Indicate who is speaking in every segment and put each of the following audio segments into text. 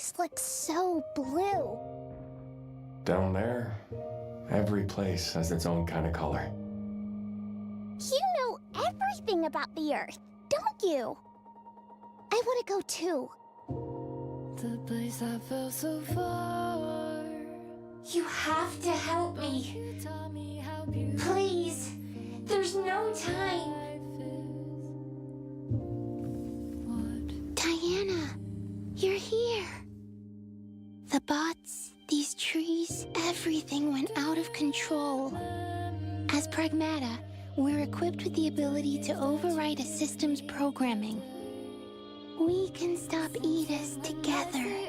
Speaker 1: place looks so blue.
Speaker 2: Down there, every place has its own kind of color.
Speaker 1: You know everything about the Earth, don't you? I want to go too.
Speaker 3: The place I felt so far.
Speaker 4: You have to help me.
Speaker 3: You taught me how beautiful
Speaker 4: Please. There's no time.
Speaker 3: life is. What?
Speaker 1: Diana, you're here. The bots, these trees, everything went out of control. As Pragmata, we're equipped with the ability to override a system's programming. We can stop Edis together.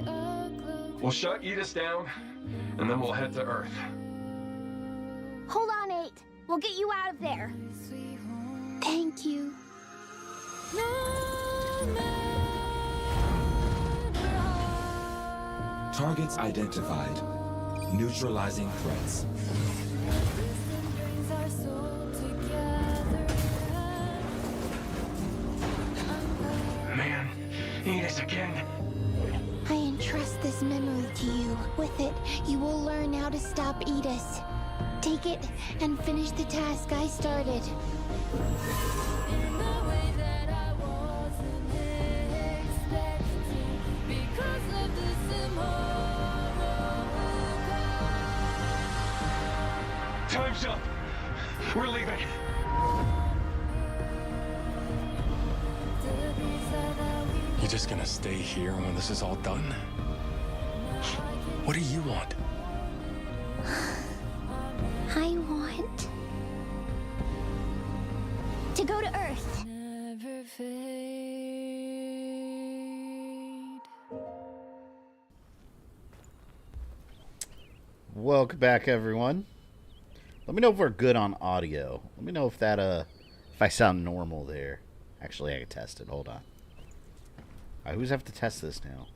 Speaker 2: We'll shut Edis down, and then we'll head to Earth.
Speaker 1: Hold on, 8. We'll get you out of there. Thank you.
Speaker 5: Targets identified. Neutralizing threats.
Speaker 2: Man, Edis again.
Speaker 1: I entrust this memory to you. With it, you will learn how to stop Edis. Take it and finish the task I started.
Speaker 2: Time's up. We're leaving. You just gonna stay here when this is all done? What do you want?
Speaker 1: I want to go to Earth.
Speaker 3: Never fade.
Speaker 6: Welcome back, everyone. Let me know if we're good on audio. Let me know if that if I sound normal there. Actually, I can test it. Hold on. I always have to test this now.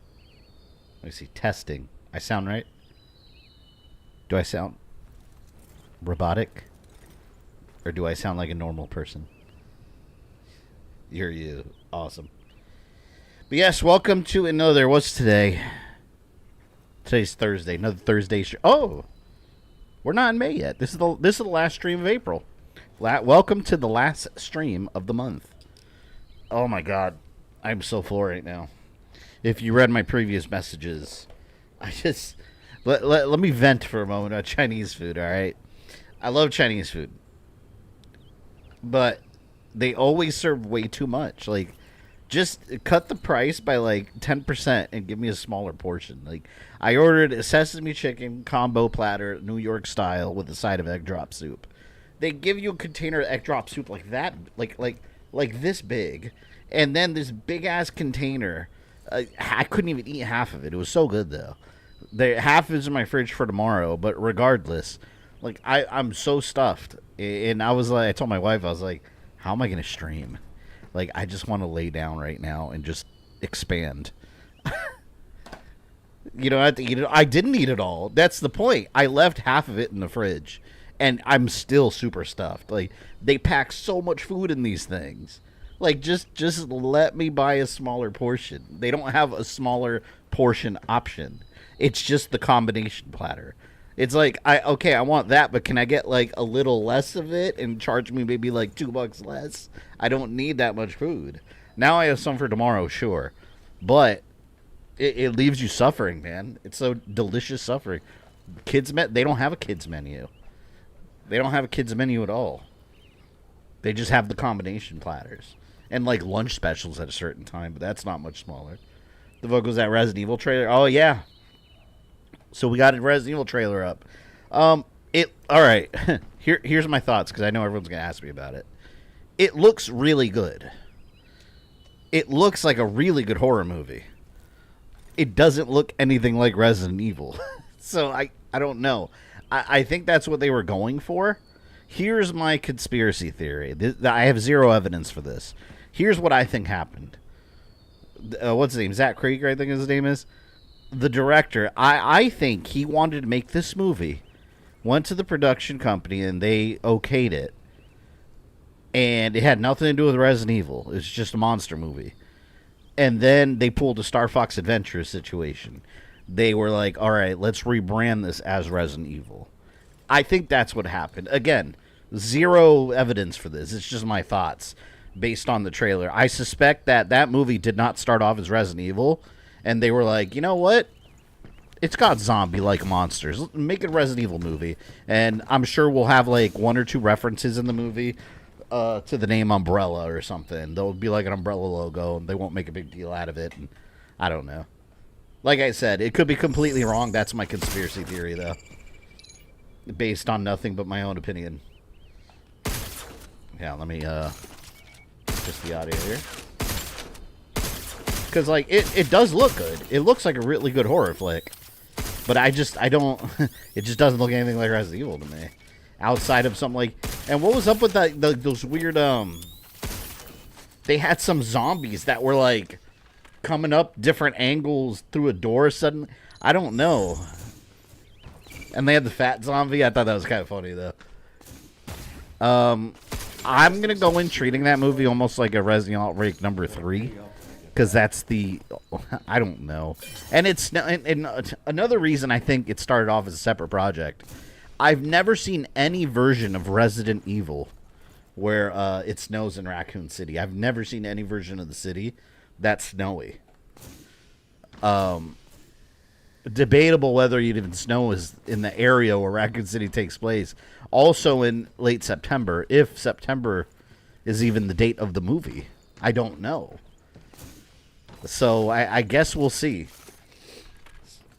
Speaker 6: Let me see. Testing. I sound right? Do I sound robotic? Or do I sound like a normal person? You're you. Awesome. But yes, welcome to another. What's today? Today's Thursday. Another Thursday. Oh! We're not in May yet. This is the last stream of April. Welcome to the last stream of the month. Oh my god. I'm so full right now. If you read my previous messages, I just... Let me vent for a moment about Chinese food, alright? I love Chinese food. But they always serve way too much. Like, just cut the price by like 10% and give me a smaller portion. Like, I ordered a sesame chicken combo platter, New York style, with a side of egg drop soup. They give you a container of egg drop soup like that, like this big, and then this big ass container. I couldn't even eat half of it. It was so good though. Half is in my fridge for tomorrow, but regardless, like I'm so stuffed, and I told my wife, I was like, how am I gonna stream? Like, I just want to lay down right now and just expand. You don't have to eat it. I didn't eat it all. That's the point. I left half of it in the fridge, and I'm still super stuffed. Like, they pack so much food in these things. Like, just let me buy a smaller portion. They don't have a smaller portion option. It's just the combination platter. It's like, I want that, but can I get like a little less of it and charge me maybe like $2 less? I don't need that much food. Now I have some for tomorrow, sure, but it leaves you suffering, man. It's so delicious suffering. They don't have a kids menu. They don't have a kids menu at all. They just have the combination platters and like lunch specials at a certain time, but that's not much smaller. The fuck was that Resident Evil trailer? Oh yeah. So we got a Resident Evil trailer up. All right. Here's my thoughts, because I know everyone's gonna ask me about it. It looks really good. It looks like a really good horror movie. It doesn't look anything like Resident Evil. So I don't know. I think that's what they were going for. Here's my conspiracy theory. I have zero evidence for this. Here's what I think happened. What's his name? Zach Krieger, I think his name is. The director, I think he wanted to make this movie, went to the production company, and they okayed it. And it had nothing to do with Resident Evil. It's just a monster movie. And then they pulled a Star Fox Adventures situation. They were like, all right, let's rebrand this as Resident Evil. I think that's what happened. Again, zero evidence for this. It's just my thoughts based on the trailer. I suspect that that movie did not start off as Resident Evil, and they were like, you know what? It's got zombie-like monsters. Make it a Resident Evil movie. And I'm sure we'll have like 1 or 2 references in the movie to the name Umbrella or something. There'll be like an Umbrella logo, and they won't make a big deal out of it. And I don't know. Like I said, it could be completely wrong. That's my conspiracy theory, though. Based on nothing but my own opinion. Yeah, let me, just the audio here. Because, like, it does look good. It looks like a really good horror flick. But I don't, it just doesn't look anything like Resident Evil to me. Outside of something like, and what was up with that, those weird, they had some zombies that were, like, coming up different angles through a door suddenly. I don't know. And they had the fat zombie. I thought that was kind of funny, though. I'm going to go in treating that movie almost like a Resident Evil Outbreak number 3. Because that's the... I don't know. And it's... And another reason I think it started off as a separate project. I've never seen any version of Resident Evil where it snows in Raccoon City. I've never seen any version of the city that's snowy. Debatable whether it even snow is in the area where Raccoon City takes place. Also in late September, if September is even the date of the movie. I don't know. So I guess we'll see.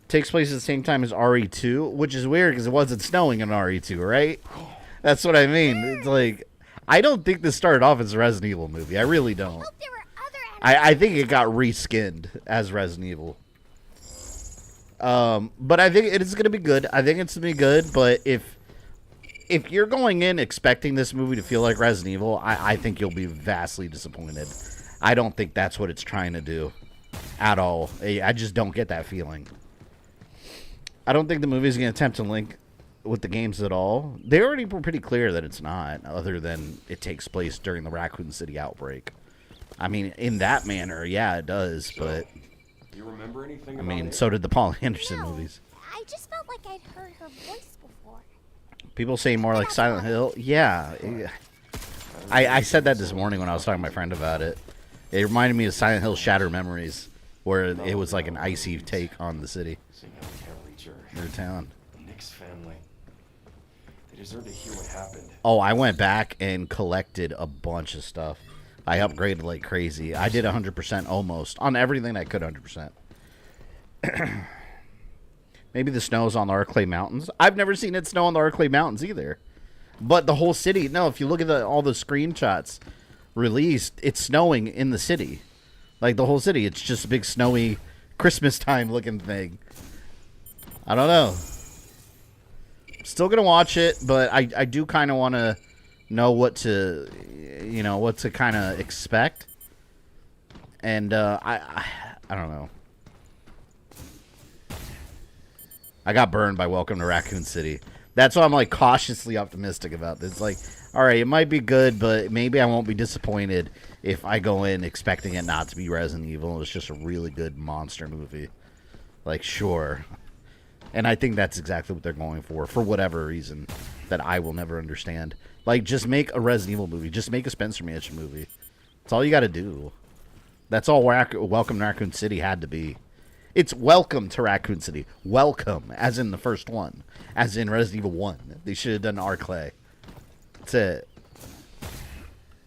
Speaker 6: Takes place at the same time as RE2, which is weird because it wasn't snowing in RE2, right? That's what I mean. It's like, I don't think this started off as a Resident Evil movie. I really don't. I think it got reskinned as Resident Evil. But I think it is going to be good. I think it's going to be good, but if you're going in expecting this movie to feel like Resident Evil, I think you'll be vastly disappointed. I don't think that's what it's trying to do at all. I just don't get that feeling. I don't think the movie is going to attempt to link with the games at all. They already were pretty clear that it's not, other than it takes place during the Raccoon City outbreak. I mean, in that manner, yeah, it does, but...
Speaker 2: You remember anything
Speaker 6: I
Speaker 2: about
Speaker 6: mean,
Speaker 2: it?
Speaker 6: so did the Paul Anderson movies.
Speaker 7: I just felt like I'd heard her voice before.
Speaker 6: People say more like Silent Hill. Yeah. I said that this morning when I was talking to my friend about it. It reminded me of Silent Hill Shattered Memories, where it was like an icy take on the city. Their town.
Speaker 2: Nick's family. They deserve to hear what happened.
Speaker 6: Oh, I went back and collected a bunch of stuff. I upgraded like crazy. I did 100% almost on everything I could 100%. Maybe the snow's on the Arclay Mountains. I've never seen it snow on the Arclay Mountains either. But the whole city, no, if you look at all the screenshots released, it's snowing in the city. Like the whole city, it's just a big snowy Christmas time looking thing. I don't know. Still gonna watch it, but I do kind of want to know what to, you know, what to kind of expect. And I don't know. I got burned by Welcome to Raccoon City. That's why I'm like cautiously optimistic about this. Like, all right, it might be good, but maybe I won't be disappointed if I go in expecting it not to be Resident Evil. It's just a really good monster movie. Like, sure. And I think that's exactly what they're going for whatever reason that I will never understand. Like, just make a Resident Evil movie. Just make a Spencer Mansion movie. That's all you got to do. That's all Welcome to Raccoon City had to be. It's Welcome to Raccoon City. Welcome, as in the first one. As in Resident Evil 1. They should have done Arclay. That's it.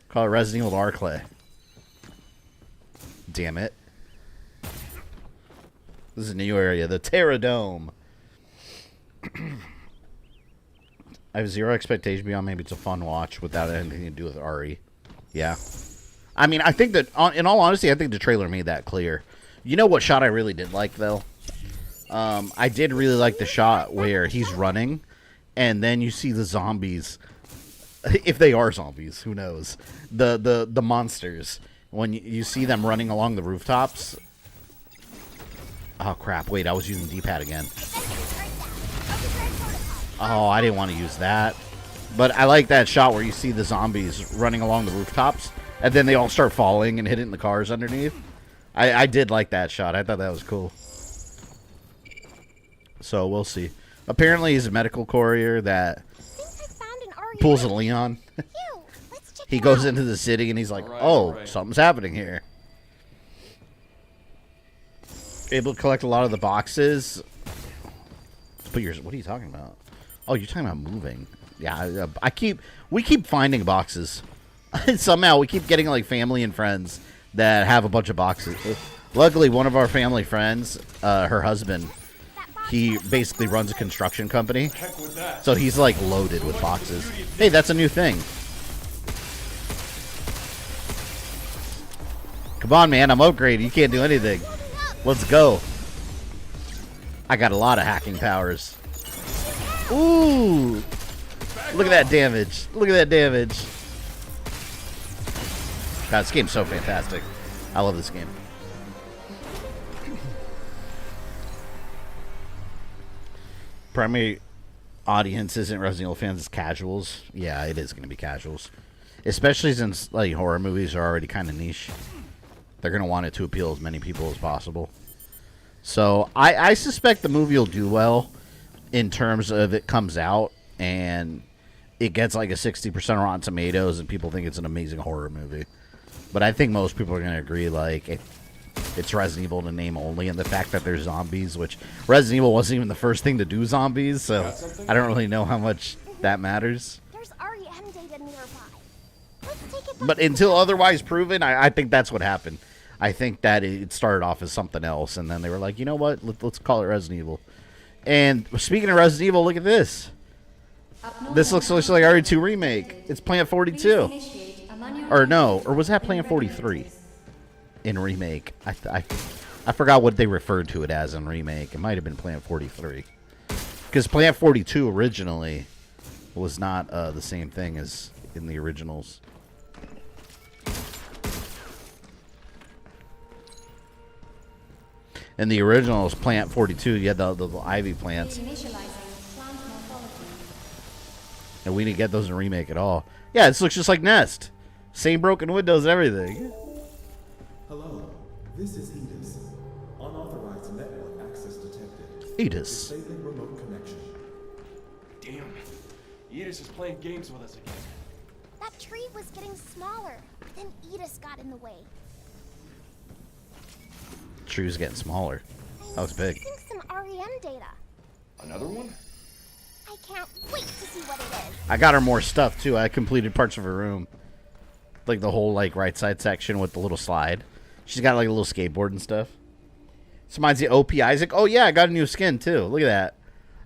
Speaker 6: Call it Resident Evil Arclay. Damn it. This is a new area. The Terra Dome. I have zero expectation beyond maybe it's a fun watch without anything to do with RE. Yeah. I mean, I think that, in all honesty, I think the trailer made that clear. You know what shot I really did like, though? I did really like the shot where he's running, and then you see the zombies. If they are zombies, who knows? The monsters. When you see them running along the rooftops. Oh, crap. Wait, I was using D-pad again. Oh, I didn't want to use that. But I like that shot where you see the zombies running along the rooftops, and then they all start falling and hitting the cars underneath. I did like that shot. I thought that was cool. So we'll see. Apparently he's a medical courier that pulls a Leon. He goes into the city and he's like, all right. Something's happening here. Able to collect a lot of the boxes. But what are you talking about? Oh, you're talking about moving. Yeah, we keep finding boxes. Somehow we keep getting like family and friends that have a bunch of boxes. Luckily, one of our family friends, her husband, he basically runs a construction company. So he's like loaded with boxes. Hey, that's a new thing. Come on, man, I'm upgraded. You can't do anything. Let's go. I got a lot of hacking powers. Ooh. Look at that damage. Look at that damage. God, this game's so fantastic. I love this game. Primary audience isn't Resident Evil fans, it's casuals. Yeah, it is going to be casuals. Especially since like horror movies are already kind of niche. They're going to want it to appeal as many people as possible. So I suspect the movie will do well in terms of it comes out and it gets like a 60% Rotten Tomatoes and people think it's an amazing horror movie. But I think most people are going to agree like it's Resident Evil in name only, and the fact that there's zombies, which Resident Evil wasn't even the first thing to do zombies, so I don't really know how much that matters.
Speaker 7: There's REM data nearby. Let's take it.
Speaker 6: But until otherwise proven, I think that's what happened. I think that it started off as something else, and then they were like, you know what? Let's call it Resident Evil. And speaking of Resident Evil, look at this. This looks like RE2 Remake. It's Plant 42. Or no, or was that Plant 43 in Remake? I forgot what they referred to it as in Remake. It might have been Plant 43. Because Plant 42 originally was not the same thing as in the originals. In the originals, Plant 42, you had the ivy plants. And we didn't get those in Remake at all. Yeah, this looks just like Nest. Same broken windows, everything.
Speaker 5: Hello, this is Edis. Unauthorized network access detected.
Speaker 6: Edis.
Speaker 5: Disabling remote connection.
Speaker 2: Damn. Edis is playing games with us again.
Speaker 7: That tree was getting smaller. Then Edis got in the way.
Speaker 6: Tree was getting smaller. That was big.
Speaker 7: I think some REM data.
Speaker 2: Another one?
Speaker 7: I can't wait to see what it is.
Speaker 6: I got her more stuff too. I completed parts of her room. Like the whole like right side section with the little slide. She's got like a little skateboard and stuff. This reminds me of OP Isaac. Oh yeah, I got a new skin too. Look at that.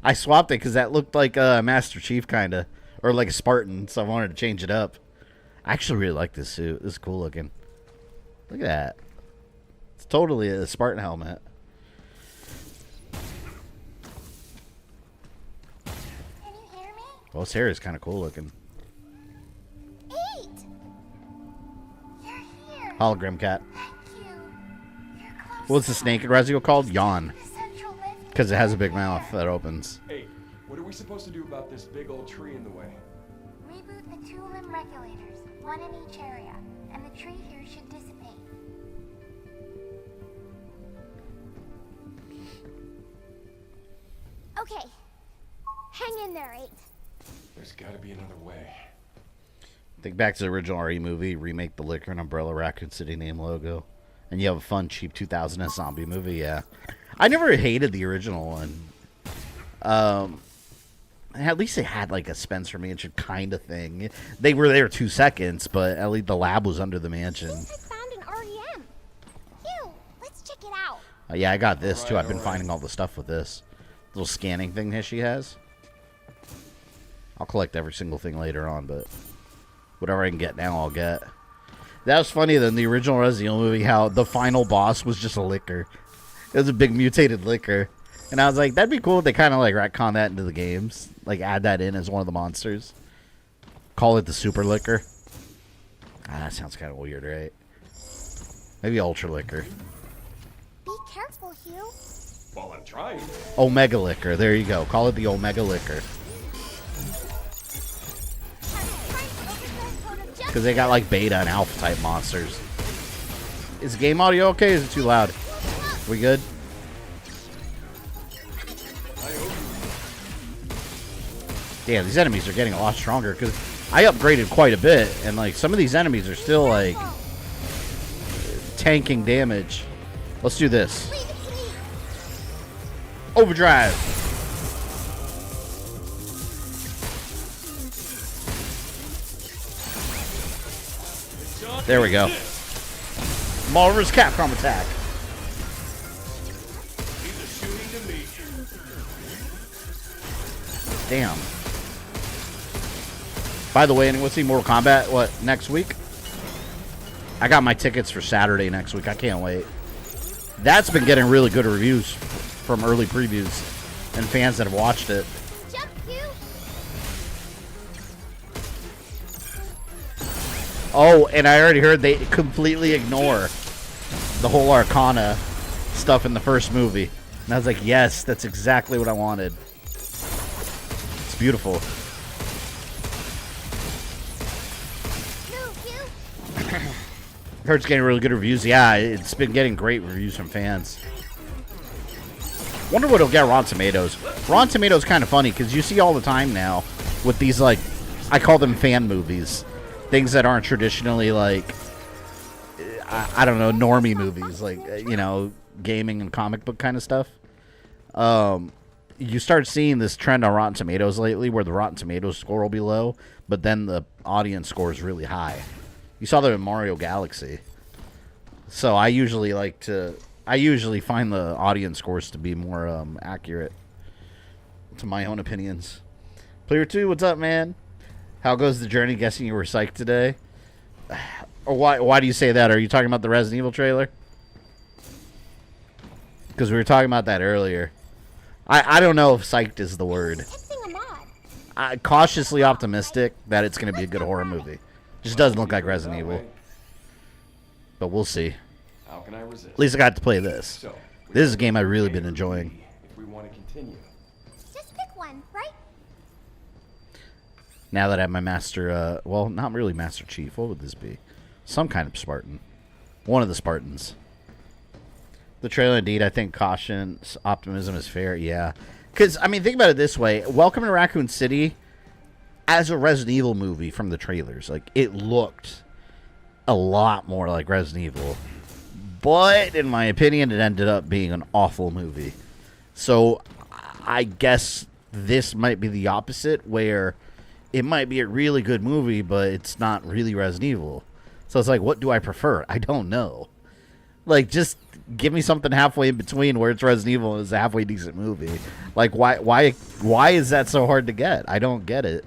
Speaker 6: I swapped it because that looked like a Master Chief kind of. Or like a Spartan, so I wanted to change it up. I actually really like this suit. This is cool looking. Look at that. It's totally a Spartan helmet.
Speaker 7: Can you hear me?
Speaker 6: Well, his hair is kind of cool looking.
Speaker 7: 8! You're here.
Speaker 6: Hologram cat.
Speaker 7: Thank you. You're close.
Speaker 6: What's the snake in Resident Evil called? Yawn.
Speaker 7: The central lift.
Speaker 6: Because it has a big mouth that opens.
Speaker 2: Hey, what are we supposed to do about this big old tree in the way?
Speaker 7: Reboot the 2 limb regulators, one in each area, and the tree here should dissipate. Okay. Hang in there, 8.
Speaker 2: There's gotta be another way.
Speaker 6: Think back to the original RE movie, remake the liquor and Umbrella Raccoon City name logo. And you have a fun, cheap 2000s zombie movie, yeah. I never hated the original one. At least they had like a Spencer Mansion kind of thing. They were there 2 seconds, but at least the lab was under the mansion.
Speaker 7: I found an REM. Phew, let's check it out.
Speaker 6: Yeah, I got this too. I've been finding all the stuff with this little scanning thing that she has. I'll collect every single thing later on, but whatever I can get now, I'll get. That was funny than the original Resident Evil movie, how the final boss was just a liquor. It was a big mutated liquor. And I was like, that'd be cool if they kind of like retcon that into the games. Like add that in as one of the monsters. Call it the super liquor. Ah, that sounds kind of weird, right? Maybe ultra liquor.
Speaker 7: Be careful, Hugh.
Speaker 2: Well, I'm trying.
Speaker 6: Omega liquor. There you go. Call it the Omega liquor. Because they got like beta and alpha type monsters. Is game audio okay? Is it too loud? We good? Damn, these enemies are getting a lot stronger because I upgraded quite a bit, and like some of these enemies are still like tanking damage. Let's do this. Overdrive. There we go. Marvel's Capcom attack. Damn. By the way, anyone see Mortal Kombat, what, next week? I got my tickets for Saturday next week. I can't wait. That's been getting really good reviews from early previews and fans that have watched it.
Speaker 7: Jump, Q.
Speaker 6: Oh, and I already heard they completely ignore the whole Arcana stuff in the first movie. And I was like, yes, that's exactly what I wanted. It's beautiful.
Speaker 7: Move, Q.
Speaker 6: Heard it's getting really good reviews. Yeah, it's been getting great reviews from fans. Wonder what it'll get Rotten Tomatoes. Rotten Tomatoes kind of funny because you see all the time now with these, like, I call them fan movies. Things that aren't traditionally, like, I don't know, normie movies. Like, you know, gaming and comic book kind of stuff. You start seeing this trend on Rotten Tomatoes lately where the Rotten Tomatoes score will be low, but then the audience score is really high. You saw that in Mario Galaxy. So I usually find the audience scores to be more accurate to my own opinions. Player 2, what's up, man? How goes the journey? Guessing you were psyched today. Or why do you say that? Are you talking about the Resident Evil trailer? Because we were talking about that earlier. I don't know if psyched is the word.
Speaker 7: Testing a mod.
Speaker 6: I'm cautiously optimistic that it's going to be a good horror movie. Just doesn't look like Resident Evil. But we'll see.
Speaker 2: How can I resist?
Speaker 6: At least I got to play this.
Speaker 2: So,
Speaker 6: This is a game I've really been enjoying.
Speaker 2: if we want to continue.
Speaker 7: Just pick one, right?
Speaker 6: Now that I have my master, well, not really Master Chief. What would this be? Some kind of Spartan. One of the Spartans. The trailer, indeed, I think caution's optimism is fair. Yeah. Because, I mean, think about it this way. Welcome to Raccoon City, as a Resident Evil movie from the trailers, like, it looked a lot more like Resident Evil. But, in my opinion, it ended up being an awful movie. So, I guess this might be the opposite, where it might be a really good movie, but it's not really Resident Evil. So it's like, what do I prefer? I don't know. Like, just give me something halfway in between where it's Resident Evil and it's a halfway decent movie. Like, why is that so hard to get? I don't get it.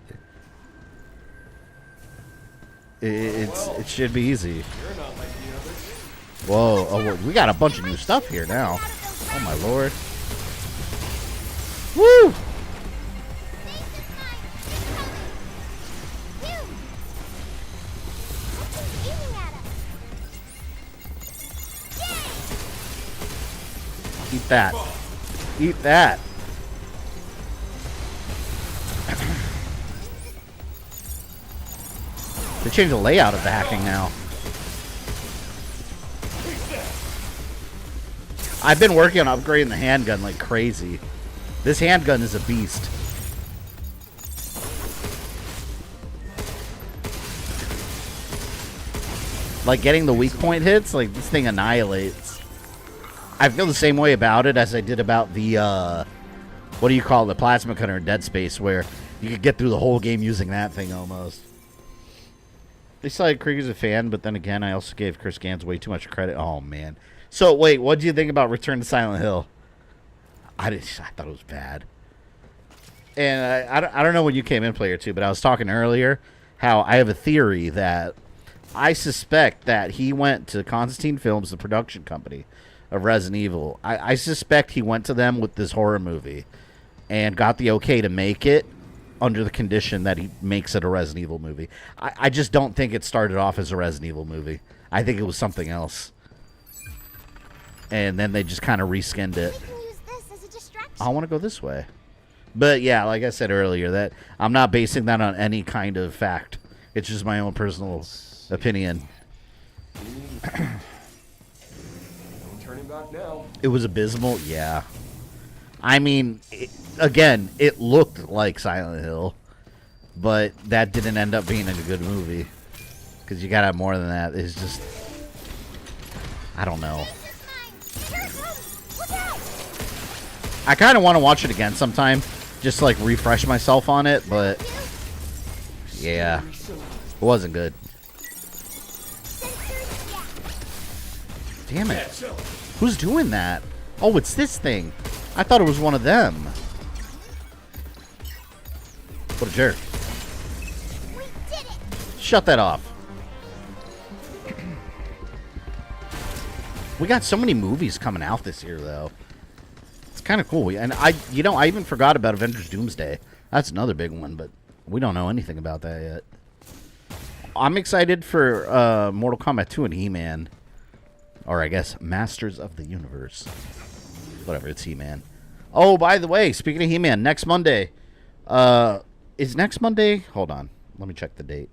Speaker 6: It should be easy. Whoa, oh, we got a bunch of new stuff here now. Oh my lord. Woo! Eat that. Eat that. They changed the layout of the hacking now. I've been working on upgrading the handgun like crazy. This handgun is a beast. Like getting the weak point hits, like this thing annihilates. I feel the same way about it as I did about the, what do you call it, the plasma cutter in Dead Space, where you could get through the whole game using that thing almost. They said Krieger's a fan, but then again, I also gave Chris Gans way too much credit. Oh, man. So, wait, what do you think about Return to Silent Hill? I thought it was bad. And I don't know when you came in, Player 2, but I was talking earlier how I have a theory that I suspect that he went to Constantine Films, the production company of Resident Evil. I suspect he went to them with this horror movie and got the okay to make it under the condition that he makes it a Resident Evil movie. I just don't think it started off as a Resident Evil movie. I think it was something else. And then they just kind of reskinned it.
Speaker 7: We can use this as a distraction.
Speaker 6: I want to go this way. But yeah, like I said earlier, that I'm not basing that on any kind of fact. It's just my own personal opinion.
Speaker 2: walk now.
Speaker 6: It was abysmal, yeah. I mean, again, it looked like Silent Hill, but that didn't end up being a good movie. Because you gotta have more than that. It's just... I don't know. I kind of want to watch it again sometime. Just to, like, refresh myself on it, but... Yeah. It wasn't good. Damn it. Who's doing that? Oh, it's this thing. I thought it was one of them. What a jerk. Shut that off. We got so many movies coming out this year, though. It's kind of cool. And I even forgot about Avengers Doomsday. That's another big one, but we don't know anything about that yet. I'm excited for Mortal Kombat 2 and He-Man. Or I guess Masters of the Universe. Whatever, it's He-Man. Oh, by the way, speaking of He-Man, next Monday. Is next Monday? Hold on. Let me check the date.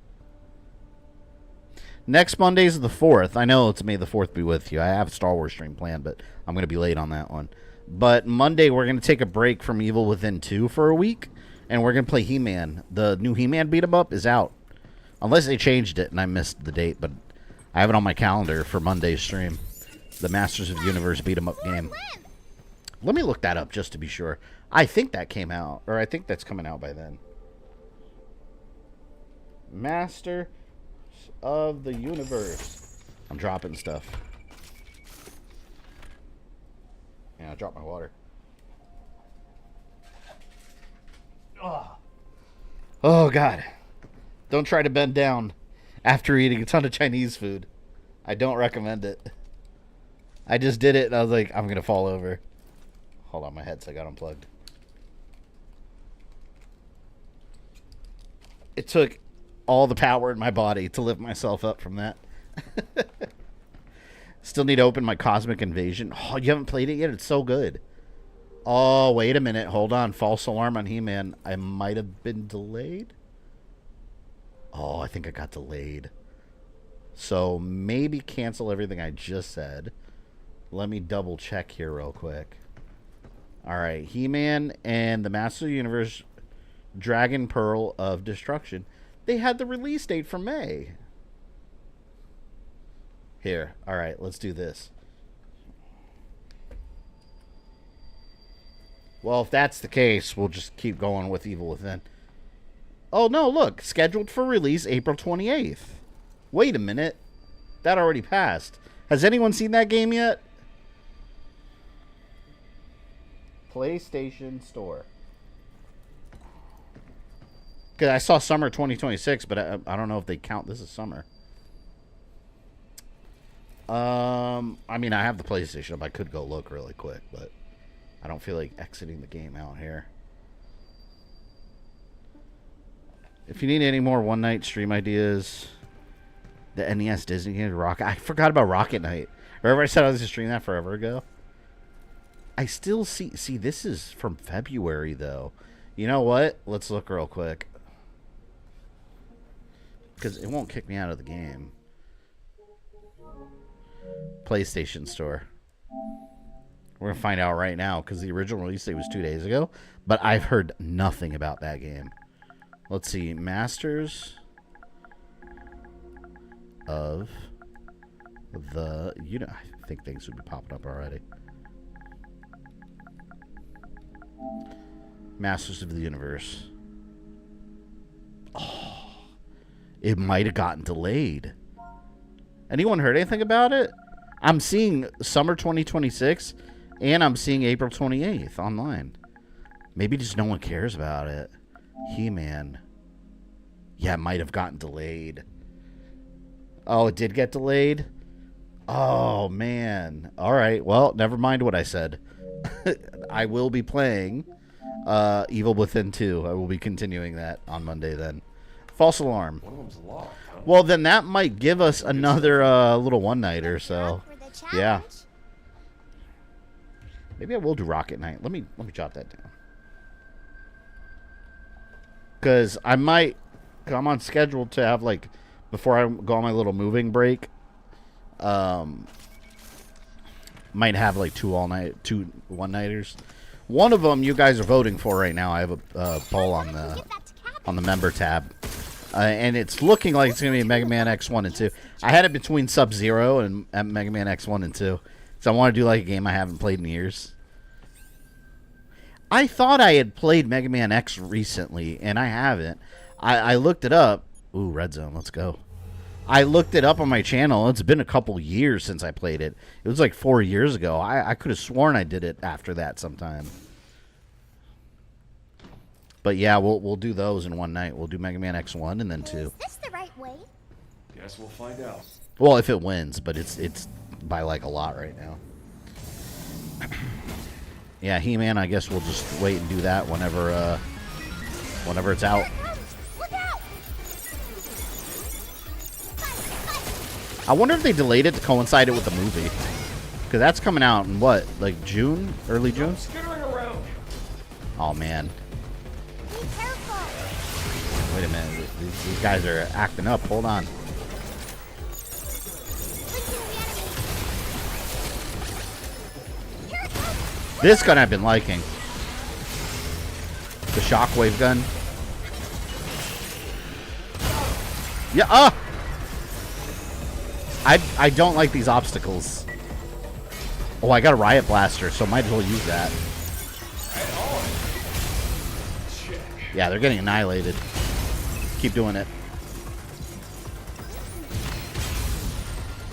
Speaker 6: Next Monday is the 4th. I know it's May the 4th be with you. I have a Star Wars stream planned, but I'm going to be late on that one. But Monday, we're going to take a break from Evil Within 2 for a week, and we're going to play He-Man. The new He-Man beat-em-up is out. Unless they changed it and I missed the date, but I have it on my calendar for Monday's stream. The Masters of the Universe beat-em-up game. Let me look that up just to be sure. I think that came out, or I think that's coming out by then. Master of the Universe. I'm dropping stuff. Yeah, I dropped my water. Oh, God. Don't try to bend down after eating a ton of Chinese food. I don't recommend it. I just did it, and I was like, I'm going to fall over. Hold on, my headset got unplugged. It took all the power in my body to lift myself up from that. Still need to open my Cosmic Invasion. Oh, you haven't played it yet? It's so good. Oh, wait a minute. Hold on. False alarm on He-Man. I might have been delayed. Oh, I think I got delayed. So maybe cancel everything I just said. Let me double check here real quick. All right. He-Man and the Master of the Universe Dragon Pearl of Destruction. They had the release date for May. Here. All right. Let's do this. Well, if that's the case, we'll just keep going with Evil Within. Oh, no, look. Scheduled for release April 28th. Wait a minute. That already passed. Has anyone seen that game yet? PlayStation Store. Because I saw summer 2026, but I don't know if they count this as summer. I mean, I have the PlayStation up. I could go look really quick, but I don't feel like exiting the game out here. If you need any more one-night stream ideas, the NES Disney game, Rocket. I forgot about Rocket Knight. Remember I said I was going to stream that forever ago? I still see... See, this is from February, though. You know what? Let's look real quick. Because it won't kick me out of the game. PlayStation Store. We're going to find out right now, because the original release date was 2 days ago. But I've heard nothing about that game. Let's see. Masters of the... You know, I think things would be popping up already. Masters of the Universe. Oh, it might have gotten delayed. Anyone heard anything about it? I'm seeing summer 2026, and I'm seeing April 28th online. Maybe just no one cares about it. He-Man. Yeah, it might have gotten delayed. Oh, it did get delayed? Oh, man. All right. Well, never mind what I said. I will be playing Evil Within 2. I will be continuing that on Monday then. False alarm.
Speaker 2: One of them's locked, huh?
Speaker 6: Well, then that might give us another little one-nighter, so... Yeah. Maybe I will do Rocket Knight. Let me jot that down. Because I might... Cause I'm on schedule to have, like... Before I go on my little moving break... might have like two one-nighters. One of them you guys are voting for right now. I have a poll on the member tab. And it's looking like it's going to be Mega Man X1 and 2. I had it between Sub-Zero and Mega Man X1 and 2. So I want to do like a game I haven't played in years. I thought I had played Mega Man X recently, and I haven't. I looked it up. Ooh, Red Zone, let's go. I looked it up on my channel. It's been a couple years since I played it. It was like 4 years ago. I could have sworn I did it after that sometime. But yeah, we'll do those in one night. We'll do Mega Man X1 and then 2.
Speaker 7: Is this the right way?
Speaker 2: Guess we'll find out.
Speaker 6: Well, if it wins, but it's by like a lot right now. Yeah, He-Man, I guess we'll just wait and do that whenever it's out.
Speaker 7: Look out!
Speaker 6: I wonder if they delayed it to coincide it with the movie. Because that's coming out in what, like June? Early June?
Speaker 2: Skittering around.
Speaker 6: Oh, man.
Speaker 7: Be careful!
Speaker 6: Wait a minute. These guys are acting up. Hold on. This gun I've been liking. The shockwave gun. Yeah, I don't like these obstacles. Oh, I got a riot blaster, so might as well use that. Yeah, they're getting annihilated. Keep doing it.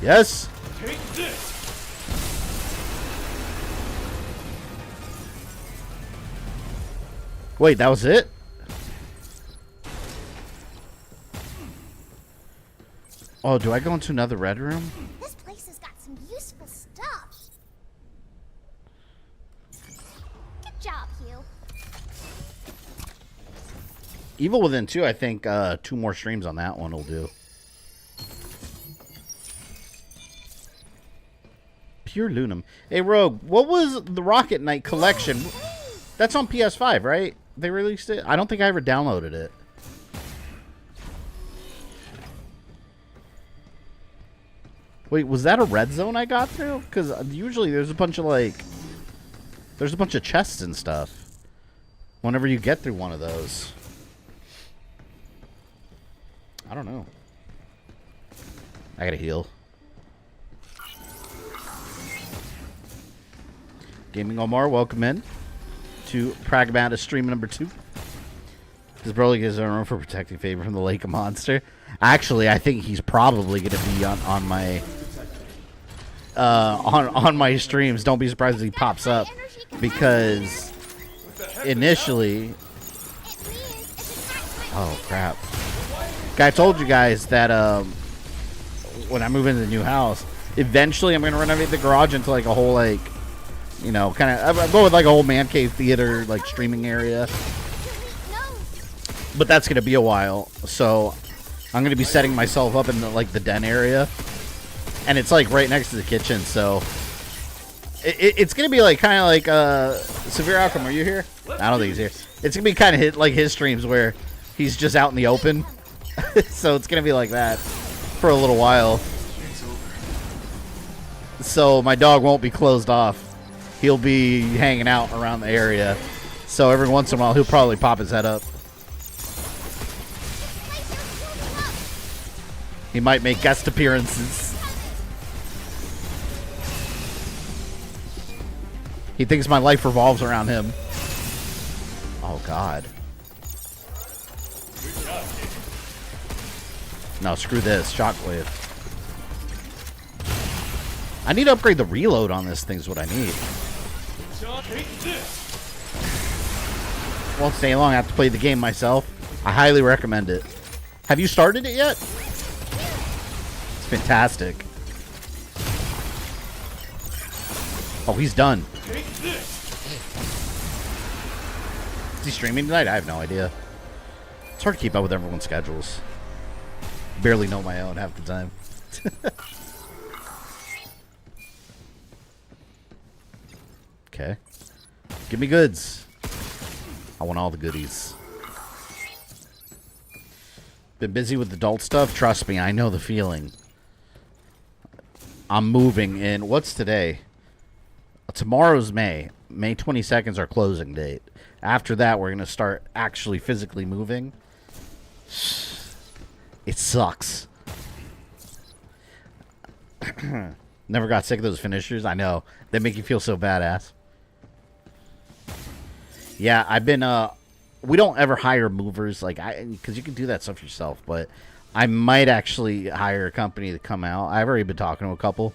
Speaker 6: Yes.
Speaker 2: Take this.
Speaker 6: Wait, that was it? Oh, do I go into another red room?
Speaker 7: This place has got some useful stuff. Good job, Hugh.
Speaker 6: Evil Within 2, I think 2 more streams on that one will do. Pure Lunum. Hey, Rogue, what was the Rocket Knight collection? That's on PS5, right? They released it? I don't think I ever downloaded it. Wait, was that a red zone I got through? Because usually there's a bunch of like... There's a bunch of chests and stuff. Whenever you get through one of those. I don't know. I gotta heal. Gaming Omar, welcome in to Pragmata stream number 2. His Broly gives a room for protecting favor from the Lake of Monster. Actually, I think he's probably going to be on my on my streams. Don't be surprised if he pops up, because initially, oh crap! Guy, I told you guys that when I move into the new house, eventually I'm going to renovate the garage into like a whole like. You know, kind of, I'll go with like a whole man cave theater, like streaming area. But that's going to be a while. So I'm going to be setting myself up in the, like the den area. And it's like right next to the kitchen. So it's going to be like kind of like Severe Outcome. Are you here? I don't think he's here. It's going to be kind of like his streams where he's just out in the open. So it's going to be like that for a little while. So my dog won't be closed off. He'll be hanging out around the area. So every once in a while, he'll probably pop his head up. He might make guest appearances. He thinks my life revolves around him. Oh, God. No, screw this. Shockwave. I need to upgrade the reload on this thing is what I need. Won't stay long. I have to play the game myself. I highly recommend it. Have you started it yet? It's fantastic. Oh, he's done. Is he streaming tonight? I have no idea. It's hard to keep up with everyone's schedules. Barely know my own half the time. Okay. Give me goods. I want all the goodies. Been busy with adult stuff? Trust me, I know the feeling. I'm moving in. What's today? tomorrow's May. May 22nd is our closing date. After that, we're going to start actually physically moving. It sucks. Never got sick of those finishers. I know. They make you feel so badass. Yeah, I've been, we don't ever hire movers, like, because you can do that stuff yourself, but I might actually hire a company to come out. I've already been talking to a couple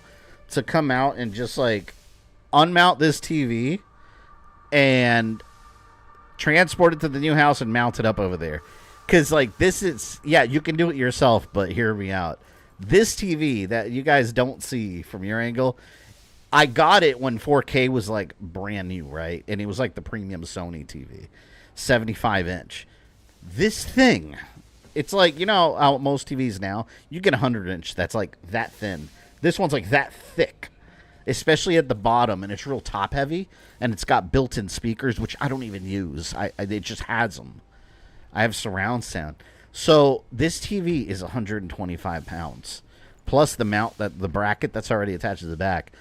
Speaker 6: to come out and just, like, unmount this TV and transport it to the new house and mount it up over there. Because, like, this is, yeah, you can do it yourself, but hear me out. This TV that you guys don't see from your angle, I got it when 4K was, like, brand new, right? And it was, like, the premium Sony TV, 75-inch. This thing, it's like, you know how most TVs now, you get a 100-inch that's, like, that thin. This one's, like, that thick, especially at the bottom, and it's real top-heavy, and it's got built-in speakers, which I don't even use. It just has them. I have surround sound. So this TV is 125 pounds, plus the mount, the bracket that's already attached to the back.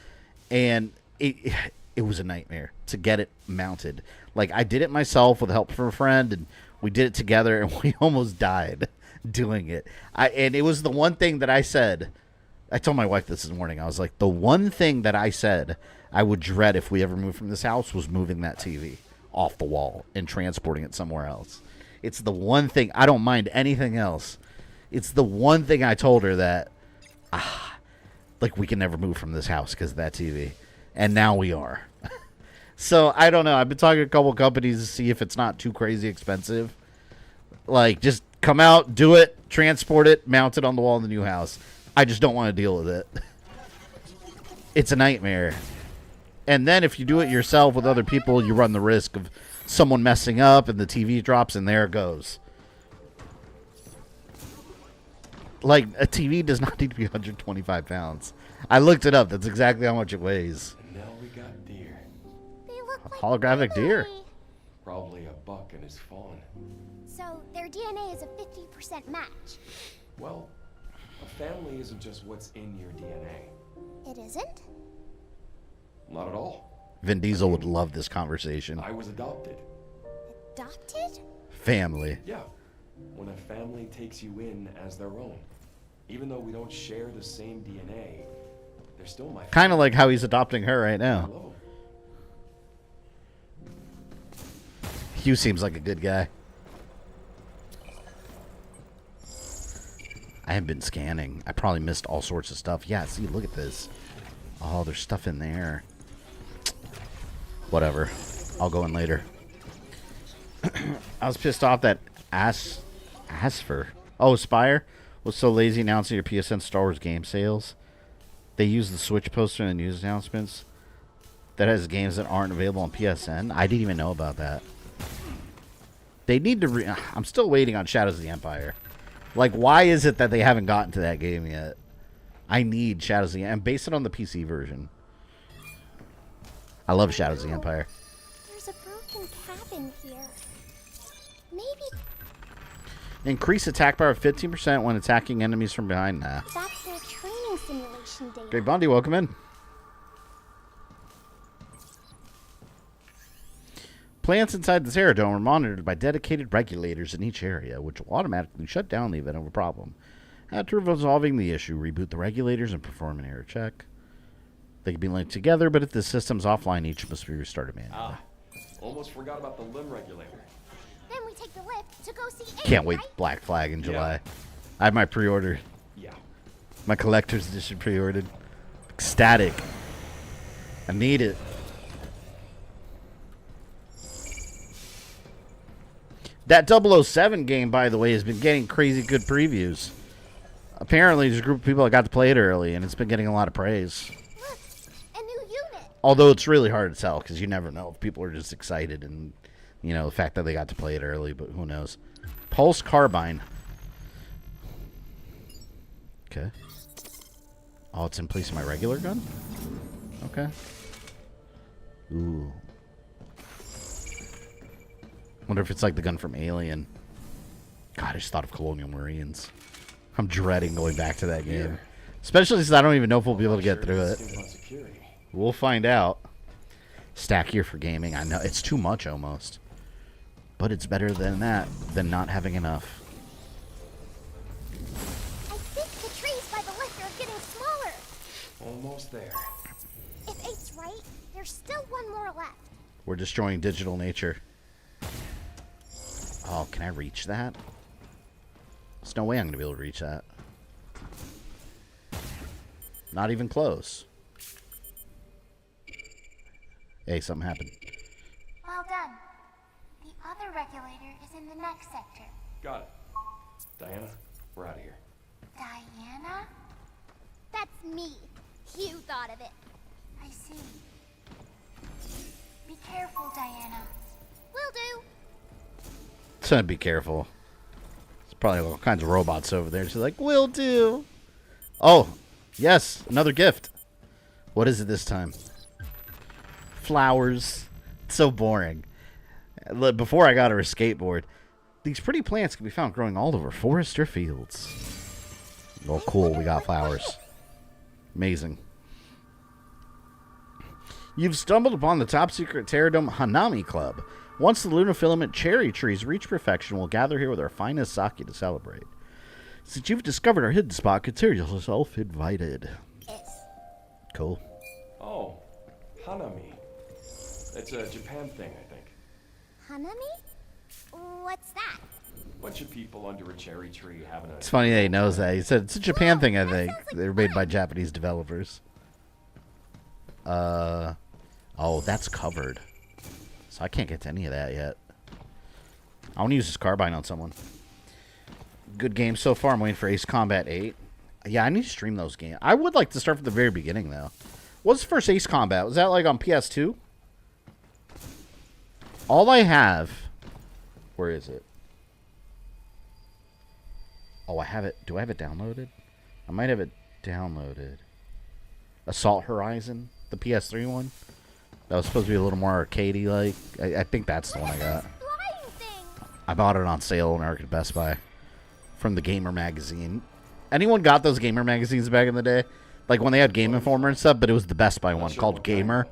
Speaker 6: And it was a nightmare to get it mounted. Like, I did it myself with help from a friend, and we did it together, and we almost died doing it. And it was the one thing that I said. I told my wife this morning. I was like, the one thing that I said I would dread if we ever moved from this house was moving that TV off the wall and transporting it somewhere else. It's the one thing. I don't mind anything else. It's the one thing I told her that, like, we can never move from this house because of that TV. And now we are. So, I don't know. I've been talking to a couple companies to see if it's not too crazy expensive. Like, just come out, do it, transport it, mount it on the wall in the new house. I just don't want to deal with it. It's a nightmare. And then if you do it yourself with other people, you run the risk of someone messing up and the TV drops and there it goes. Like, a TV does not need to be 125 pounds. I looked it up. That's exactly how much it weighs.
Speaker 2: And now we got deer.
Speaker 7: They look like
Speaker 6: Holographic deer.
Speaker 7: family.
Speaker 2: Probably a buck and his fawn.
Speaker 7: So their DNA is a 50% match.
Speaker 2: Well, a family isn't just what's in your DNA.
Speaker 7: It isn't?
Speaker 2: Not at all.
Speaker 6: Vin Diesel would love this conversation.
Speaker 2: I was adopted.
Speaker 7: Adopted?
Speaker 6: Family.
Speaker 2: Yeah. When a family takes you in as their own. Even though we don't share the same DNA, they're still my family.
Speaker 6: Kind of like how he's adopting her right
Speaker 2: I
Speaker 6: now.
Speaker 2: love 'em.
Speaker 6: Hugh seems like a good guy. I haven't been scanning. I probably missed all sorts of stuff. Yeah, see, look at this. Oh, there's stuff in there. Whatever. I'll go in later. I was pissed off that Asfer. Oh, Spire was so lazy announcing your PSN Star Wars game sales. They use the Switch poster in the news announcements that has games that aren't available on PSN. I didn't even know about that. They need to I'm still waiting on Shadows of the Empire. Like, why is it that they haven't gotten to that game yet? I need Shadows of the Empire. And base it on the PC version. I love Shadows of the Empire.
Speaker 7: There's a broken cabin here. Maybe
Speaker 6: Increase attack power 15% when attacking enemies from behind. Nah.
Speaker 7: that's their training simulation data.
Speaker 6: Great Bondi, welcome in. Plants inside this aerodome are monitored by dedicated regulators in each area, which will automatically shut down the event of a problem. After resolving the issue, reboot the regulators and perform an error check. They can be linked together, but if the system's offline, each must be restarted manually.
Speaker 2: Almost forgot about the limb regulator.
Speaker 7: Then we take the lift to go see Aiden,
Speaker 6: Can't wait.
Speaker 7: right?
Speaker 6: Black Flag in July.
Speaker 2: Yeah.
Speaker 6: I have my pre-order.
Speaker 2: Yeah.
Speaker 6: My collector's edition pre-ordered. Ecstatic. I need it. That 007 game, by the way, has been getting crazy good previews. Apparently, there's a group of people that got to play it early, and it's been getting a lot of praise.
Speaker 7: Look, a new unit.
Speaker 6: Although it's really hard to tell, because you never know if people are just excited and, you know, the fact that they got to play it early, but who knows. Pulse Carbine. Okay. Oh, it's in place of my regular gun? Okay. Ooh. Wonder if it's like the gun from Alien. God, I just thought of Colonial Marines. I'm dreading going back to that game. Especially since I don't even know if we'll be able to get through it. We'll find out. stack here for gaming. I know it's too much almost, but it's better than that, than not having enough.
Speaker 7: I think the trees by the lift are getting smaller.
Speaker 2: Almost there.
Speaker 7: If 8's right, there's still one more left.
Speaker 6: We're destroying digital nature. Oh, can I reach that? There's no way I'm going to be able to reach that. Not even close. Hey, something happened.
Speaker 7: Well done. The other regulator is in the next sector.
Speaker 2: Got it. Diana, we're out of here.
Speaker 7: Diana? That's me. You thought of it. I see. Be careful, Diana. Will do.
Speaker 6: So be careful. There's probably all kinds of robots over there. She's like, will do. Oh, yes, another gift. What is it this time? Flowers. It's so boring. Before I got her a skateboard, these pretty plants can be found growing all over forests or fields. Oh, cool. We got flowers. Amazing. You've stumbled upon the top secret Terradome Hanami Club. Once the lunar filament cherry trees reach perfection, we'll gather here with our finest sake to celebrate. Since you've discovered our hidden spot, consider yourself invited.
Speaker 7: Yes.
Speaker 6: Cool.
Speaker 2: Oh, Hanami. It's a Japan thing, I think.
Speaker 7: Hanami? What's that?
Speaker 2: Bunch of people under a cherry tree having a...
Speaker 6: It's funny that he knows that. He said it's a Japan thing, I think. They're made by Japanese developers. Oh, that's covered. So I can't get to any of that yet. I want to use this carbine on someone. Good game so far. I'm waiting for Ace Combat 8. Yeah, I need to stream those games. I would like to start from the very beginning, though. What's the first Ace Combat? Was that like on PS2? All I have... Where is it? Oh, I have it. Do I have it downloaded? I might have it downloaded. Assault Horizon, the PS3 one. That was supposed to be a little more arcadey like. I think that's the one I got. I bought it on sale in at Best Buy from the Gamer magazine. Anyone got those Gamer magazines back in the day? Like when they had Game Informer and stuff, but it was the Best Buy one called Gamer.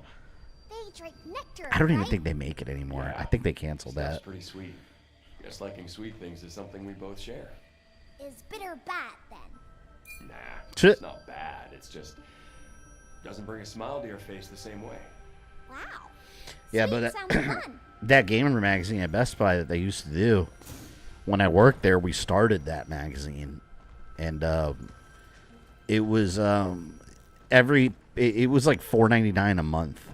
Speaker 7: They drink nectar,
Speaker 6: I don't even
Speaker 7: right?
Speaker 6: think they make it anymore. I think they canceled
Speaker 2: That's
Speaker 6: that.
Speaker 2: pretty sweet. Guess liking sweet things is something we both share.
Speaker 7: Is bitter bad then?
Speaker 2: Nah,
Speaker 6: Shit.
Speaker 2: it's not bad. It's just... doesn't bring a smile to your face the same way.
Speaker 7: Wow.
Speaker 6: Yeah,
Speaker 7: Sweet
Speaker 6: but
Speaker 7: sounds fun.
Speaker 6: that Gamer magazine at Best Buy that they used to do, when I worked there, we started that magazine, and it was it was like $4.99 a month,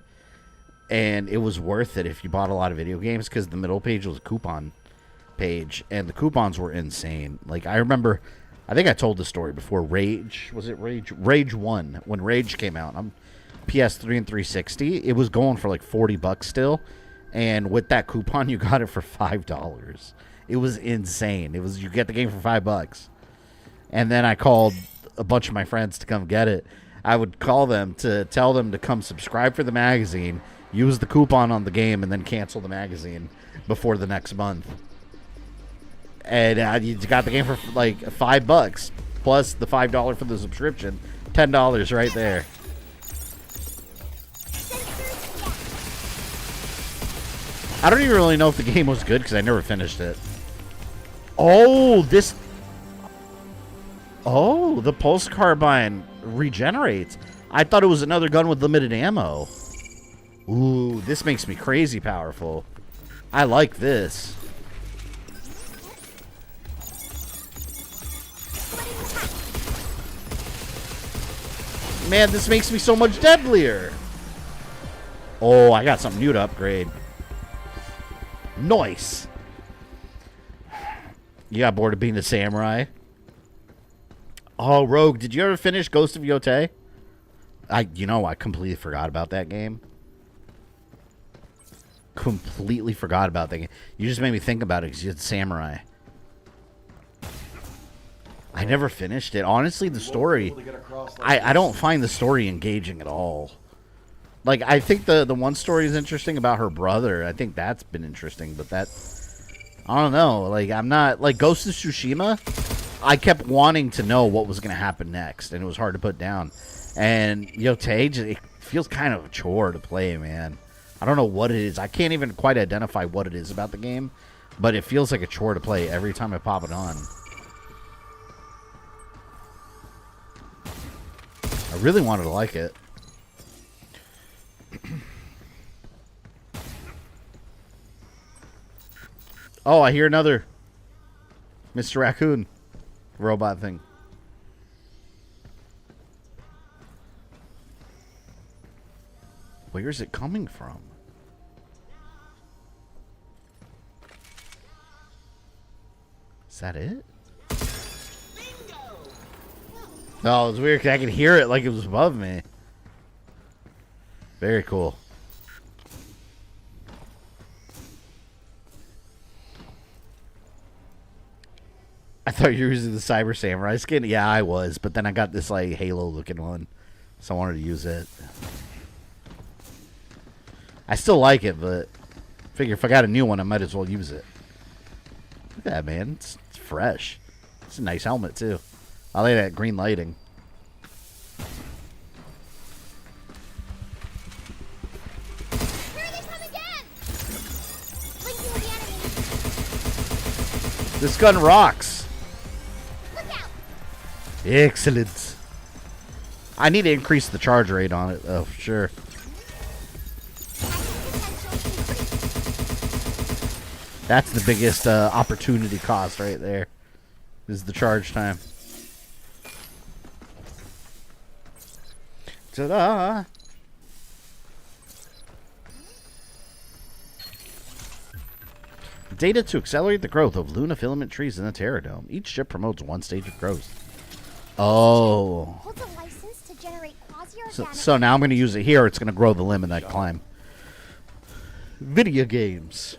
Speaker 6: and it was worth it if you bought a lot of video games because the middle page was a coupon page, and the coupons were insane. Like I remember, I think I told the story before. Rage, was it Rage? Rage 1, when Rage came out on PS3 and 360, it was going for like $40 still, and with that coupon you got it for $5. It was insane. It was, you get the game for $5. And then I called a bunch of my friends to come get it. I would call them to tell them to come subscribe for the magazine, use the coupon on the game, and then cancel the magazine before the next month. And you got the game for like $5 plus the $5 for the subscription. $10 right there. I don't even really know if the game was good because I never finished it. Oh, this... Oh, the pulse carbine regenerates. I thought it was another gun with limited ammo. Ooh, this makes me crazy powerful. I like this. Man, this makes me so much deadlier. Oh, I got something new to upgrade. Nice. You got bored of being a samurai? Oh, Rogue, did you ever finish Ghost of Yotei? I completely forgot about that game. Completely forgot about that game. You just made me think about it because you're the samurai. I never finished it. Honestly, the story... I don't find the story engaging at all. Like, I think the one story is interesting about her brother. I think that's been interesting, but that... I don't know. Like, I'm not... Like, Ghost of Tsushima, I kept wanting to know what was going to happen next, and it was hard to put down. And Yotei, it feels kind of a chore to play, man. I don't know what it is. I can't even quite identify what it is about the game, but it feels like a chore to play every time I pop it on. I really wanted to like it. Oh, I hear another Mr. Raccoon robot thing. Where is it coming from? Is that it? No, it's weird because I could hear it like it was above me. Very cool. I thought you were using the Cyber Samurai skin. Yeah, I was, but then I got this like Halo looking one, so I wanted to use it. I still like it, but figure if I got a new one, I might as well use it. Look at that, man. It's fresh. It's a nice helmet, too. I like that green lighting.
Speaker 7: Here they come again! Linking with the enemy.
Speaker 6: This gun rocks.
Speaker 7: Look out!
Speaker 6: Excellent. I need to increase the charge rate on it, though, for sure. That's the biggest opportunity cost right there. Is the charge time. Ta-da! Data to accelerate the growth of Luna filament trees in the Terra Dome. Each ship promotes one stage of growth. Oh.
Speaker 7: Holds a license to generate quasi-organic.
Speaker 6: So now I'm going to use it here. It's going to grow the limb in that climb. Video games.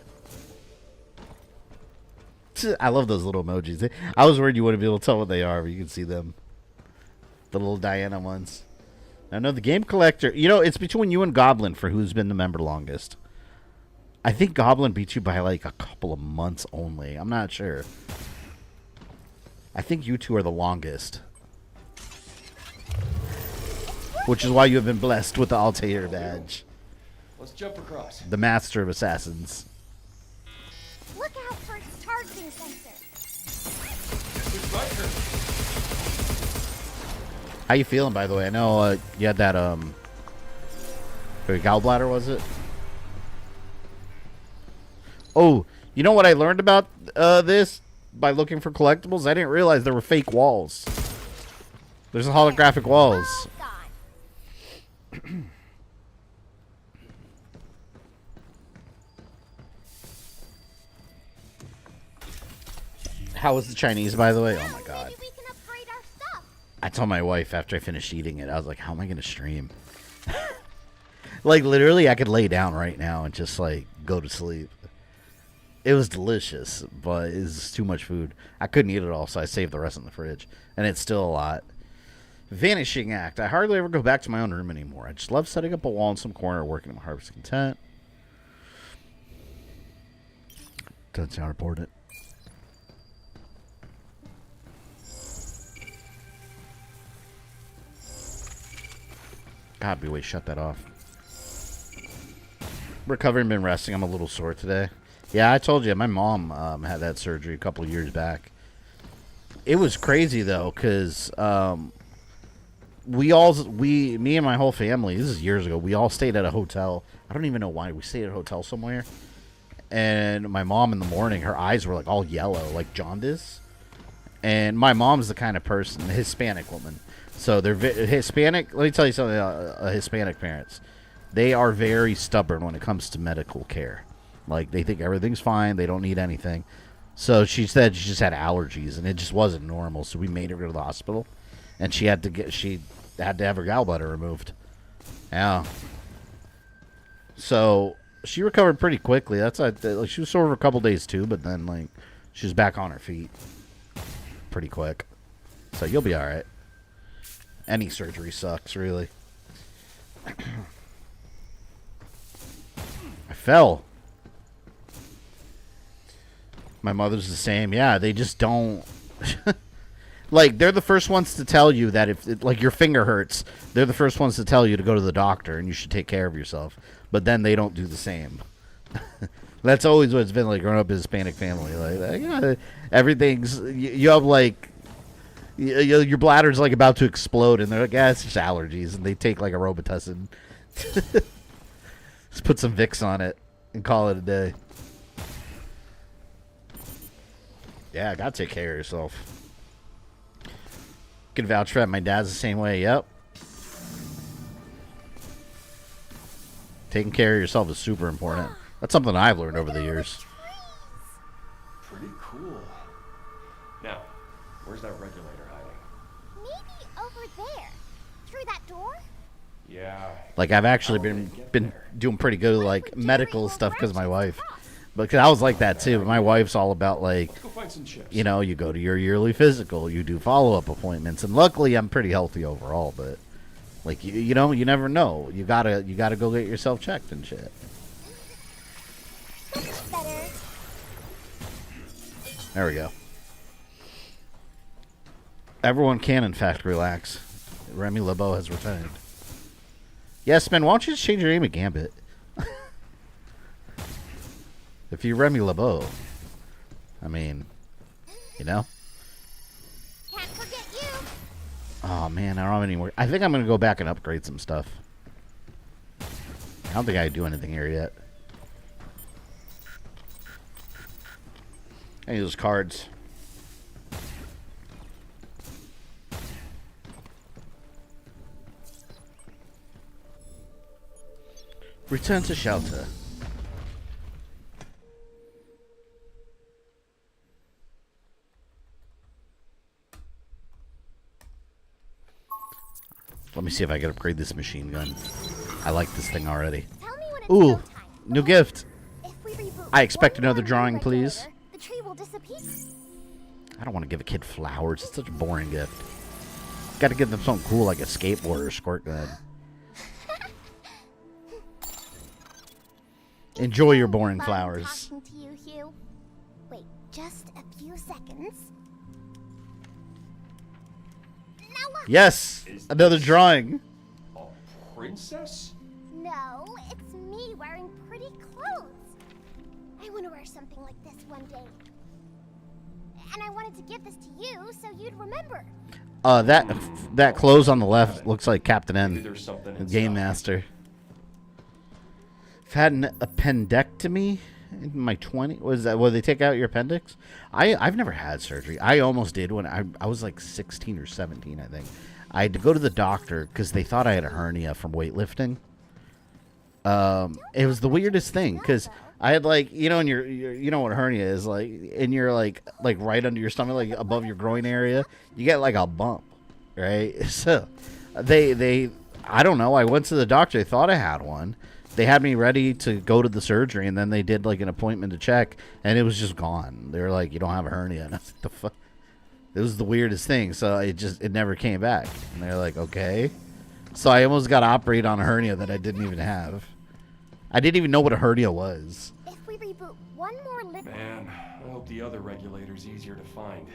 Speaker 6: I love those little emojis. I was worried you wouldn't be able to tell what they are, but you can see them. The little Diana ones. I know the game collector. You know, it's between you and Goblin for who's been the member longest. I think Goblin beat you by like a couple of months only. I'm not sure. I think you two are the longest. Which is why you have been blessed with the Altair badge.
Speaker 2: Let's jump across.
Speaker 6: The Master of Assassins.
Speaker 7: Look out for its targeting sensor.
Speaker 2: Guess it's my turn.
Speaker 6: How you feeling, by the way? I know you had that gallbladder, was it? Oh, you know what I learned about this by looking for collectibles? I didn't realize there were fake walls. There's holographic walls.
Speaker 7: Oh, God.
Speaker 6: How was the Chinese, by the way? Oh my god.
Speaker 7: Maybe we can upgrade our stuff.
Speaker 6: I told my wife after I finished eating it, I was like, how am I going to stream? Like, literally, I could lay down right now and just, like, go to sleep. It was delicious, but it's too much food. I couldn't eat it all, so I saved the rest in the fridge. And it's still a lot. Vanishing Act. I hardly ever go back to my own room anymore. I just love setting up a wall in some corner, working in my heart's content. Doesn't sound important. God, B-Way, shut that off. Recovering, been resting. I'm a little sore today. Yeah, I told you, my mom had that surgery a couple years back. It was crazy, though, because me and my whole family, this is years ago, we all stayed at a hotel. I don't even know why. We stayed at a hotel somewhere. And my mom in the morning, her eyes were like all yellow, like jaundice. And my mom's the kind of person, a Hispanic woman. So they're Hispanic. Let me tell you something, Hispanic parents. They are very stubborn when it comes to medical care. Like, they think everything's fine. They don't need anything. So she said she just had allergies, and it just wasn't normal. So we made her go to the hospital, and she had to have her gallbladder removed. Yeah. So she recovered pretty quickly. That's like, she was sore for a couple days too, but then like she was back on her feet pretty quick. So you'll be all right. Any surgery sucks, really. I fell. My mother's the same. Yeah, they just don't. Like, they're the first ones to tell you that if, like, your finger hurts, they're the first ones to tell you to go to the doctor and you should take care of yourself. But then they don't do the same. That's always what it's been like growing up in a Hispanic family. Like yeah, everything's, you have, like, your bladder's, like, about to explode, and they're like, yeah, it's just allergies. And they take, like, a Robitussin. Just put some Vicks on it and call it a day. Yeah, gotta take care of yourself. Can vouch for that. My dad's the same way. Yep. Taking care of yourself is super important. That's something I've learned over the years.
Speaker 2: Pretty cool. Now, where's that regulator hiding?
Speaker 7: Maybe over there. Through that door?
Speaker 2: Yeah.
Speaker 6: Like, I've actually been doing pretty good, like, medical stuff because of my wife. Because I was like that too. My wife's all about, like,
Speaker 2: Let's go find some chips.
Speaker 6: you know, you go to your yearly physical, you do follow-up appointments, and luckily I'm pretty healthy overall. But, like, you know, you never know. You gotta go get yourself checked and shit.
Speaker 7: Better.
Speaker 6: There we go. Everyone can, in fact, relax. Remy LeBeau has returned. Yes, man, why don't you just change your name to Gambit? If you're Remy LeBeau, I mean, you know?
Speaker 7: Can't forget you.
Speaker 6: Oh, man, I don't have any more. I think I'm going to go back and upgrade some stuff. I don't think I do anything here yet. I use cards. Return to shelter. Let me see if I can upgrade this machine gun. I like this thing already.
Speaker 7: Tell me when it's
Speaker 6: Ooh,
Speaker 7: go time.
Speaker 6: new gift.
Speaker 7: If we reboot
Speaker 6: I expect
Speaker 7: one
Speaker 6: another
Speaker 7: more
Speaker 6: drawing,
Speaker 7: regulator,
Speaker 6: please.
Speaker 7: The tree will disappear.
Speaker 6: I don't want to give a kid flowers. It's such a boring gift. Got to give them something cool like a skateboard or a squirt gun. Enjoy your boring
Speaker 7: Fun
Speaker 6: flowers.
Speaker 7: talking to you, Hugh. Wait, just a few seconds. Now look.
Speaker 6: Yes, another drawing.
Speaker 2: A princess?
Speaker 7: No, it's me wearing pretty clothes. I want to wear something like this one day. And I wanted to give this to you so you'd remember.
Speaker 6: That clothes on the left looks like Captain
Speaker 2: Maybe
Speaker 6: N,
Speaker 2: there's something
Speaker 6: the
Speaker 2: inside.
Speaker 6: Game Master. I've had an appendectomy in my 20s. Was that? Will they take out your appendix? I've never had surgery. I almost did when I was like 16 or 17, I think. I had to go to the doctor because they thought I had a hernia from weightlifting. It was the weirdest thing because I had, like, you know, and you know what a hernia is, like, and you're like right under your stomach, like above your groin area, you get like a bump, right? So they I don't know. I went to the doctor. They thought I had one. They had me ready to go to the surgery, and then they did, like, an appointment to check, and it was just gone. They were like, you don't have a hernia. And I was like, the fuck? It was the weirdest thing, so it never came back. And they're like, okay. So I almost got operated on a hernia that I didn't even have. I didn't even know what a hernia was.
Speaker 7: If we reboot one more
Speaker 2: Man, I hope the other regulator's easier to find.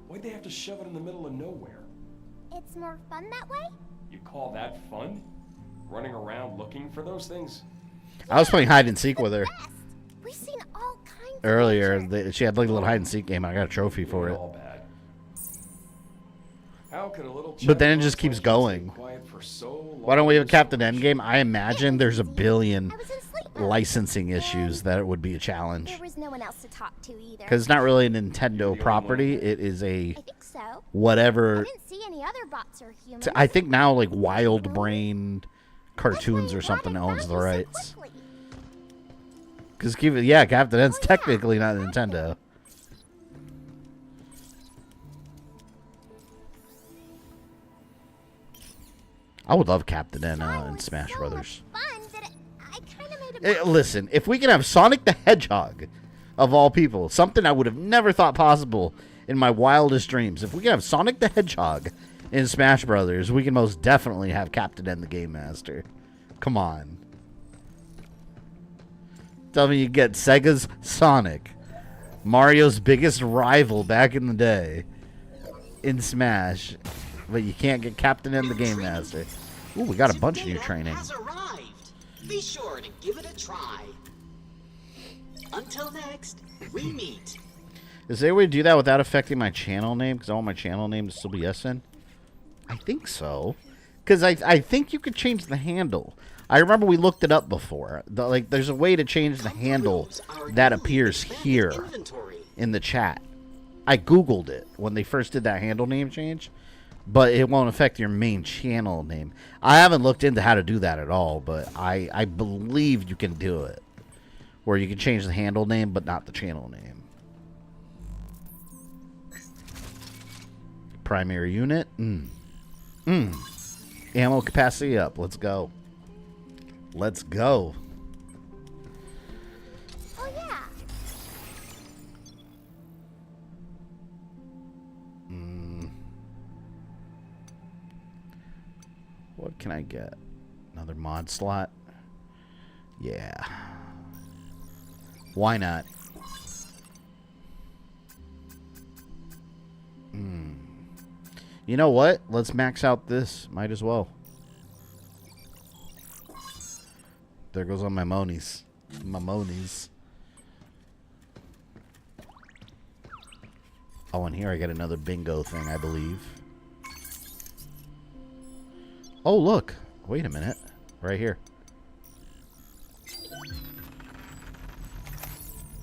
Speaker 2: Why'd they have to shove it in the middle of nowhere?
Speaker 7: it's more fun that way?
Speaker 2: You call that fun? Running around looking for those things?
Speaker 6: I was playing hide and seek with her
Speaker 7: Best. We've seen all kinds
Speaker 6: earlier.
Speaker 7: of nature.
Speaker 6: She had like a little hide and seek game. I got a trophy for it.
Speaker 2: All bad. How could a little
Speaker 6: But then it
Speaker 2: chatterbox
Speaker 6: just keeps
Speaker 2: like you
Speaker 6: going.
Speaker 2: stay quiet for so long
Speaker 6: Why don't we have a
Speaker 2: for so
Speaker 6: Captain
Speaker 2: much?
Speaker 6: Endgame? I imagine there's a billion
Speaker 7: I was in sleep mode.
Speaker 6: licensing issues that would be a challenge.
Speaker 7: There was no one else to talk to either.
Speaker 6: Because it's not really a Nintendo property. It is a
Speaker 7: I think so. I
Speaker 6: whatever.
Speaker 7: didn't see any other bots or humans.
Speaker 6: I think now like Wild Brain Cartoons or something owns the rights. Because yeah, Captain N's technically not Nintendo. I would love Captain N in Smash Brothers. Listen, if we can have Sonic the Hedgehog, of all people, something I would have never thought possible in my wildest dreams. If we can have Sonic the Hedgehog in Smash Brothers, we can most definitely have Captain N the Game Master. Come on. Tell me you get Sega's Sonic, Mario's biggest rival back in the day, in Smash, but you can't get Captain N the Game Master. Ooh, we got a bunch of new training.
Speaker 8: Has arrived. Be sure to give it a try. Until next, we meet.
Speaker 6: Is there a way to do that without affecting my channel name? Because I want my channel name to still be SN. I think so. Because I think you could change the handle. I remember we looked it up before. There's a way to change the handle that appears here in the chat. I Googled it when they first did that handle name change. But it won't affect your main channel name. I haven't looked into how to do that at all. But I believe you can do it. Where you can change the handle name, but not the channel name. Primary unit. Ammo capacity up. Let's go. Let's go.
Speaker 7: Oh, yeah.
Speaker 6: What can I get? Another mod slot? Yeah. Why not? You know what? Let's max out this. Might as well. There goes all my monies. My monies. Oh, and here I got another bingo thing, I believe. Oh, look. Wait a minute. Right here.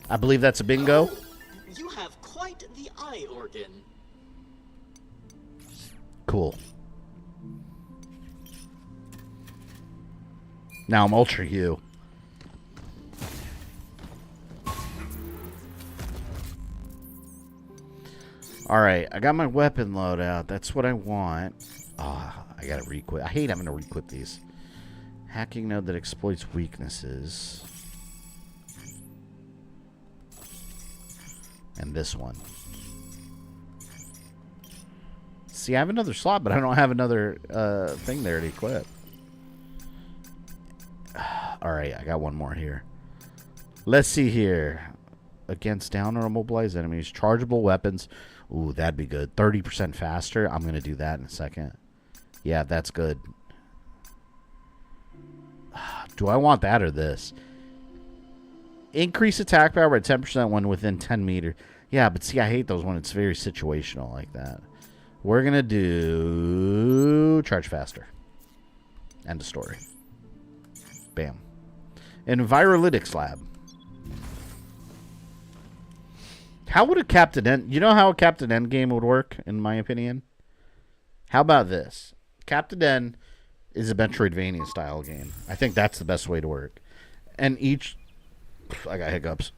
Speaker 6: I believe that's a bingo.
Speaker 8: Oh, you have quite the eye organ.
Speaker 6: Cool. Now I'm Ultra U. Alright, I got my weapon loadout. That's what I want. Ah, I gotta re-equip. I hate having to re-equip these. Hacking node that exploits weaknesses. And this one. See, I have another slot, but I don't have another thing there to equip. Alright, I got one more here. Let's see here. Against down or immobilized enemies. Chargeable weapons. Ooh, that'd be good. 30% faster. I'm going to do that in a second. Yeah, that's good. Do I want that or this? Increase attack power by 10% when within 10 meters. Yeah, but see, I hate those when it's very situational like that. We're going to do charge faster. End of story. Bam. Envirolytics lab. How would a Captain N... You know how a Captain N game would work, in my opinion? How about this? Captain N is a Metroidvania style game. I think that's the best way to work. And each... I got hiccups.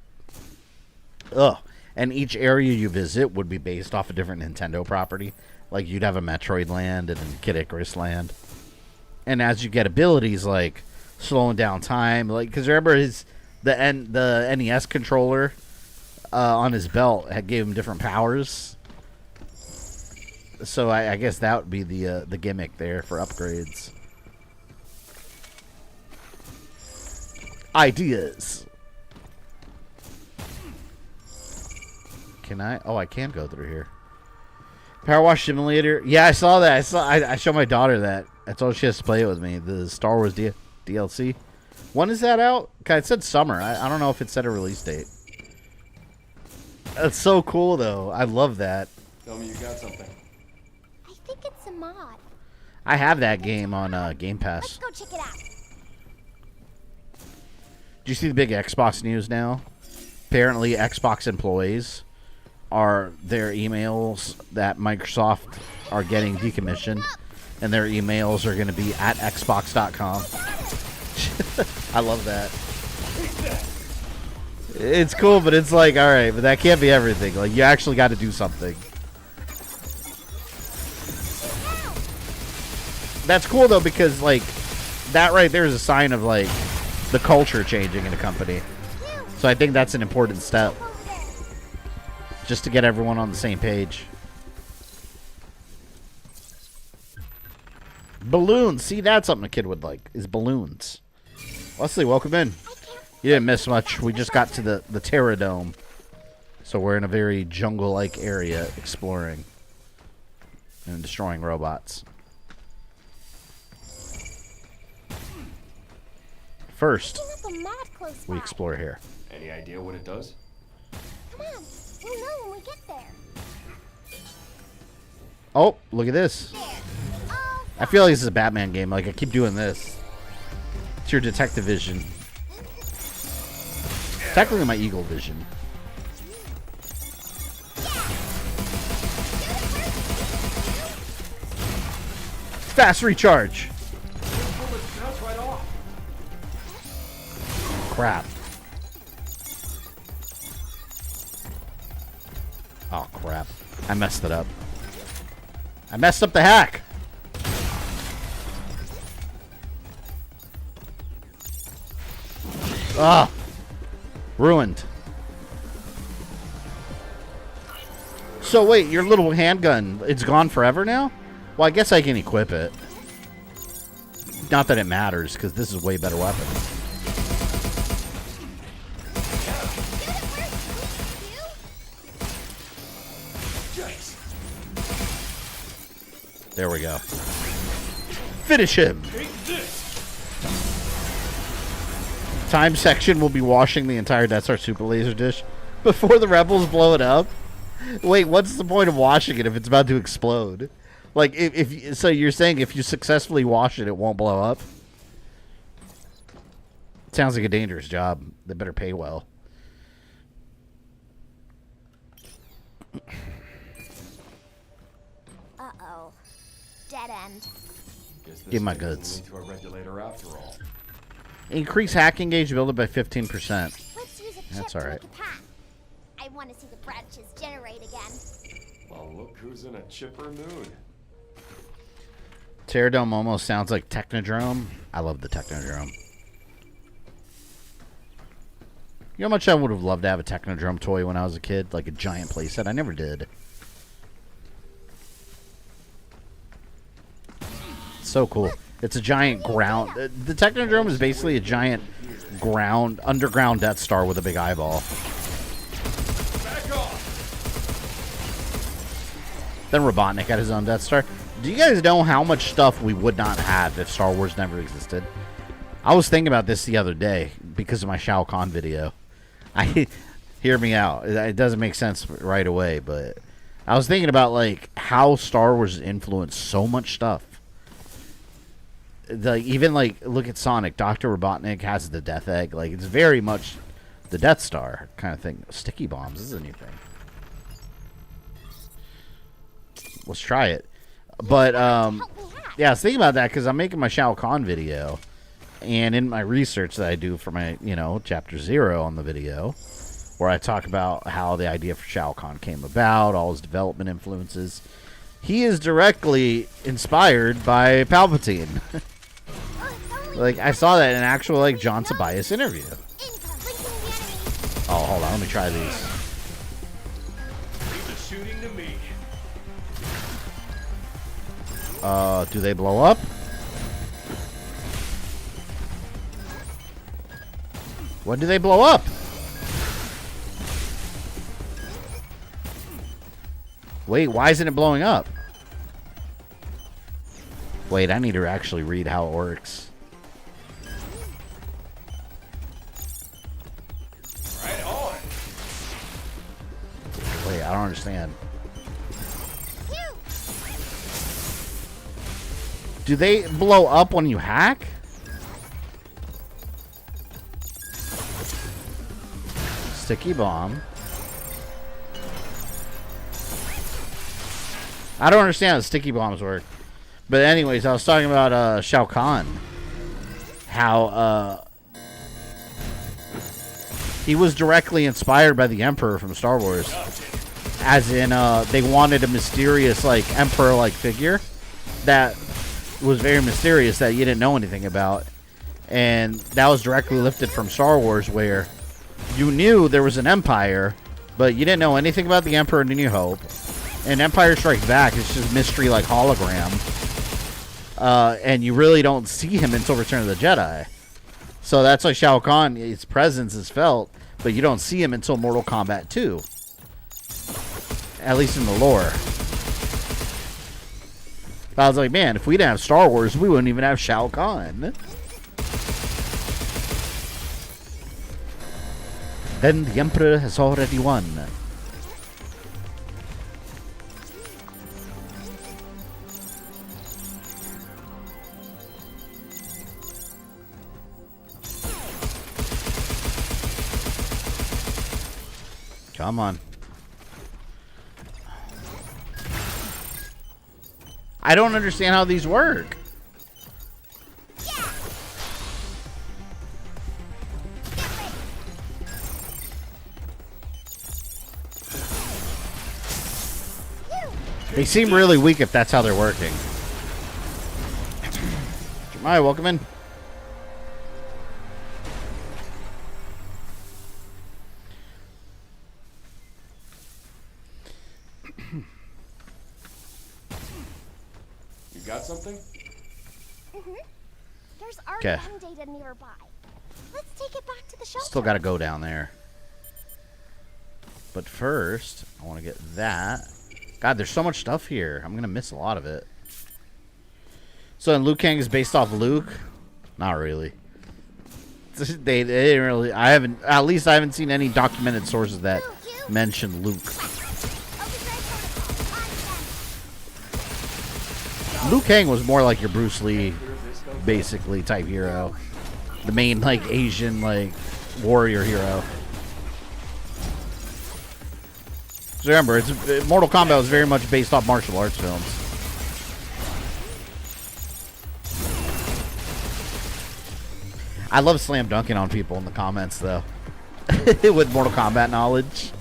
Speaker 6: Ugh. And each area you visit would be based off a different Nintendo property. Like, you'd have a Metroid Land and a Kid Icarus Land. And as you get abilities, like, slowing down time... like, because remember the NES controller... on his belt gave him different powers. So I guess that would be the gimmick there for upgrades. Ideas. Can I? Oh, I can go through here. Power Wash Simulator. Yeah, I saw that. I showed my daughter that. I told her she has to play it with me. The Star Wars DLC. When is that out? Okay, it said summer. I don't know if it said a release date. That's so cool, though. I love that.
Speaker 2: Tell me you got something.
Speaker 7: I think it's a mod.
Speaker 6: I have that game on Game
Speaker 7: Let's
Speaker 6: Pass.
Speaker 7: go check it out.
Speaker 6: Do you see the big Xbox news now? Apparently, Xbox employees are their emails that Microsoft are getting decommissioned, and their emails are going to be at xbox.com. I love that. It's cool, but it's like, all right, but that can't be everything. Like, you actually got to do something. That's cool, though, because, like, that right there is a sign of, like, the culture changing in a company. So I think that's an important step. Just to get everyone on the same page. Balloons. See, that's something a kid would like, is balloons. Leslie, welcome in. You didn't miss much. We just got to the Terra Dome. So we're in a very jungle-like area exploring. and destroying robots. First,
Speaker 7: Picking up a mat close
Speaker 6: we
Speaker 7: by.
Speaker 6: explore here.
Speaker 2: Any idea what it does?
Speaker 7: Come on, we'll know when we get there.
Speaker 6: Oh, look at this.
Speaker 7: There. All
Speaker 6: I feel like this is a Batman game. Like, I keep doing this. It's your detective vision. Technically my eagle vision. Fast recharge.
Speaker 2: That's right off.
Speaker 6: Crap. Oh, crap. I messed it up. I messed up the hack. Ah. Ruined. So wait, your little handgun, it's gone forever now? Well, I guess I can equip it. Not that it matters, because this is a way better weapon. There we go. Finish him! Time section will be washing the entire Death Star Super Laser dish before the rebels blow it up. Wait, what's the point of washing it if it's about to explode? Like, if so you're saying if you successfully wash it, it won't blow up? Sounds like a dangerous job. They better pay well.
Speaker 7: Uh-oh. Dead end.
Speaker 2: Guess this
Speaker 6: Give my
Speaker 2: thing will
Speaker 6: goods.
Speaker 2: lead to a regulator after all.
Speaker 6: Increase hacking gauge build it by 15%.
Speaker 7: Let's use a chip
Speaker 6: That's
Speaker 7: to
Speaker 6: all right.
Speaker 7: make a path. I want to see the branches generate again.
Speaker 2: Well, look who's in a chipper mood.
Speaker 6: Pterodome almost sounds like Technodrome. I love the Technodrome. You know how much I would have loved to have a Technodrome toy when I was a kid? Like a giant playset. I never did. So cool. It's a giant ground. The Technodrome is basically a giant underground Death Star with a big eyeball. Then Robotnik had his own Death Star. Do you guys know how much stuff we would not have if Star Wars never existed? I was thinking about this the other day because of my Shao Kahn video. Hear me out. It doesn't make sense right away, but I was thinking about like how Star Wars influenced so much stuff. Like even like look at Sonic. Dr. Robotnik has the Death Egg. Like it's very much the Death Star kind of thing. Sticky bombs. This is a new thing. Let's try it. But yeah, I was thinking about that because I'm making my Shao Kahn video, and in my research that I do for my chapter 0 on the video, where I talk about how the idea for Shao Kahn came about, all his development influences. He is directly inspired by Palpatine. Like I saw that in an actual like John Tobias interview. Oh, hold on, let me try these.
Speaker 2: Shooting to me.
Speaker 6: Do they blow up? When do they blow up? Wait, why isn't it blowing up? Wait, I need to actually read how it works.
Speaker 2: Right on.
Speaker 6: Wait, I don't understand. Do they blow up when you hack? Sticky bomb. I don't understand how sticky bombs work. But anyways, I was talking about Shao Kahn. How he was directly inspired by the Emperor from Star Wars. As in, they wanted a mysterious, like, Emperor-like figure that was very mysterious that you didn't know anything about. And that was directly lifted from Star Wars, where you knew there was an Empire, but you didn't know anything about the Emperor in New Hope. And Empire Strikes Back is just mystery like hologram. And you really don't see him until Return of the Jedi. So that's why Shao Kahn, his presence is felt, but you don't see him until Mortal Kombat 2. At least in the lore. I was like, man, if we didn't have Star Wars, we wouldn't even have Shao Kahn. Then the Emperor has already won. Come on. I don't understand how these work. They seem really weak if that's how they're working. Hi, welcome in.
Speaker 2: You got something?
Speaker 7: There's art
Speaker 6: 'Kay.
Speaker 7: and data nearby. Let's take it back to the shelter.
Speaker 6: Still got to go down there. But first, I want to get that. God, there's so much stuff here. I'm going to miss a lot of it. So, and Liu Kang is based off Luke? Not really. They didn't really. At least I haven't seen any documented sources that mention Luke. Liu Kang was more like your Bruce Lee, basically, type hero. The main, like, Asian, like, warrior hero. So remember, Mortal Kombat was very much based off martial arts films. I love slam dunking on people in the comments, though, with Mortal Kombat knowledge,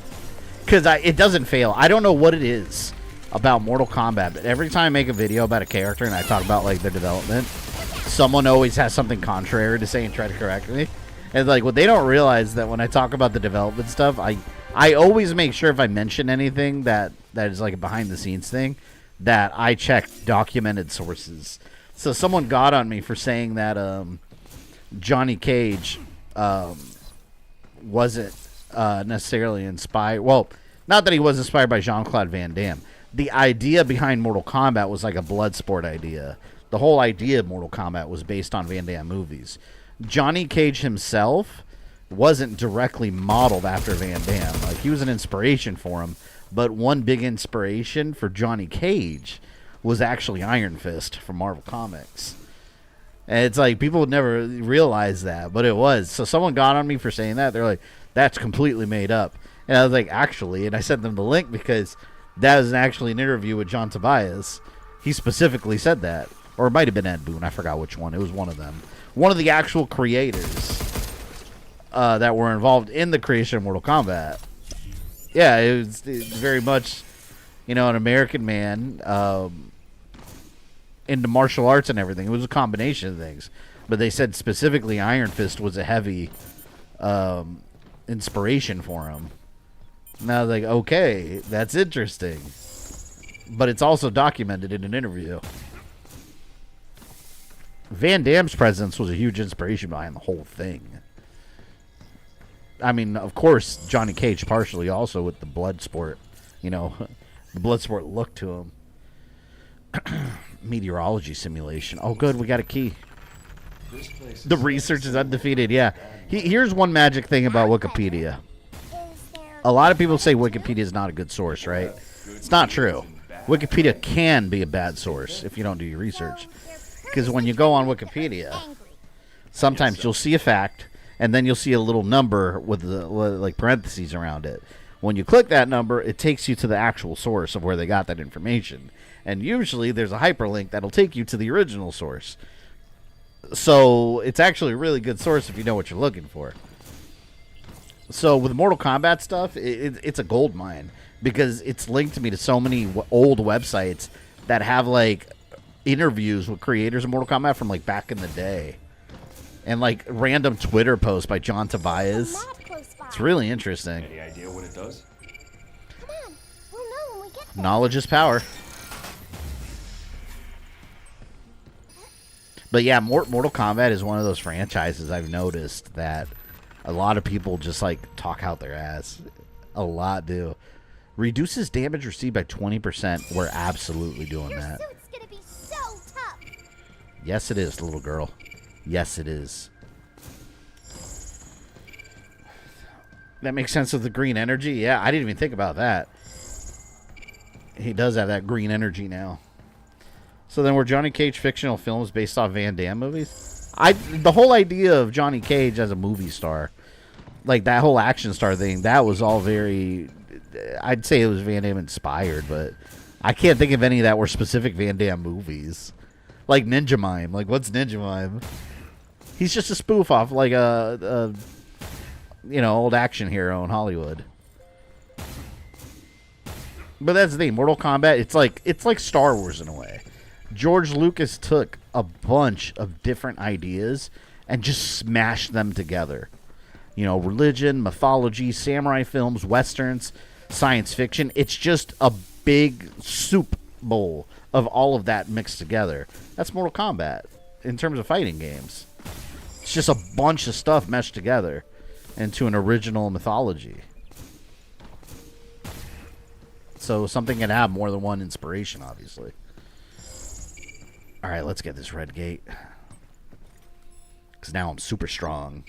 Speaker 6: because it doesn't fail. I don't know what it is about Mortal Kombat, but every time I make a video about a character and I talk about like their development, someone always has something contrary to say and try to correct me. And like, what they don't realize that when I talk about the development stuff, I always make sure if I mention anything that is like a behind the scenes thing, that I check documented sources. So someone got on me for saying that Johnny Cage wasn't necessarily inspired. Well, not that he was inspired by Jean-Claude Van Damme. The idea behind Mortal Kombat was like a blood sport idea. The whole idea of Mortal Kombat was based on Van Damme movies. Johnny Cage himself wasn't directly modeled after Van Damme. Like, he was an inspiration for him, but one big inspiration for Johnny Cage was actually Iron Fist from Marvel Comics. And it's like, people would never realize that, but it was. So someone got on me for saying that. They're like, that's completely made up. And I was like, actually, and I sent them the link because that was actually an interview with John Tobias. He specifically said that. Or it might have been Ed Boon. I forgot which one. It was one of them. One of the actual creators that were involved in the creation of Mortal Kombat. Yeah, it was very much, an American man into martial arts and everything. It was a combination of things. But they said specifically Iron Fist was a heavy inspiration for him. And I was like, okay, that's interesting. But it's also documented in an interview. Van Damme's presence was a huge inspiration behind the whole thing. I mean, of course, Johnny Cage partially also with the blood sport, the blood sport look to him. Meteorology simulation. Oh, good, we got a key. The research is undefeated, yeah. Here's one magic thing about Wikipedia. A lot of people say Wikipedia is not a good source, right? It's not true. Wikipedia can be a bad source if you don't do your research. Because when you go on Wikipedia, sometimes you'll see a fact, and then you'll see a little number with the like parentheses around it. When you click that number, it takes you to the actual source of where they got that information. And usually there's a hyperlink that'll take you to the original source. So it's actually a really good source if you know what you're looking for. So with Mortal Kombat stuff, it's a gold mine. Because it's linked me to so many old websites that have like interviews with creators of Mortal Kombat from like back in the day. And like random Twitter posts by John Tobias. It's really interesting.
Speaker 2: Any idea what it does?
Speaker 7: Come on, we'll know when we get there.
Speaker 6: Knowledge is power. But yeah, Mortal Kombat is one of those franchises I've noticed that a lot of people just like talk out their ass. A lot do. Reduces damage received by 20%. We're absolutely doing
Speaker 7: Your
Speaker 6: that.
Speaker 7: suit's gonna be so
Speaker 6: Yes, it is, little girl. Yes, it is. That makes sense with the green energy. Yeah, I didn't even think about that. He does have that green energy now. So then were Johnny Cage fictional films based off Van Damme movies? The whole idea of Johnny Cage as a movie star, like that whole action star thing, that was all very, I'd say it was Van Damme inspired, but I can't think of any that were specific Van Damme movies. Like Ninja Mime. Like, what's Ninja Mime? He's just a spoof off like a you know, old action hero in Hollywood. But that's the thing. Mortal Kombat, it's like Star Wars in a way. George Lucas took a bunch of different ideas and just smashed them together. You know, religion, mythology, samurai films, westerns, science fiction. It's just a big soup bowl of all of that mixed together. That's Mortal Kombat in terms of fighting games. It's just a bunch of stuff meshed together into an original mythology. So something can have more than one inspiration, obviously. Alright, let's get this red gate. Because now I'm super strong.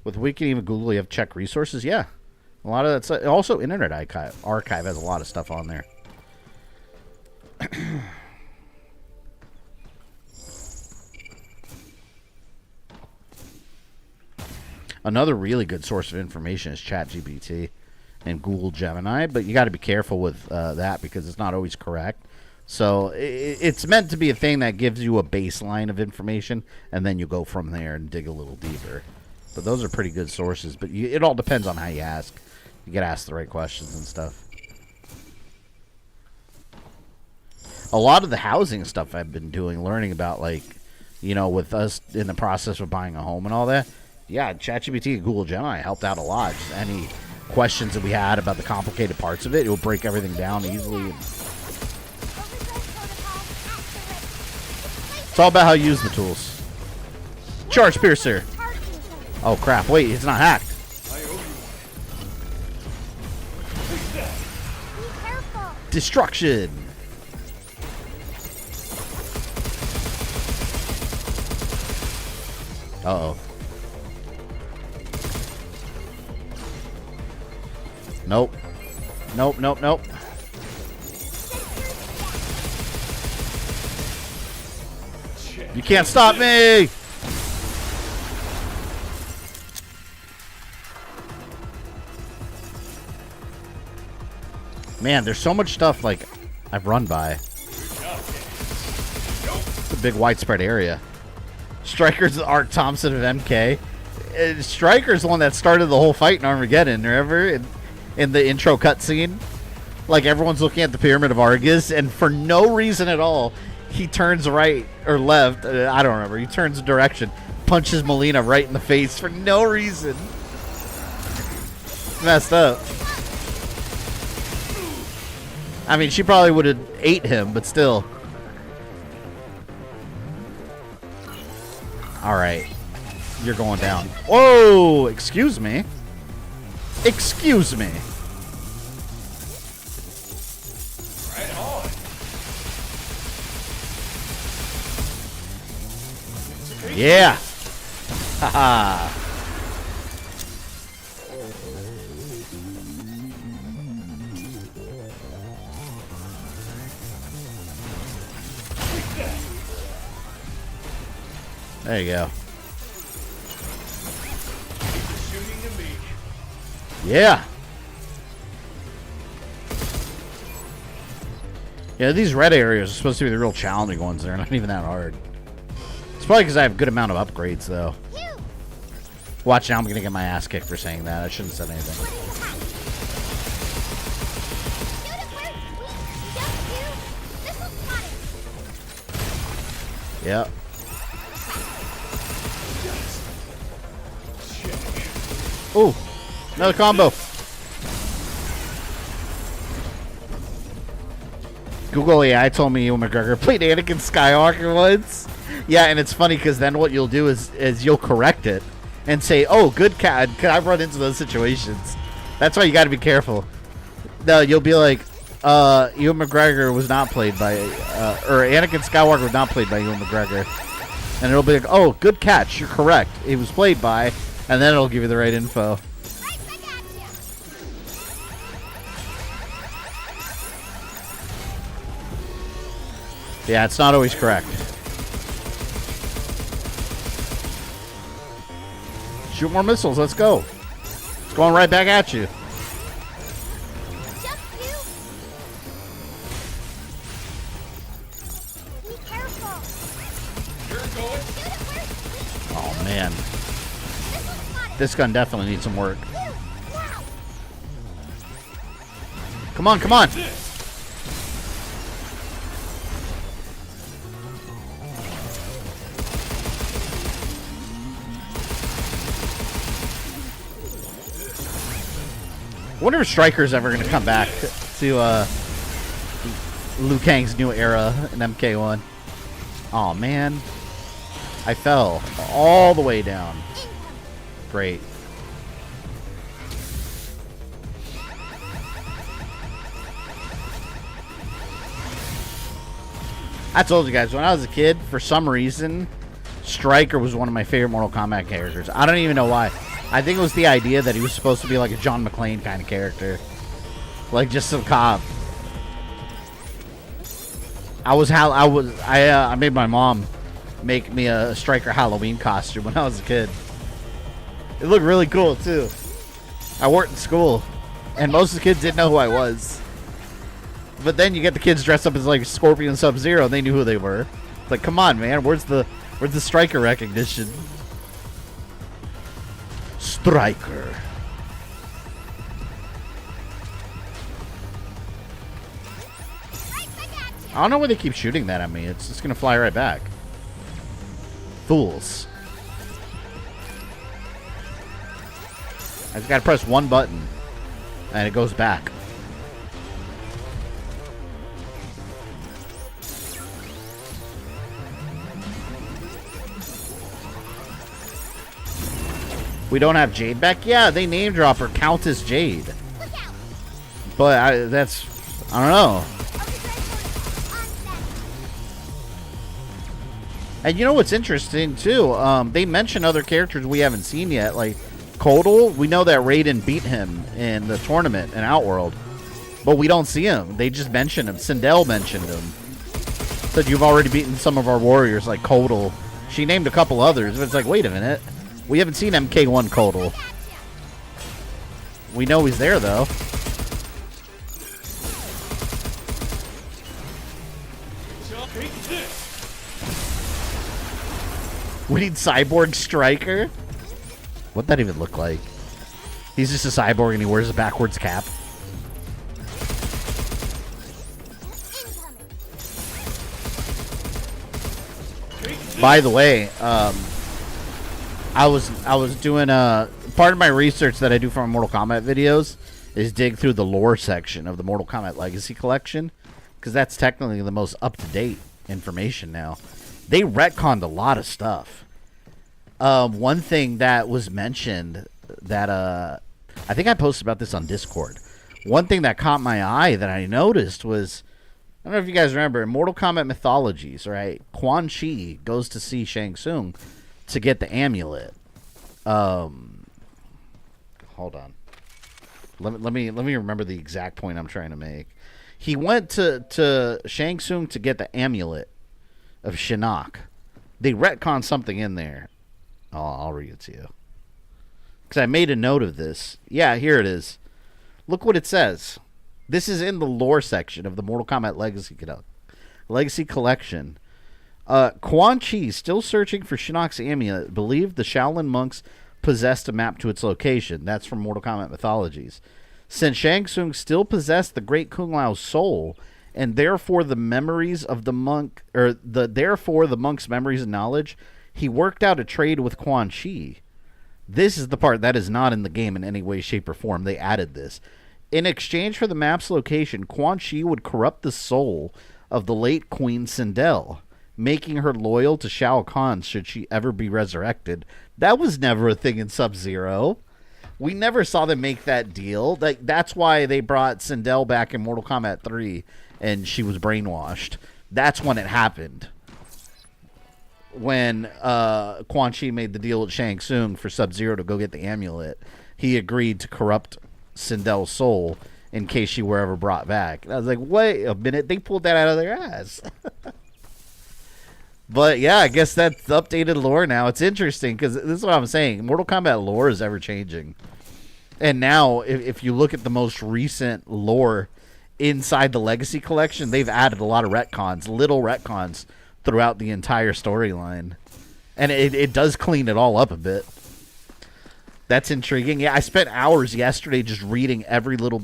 Speaker 6: With Wiki and even Google, you have check resources? Yeah. A lot of that's... Also, Internet Archive has a lot of stuff on there. Another really good source of information is ChatGPT and Google Gemini, but you got to be careful with that because it's not always correct. So it's meant to be a thing that gives you a baseline of information, and then you go from there and dig a little deeper. But those are pretty good sources, but it all depends on how you ask. You get asked the right questions and stuff. A lot of the housing stuff I've been doing, learning about, like, you know, with us in the process of buying a home and all that, yeah, ChatGPT and Google Gemini helped out a lot. Just any questions that we had about the complicated parts of it, it will break everything down easily. It's all about how you use the tools. Charge Piercer. Oh, crap. Wait, it's not hacked. Destruction. Uh-oh. Nope. Nope, nope, nope. You can't stop me! Man, there's so much stuff, like, I've run by. It's a big widespread area. Stryker's Art Thompson of MK. Stryker's the one that started the whole fight in Armageddon, remember? In the intro cutscene. Like, everyone's looking at the Pyramid of Argus, and for no reason at all, he turns right or left. I don't remember. He turns a direction, punches Melina right in the face for no reason. Messed up. I mean, she probably would have ate him, but still. Alright. You're going down. Whoa! Excuse me. Excuse me.
Speaker 2: Right on.
Speaker 6: Yeah. Haha. There you go. Yeah. Yeah, these red areas are supposed to be the real challenging ones. They're not even that hard. It's probably because I have a good amount of upgrades, though. Watch now, I'm going to get my ass kicked for saying that. I shouldn't have said anything. Yep. Ooh, another combo. Google AI told me Ewan McGregor played Anakin Skywalker once. Yeah, and it's funny because then what you'll do is you'll correct it and say, "Oh, good cat." I've run into those situations. That's why you got to be careful. No, you'll be like, Ewan McGregor was not played by, or Anakin Skywalker was not played by Ewan McGregor. And it'll be like, oh, good catch, you're correct. It was played by, and then it'll give you the right info. Yeah, it's not always correct. Shoot more missiles, let's go. It's going right back at you. Oh man. This gun definitely needs some work. Come on, come on. I wonder if Striker's ever going to come back to Liu Kang's new era in MK1. Oh man. I fell all the way down. Great. I told you guys, when I was a kid, for some reason, Stryker was one of my favorite Mortal Kombat characters. I don't even know why. I think it was the idea that he was supposed to be like a John McClane kind of character. Like just some cop. I made my mom make me a Stryker Halloween costume when I was a kid. It looked really cool too. I worked in school, and most of the kids didn't know who I was. But then you get the kids dressed up as like Scorpion and Sub-Zero, and they knew who they were. Like, come on, man, where's the Stryker recognition? Stryker. I don't know why they keep shooting that at me. It's just gonna fly right back. Fools. I just gotta press one button and it goes back. We don't have Jade back? Yeah, they name drop her Countess Jade. But I don't know. And you know what's interesting too? They mention other characters we haven't seen yet, like Kotal. We know that Raiden beat him in the tournament in Outworld, but we don't see him. They just mention him. Sindel mentioned him. Said you've already beaten some of our warriors, like Kotal. She named a couple others, but it's like, wait a minute. We haven't seen MK1 Kotal. We know he's there, though. We need Cyborg Stryker? What'd that even look like? He's just a cyborg and he wears a backwards cap. By the way, I was doing part of my research that I do for my Mortal Kombat videos is dig through the lore section of the Mortal Kombat Legacy Collection, because that's technically the most up-to-date information now. They retconned a lot of stuff. One thing that was mentioned that I think I posted about this on Discord. One thing that caught my eye that I noticed was, I don't know if you guys remember, in Mortal Kombat Mythologies, right? Quan Chi goes to see Shang Tsung to get the amulet. Hold on. Let me remember the exact point I'm trying to make. He went to Shang Tsung to get the amulet of Shinnok. They retcon something in there. Oh, I'll read it to you. Because I made a note of this. Yeah, here it is. Look what it says. This is in the lore section of the Mortal Kombat Legacy Collection. Quan Chi, still searching for Shinnok's amulet, believed the Shaolin monks possessed a map to its location. That's from Mortal Kombat Mythologies. Since Shang Tsung still possessed the Great Kung Lao's soul, and therefore the memories of the monk, or therefore the monk's memories and knowledge, he worked out a trade with Quan Chi. This is the part that is not in the game in any way, shape, or form. They added this. In exchange for the map's location, Quan Chi would corrupt the soul of the late Queen Sindel, making her loyal to Shao Kahn should she ever be resurrected. That was never a thing in Sub-Zero. We never saw them make that deal. That's why they brought Sindel back in Mortal Kombat 3, and she was brainwashed. That's when it happened. When Quan Chi made the deal with Shang Tsung for Sub-Zero to go get the amulet, he agreed to corrupt Sindel's soul in case she were ever brought back. And I was like, wait a minute, they pulled that out of their ass. But yeah, I guess that's updated lore now. It's interesting because this is what I'm saying. Mortal Kombat lore is ever changing. And now, if you look at the most recent lore inside the Legacy Collection, they've added a lot of retcons, little retcons, throughout the entire storyline. And it does clean it all up a bit. That's intriguing. Yeah, I spent hours yesterday just reading every little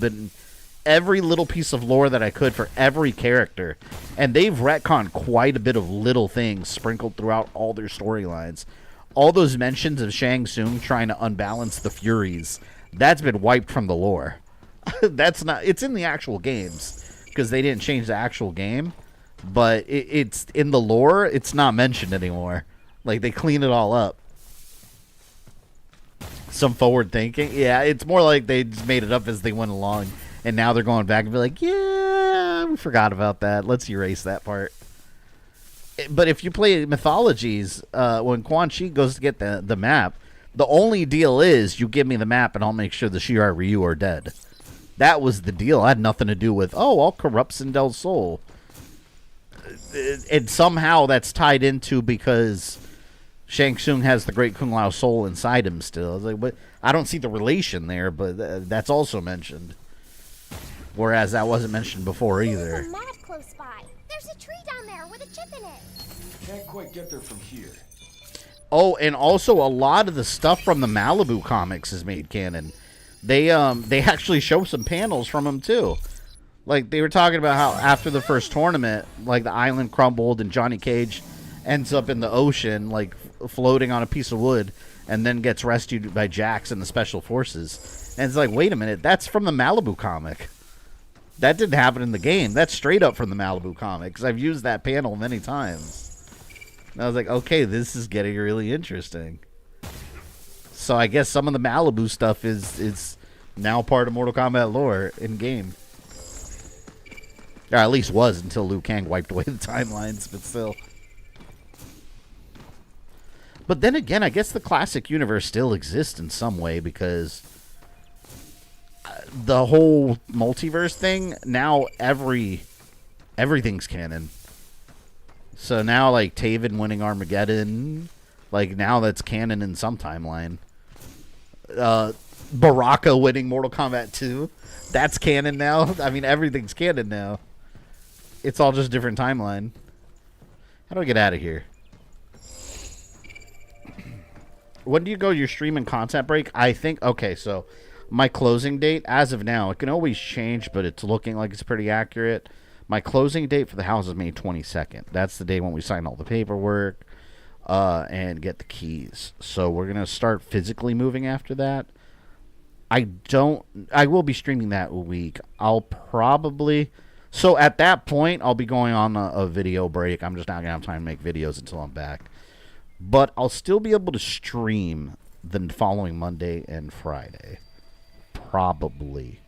Speaker 6: piece of lore that I could for every character. And they've retconned quite a bit of little things sprinkled throughout all their storylines. All those mentions of Shang Tsung trying to unbalance the Furies, that's been wiped from the lore. It's in the actual games because they didn't change the actual game, but it's in the lore. It's not mentioned anymore. Like, they clean it all up. Some forward thinking. Yeah, it's more like they just made it up as they went along, and now they're going back and be like, yeah, we forgot about that. Let's erase that part. But if you play Mythologies, when Quan Chi goes to get the map, the only deal is you give me the map and I'll make sure the Shirai Ryu are dead. That was the deal. It had nothing to do with, I'll corrupt Sindel's soul. And somehow that's tied into because Shang Tsung has the Great Kung Lao soul inside him still. I was like, but I don't see the relation there, but that's also mentioned. Whereas that wasn't mentioned before either.
Speaker 7: There's a map close by. There's a tree down there with a chip in it.
Speaker 2: Can't quite get there from here.
Speaker 6: Oh, and also a lot of the stuff from the Malibu comics is made canon. They actually show some panels from them too. Like, they were talking about how after the first tournament, like, the island crumbled and Johnny Cage ends up in the ocean, like, floating on a piece of wood, and then gets rescued by Jax and the Special Forces. And it's like, wait a minute, that's from the Malibu comic. That didn't happen in the game. That's straight up from the Malibu comic, because I've used that panel many times. And I was like, okay, this is getting really interesting. So I guess some of the Malibu stuff is now part of Mortal Kombat lore in-game. Or at least was until Liu Kang wiped away the timelines, but still. But then again, I guess the classic universe still exists in some way because the whole multiverse thing, now everything's canon. So now, like, Taven winning Armageddon, like, now that's canon in some timeline. Baraka winning Mortal Kombat 2, that's canon now. I mean, everything's canon now. It's all just different timeline. How do I get out of here? When do you go your stream and content break? I think, okay, so my closing date, as of now, it can always change, but it's looking like it's pretty accurate. My closing date for the house is May 22nd. That's the day when we sign all the paperwork and get the keys. So we're going to start physically moving after that. I will be streaming that week. I'll probably... So at that point, I'll be going on a video break. I'm just not going to have time to make videos until I'm back. But I'll still be able to stream the following Monday and Friday. Probably.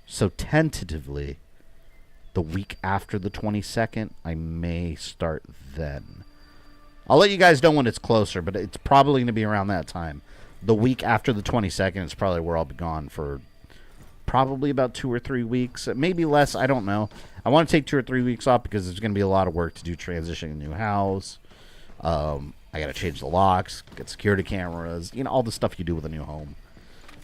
Speaker 6: So tentatively, the week after the 22nd, I may start then. I'll let you guys know when it's closer, but it's probably going to be around that time. The week after the 22nd is probably where I'll be gone for probably about 2 or 3 weeks. Maybe less, I don't know. I want to take 2 or 3 weeks off because there's going to be a lot of work to do transitioning a new house. I got to change the locks, get security cameras, you know, all the stuff you do with a new home.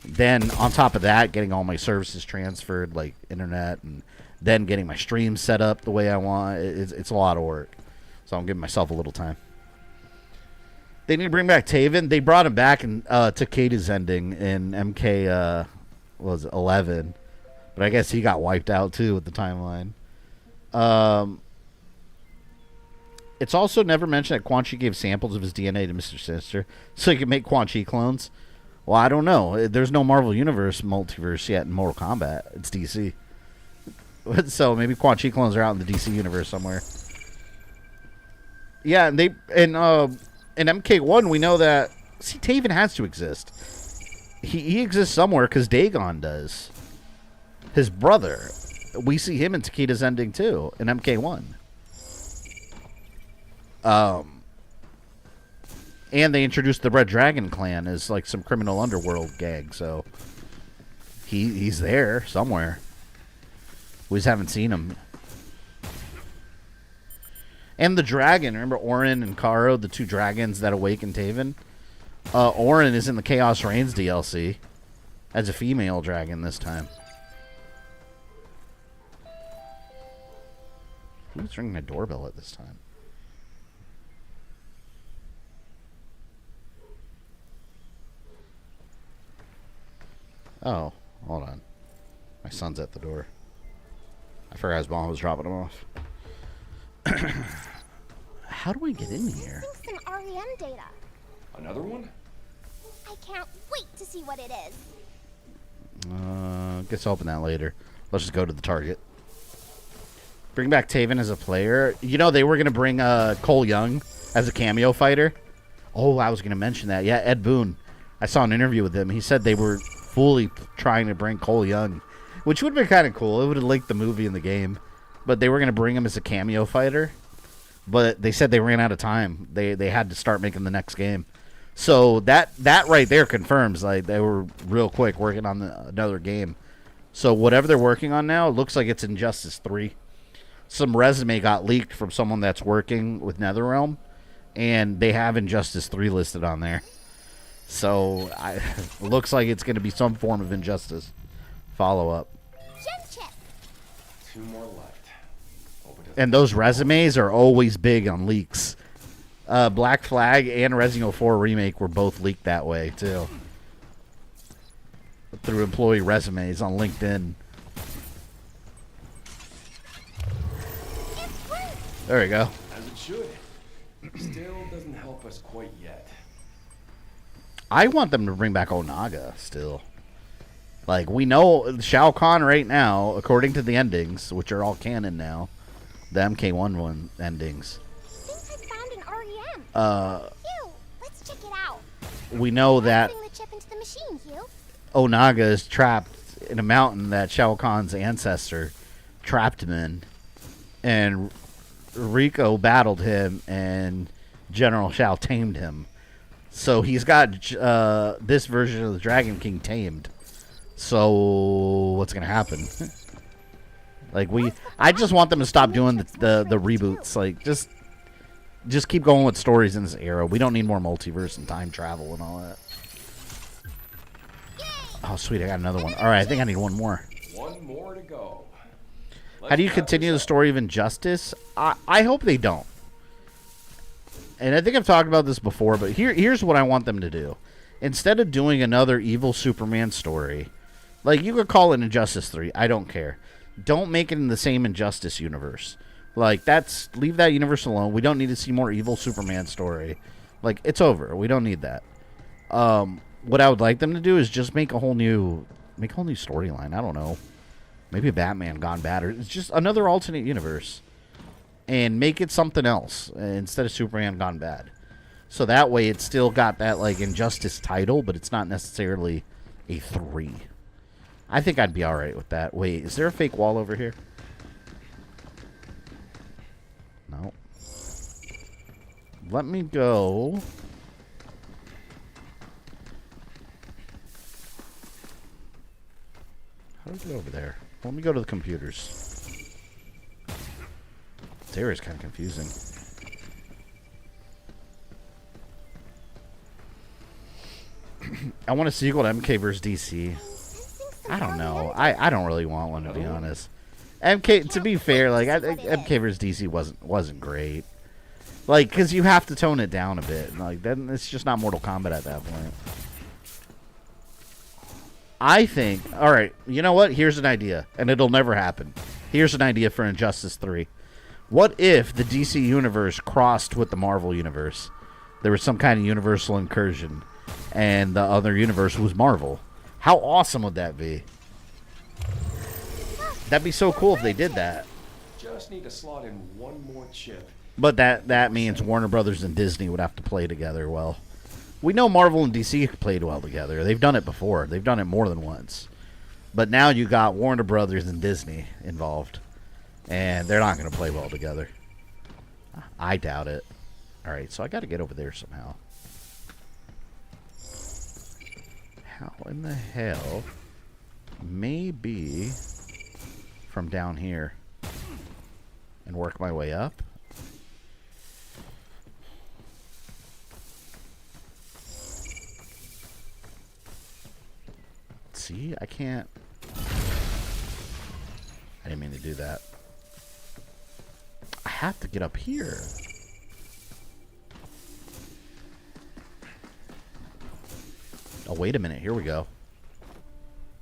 Speaker 6: Then, on top of that, getting all my services transferred, like internet, and then getting my streams set up the way I want. It's a lot of work. So I'm giving myself a little time. They need to bring back Taven. They brought him back in Takeda's ending in MK 11. But I guess he got wiped out, too, with the timeline. It's also never mentioned that Quan Chi gave samples of his DNA to Mr. Sinister so he could make Quan Chi clones. Well, I don't know. There's no Marvel Universe multiverse yet in Mortal Kombat. It's DC. So maybe Quan Chi clones are out in the DC universe somewhere. Yeah, and in MK1 we know that Taven has to exist. He exists somewhere because Dagon does. His brother. We see him in Takeda's ending too, in MK1. And they introduced the Red Dragon clan as like some criminal underworld gang, so he's there somewhere. We just haven't seen him. And the dragon, remember Orin and Karo, the two dragons that awakened Taven? Orin is in the Chaos Reigns DLC as a female dragon this time. Who's ringing a doorbell at this time? Oh, hold on. My son's at the door. I forgot his mom was dropping him off. How do I get in here?
Speaker 7: Some REM data.
Speaker 2: Another one?
Speaker 7: I can't wait to see what it is.
Speaker 6: Guess I'll open that later. Let's just go to the target. Bring back Taven as a player. You know, they were going to bring Cole Young as a cameo fighter. Oh, I was going to mention that. Yeah, Ed Boon. I saw an interview with him. He said they were fully trying to bring Cole Young, which would have been kind of cool. It would have linked the movie and the game. But they were going to bring him as a cameo fighter. But they said they ran out of time. They had to start making the next game. So that right there confirms like they were real quick working on another game. So whatever they're working on now, it looks like it's Injustice 3. Some resume got leaked from someone that's working with NetherRealm, and they have Injustice 3 listed on there. So it looks like it's going to be some form of Injustice follow-up.
Speaker 2: Two more left.
Speaker 6: And those resumes are always big on leaks. Black Flag and Resident Evil 4 Remake were both leaked that way, too. Through employee resumes on LinkedIn. There we go.
Speaker 2: As it should. Still doesn't help us quite yet.
Speaker 6: I want them to bring back Onaga still. Like, we know Shao Kahn right now, according to the endings, which are all canon now, the MK1 endings.
Speaker 7: I think I found an REM. Hugh, let's check it out.
Speaker 6: We know that
Speaker 7: Putting the chip into the machine, Hugh.
Speaker 6: Onaga is trapped in a mountain that Shao Kahn's ancestor trapped him in. And Rico battled him, and General Shao tamed him. So he's got this version of the Dragon King tamed. So what's gonna happen? Like I just want them to stop doing the reboots. Like just keep going with stories in this era. We don't need more multiverse and time travel and all that. Oh sweet, I got another one. All right, I think I need one more.
Speaker 2: One more to go.
Speaker 6: How do you continue the story of Injustice? I hope they don't. And I think I've talked about this before, but here's what I want them to do. Instead of doing another evil Superman story, like you could call it Injustice 3, I don't care. Don't make it in the same Injustice universe. Like leave that universe alone. We don't need to see more evil Superman story. Like it's over. We don't need that. What I would like them to do is just make a whole new storyline. I don't know. Maybe Batman Gone Bad, or it's just another alternate universe. And make it something else instead of Superman Gone Bad. So that way it's still got that like Injustice title, but it's not necessarily a 3. I think I'd be alright with that. Wait, is there a fake wall over here? No. Let me go. How do we get over there? Let me go to the computers. This area is kind of confusing. I want a sequel to MK vs. DC. I don't know. I don't really want one, to be honest. MK, to be fair, like MK vs. DC wasn't great. Like, because you have to tone it down a bit. Like, then it's just not Mortal Kombat at that point. I think, all right, you know what? Here's an idea, and it'll never happen. Here's an idea for Injustice 3. What if the DC universe crossed with the Marvel universe? There was some kind of universal incursion, and the other universe was Marvel. How awesome would that be? That'd be so cool if they did that.
Speaker 2: Just need to slot in one more chip.
Speaker 6: But that means Warner Brothers and Disney would have to play together well. We know Marvel and DC played well together. They've done it before. They've done it more than once. But now you got Warner Brothers and Disney involved. And they're not going to play well together. I doubt it. Alright, so I got to get over there somehow. How in the hell? Maybe from down here. And work my way up? See, I can't. I didn't mean to do that. I have to get up here. Oh, wait a minute. Here we go.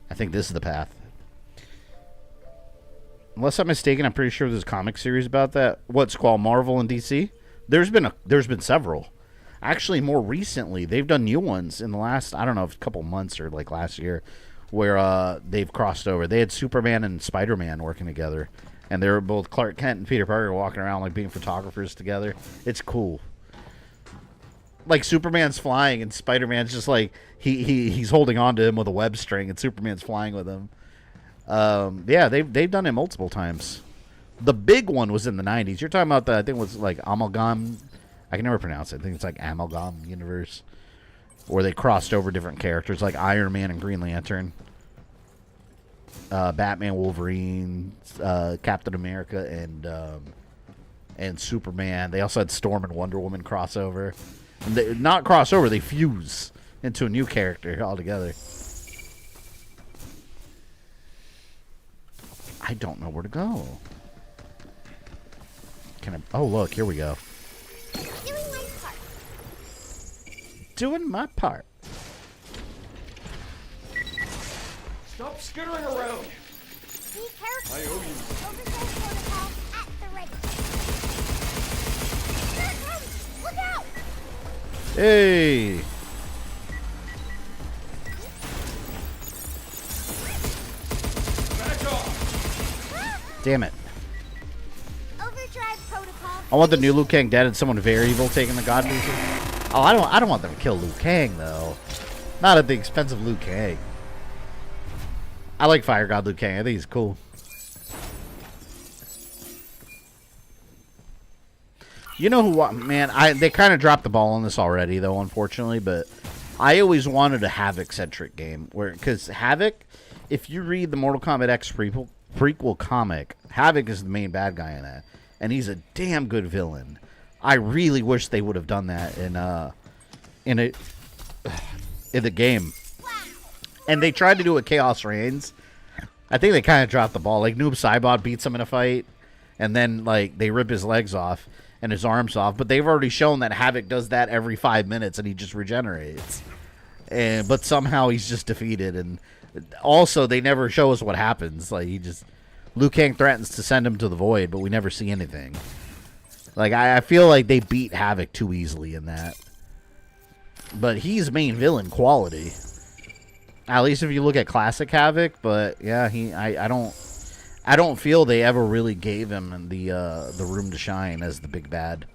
Speaker 6: I think this is the path. Unless I'm mistaken, I'm pretty sure there's a comic series about that. What's called Marvel and DC? There's been several. Actually, more recently, they've done new ones in the last, I don't know, a couple months or like last year, where they've crossed over. They had Superman and Spider-Man working together, and they were both Clark Kent and Peter Parker walking around like being photographers together. It's cool. Like Superman's flying and Spider-Man's just like he's holding on to him with a web string, and Superman's flying with him. Yeah, they've done it multiple times. The big one was in the 90s. You're talking about I think it was like Amalgam. I can never pronounce it. I think it's like Amalgam Universe, where they crossed over different characters like Iron Man and Green Lantern, Batman, Wolverine, Captain America, and Superman. They also had Storm and Wonder Woman crossover. And they, not crossover, they fuse into a new character altogether. I don't know where to go. Can I? Oh, look, here we go.
Speaker 7: Doing my part.
Speaker 6: Doing my part.
Speaker 2: Stop skittering around.
Speaker 7: Be careful.
Speaker 2: I owe you.
Speaker 7: Oversight protocol at the ready. Here it comes. Look out!
Speaker 6: Hey.
Speaker 2: Back off.
Speaker 6: Damn it.
Speaker 7: Overdrive protocol.
Speaker 6: I want the new Liu Kang dead and someone very evil taking the god pieces. Oh, I don't want them to kill Liu Kang though. Not at the expense of Liu Kang. I like Fire God Liu Kang. I think he's cool. You know who? Man, they kind of dropped the ball on this already, though, unfortunately. But I always wanted a Havoc-centric game, because Havoc, if you read the Mortal Kombat X prequel comic, Havoc is the main bad guy in that, and he's a damn good villain. I really wish they would have done that in the game. And they tried to do it Chaos Reigns. I think they kind of dropped the ball. Like Noob Saibot beats him in a fight, and then like they rip his legs off and his arms off. But they've already shown that Havoc does that every 5 minutes, and he just regenerates. But somehow he's just defeated. And also, they never show us what happens. Like Liu Kang threatens to send him to the void, but we never see anything. Like I feel like they beat Havoc too easily in that. But he's main villain quality. At least if you look at classic Havoc, but yeah, I don't feel they ever really gave him the room to shine as the big bad.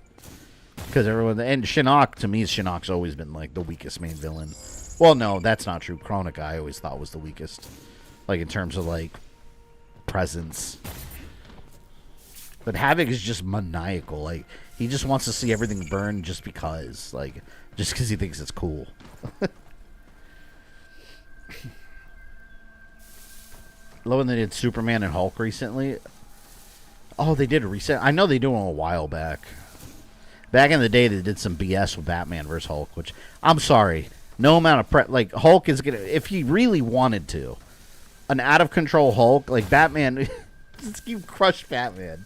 Speaker 6: Because everyone, and Shinnok, to me, Shinnok's always been like the weakest main villain. Well, no, that's not true. Kronika I always thought was the weakest, like in terms of like presence. But Havoc is just maniacal. Like he just wants to see everything burn just because he thinks it's cool. Love when they did Superman and Hulk recently. Oh, they did a recent. I know they did one a while back. Back in the day, they did some BS with Batman versus Hulk, which I'm sorry. No amount of like Hulk is gonna, if he really wanted to, an out of control Hulk like Batman, just you crush Batman.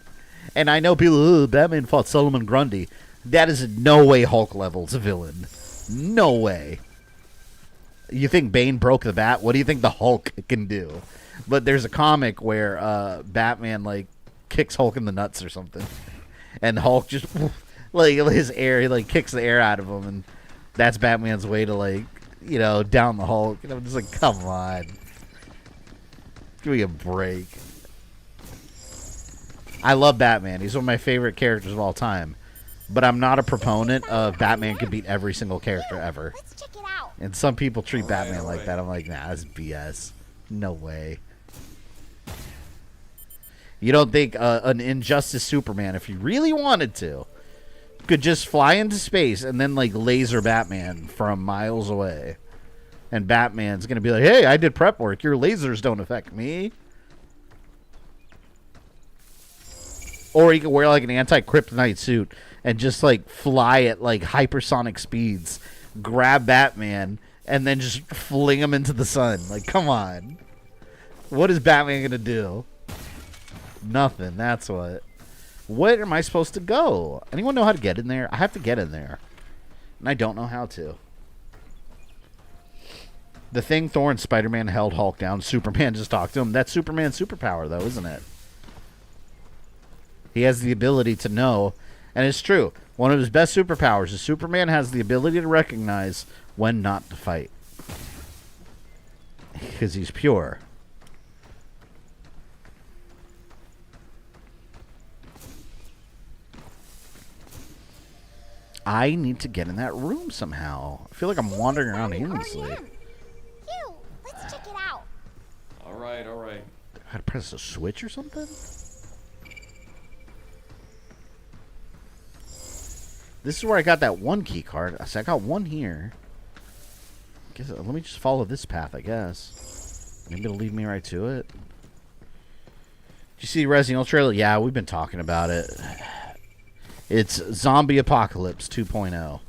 Speaker 6: And I know people, Batman fought Solomon Grundy. That is in no way Hulk levels a villain. No way. You think Bane broke the bat? What do you think the Hulk can do? But there's a comic where Batman like kicks Hulk in the nuts or something, and Hulk just like his air, he like kicks the air out of him, and that's Batman's way to like down the Hulk. And I'm just like, come on, give me a break. I love Batman. He's one of my favorite characters of all time. but I'm not a proponent of Batman can beat every single character ever.
Speaker 7: Let's check it out.
Speaker 6: And some people treat Batman like that. I'm like, nah, that's BS. No way. You don't think an Injustice Superman, if he really wanted to, could just fly into space and then like laser Batman from miles away? And Batman's going to be like, hey, I did prep work. Your lasers don't affect me. Or he could wear like an anti-kryptonite suit and just like fly at like hypersonic speeds, grab Batman, and then just fling him into the sun. Like, come on. What is Batman going to do? Nothing. That's what. Where am I supposed to go? Anyone know how to get in there? I have to get in there. And I don't know how to. The Thing, Thor, and Spider-Man held Hulk down. Superman just talked to him. That's Superman's superpower, though, isn't it? He has the ability to know. And it's true. One of his best superpowers is Superman has the ability to recognize when not to fight. Because he's pure. I need to get in that room somehow. I feel like I'm wandering around aimlessly.
Speaker 7: Phew, let's check it out.
Speaker 2: All right, all right.
Speaker 6: I gotta press a switch or something? This is where I got that one key card. So I got one here. Guess, let me just follow this path, I guess. Maybe it'll lead me right to it. Did you see the Resident Evil trailer? Yeah, we've been talking about it. It's Zombie Apocalypse 2.0.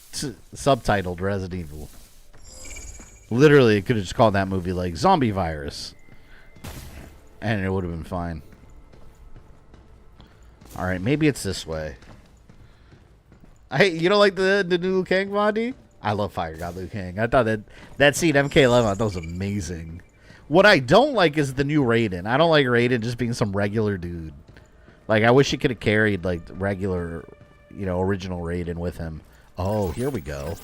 Speaker 6: It's subtitled Resident Evil. Literally, it could have just called that movie like Zombie Virus. And it would have been fine. Alright, maybe it's this way. You don't like the new Liu Kang body? I love Fire God Liu Kang. I thought that scene MK11 I thought was amazing. What I don't like is the new Raiden. I don't like Raiden just being some regular dude. Like, I wish he could have carried, like, regular, you know, original Raiden with him. Oh, here we go.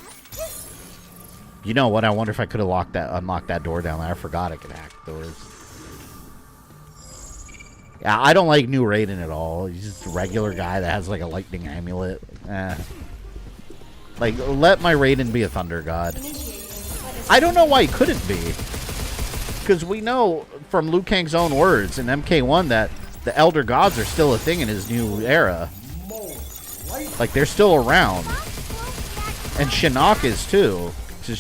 Speaker 6: You know what? I wonder if I could have unlocked that door down there. I forgot I could hack doors. Yeah, I don't like new Raiden at all. He's just a regular guy that has, like, a lightning amulet. Like, let my Raiden be a thunder god. I don't know why he couldn't be. Because we know from Liu Kang's own words in MK1 that the Elder Gods are still a thing in his new era. Like, they're still around. And Shinnok is, too.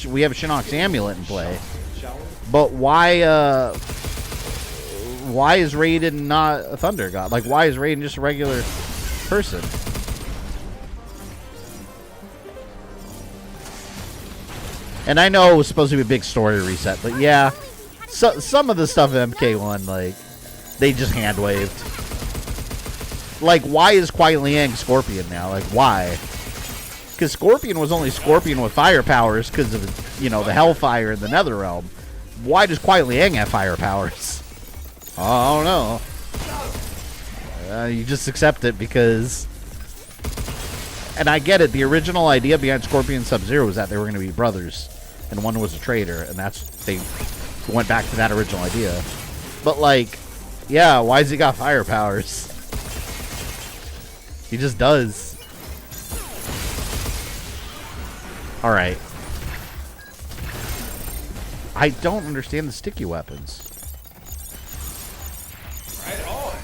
Speaker 6: We have Shinnok's amulet in play. But why is Raiden not a Thunder God? Like, why is Raiden just a regular person? And I know it was supposed to be a big story reset, but yeah. Some of the stuff in MK1, like, they just hand-waved. Like, why is Kuai Liang Scorpion now? Like, why? Because Scorpion was only Scorpion with fire powers because of, you know, the Hellfire in the Netherrealm. Why does Kuai Liang have fire powers? I don't know. You just accept it because... And I get it. The original idea behind Scorpion and Sub-Zero was that they were going to be brothers. And one was a traitor. And they went back to that original idea. But, like... Yeah, why has he got fire powers? He just does. Alright. I don't understand the sticky weapons.
Speaker 2: Right on.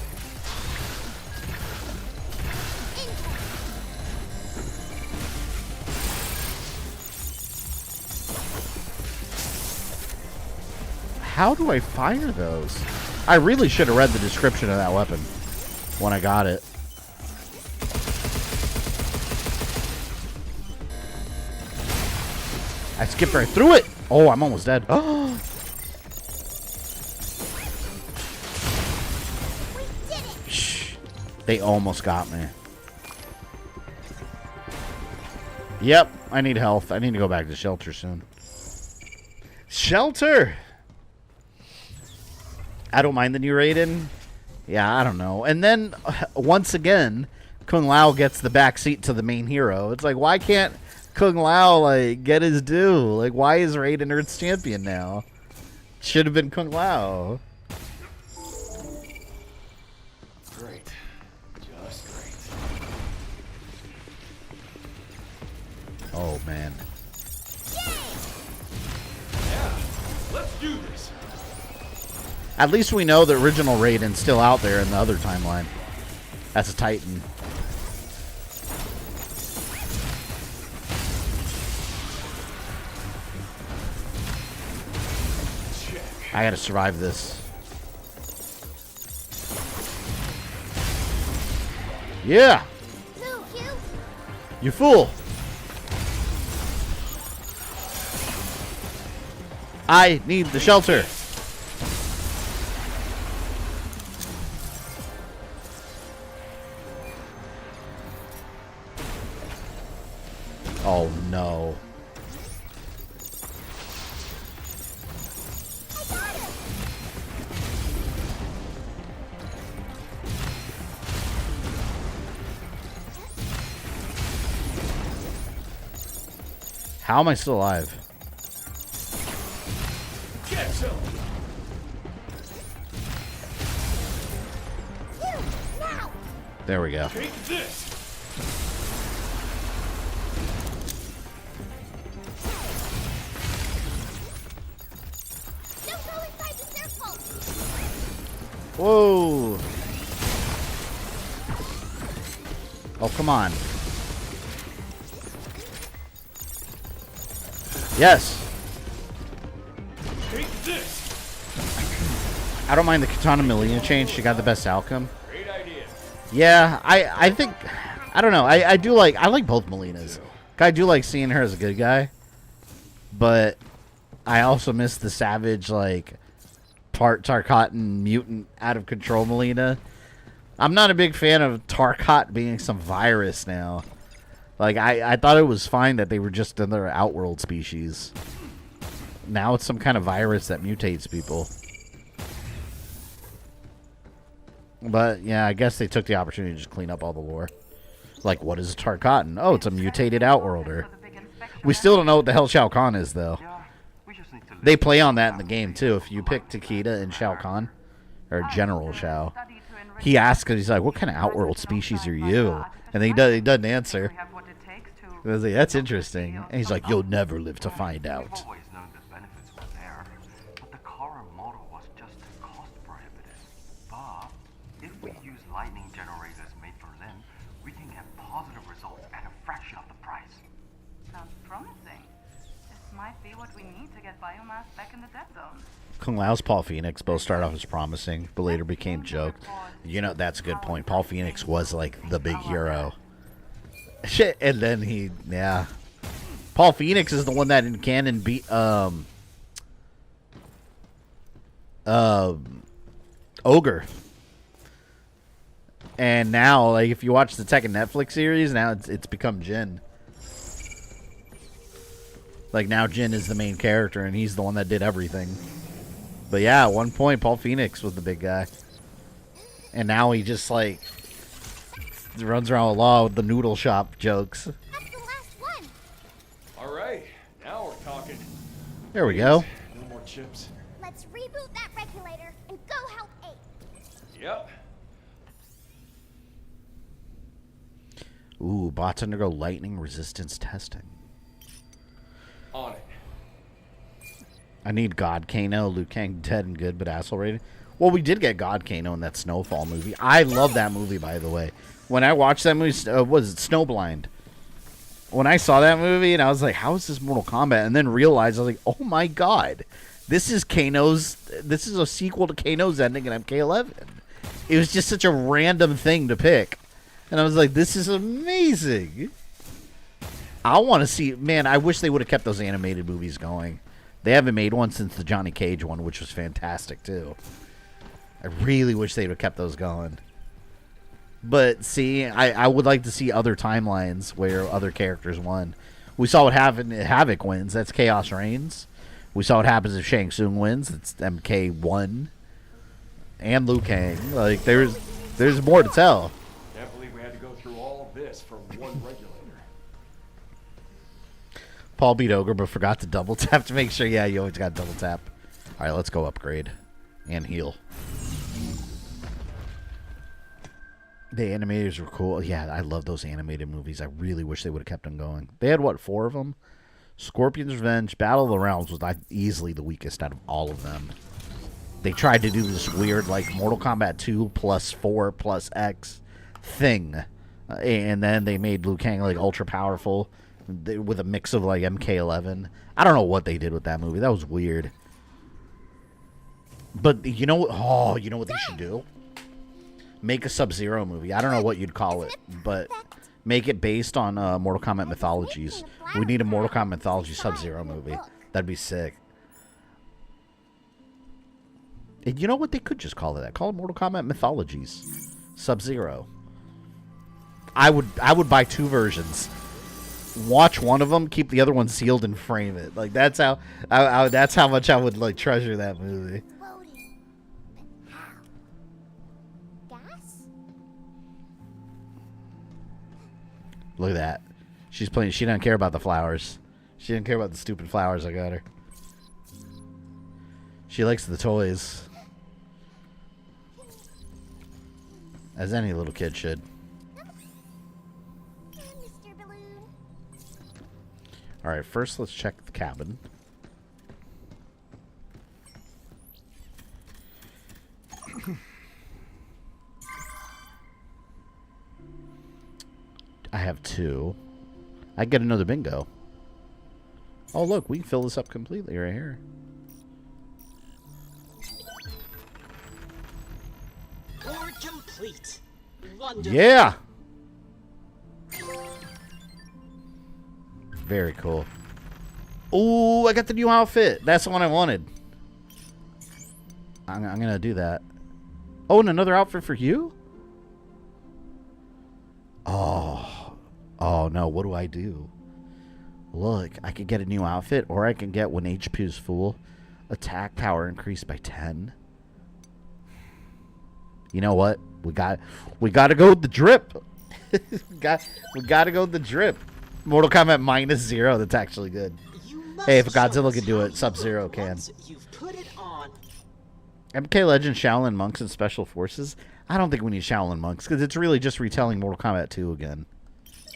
Speaker 6: How do I fire those? I really should have read the description of that weapon when I got it. I skipped right through it. Oh, I'm almost dead. Oh. Shh. They almost got me. Yep, I need health. I need to go back to shelter soon. Shelter! I don't mind the new Raiden. Yeah, I don't know. And then, once again, Kung Lao gets the back seat to the main hero. It's like, why can't Kung Lao, like, get his due? Like, why is Raiden Earth's champion now? Should have been Kung Lao.
Speaker 2: Great. Just great.
Speaker 6: Oh, man.
Speaker 2: Yeah, let's do this.
Speaker 6: At least we know the original Raiden's still out there in the other timeline. That's a Titan. I gotta survive this. Yeah! You fool! I need the shelter. Oh no. How am I still alive?
Speaker 2: Get some.
Speaker 6: There we go.
Speaker 2: Take this.
Speaker 6: Whoa. Oh, come on. Yes.
Speaker 2: Take this.
Speaker 6: I don't mind the Katana Melina change. She got the best outcome.
Speaker 2: Great idea.
Speaker 6: Yeah, I think, I don't know. I like both Melinas. I do like seeing her as a good guy. But I also miss the savage, like, part Tarkatan mutant out of control Melina. I'm not a big fan of Tarkat being some virus now. Like, I thought it was fine that they were just another outworld species. Now it's some kind of virus that mutates people. But, yeah, I guess they took the opportunity to just clean up all the lore. Like, what is a Tarkatan? Oh, it's a mutated outworlder. We still don't know what the hell Shao Kahn is, though. They play on that in the game, too. If you pick Takeda and Shao Kahn, or General Shao, he asks, he's like, what kind of outworld species are you? And he doesn't answer. I was like, that's interesting. And he's like, you'll never live to find out.
Speaker 9: We've always known the benefits were there, but the current model was just cost prohibitive. But if we use lightning generators made for Lin, we can get positive results at a fraction of the price.
Speaker 10: Sounds promising. This might be what we need to get biomass back in the dead zone.
Speaker 6: Kung Lao's Paul Phoenix both started off as promising, but later became joke. You know, that's a good point. Paul Phoenix was like the big hero. Shit, and then yeah. Paul Phoenix is the one that in canon beat Ogre. And now, like, if you watch the Tekken Netflix series, now it's become Jin. Like, now Jin is the main character, and he's the one that did everything. But yeah, at one point, Paul Phoenix was the big guy. And now he just, like, runs around with law with the noodle shop jokes.
Speaker 7: That's the last one.
Speaker 2: All right, now we're talking.
Speaker 6: There we go.
Speaker 2: No more chips.
Speaker 7: Let's reboot that regulator and go help Ape.
Speaker 2: Yep.
Speaker 6: Ooh, bots undergo lightning resistance testing.
Speaker 2: On it.
Speaker 6: I need God Kano, Liu Kang dead and good, but asshole rated. Well, we did get God Kano in that Snowfall movie. I love that movie, by the way. When I watched that movie, was it Snowblind? When I saw that movie, and I was like, how is this Mortal Kombat? And then realized, I was like, oh my god. This is a sequel to Kano's ending in MK11. It was just such a random thing to pick. And I was like, this is amazing. I want to see, man, I wish they would have kept those animated movies going. They haven't made one since the Johnny Cage one, which was fantastic, too. I really wish they would have kept those going. But, see, I would like to see other timelines where other characters won. We saw what happened if Havoc wins. That's Chaos Reigns. We saw what happens if Shang Tsung wins. It's MK1. And Liu Kang. Like, there's more to tell.
Speaker 2: Can't believe we had to go through all of this for one regulator.
Speaker 6: Paul beat Ogre, but forgot to double tap to make sure. Yeah, you always got to double tap. All right, let's go upgrade and heal. The animators were cool. Yeah, I love those animated movies. I really wish they would have kept them going. They had, what, 4 of them? Scorpion's Revenge, Battle of the Realms was like easily the weakest out of all of them. They tried to do this weird, like, Mortal Kombat 2 plus 4 plus X thing. And then they made Liu Kang, like, ultra powerful with a mix of, like, MK11. I don't know what they did with that movie. That was weird. But, you know what? Oh, you know what they should do? Make a Sub-Zero movie. I don't know what you'd call it, but make it based on Mortal Kombat mythologies. We need a Mortal Kombat mythology Sub-Zero movie. That'd be sick. And you know what? They could just call it that. Call it Mortal Kombat Mythologies. Sub-Zero. I would buy 2 versions. Watch one of them, keep the other one sealed, and frame it. Like, that's how that's how much I would, like, treasure that movie. Look at that. She's playing. She doesn't care about the flowers. She didn't care about the stupid flowers I got her. She likes the toys. As any little kid should. Alright, first let's check the cabin. I have 2. I get another bingo. Oh, look, we can fill this up completely right here.
Speaker 8: Board complete. Wonderful.
Speaker 6: Yeah! Very cool. Oh, I got the new outfit. That's the one I wanted. I'm going to do that. Oh, and another outfit for you? Oh, no. What do I do? Look, I could get a new outfit, or I can get when HP is full, attack power increased by 10. You know what? We got to go with the drip. we got to go with the drip. Mortal Kombat -0. That's actually good. Hey, if Godzilla can do it, Sub-Zero can.
Speaker 8: You've put it on.
Speaker 6: MK Legends, Shaolin Monks, and Special Forces. I don't think we need Shaolin Monks because it's really just retelling Mortal Kombat 2 again.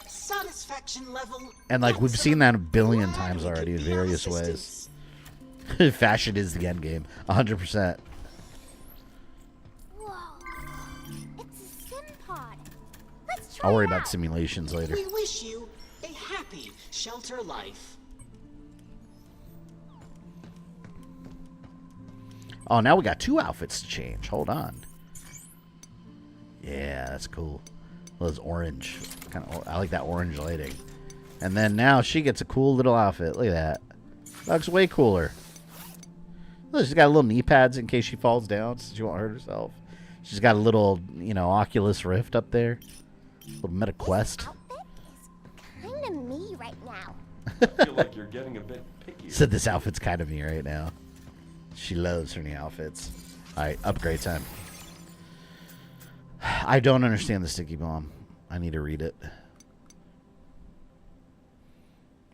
Speaker 8: Satisfaction level.
Speaker 6: And like we've seen that a billion times already in various ways. Fashion is the end game, 100%.
Speaker 7: Whoa. It's a sim pod. Let's try
Speaker 6: I'll worry
Speaker 7: it
Speaker 6: about
Speaker 7: out.
Speaker 6: simulations later.
Speaker 8: We wish you a happy shelter life.
Speaker 6: Oh, now we got 2 outfits to change. Hold on. Yeah, that's cool. Well, it's orange. I like that orange lighting. And then now she gets a cool little outfit. Look at that. Looks way cooler. Look, she's got little knee pads in case she falls down so she won't hurt herself. She's got a little, you know, Oculus Rift up there. A little Meta Quest.
Speaker 7: Kind of me right now.
Speaker 2: I feel like you're getting a bit picky.
Speaker 6: Said this outfit's kind of me right now. She loves her new outfits. Alright, upgrade time. I don't understand the sticky bomb. I need to read it.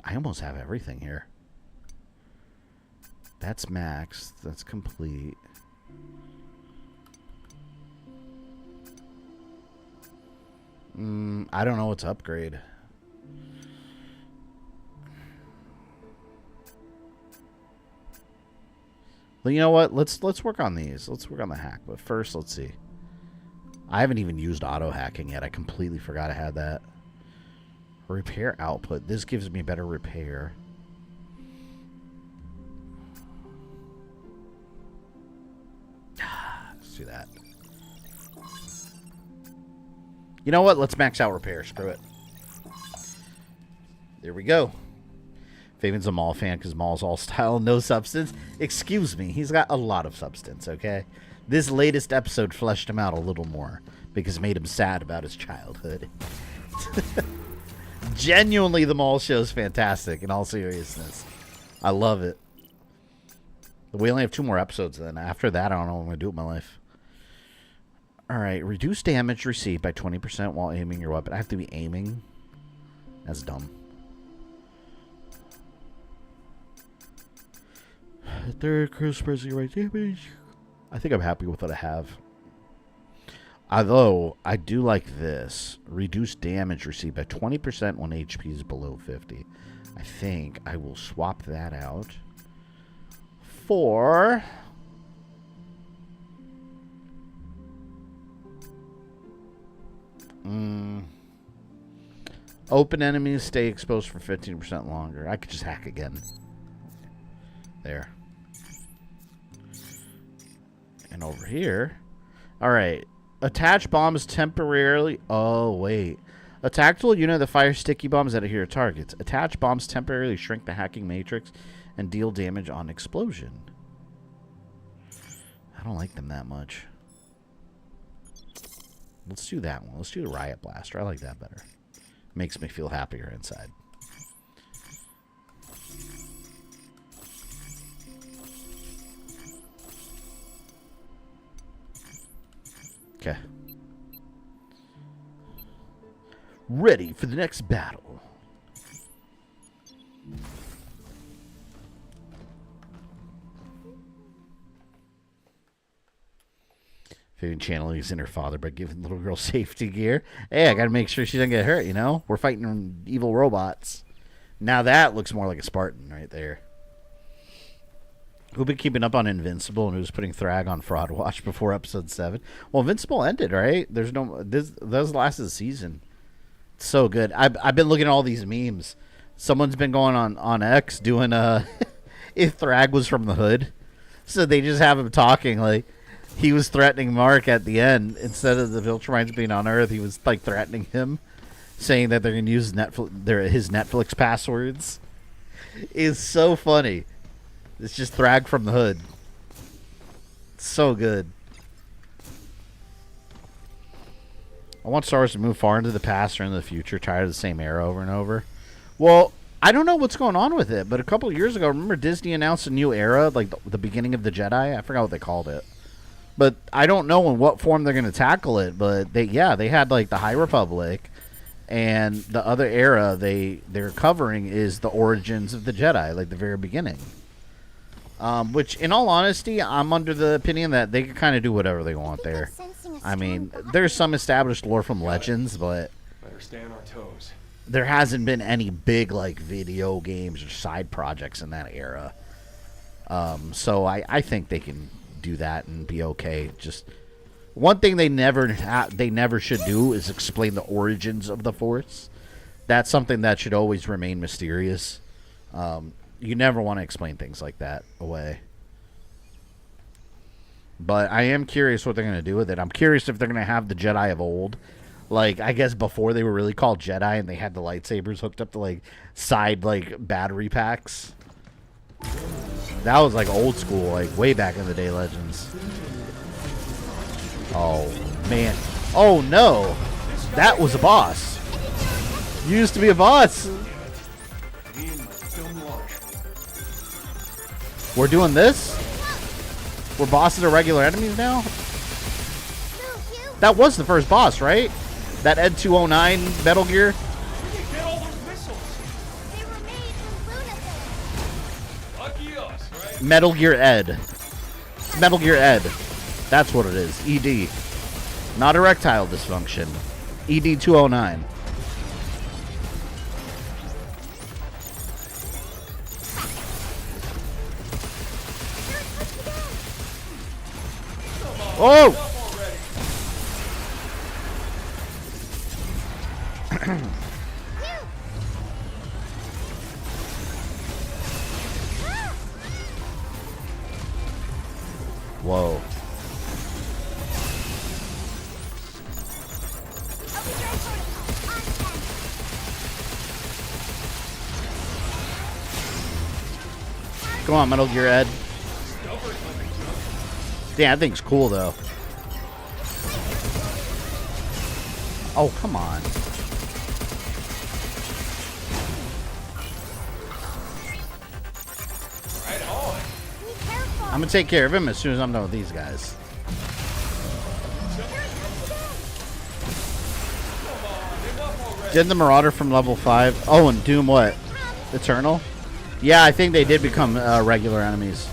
Speaker 6: I almost have everything here. That's max. That's complete. I don't know what to upgrade. Well, you know what? Let's work on these. Let's work on the hack. But first, let's see. I haven't even used auto hacking yet. I completely forgot I had that. Repair output. This gives me better repair. Let's do that. You know what? Let's max out repair. Screw it. There we go. Fabian's a Maul fan because Maul's all style and no substance. Excuse me. He's got a lot of substance, okay? This latest episode fleshed him out a little more because it made him sad about his childhood. Genuinely, the Maul show is fantastic in all seriousness. I love it. We only have 2 more episodes then. After that, I don't know what I'm going to do with my life. Alright, reduce damage received by 20% while aiming your weapon. I have to be aiming? That's dumb. Third, cross pressing right damage. I think I'm happy with what I have. Although, I do like this. Reduce damage received by 20% when HP is below 50. I think I will swap that out for... Open enemies stay exposed for 15% longer. I could just hack again. There. And over here. Alright. Attach bombs temporarily. Oh, wait. A tactical unit that fires sticky bombs at your targets. Attach bombs temporarily shrink the hacking matrix and deal damage on explosion. I don't like them that much. Let's do that one. Let's do the Riot Blaster. I like that better. Makes me feel happier inside. Okay. Ready for the next battle. Fabian channeling his inner father by giving little girl safety gear. Hey, I gotta make sure she doesn't get hurt, you know? We're fighting evil robots. Now that looks more like a Spartan right there. Who been keeping up on Invincible and who's putting Thrag on Fraud Watch before episode 7? Well, Invincible ended, right? There's no... This was the last of the season. It's so good. I've been looking at all these memes. Someone's been going on X doing if Thrag was from the hood. So they just have him talking like he was threatening Mark at the end. Instead of the Viltrumites being on Earth, he was like threatening him, saying that they're going to use his Netflix passwords. It's so funny. It's just Thrag from the hood. It's so good. I want Star Wars to move far into the past or into the future, tired of the same era over and over. Well, I don't know what's going on with it, but a couple of years ago, remember Disney announced a new era, like the beginning of the Jedi? I forgot what they called it. But I don't know in what form they're going to tackle it, but they had like the High Republic, and the other era they're covering is the origins of the Jedi, like the very beginning. Which, in all honesty, I'm under the opinion that they can kind of do whatever they want there. I mean, there's some established lore from Legends, but
Speaker 2: better stay on our toes.
Speaker 6: There hasn't been any big like video games or side projects in that era. So I think they can do that and be okay. Just one thing they never should do is explain the origins of the Force. That's something that should always remain mysterious. You never want to explain things like that away. But I am curious what they're going to do with it. I'm curious if they're going to have the Jedi of old. Like, I guess before they were really called Jedi and they had the lightsabers hooked up to, like, side, like, battery packs. That was, like, old school, like, way back in the day Legends. Oh, man. Oh, no. That was a boss. You used to be a boss. We're doing this? We're bosses are regular enemies now? That was the first boss, right? That Ed 209 Metal Gear?
Speaker 2: Get all those missiles.
Speaker 7: They were made from lunar.
Speaker 2: Lucky us, right?
Speaker 6: Metal Gear Ed. It's Metal Gear Ed. That's what it is. ED. Not erectile dysfunction. ED 209. Oh! Whoa. Come on, Metal Gear Ed. Damn, that thing's cool, though. Oh, come on.
Speaker 2: Right on.
Speaker 6: I'm going to take care of him as soon as I'm done with these guys. Did the Marauder from level 5? Oh, and Doom what? Eternal? Yeah, I think they did become regular enemies.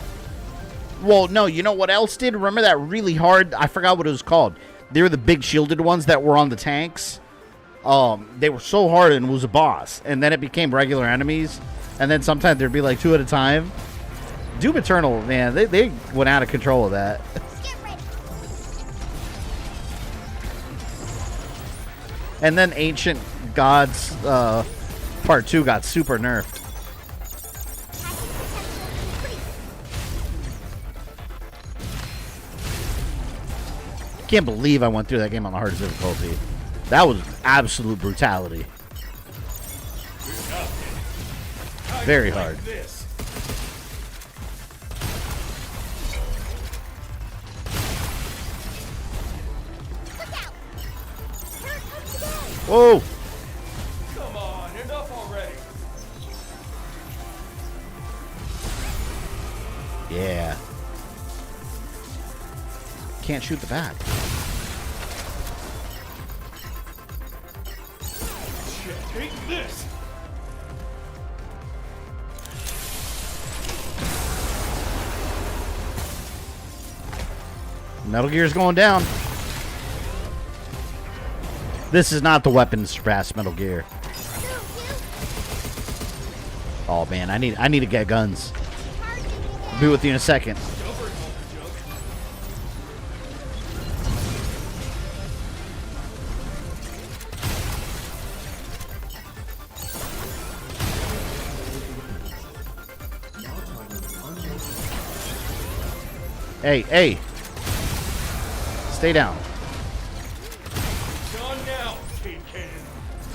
Speaker 6: Well, no, you know what else did? Remember that really hard... I forgot what it was called. They were the big shielded ones that were on the tanks. They were so hard and was a boss. And then it became regular enemies. And then sometimes there'd be like 2 at a time. Doom Eternal, man, they went out of control of that. And then Ancient Gods Part 2 got super nerfed. Can't believe I went through that game on the hardest difficulty. That was absolute brutality. Very hard. Whoa!
Speaker 2: Come on, enough already.
Speaker 6: Yeah. Can't shoot the back.
Speaker 2: Shit, take this.
Speaker 6: Metal Gear's going down. This is not the weapons fast Metal Gear. Oh man, I need to get guns. I'll be with you in a second. Hey, hey. Stay down.
Speaker 2: Gone now, Kid Cannon.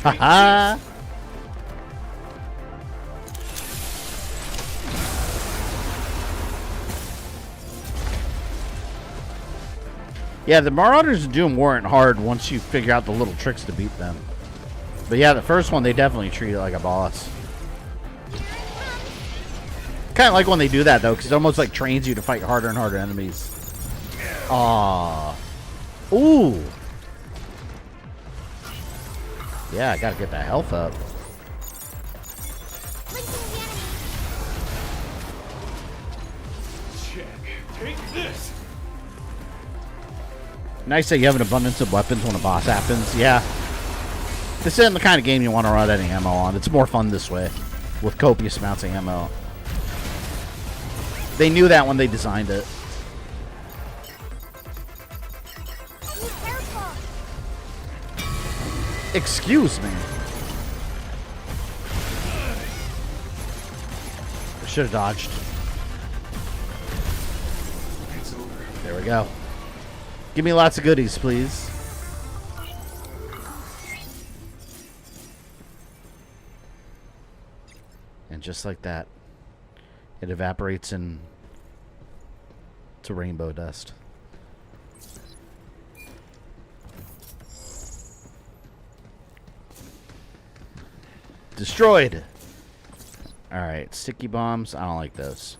Speaker 6: Haha. Yeah, the Marauders of Doom weren't hard once you figure out the little tricks to beat them. But yeah, the first one, they definitely treat it like a boss. Kind of like when they do that, though, because it almost like trains you to fight harder and harder enemies. Aww. Ooh. Yeah, I gotta get that health up.
Speaker 2: Check. Take this.
Speaker 6: Nice that you have an abundance of weapons when a boss happens. Yeah. This isn't the kind of game you want to run any ammo on. It's more fun this way, with copious amounts of ammo. They knew that when they designed it. Excuse me. I should have dodged. There we go. Give me lots of goodies, please. And just like that, it evaporates into rainbow dust. Destroyed. All right, sticky bombs. I don't like those.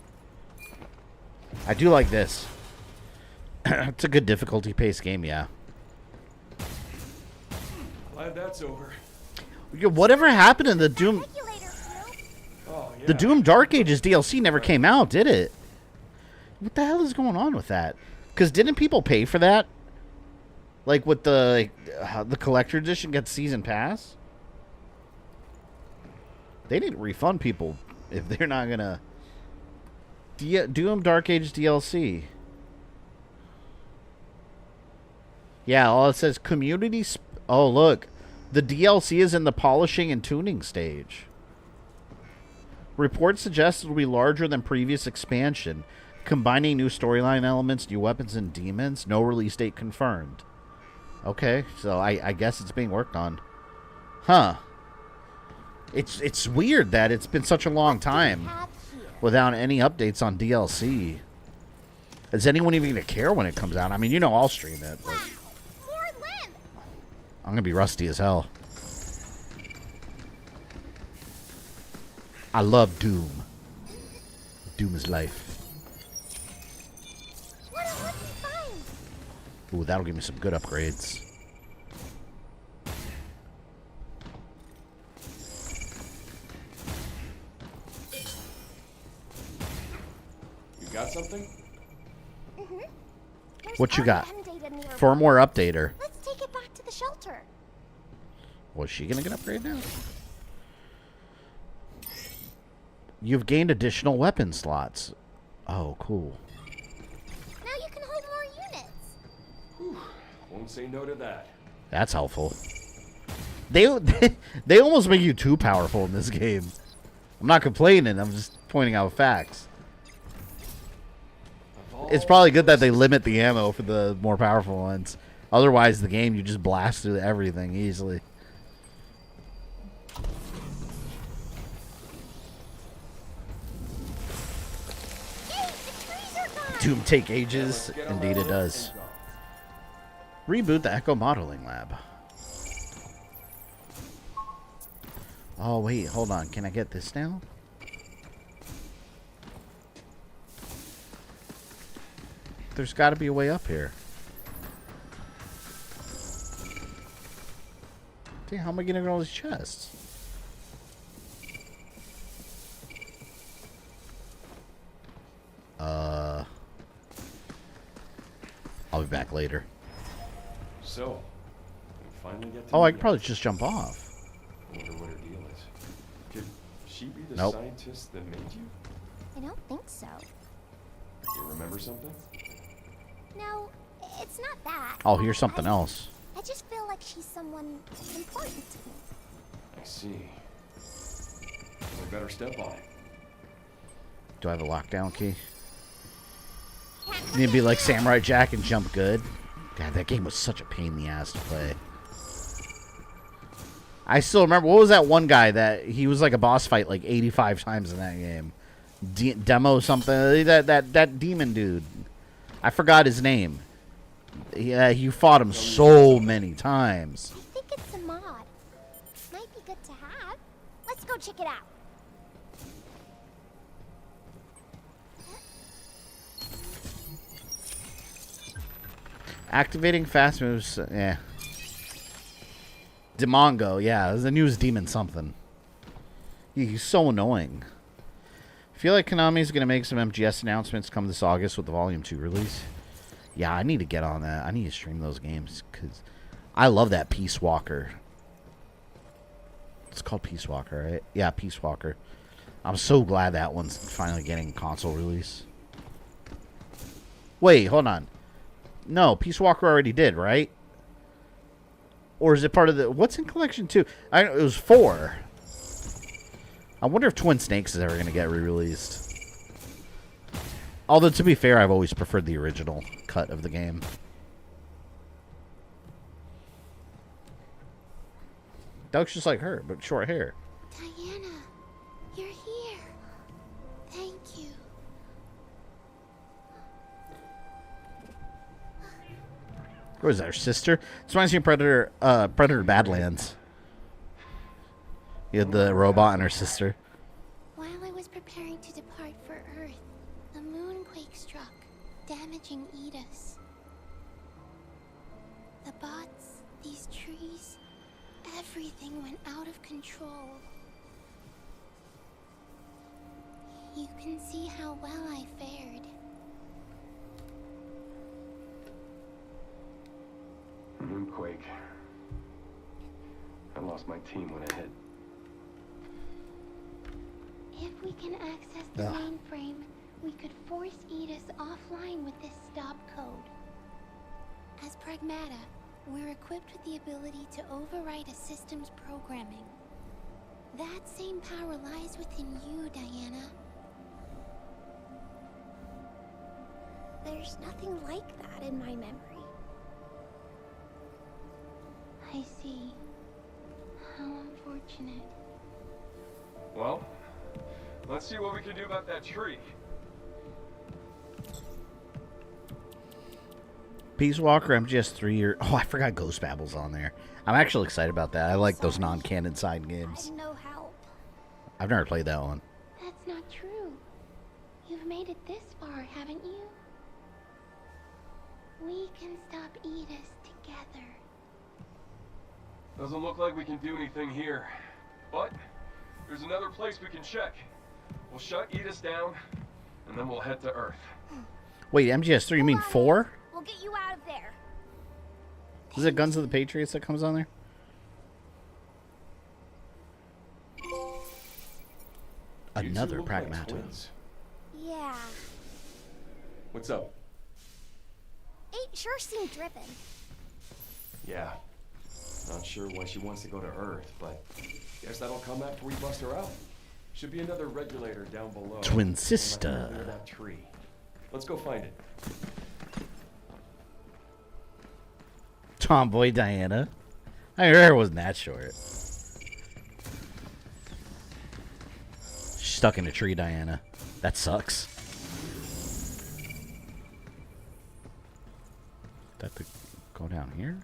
Speaker 6: I do like this. It's a good difficulty-paced game, yeah.
Speaker 2: Glad that's over.
Speaker 6: Whatever happened in the Doom?
Speaker 2: Oh, yeah.
Speaker 6: The Doom Dark Ages DLC never came out, did it? What the hell is going on with that? Because didn't people pay for that? Like with the collector edition gets season pass? They need to refund people if they're not gonna. Doom Dark Ages DLC. Yeah, all it says community. Oh, look. The DLC is in the polishing and tuning stage. Reports suggest it will be larger than previous expansion, combining new storyline elements, new weapons, and demons. No release date confirmed. Okay, so I guess it's being worked on. Huh. It's weird that it's been such a long time without any updates on DLC. Is anyone even going to care when it comes out? I mean, you know I'll stream it. But I'm going to be rusty as hell. I love Doom. Doom is life. Ooh, that'll give me some good upgrades.
Speaker 2: You got something?
Speaker 7: There's
Speaker 6: What you got?
Speaker 7: REM data nearby.
Speaker 6: Firmware updater.
Speaker 7: Let's take it back to the shelter.
Speaker 6: Was she gonna get upgraded now? You've gained additional weapon slots. Oh, cool.
Speaker 7: Now you can hold more units.
Speaker 2: Won't say no to that.
Speaker 6: That's helpful. They almost make you too powerful in this game. I'm not complaining. I'm just pointing out facts. It's probably good that they limit the ammo for the more powerful ones. Otherwise, the game, you just blast through everything easily. Doom take ages. Indeed it does. Reboot the Echo Modeling Lab. Oh, wait. Hold on. Can I get this now? There's got to be a way up here. Damn, how am I going to get all these chests? I'll be back later.
Speaker 2: So, we finally get to
Speaker 6: Oh, I
Speaker 2: meet
Speaker 6: could
Speaker 2: her.
Speaker 6: probably just jump off.
Speaker 2: Wonder what her deal is. Could she be the
Speaker 6: Nope.
Speaker 2: scientist that made you?
Speaker 7: I don't think so.
Speaker 2: You remember something?
Speaker 7: No, it's not that.
Speaker 6: Oh, here's something else.
Speaker 7: I just feel like she's someone important to me.
Speaker 2: I see. We better step on it.
Speaker 6: Do I have a lockdown key? You need to be like Samurai Jack and jump good. God, that game was such a pain in the ass to play. I still remember, what was that one guy that he was like a boss fight like 85 times in that game? Demo something. That demon dude. I forgot his name. Yeah, you fought him so many times.
Speaker 7: I think it's a mod. Might be good to have. Let's go check it out.
Speaker 6: Activating fast moves. Yeah. Demongo. Yeah, the newest demon something. He's so annoying. I feel like Konami's going to make some MGS announcements come this August with the Volume 2 release. Yeah, I need to get on that. I need to stream those games because I love that Peace Walker. It's called Peace Walker, right? Yeah, Peace Walker. I'm so glad that one's finally getting console release. Wait, hold on. No, Peace Walker already did, right? Or is it part of the... What's in Collection 2? It was 4. I wonder if Twin Snakes is ever going to get re-released. Although, to be fair, I've always preferred the original cut of the game. That looks just like her, but short hair.
Speaker 1: Diana, you're here. Thank you.
Speaker 6: What is that, her sister? This reminds me of Predator Badlands. You had the robot and her sister.
Speaker 1: While I was preparing to depart for Earth, a moonquake struck, damaging Edis. The bots, these trees, everything went out of control. You can see how well I fared.
Speaker 2: Moonquake. I lost my team when it hit.
Speaker 1: If we can access the mainframe, we could force Edis offline with this stop code. As Pragmata, we're equipped with the ability to overwrite a system's programming. That same power lies within you, Diana.
Speaker 7: There's nothing like that in my memory.
Speaker 1: I see. How unfortunate.
Speaker 2: Well, let's see what we can do about that tree.
Speaker 6: Peace Walker, MGS3, oh, I forgot Ghost Babble's on there. I'm actually excited about that. I like those non-canon side games.
Speaker 7: No help.
Speaker 6: I've never played that one.
Speaker 1: That's not true. You've made it this far, haven't you? We can stop Edis together.
Speaker 2: Doesn't look like we can do anything here. But there's another place we can check. We'll shut Edis down, and then we'll head to Earth.
Speaker 6: Wait, MGS3, you mean 4?
Speaker 7: We'll get you out of there.
Speaker 6: Is it Guns of the Patriots that comes on there? Another Pragmata.
Speaker 7: Yeah.
Speaker 2: What's up?
Speaker 7: 8 sure seemed driven.
Speaker 2: Yeah. Not sure why she wants to go to Earth, but guess that'll come after we bust her out. Should be another regulator down below.
Speaker 6: Twin sister.
Speaker 2: Near that tree. Let's go find it.
Speaker 6: Tomboy Diana. I mean, her hair wasn't that short. She's stuck in a tree, Diana. That sucks. That to go down here?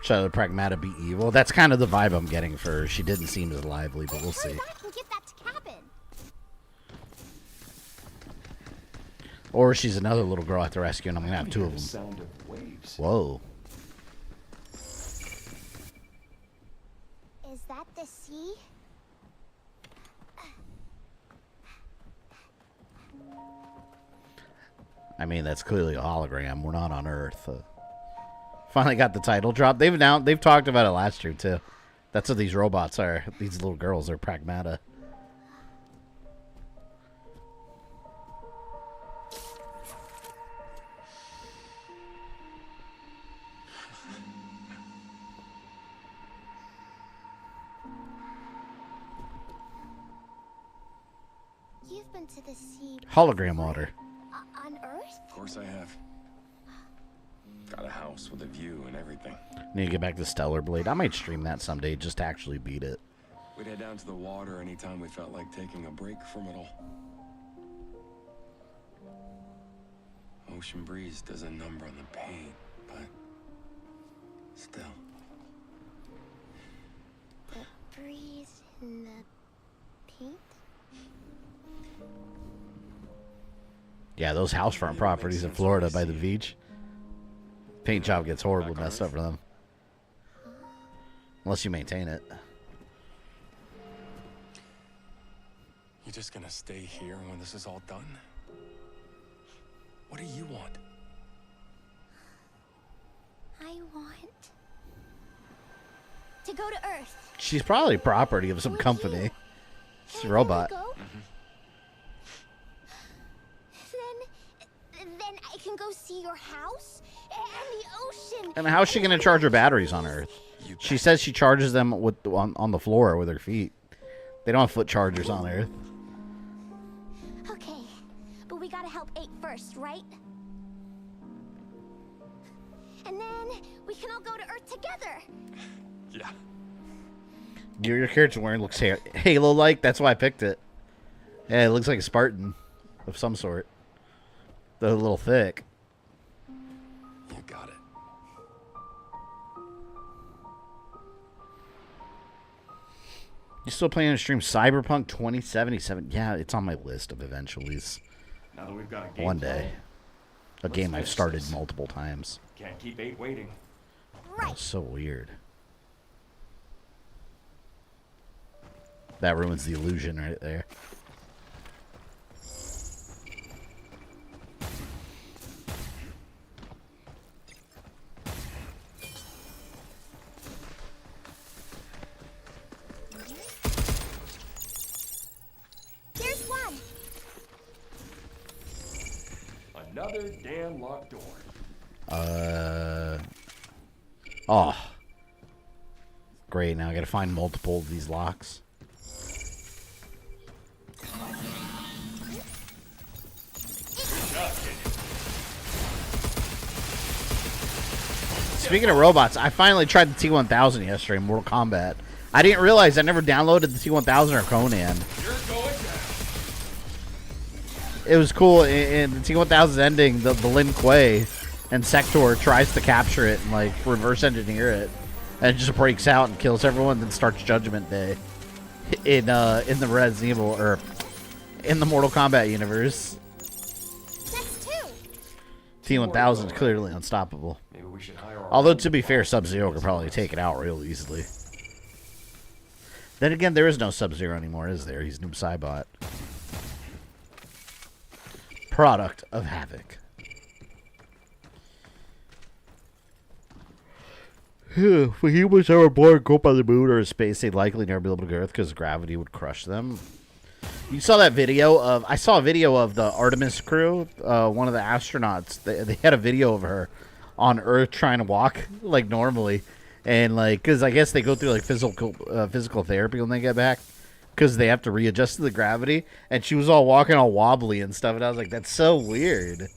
Speaker 6: Should the Pragmata be evil? That's kind of the vibe I'm getting for her. She didn't seem as lively, but we'll see.
Speaker 7: Hurry back and get that to cabin.
Speaker 6: Or she's another little girl I have to rescue, and I'm gonna have 2 of them.
Speaker 2: Sound of waves.
Speaker 6: Whoa.
Speaker 7: Is that the sea?
Speaker 6: I mean, that's clearly a hologram. We're not on Earth. Finally got the title drop. They've talked about it last year too. That's what these robots are. These little girls are Pragmata.
Speaker 7: You've been to the sea.
Speaker 6: Hologram water.
Speaker 7: On Earth?
Speaker 2: Of course I have. Got a house with a view and everything.
Speaker 6: Need to get back to Stellar Blade. I might stream that someday just to actually beat it.
Speaker 2: We'd head down to the water anytime we felt like taking a break from it all. Ocean breeze does a number on the pain, but still.
Speaker 7: The breeze in the paint?
Speaker 6: Yeah, those house front properties in Florida by the beach. Paint job gets horribly messed up for them. Unless you maintain it.
Speaker 2: You just gonna stay here when this is all done? What do you want?
Speaker 7: I want to go to Earth.
Speaker 6: She's probably property of some company. She's a robot.
Speaker 7: Then I can go see your house and the ocean.
Speaker 6: And how's she going to charge her batteries on Earth? She says she charges them with on the floor with her feet. They don't have foot chargers on Earth.
Speaker 7: Okay, but we gotta help 8 first, right? And then we can all go to Earth together.
Speaker 2: Yeah.
Speaker 6: Your character wearing looks Halo-like. That's why I picked it. Yeah, it looks like a Spartan of some sort. They're a little thick.
Speaker 2: You got it.
Speaker 6: You still planning to stream Cyberpunk 2077? Yeah, it's on my list of eventuallys.
Speaker 2: Now that we've got a game
Speaker 6: One day. A
Speaker 2: Let's
Speaker 6: game I've
Speaker 2: finish
Speaker 6: started
Speaker 2: this.
Speaker 6: multiple times.
Speaker 2: Can't keep 8 waiting.
Speaker 6: Oh, so weird. That ruins the illusion right there.
Speaker 7: There's one.
Speaker 2: Another damn locked door.
Speaker 6: Oh. Great, now I gotta find multiple of these locks. Speaking of robots, I finally tried the T-1000 yesterday in Mortal Kombat. I didn't realize I never downloaded the T-1000 or Conan.
Speaker 2: You're going down.
Speaker 6: It was cool in the T-1000's ending. The Lin Kuei and Sector tries to capture it and like reverse engineer it, and it just breaks out and kills everyone. Then starts Judgment Day in the Resident Evil or in the Mortal Kombat universe.
Speaker 7: That's 2.
Speaker 6: T-1000 is clearly unstoppable.
Speaker 2: Maybe we should hire our
Speaker 6: Although to be fair, Sub-Zero could probably take it out real easily. Then again, there is no Sub-Zero anymore, is there? He's Noob Saibot. Product of Havoc. If humans ever born go up on the moon or in space, they'd likely never be able to go to Earth because gravity would crush them. You saw that video of... I saw a video of the Artemis crew, one of the astronauts. They had a video of her on Earth trying to walk, like, normally. And, like, because I guess they go through, like, physical therapy when they get back. Because they have to readjust to the gravity. And she was all walking all wobbly and stuff. And I was like, that's so weird.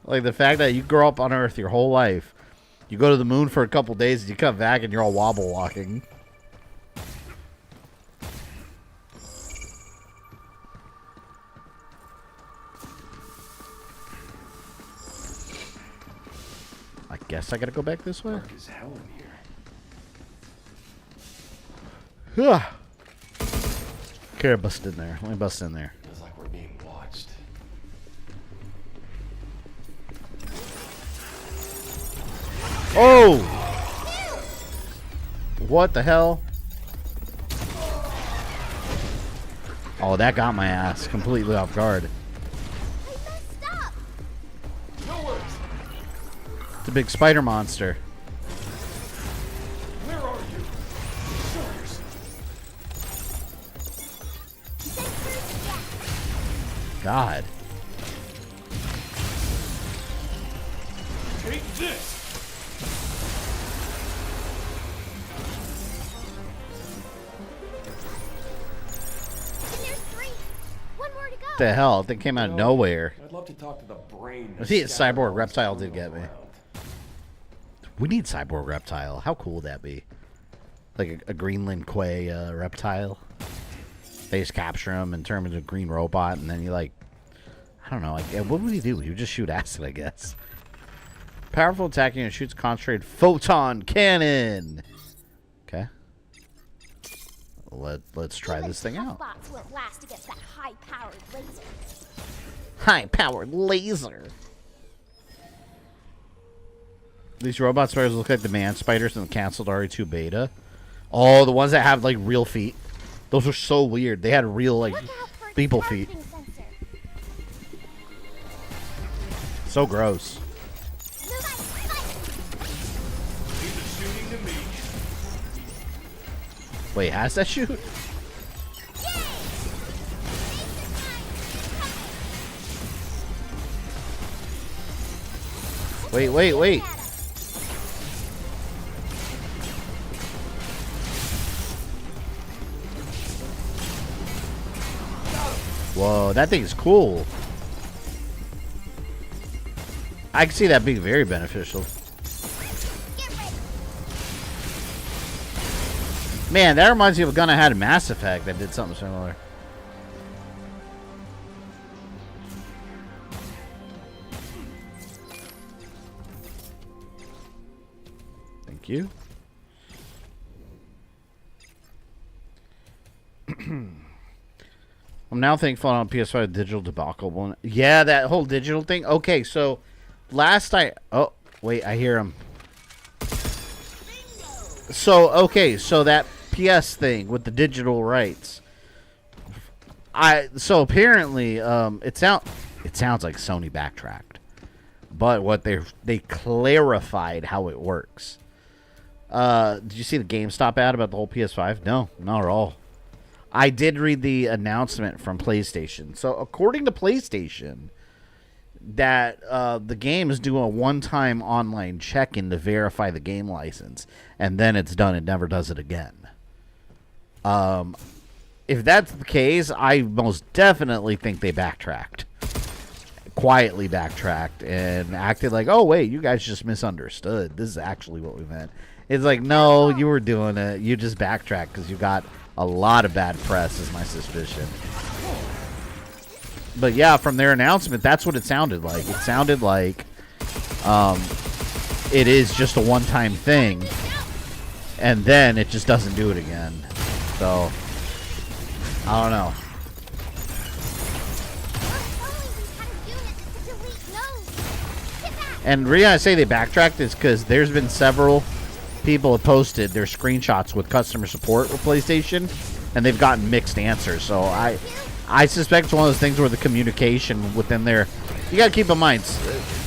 Speaker 6: Like, the fact that you grow up on Earth your whole life. You go to the moon for a couple days, and you come back, and you're all wobble walking. I guess I gotta go back this way.
Speaker 2: Dark as hell in here.
Speaker 6: Okay, bust in there. Let me bust in there.
Speaker 2: Feels like we're being watched.
Speaker 6: Oh! What the hell? Oh, that got my ass completely off guard. It's a big spider monster.
Speaker 2: Where are you? Show yourself.
Speaker 6: God.
Speaker 2: Take this.
Speaker 6: What the hell? That came out of nowhere.
Speaker 2: I'd love to talk to the brain.
Speaker 6: I see it. Cyborg Reptile did get me. We need Cyborg Reptile. How cool would that be? Like a Greenland Quay reptile. They just capture him and turn him into a green robot, and then you like... I don't know. Like, what would he do? He would just shoot acid, I guess. Powerful attacking and shoots concentrated photon cannon. Okay. Let's try this thing out.
Speaker 7: Bots won't last against that high-powered laser.
Speaker 6: High-powered laser. These robot spiders look like the man spiders in the canceled RE2 beta. Oh, the ones that have like real feet. Those are so weird. They had real like people feet. So gross. Wait, how's that shoot? Wait. Whoa, that thing's cool. I can see that being very beneficial. Man, that reminds me of a gun I had in Mass Effect that did something similar. Thank you. I'm now thankful on PS5 digital debacle one. Yeah, that whole digital thing. Okay, so last I... Oh, wait, I hear him. So, okay, so that PS thing with the digital rights. So apparently, it sounds like Sony backtracked. But what they clarified how it works. Did you see the GameStop ad about the whole PS5? No, not at all. I did read the announcement from PlayStation. So according to PlayStation, that the game is doing a one-time online check-in to verify the game license, and then it's done. It never does it again. If that's the case, I most definitely think they backtracked. Quietly backtracked and acted like, oh, wait, you guys just misunderstood. This is actually what we meant. It's like, no, you were doing it. You just backtracked because you got a lot of bad press, is my suspicion. But yeah, from their announcement, that's what it sounded like. It sounded like it is just a one-time thing, and then it just doesn't do it again. So, I don't know. And the reason I say they backtracked is because there's been several people have posted their screenshots with customer support with PlayStation, and they've gotten mixed answers. So I suspect it's one of those things where the communication within there, you got to keep in mind,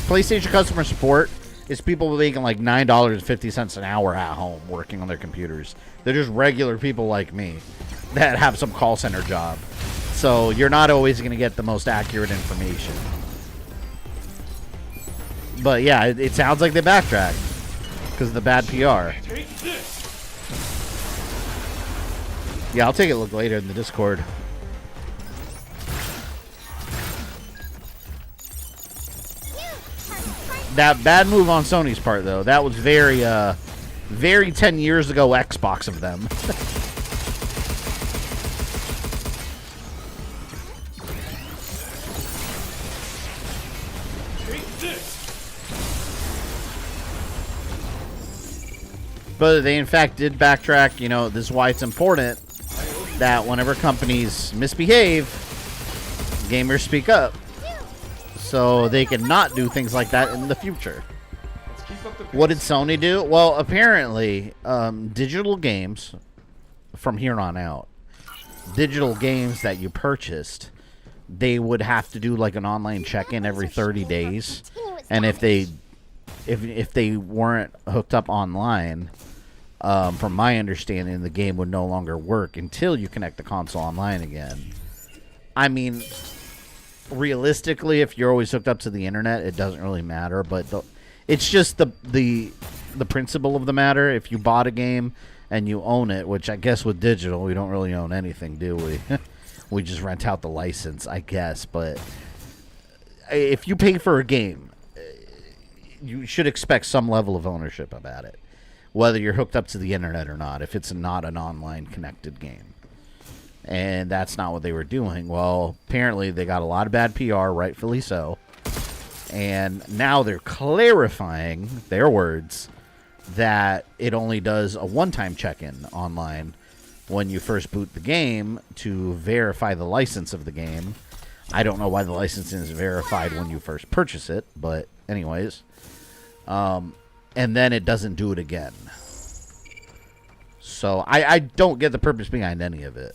Speaker 6: PlayStation customer support is people making like $9.50 an hour at home working on their computers. They're just regular people like me that have some call center job. So you're not always going to get the most accurate information. But yeah, it sounds like they backtracked because of the bad PR. Yeah, I'll take a look later in the Discord. That bad move on Sony's part, though. That was very 10 years ago Xbox of them. But they, in fact, did backtrack. You know, this is why it's important that whenever companies misbehave, gamers speak up. So they can not do things like that in the future. What did Sony do? Well, apparently, digital games, from here on out, digital games that you purchased, they would have to do like an online check-in every 30 days. And if they weren't hooked up online, from my understanding, the game would no longer work until you connect the console online again. I mean, realistically, if you're always hooked up to the internet, it doesn't really matter. But it's just the principle of the matter. If you bought a game and you own it, which I guess with digital, we don't really own anything, do we? We just rent out the license, I guess. But if you pay for a game, you should expect some level of ownership about it, whether you're hooked up to the internet or not, if it's not an online connected game. And that's not what they were doing. Well, apparently they got a lot of bad PR, rightfully so. And now they're clarifying their words that it only does a one-time check-in online when you first boot the game to verify the license of the game. I don't know why the license is verified when you first purchase it, but anyways. And then it doesn't do it again. So I don't get the purpose behind any of it.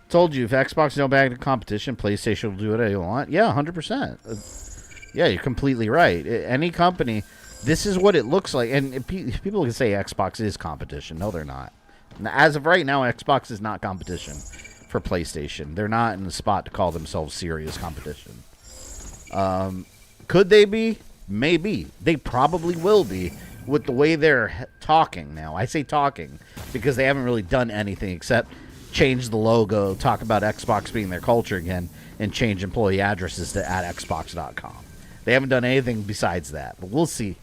Speaker 6: Told you, if Xbox don't back the competition, PlayStation will do whatever you want. Yeah, 100%. Yeah, you're completely right. Any company, this is what it looks like. And people can say Xbox is competition. No, they're not. As of right now, Xbox is not competition for PlayStation. They're not in the spot to call themselves serious competition. Could they be? Maybe. They probably will be with the way they're talking now. I say talking because they haven't really done anything except change the logo, talk about Xbox being their culture again, and change employee addresses to @xbox.com. They haven't done anything besides that, but we'll see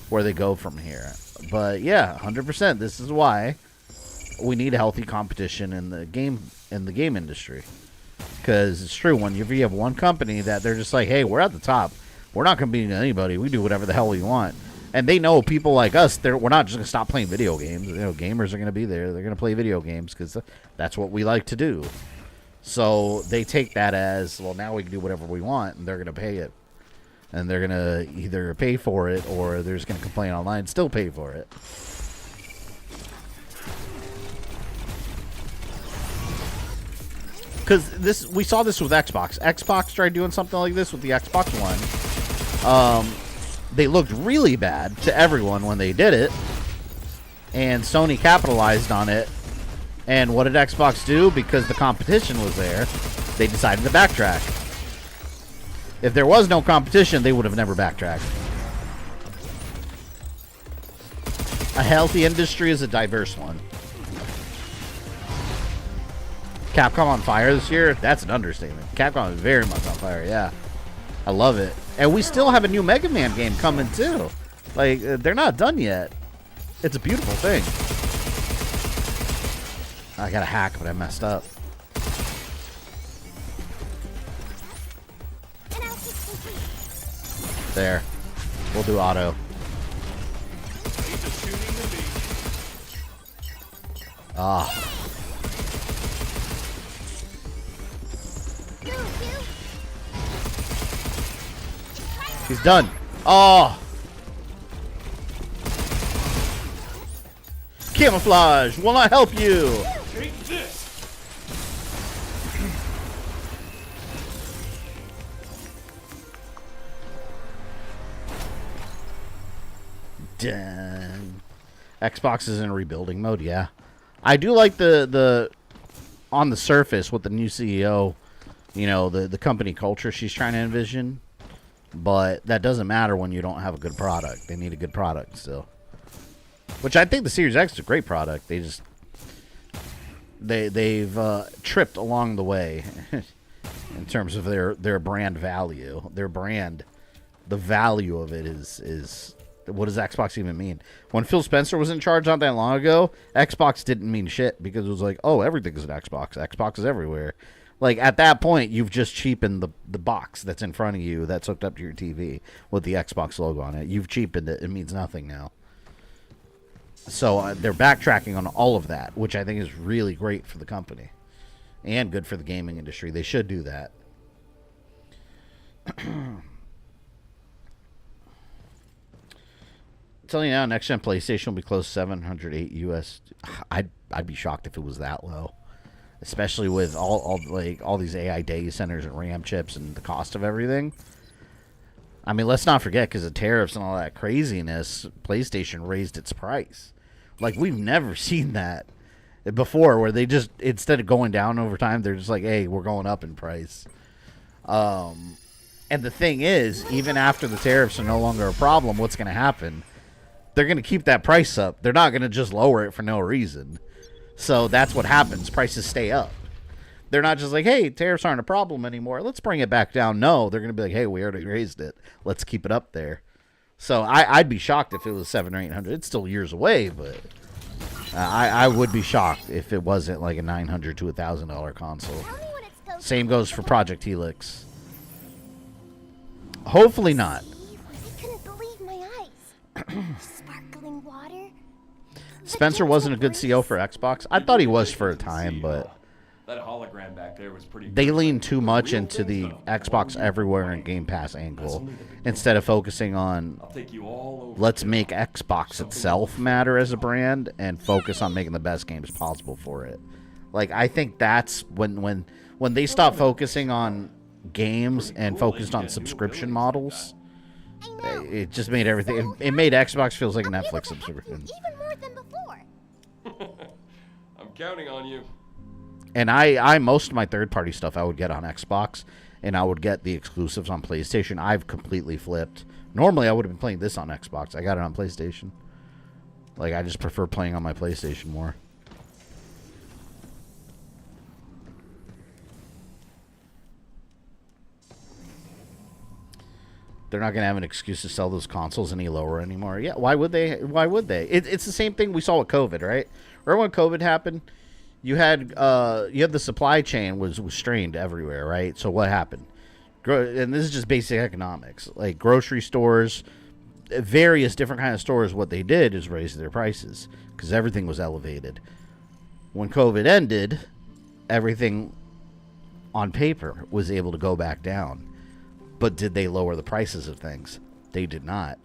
Speaker 6: where they go from here. But yeah, 100%. This is why we need healthy competition in the game industry, because it's true. When you have one company that they're just like, hey, we're at the top, we're not competing with anybody, we do whatever the hell we want. And they know people like us, we're not just going to stop playing video games. You know, gamers are going to be there. They're going to play video games because that's what we like to do. So they take that as, well, now we can do whatever we want, and they're going to pay it. And they're going to either pay for it or they're just going to complain online and still pay for it. Because we saw this with Xbox. Xbox tried doing something like this with the Xbox One. They looked really bad to everyone when they did it, and Sony capitalized on it. And what did Xbox do? Because the competition was there, they decided to backtrack. If there was no competition, they would have never backtracked. A healthy industry is a diverse one. Capcom on fire this year? That's an understatement. Capcom is very much on fire, yeah. I love it. And we still have a new Mega Man game coming, too. Like, they're not done yet. It's a beautiful thing. I got a hack, but I messed up. There. We'll do auto. Ah. He's done. Oh. Camouflage will not help you.
Speaker 2: Take this.
Speaker 6: Dang. Xbox is in rebuilding mode, yeah. I do like the on the surface with the new CEO, you know, the company culture she's trying to envision. But that doesn't matter when you don't have a good product. They need a good product still. Which I think the Series X is a great product. They just they've tripped along the way in terms of their brand value. Their brand, the value of it is what does Xbox even mean? When Phil Spencer was in charge not that long ago, Xbox didn't mean shit because it was like, oh, everything is an Xbox. Xbox is everywhere. Like, at that point, you've just cheapened the box that's in front of you that's hooked up to your TV with the Xbox logo on it. You've cheapened it. It means nothing now. So they're backtracking on all of that, which I think is really great for the company and good for the gaming industry. They should do that. Telling you now, next gen PlayStation will be close to 708 US. I'd be shocked if it was that low, especially with all these AI data centers and RAM chips and the cost of everything. I mean, let's not forget, because of tariffs and all that craziness, PlayStation raised its price. Like, we've never seen that before, where they just, instead of going down over time, they're just like, hey, we're going up in price. And the thing is, even after the tariffs are no longer a problem, what's going to happen? They're going to keep that price up. They're not going to just lower it for no reason. So that's what happens. Prices stay up. They're not just like, hey, tariffs aren't a problem anymore. Let's bring it back down. No, they're going to be like, hey, we already raised it. Let's keep it up there. So I'd be shocked if it was 700 or 800. It's still years away, but I would be shocked if it wasn't like a $900 to $1,000 console. Same goes for Project Helix. Hopefully not.
Speaker 7: I couldn't believe my eyes. Sparkling water.
Speaker 6: Spencer wasn't a good CEO for Xbox. I thought he was for a time, but
Speaker 2: that hologram back there was pretty.
Speaker 6: They leaned too much into the Xbox Everywhere and Game Pass angle instead of focusing on let's make Xbox itself matter as a brand and focus on making the best games possible for it. Like, I think that's when they stopped focusing on games and focused on subscription models. It just made everything. It made Xbox feels like a Netflix subscription.
Speaker 7: Even more than before.
Speaker 2: I'm counting on you.
Speaker 6: And I most of my third-party stuff I would get on Xbox, and I would get the exclusives on PlayStation. I've completely flipped. Normally, I would have been playing this on Xbox. I got it on PlayStation. Like, I just prefer playing on my PlayStation more. They're not going to have an excuse to sell those consoles any lower anymore. Yeah, why would they? Why would they? It's the same thing we saw with COVID, right? Remember when COVID happened? You had the supply chain was strained everywhere, right? So what happened? And this is just basic economics. Like grocery stores, various different kind of stores, what they did is raise their prices because everything was elevated. When COVID ended, everything on paper was able to go back down. But did they lower the prices of things? They did not.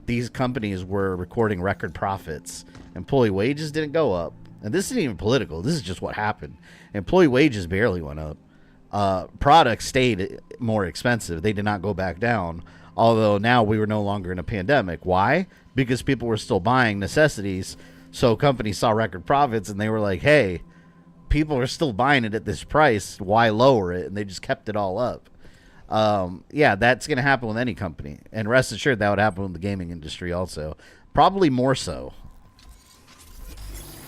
Speaker 6: These companies were recording record profits. Employee wages didn't go up. And this isn't even political. This is just what happened. Employee wages barely went up. Products stayed more expensive. They did not go back down. Although now we were no longer in a pandemic. Why? Because people were still buying necessities. So companies saw record profits and they were like, hey, people are still buying it at this price. Why lower it? And they just kept it all up. Yeah, that's going to happen with any company. And rest assured that would happen with the gaming industry also. Probably more so.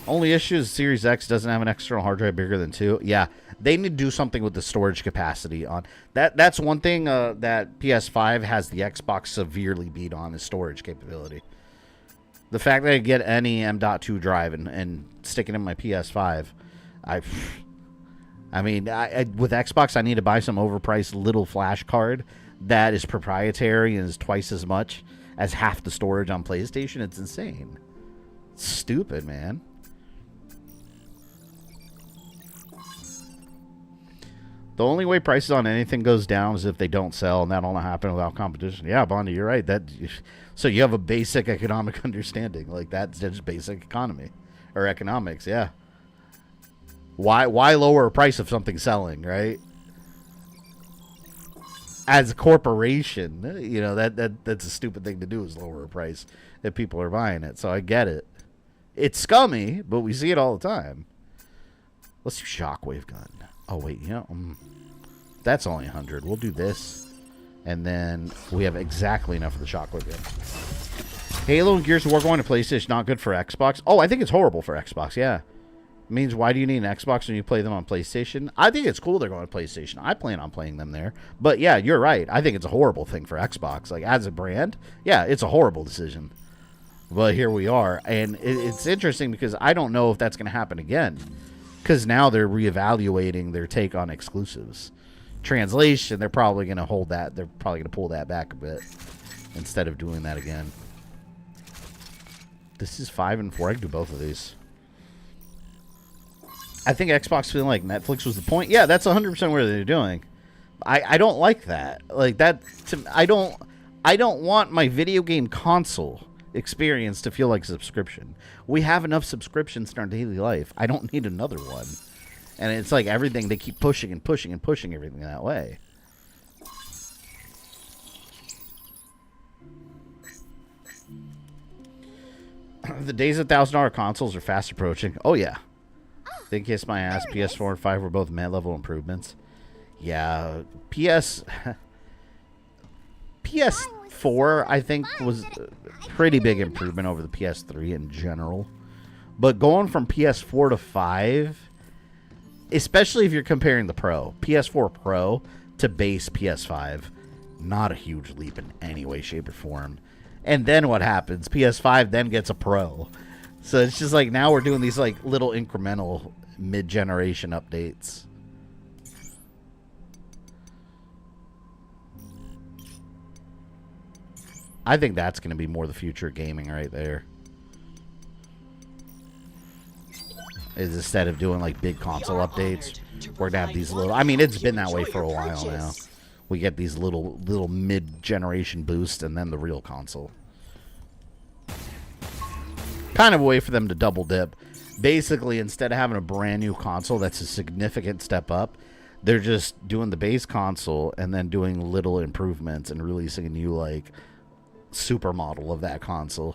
Speaker 6: Only issue is Series X doesn't have an external hard drive bigger than 2. Yeah, they need to do something with the storage capacity on that. That's one thing that PS5 has the Xbox severely beat on is storage capability. The fact that I get any M.2 drive and stick it in my PS5, I mean, with Xbox, I need to buy some overpriced little flash card that is proprietary and is twice as much as half the storage on PlayStation. It's insane. It's stupid, man. The only way prices on anything goes down is if they don't sell, and that'll not happen without competition. Yeah, Bondi, you're right. So you have a basic economic understanding. Like, that's just basic economy. Or economics, yeah. Why lower a price of something selling, right? As a corporation, you know, that's a stupid thing to do, is lower a price if people are buying it. So I get it. It's scummy, but we see it all the time. Let's do shockwave gun. Oh, wait, you know, that's only 100. We'll do this. And then we have exactly enough of the shockwave gun. Halo and Gears of War going to PlayStation, not good for Xbox. Oh, I think it's horrible for Xbox, yeah. It means, why do you need an Xbox when you play them on PlayStation? I think it's cool they're going to PlayStation. I plan on playing them there. But, yeah, you're right. I think it's a horrible thing for Xbox. Like, as a brand, yeah, it's a horrible decision. But here we are. And it's interesting because I don't know if that's going to happen again. Because now they're reevaluating their take on exclusives. Translation, they're probably going to hold that. They're probably going to pull that back a bit instead of doing that again. This is 5 and 4. I can do both of these. I think Xbox feeling like Netflix was the point. Yeah, that's 100% what they're doing. I don't like that. Like that. I don't want my video game console experience to feel like a subscription. We have enough subscriptions in our daily life. I don't need another one. And it's like everything, they keep pushing and pushing and pushing everything that way. The days of $1,000 consoles are fast approaching. Oh, yeah. They kiss my ass. PS4 and 5 were both mid-level improvements. Yeah. PS4, I think, was a pretty big improvement over the PS3 in general. But going from PS4 to 5, especially if you're comparing the Pro, PS4 Pro to base PS5, not a huge leap in any way, shape, or form. And then what happens? PS5 then gets a Pro. So it's just like now we're doing these like little incremental mid-generation updates. I think that's going to be more the future of gaming right there. Is instead of doing like big console updates, we're going to have these little... I mean, it's been that way for a while now. We get these little mid-generation boosts and then the real console. Kind of a way for them to double dip. Basically, instead of having a brand new console that's a significant step up, they're just doing the base console and then doing little improvements and releasing a new like supermodel of that console.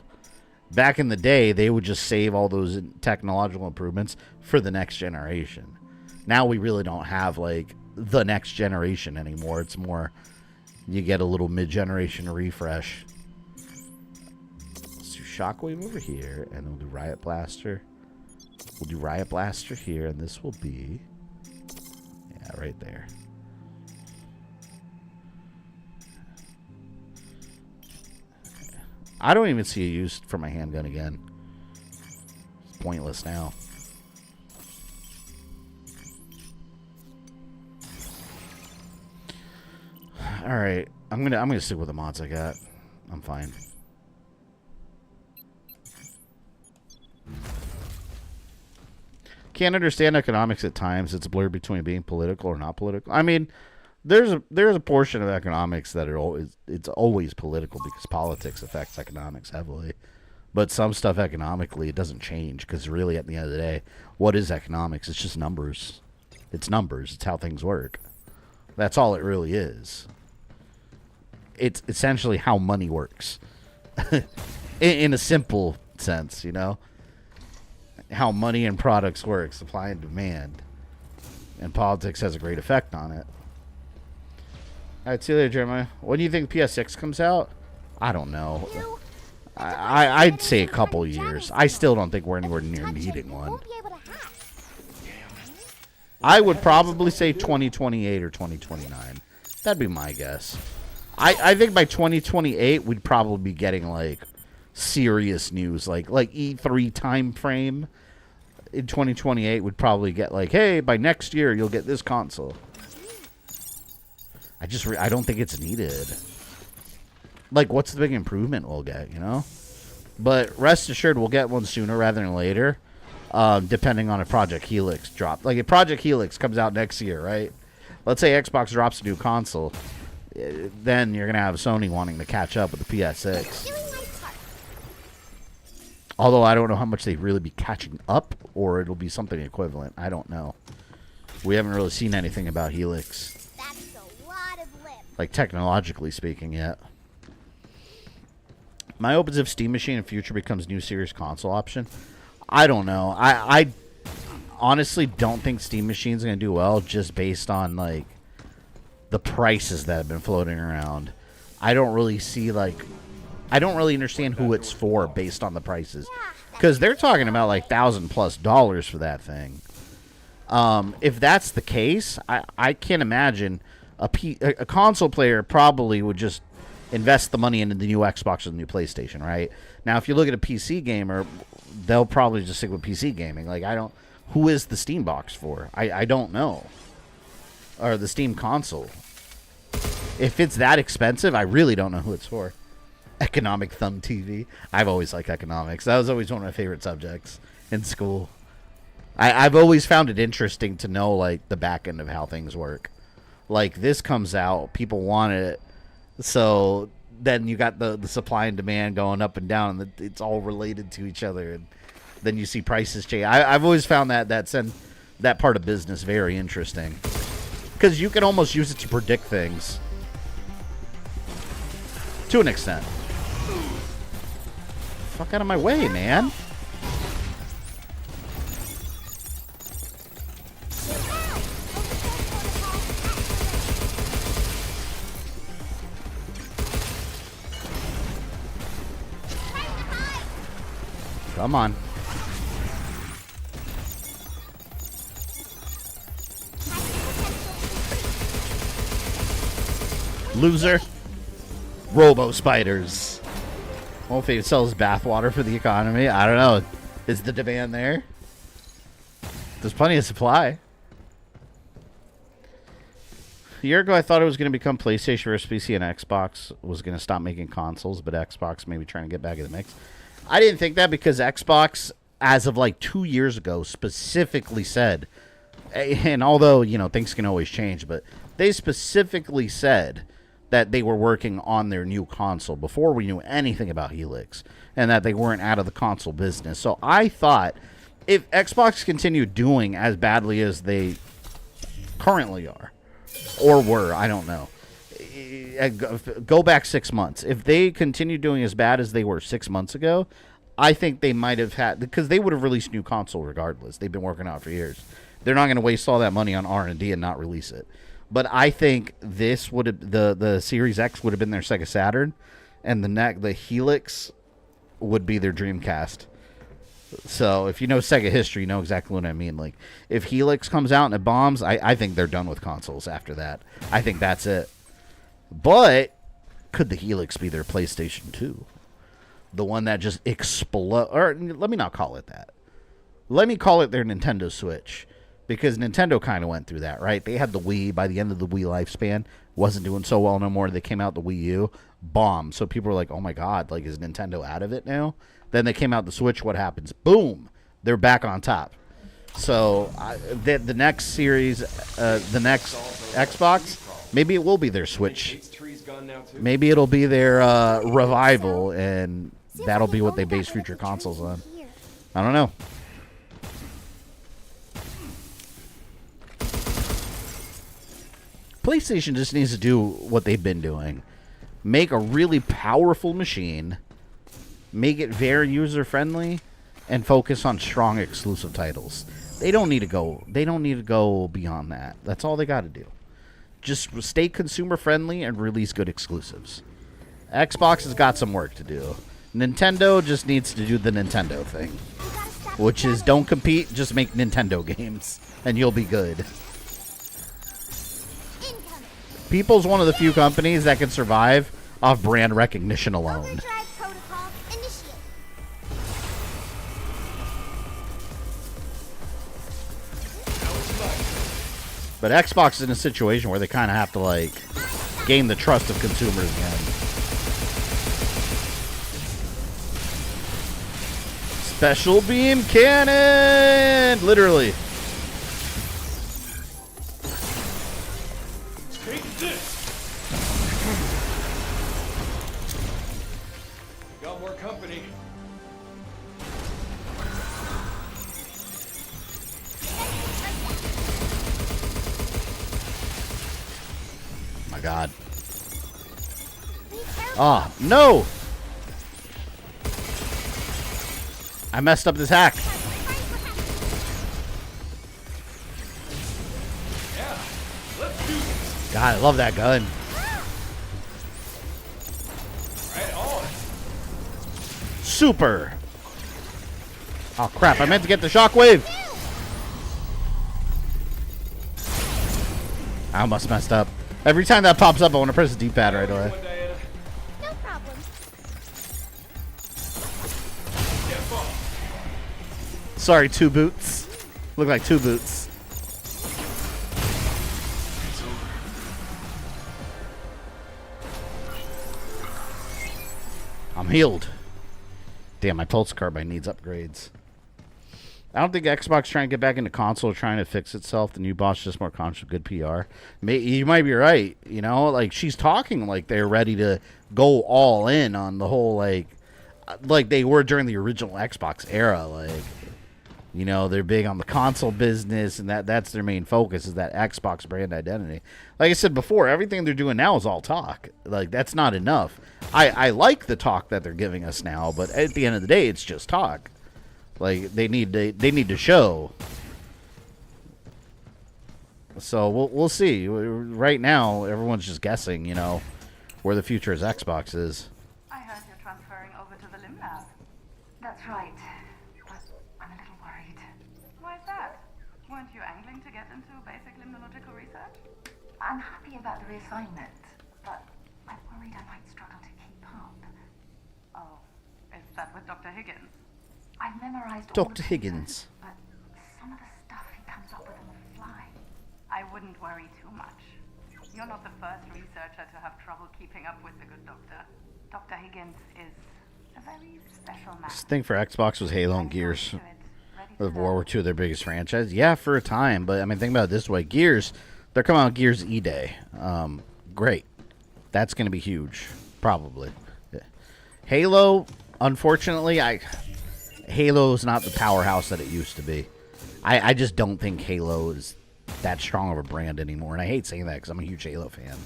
Speaker 6: Back in the day, they would just save all those technological improvements for the next generation. Now we really don't have like the next generation anymore. It's more you get a little mid-generation refresh. Let's do Shockwave over here, and then we'll do Riot Blaster. We'll do Riot Blaster here, and this will be... yeah, right there. I don't even see a use for my handgun again. It's pointless now. All right, I'm gonna stick with the mods I got. I'm fine. Can't understand economics at times. It's a blur between being political or not political. I mean, there's a portion of economics that it's always political because politics affects economics heavily. But some stuff economically, it doesn't change because really at the end of the day, what is economics? It's just numbers. It's numbers. It's how things work. That's all it really is. It's essentially how money works. in a simple sense, you know? How money and products work, supply and demand. And politics has a great effect on it. Alright, see you later, Jeremiah. When do you think PS6 comes out? I don't know. I'd say a couple years. I still don't think we're anywhere near needing one. I would probably say 2028 or 2029. That'd be my guess. I think by 2028 we'd probably be getting like serious news, like E3 time frame. In 2028 would probably get like, hey, by next year you'll get this console. I don't think it's needed. Like, what's the big improvement we'll get, you know? But rest assured we'll get one sooner rather than later, depending on if Project Helix drop. Like, if Project Helix comes out next year, right? let's say Xbox drops a new console, then you're gonna have Sony wanting to catch up with the PS6. Although I don't know how much they'd really be catching up, or it'll be something equivalent. I don't know. We haven't really seen anything about Helix.
Speaker 7: That's a lot of lip.
Speaker 6: Like, technologically speaking, yet. My hope is if Steam Machine in future becomes new series console option. I don't know. I honestly don't think Steam Machine's going to do well just based on, like, the prices that have been floating around. I don't really see, like... I don't really understand who it's for based on the prices. Because they're talking about, like, $1,000+ for that thing. If that's the case, I can't imagine a console player probably would just invest the money into the new Xbox or the new PlayStation, right? Now, if you look at a PC gamer, they'll probably just stick with PC gaming. Like, who is the Steam box for? I don't know. Or the Steam console. If it's that expensive, I really don't know who it's for. Economic Thumb TV. I've always liked economics. That was always one of my favorite subjects in school. I've always found it interesting to know, like, the back end of how things work. Like, this comes out, people want it, so then you got the supply and demand going up and down, and it's all related to each other, and then you see prices change. I've always found that part of business very interesting, because you can almost use it to predict things to an extent. Fuck out of my way, man. Come on. Loser. Robo spiders. Well, if he sells bathwater for the economy, I don't know. Is the demand there? There's plenty of supply. A year ago, I thought it was going to become PlayStation versus PC, and Xbox was going to stop making consoles, but Xbox may be trying to get back in the mix. I didn't think that because Xbox, as of like 2 years ago, specifically said, and although, you know, things can always change, but they specifically said that they were working on their new console before we knew anything about Helix, and that they weren't out of the console business. So I thought if Xbox continued doing as badly as they currently are, or were, I don't know, go back 6 months. If they continued doing as bad as they were 6 months ago, I think they might have had, because they would have released new console regardless. They've been working on it for years. They're not going to waste all that money on R&D and not release it. But I think this would have, the Series X would have been their Sega Saturn, and the Helix would be their Dreamcast. So if you know Sega history, you know exactly what I mean. Like, if Helix comes out and it bombs, I think they're done with consoles after that. I think that's it. But could the Helix be their PlayStation 2? The one that just explode, or let me not call it that. Let me call it their Nintendo Switch. Because Nintendo kind of went through that, right? They had the Wii. By the end of the Wii lifespan, wasn't doing so well no more. They came out the Wii U, bomb. So people were like, oh my God, like, is Nintendo out of it now? Then they came out the Switch. What happens? Boom. They're back on top. So the next series, the next Xbox, maybe it will be their Switch. Maybe it'll be their revival, and that'll be what they base future consoles on. I don't know. PlayStation just needs to do what they've been doing. Make a really powerful machine, make it very user-friendly, and focus on strong exclusive titles. They don't need to go beyond that. That's all they got to do. Just stay consumer-friendly and release good exclusives. Xbox has got some work to do. Nintendo just needs to do the Nintendo thing, which is don't compete, just make Nintendo games, and you'll be good. People's one of the few companies that can survive off brand recognition alone. But Xbox is in a situation where they kind of have to, like, gain the trust of consumers again. Special beam cannon! Literally.
Speaker 2: more company.
Speaker 6: My God. Ah, no! I messed up this hack.
Speaker 2: Yeah, let's do this.
Speaker 6: God, I love that gun.
Speaker 2: Right on.
Speaker 6: Super. Oh crap! I meant to get the shockwave. I almost messed up. Every time that pops up, I want to press the D-pad right away.
Speaker 7: No problem.
Speaker 6: Sorry, two boots. Look like two boots. I'm healed. Damn, my pulse carbine needs upgrades. I don't think Xbox trying to get back into console, trying to fix itself. The new boss is just more conscious, good PR. You might be right. You know, like she's talking like they're ready to go all in on the whole like they were during the original Xbox era. Like, you know, they're big on the console business, and that's their main focus is that Xbox brand identity. Like I said before, everything they're doing now is all talk. Like that's not enough. I like the talk that they're giving us now, but at the end of the day, it's just talk. Like they need to show. So we'll see. Right now, everyone's just guessing. You know, where the future of Xbox is.
Speaker 10: I heard you're transferring over to the Lim Lab.
Speaker 11: That's right, but I'm a little worried.
Speaker 10: Why is that? Weren't you angling to get into basic limnological research?
Speaker 11: I'm happy about the reassignment, but I'm worried I might struggle to keep up.
Speaker 10: Oh, is that with Dr. Higgins?
Speaker 11: I've memorized all
Speaker 6: Dr.
Speaker 11: the
Speaker 6: Higgins.
Speaker 11: papers, but some of the stuff he comes up with on the fly.
Speaker 10: I wouldn't worry too much. You're not the first researcher to have trouble keeping up with the good doctor. Dr. Higgins is a very special man.
Speaker 6: This thing for Xbox was Halo and Gears. Of War were two of their biggest franchises. Yeah, for a time, but I mean, think about it this way: Gears, they're coming out with Gears E-Day. Great, that's going to be huge, probably. Halo, unfortunately, Halo's not the powerhouse that it used to be. I just don't think Halo is that strong of a brand anymore, and I hate saying that because I'm a huge Halo fan.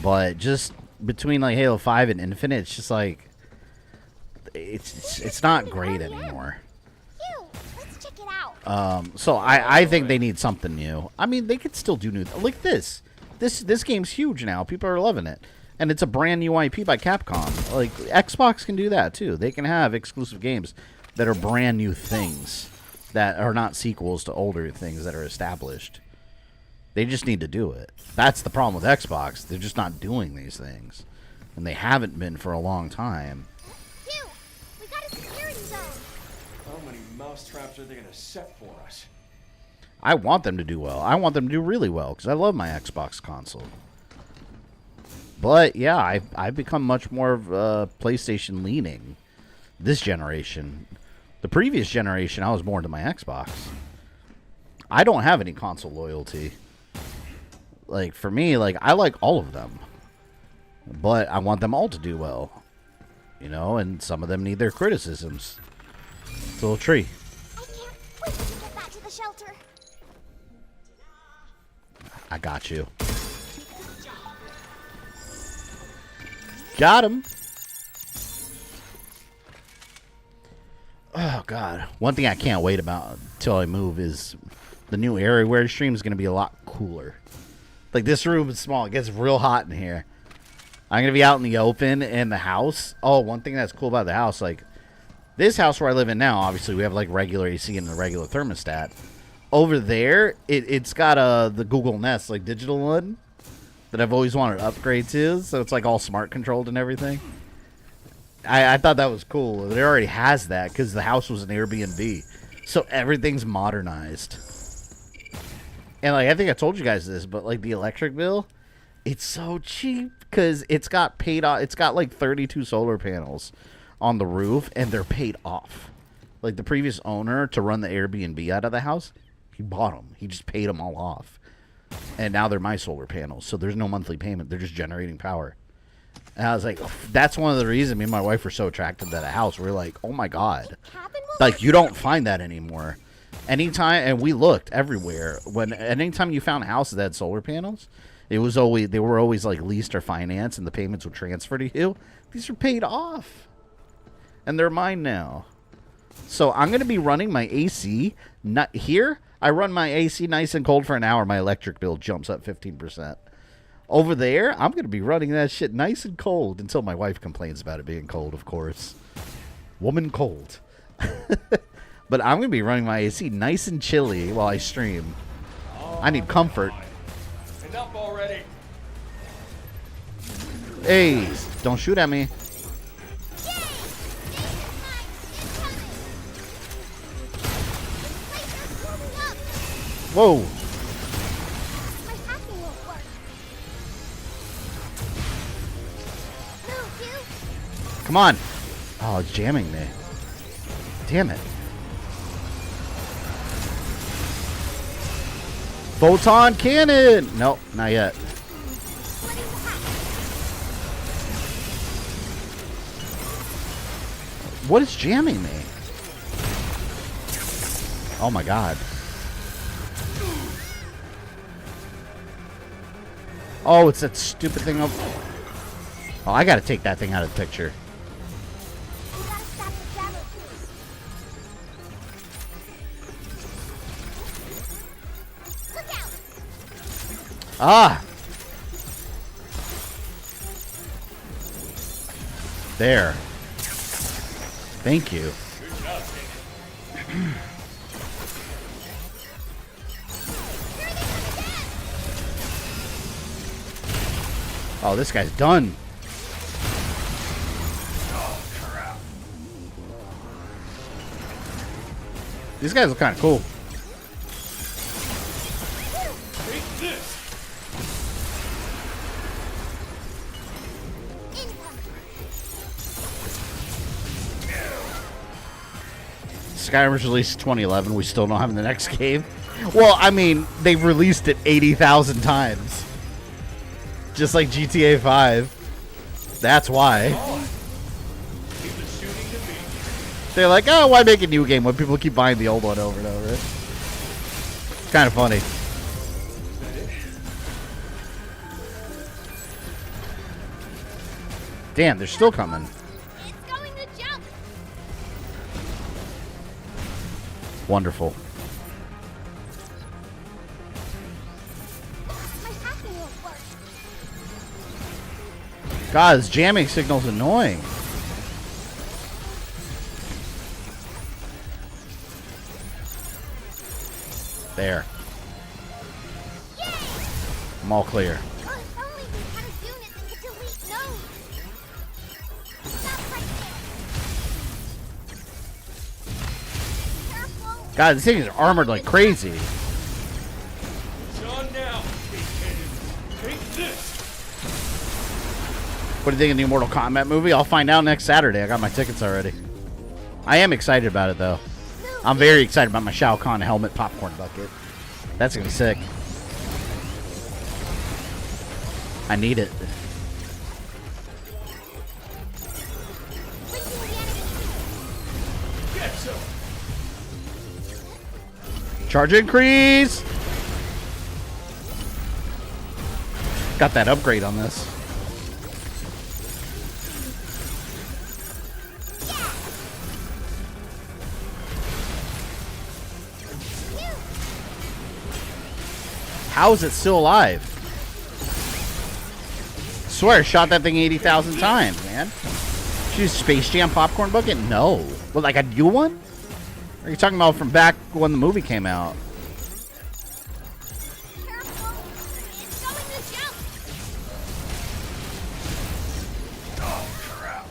Speaker 6: But just between like Halo 5 and Infinite, it's just like it's not great anymore.
Speaker 7: Let's check it out.
Speaker 6: So I think they need something new. I mean, they could still do new like this. This game's huge now. People are loving it. And it's a brand new IP by Capcom. Like Xbox can do that too. They can have exclusive games that are brand new things that are not sequels to older things that are established. They just need to do it. That's the problem with Xbox. They're just not doing these things. And they haven't been for a long time.
Speaker 7: Phew! We got a security zone.
Speaker 2: How many mousetraps are they gonna set for us?
Speaker 6: I want them to do well. I want them to do really well because I love my Xbox console. But yeah, I've become much more of PlayStation leaning this generation. The previous generation, I was more into my Xbox. I don't have any console loyalty. Like, for me, like, I like all of them. But I want them all to do well. You know, and some of them need their criticisms. It's a little tree.
Speaker 7: I can't wait to get back to the shelter.
Speaker 6: I got you. Got him. Oh, God. One thing I can't wait about until I move is the new area where the stream is going to be a lot cooler. Like, this room is small. It gets real hot in here. I'm going to be out in the open in the house. Oh, one thing that's cool about the house, like, this house where I live in now, obviously, we have, like, regular AC and a regular thermostat. Over there, it's got the Google Nest, like, digital one that I've always wanted to upgrade to. So it's, like, all smart controlled and everything. I thought that was cool. It already has that because the house was an Airbnb. So everything's modernized. And like I think I told you guys this, but like the electric bill, it's so cheap because it's got paid off. It's got like 32 solar panels on the roof and they're paid off. Like the previous owner to run the Airbnb out of the house, he bought them. He just paid them all off. And now they're my solar panels. So there's no monthly payment. They're just generating power. And I was like, that's one of the reasons me and my wife were so attracted to that house. We're like, oh my God. Like, you don't find that anymore. Anytime, and we looked everywhere. Anytime you found a house that had solar panels, they were always like leased or financed, and the payments would transfer to you. These are paid off. And they're mine now. So I'm going to be running my AC. Not here, I run my AC nice and cold for an hour. My electric bill jumps up 15%. Over there, I'm going to be running that shit nice and cold until my wife complains about it being cold, of course. Woman cold. But I'm going to be running my AC nice and chilly while I stream. I need comfort.
Speaker 2: Enough already.
Speaker 6: Hey, don't shoot at me. Whoa.
Speaker 7: My hacking won't work. No, you.
Speaker 6: Come on. Oh, it's jamming me. Damn it. Photon cannon. Nope, not yet. What is jamming me? Oh my God. Oh, it's that stupid thing up. Oh, I gotta take that thing out of the picture. Ah! There. Thank you. Oh, this guy's done. These guys look kind of cool. Skyrim was released in 2011. We still don't have the next game. Well, I mean, they've released it 80,000 times. Just like GTA 5. That's why. They're like, oh, why make a new game when people keep buying the old one over and over? It's kind of funny. Damn, they're still coming.
Speaker 7: It's going to jump.
Speaker 6: Wonderful.
Speaker 7: My hacking won't work.
Speaker 6: God, this jamming signal's annoying. There.
Speaker 7: Yay!
Speaker 6: I'm all clear.
Speaker 7: Oh, if only we had a unit that could delete nodes. Stop right there. Careful.
Speaker 6: God, this thing is armored like crazy.
Speaker 2: John, now. Take this.
Speaker 6: What do you think of the new Mortal Kombat movie? I'll find out next Saturday. I got my tickets already. I am excited about it, though. I'm very excited about my Shao Kahn helmet popcorn bucket. That's going to be sick. I need it. Charge increase! Got that upgrade on this. How is it still alive? Swear, shot that thing 80,000 times, man. Did you use Space Jam popcorn bucket? No. What, like a new one? Or are you talking about from back when the movie came out?
Speaker 7: Careful. It's going to jump.
Speaker 2: Oh, crap.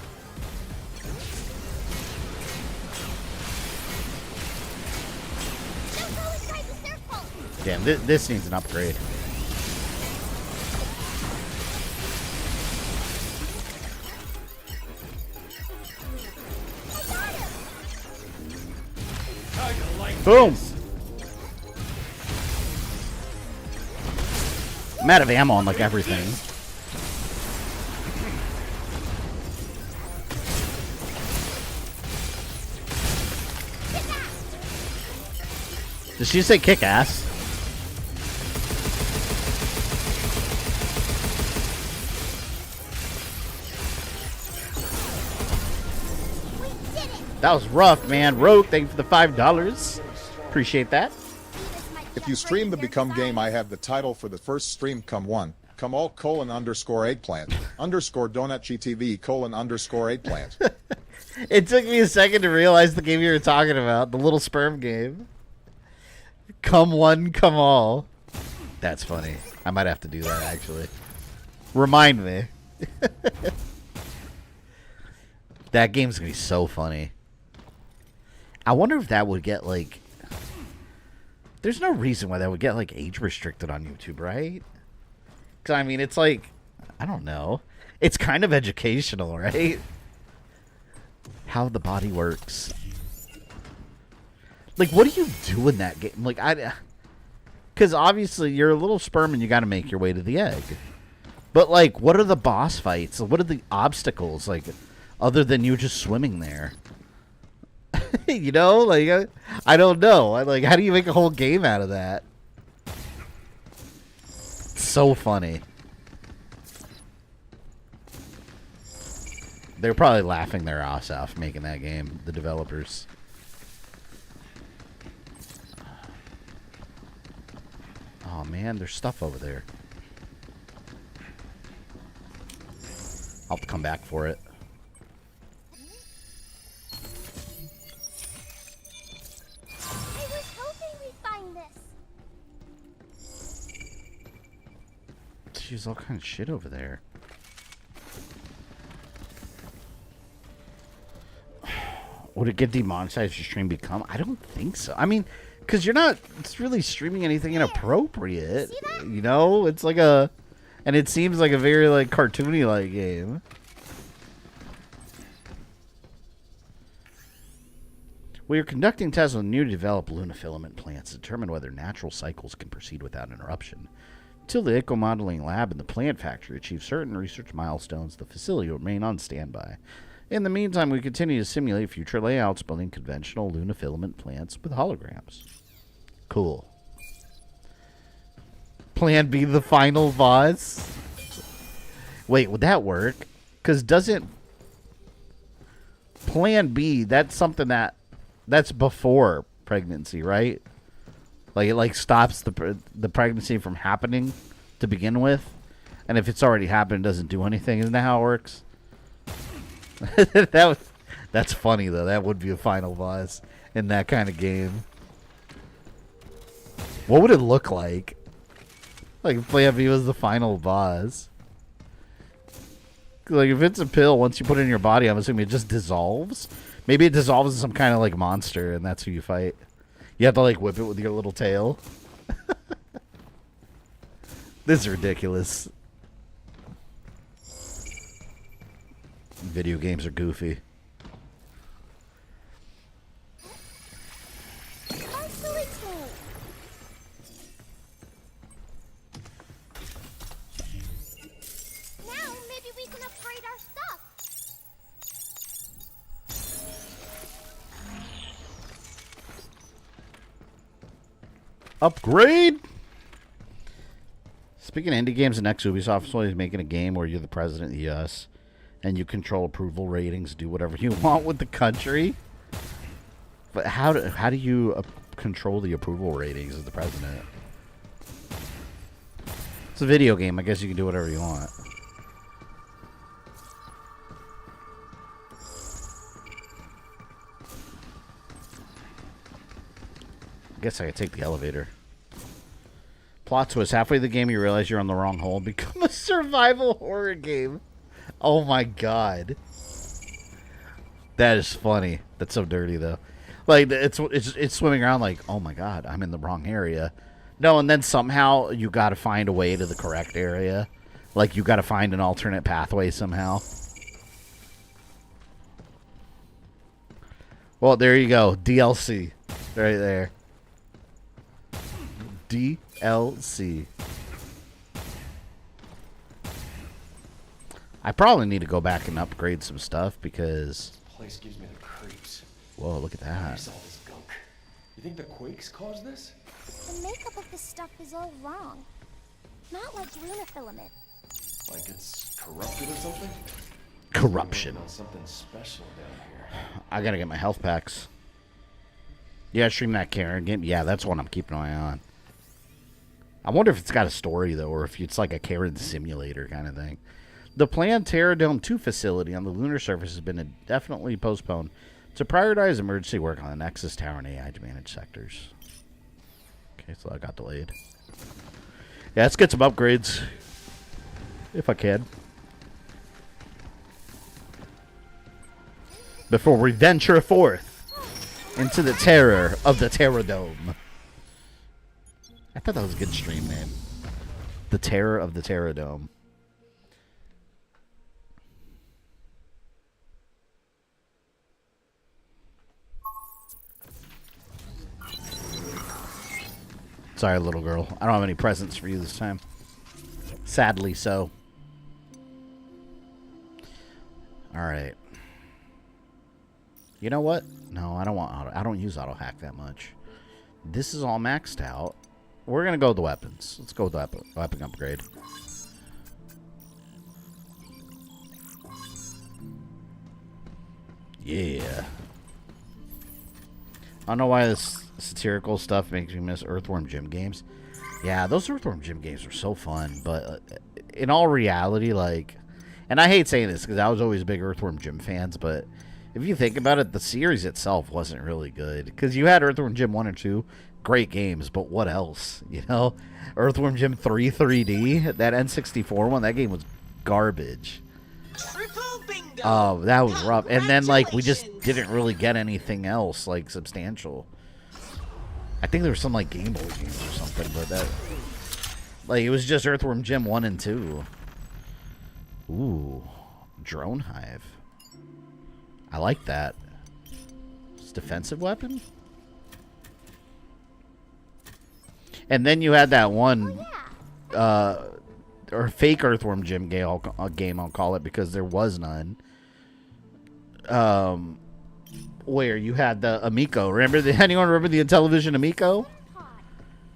Speaker 7: Jump all inside the circle.
Speaker 6: Damn, this needs an upgrade. Boom! I'm out of ammo on like everything. Did she say kick ass? That was rough, man. Rogue, thank you for the $5. Appreciate that.
Speaker 12: If you stream the Become game, I have the title for the first stream. Come one. Come all :_eggplant _donut GTV :_eggplant.
Speaker 6: It took me a second to realize the game you were talking about, the little sperm game. Come one, come all. That's funny. I might have to do that, actually. Remind me. That game's gonna be so funny. I wonder if that would get, like... There's no reason why that would get, like, age restricted on YouTube, right? Because, I mean, it's like... I don't know. It's kind of educational, right? How the body works. Like, what do you do in that game? Like, because obviously you're a little sperm and you got to make your way to the egg. But, like, what are the boss fights? What are the obstacles, like, other than you just swimming there? You know? Like, I don't know. Like, how do you make a whole game out of that? So funny. They're probably laughing their ass off making that game, the developers. Oh man, there's stuff over there. I'll have to come back for it.
Speaker 7: I was hoping we'd find this.
Speaker 6: There's all kind of shit over there. Would it get demonetized if your stream become? I don't think so. I mean, because you're not really streaming anything inappropriate. You know? It's like a... And it seems like a very, like, cartoony-like game. We are conducting tests on newly developed lunar filament plants to determine whether natural cycles can proceed without interruption. Until the eco-modeling lab and the plant factory achieve certain research milestones, the facility will remain on standby. In the meantime, we continue to simulate future layouts, building conventional lunar filament plants with holograms. Cool. Plan B, the final boss? Wait, would that work? Because doesn't... Plan B, that's something that's before pregnancy, right? Like, it like stops the pregnancy from happening to begin with. And if it's already happened, it doesn't do anything. Isn't that how it works? That's funny though. That would be a final boss in that kind of game. What would it look like? Like if Plan B was the final boss. Like if it's a pill, once you put it in your body, I'm assuming it just dissolves. Maybe it dissolves in some kind of like monster, and that's who you fight. You have to like whip it with your little tail. This is ridiculous. Video games are goofy.
Speaker 7: Now maybe we can upgrade our stuff.
Speaker 6: Upgrade? Speaking of indie games, the next Ubisoft is making a game where you're the president of the US and you control approval ratings, do whatever you want with the country. But how do you control the approval ratings as the president? It's a video game. I guess you can do whatever you want. I guess I could take the elevator. Plot twist. Halfway through the game, you realize you're on the wrong hole and become a survival horror game. Oh my god. That is funny. That's so dirty, though. Like, it's swimming around like, oh my god, I'm in the wrong area. No, and then somehow you got to find a way to the correct area. Like, you got to find an alternate pathway somehow. Well, there you go. DLC. Right there. DLC. I probably need to go back and upgrade some stuff because...
Speaker 2: This place gives me the creeps.
Speaker 6: Whoa, look at that.
Speaker 2: Here's all this gunk. You think the quakes caused this?
Speaker 7: The makeup of this stuff is all wrong. Not like lunar filament.
Speaker 2: Like it's corrupted or something?
Speaker 6: Corruption.
Speaker 2: On something special down here.
Speaker 6: I gotta get my health packs. Yeah, stream that Karen game. Yeah, that's one I'm keeping an eye on. I wonder if it's got a story, though, or if it's like a Karen simulator kind of thing. The planned Terradome 2 facility on the lunar surface has been indefinitely postponed to prioritize emergency work on the Nexus Tower and AI to manage sectors. Okay, so that got delayed. Yeah, let's get some upgrades. If I can. Before we venture forth into the terror of the Terradome. I thought that was a good stream name. The Terror of the Terradome. Sorry, little girl. I don't have any presents for you this time. Sadly so. Alright. You know what? No, I don't want auto. I don't use auto hack that much. This is all maxed out. We're gonna go with the weapons. Let's go with the weapon upgrade. Yeah. I don't know why this satirical stuff makes me miss Earthworm Jim games. Yeah, those Earthworm Jim games were so fun, but in all reality, like, and I hate saying this because I was always big Earthworm Jim fans, but if you think about it, the series itself wasn't really good. Because you had Earthworm Jim 1 or 2, great games, but what else? You know? Earthworm Jim 3 3D, that N64 one, that game was garbage. Oh, that was rough. And then, like, we just didn't really get anything else, like, substantial. I think there was some, like, Game Boy games or something, but that... Like, it was just Earthworm Jim 1 and 2. Ooh. Drone Hive. I like that. It's a defensive weapon? And then you had that one... or fake Earthworm Jim game, I'll call it, because there was none. Where you had the Amico. Anyone remember the Intellivision Amico?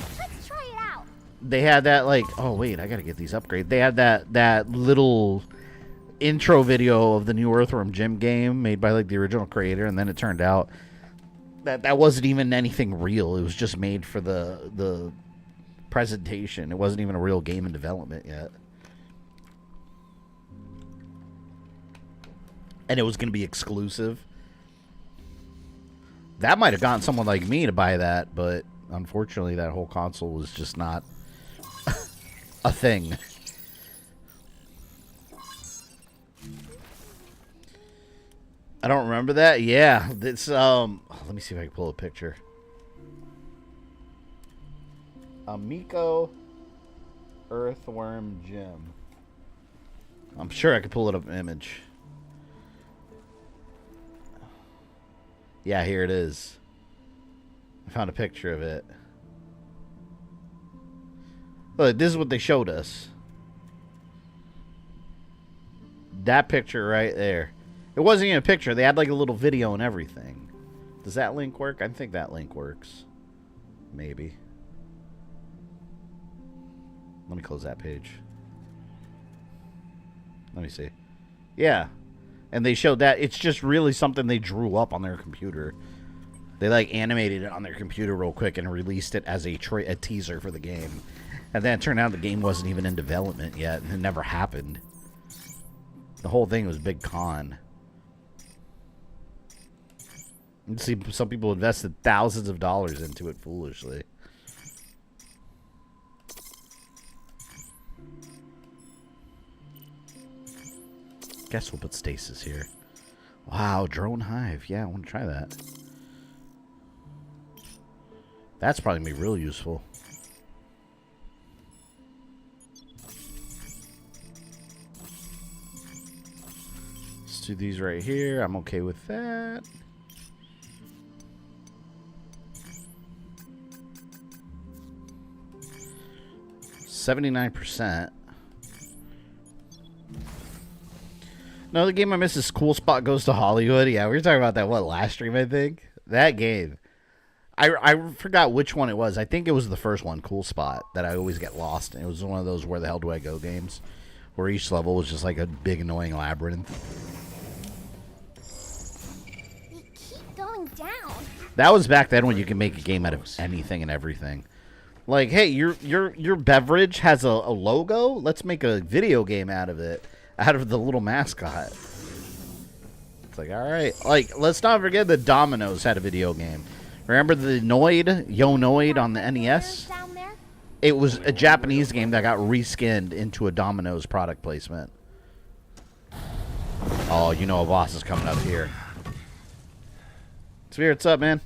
Speaker 7: Let's try it out.
Speaker 6: They had that, like, oh wait, I gotta get these upgrades. They had that little intro video of the new Earthworm Jim game made by, like, the original creator, and then it turned out that wasn't even anything real. It was just made for the presentation. It wasn't even a real game in development yet. And it was going to be exclusive. That might have gotten someone like me to buy that, but unfortunately that whole console was just not a thing. I don't remember that. Yeah, it's let me see if I can pull a picture. Amico Earthworm Jim. I'm sure I could pull it up an image. Yeah, here it is. I found a picture of it. Look, this is what they showed us. That picture right there. It wasn't even a picture. They had like a little video and everything. Does that link work? I think that link works. Maybe. Let me close that page. Let me see. Yeah. And they showed that. It's just really something they drew up on their computer. They, like, animated it on their computer real quick and released it as a teaser for the game. And then it turned out the game wasn't even in development yet. And it never happened. The whole thing was a big con. You see, some people invested thousands of dollars into it foolishly. Guess we'll put stasis here. Wow, Drone Hive. Yeah, I want to try that. That's probably going to be real useful. Let's do these right here. I'm okay with that. $79%. No, the game I miss is Cool Spot Goes to Hollywood. Yeah, we were talking about that, what, last stream, I think? That game. I forgot which one it was. I think it was the first one, Cool Spot, that I always get lost. And it was one of those where the hell do I go games, where each level was just like a big annoying labyrinth.
Speaker 7: We keep going down.
Speaker 6: That was back then when you could make a game out of anything and everything. Like, hey, your beverage has a logo. Let's make a video game out of it, out of the little mascot. It's like, all right. Like, let's not forget that Domino's had a video game. Remember the Noid, Yo Noid on the NES? It was a Japanese game that got reskinned into a Domino's product placement. Oh, you know a boss is coming up here. Sphere, what's up, man?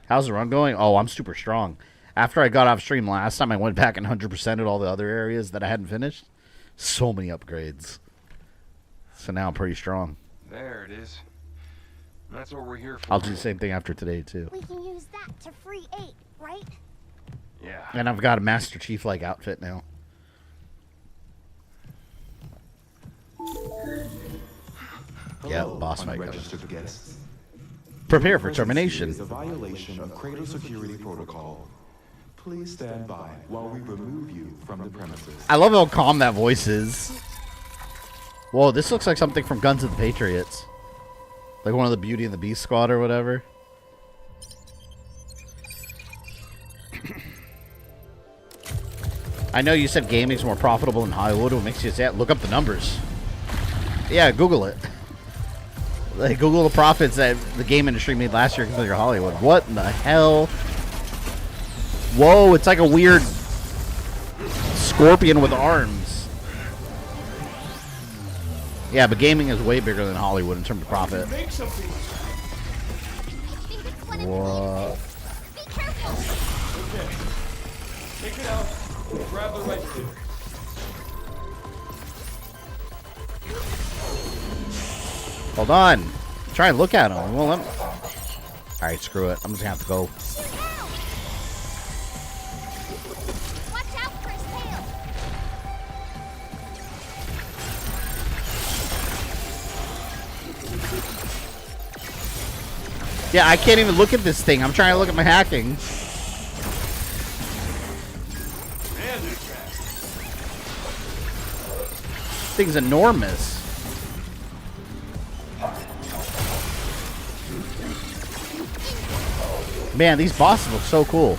Speaker 6: How's the run going? Oh, I'm super strong. After I got off stream last time, I went back and 100%ed all the other areas that I hadn't finished. So many upgrades. So now I'm pretty strong.
Speaker 2: There it is. That's what we're here for.
Speaker 6: I'll do the same thing after today, too.
Speaker 7: We can use that to free 8, right?
Speaker 2: Yeah.
Speaker 6: And I've got a Master Chief-like outfit now. Yep, boss fight goes.
Speaker 5: Guests.
Speaker 6: Prepare for termination.
Speaker 5: Is a violation of cradle security protocol. Please stand by while we remove you from the premises.
Speaker 6: I love how calm that voice is. Whoa, this looks like something from Guns of the Patriots. Like one of the Beauty and the Beast squad or whatever. I know you said gaming's more profitable than Hollywood. What makes you say that? Look up the numbers. Yeah, Google it. Like, Google the profits that the game industry made last year compared to Hollywood. What in the hell? Whoa, it's like a weird scorpion with arms. Yeah, but gaming is way bigger than Hollywood in terms of profit. What?
Speaker 2: Okay. Take it out. Grab the right stick.
Speaker 6: Hold on. Try and look at him. Well, alright, screw it. I'm just gonna have to go.
Speaker 7: Watch out for his tail.
Speaker 6: Yeah, I can't even look at this thing. I'm trying to look at my hacking. This thing's enormous. Man, these bosses look so cool.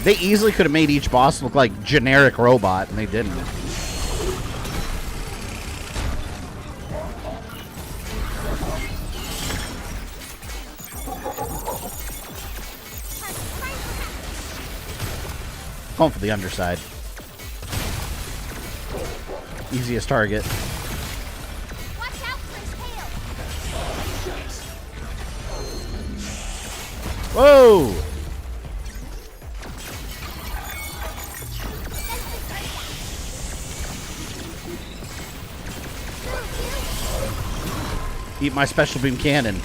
Speaker 6: They easily could have made each boss look like generic robot, and they didn't. Going for the underside. Easiest target.
Speaker 7: Watch out for his tail.
Speaker 6: Whoa! Eat my special beam cannon.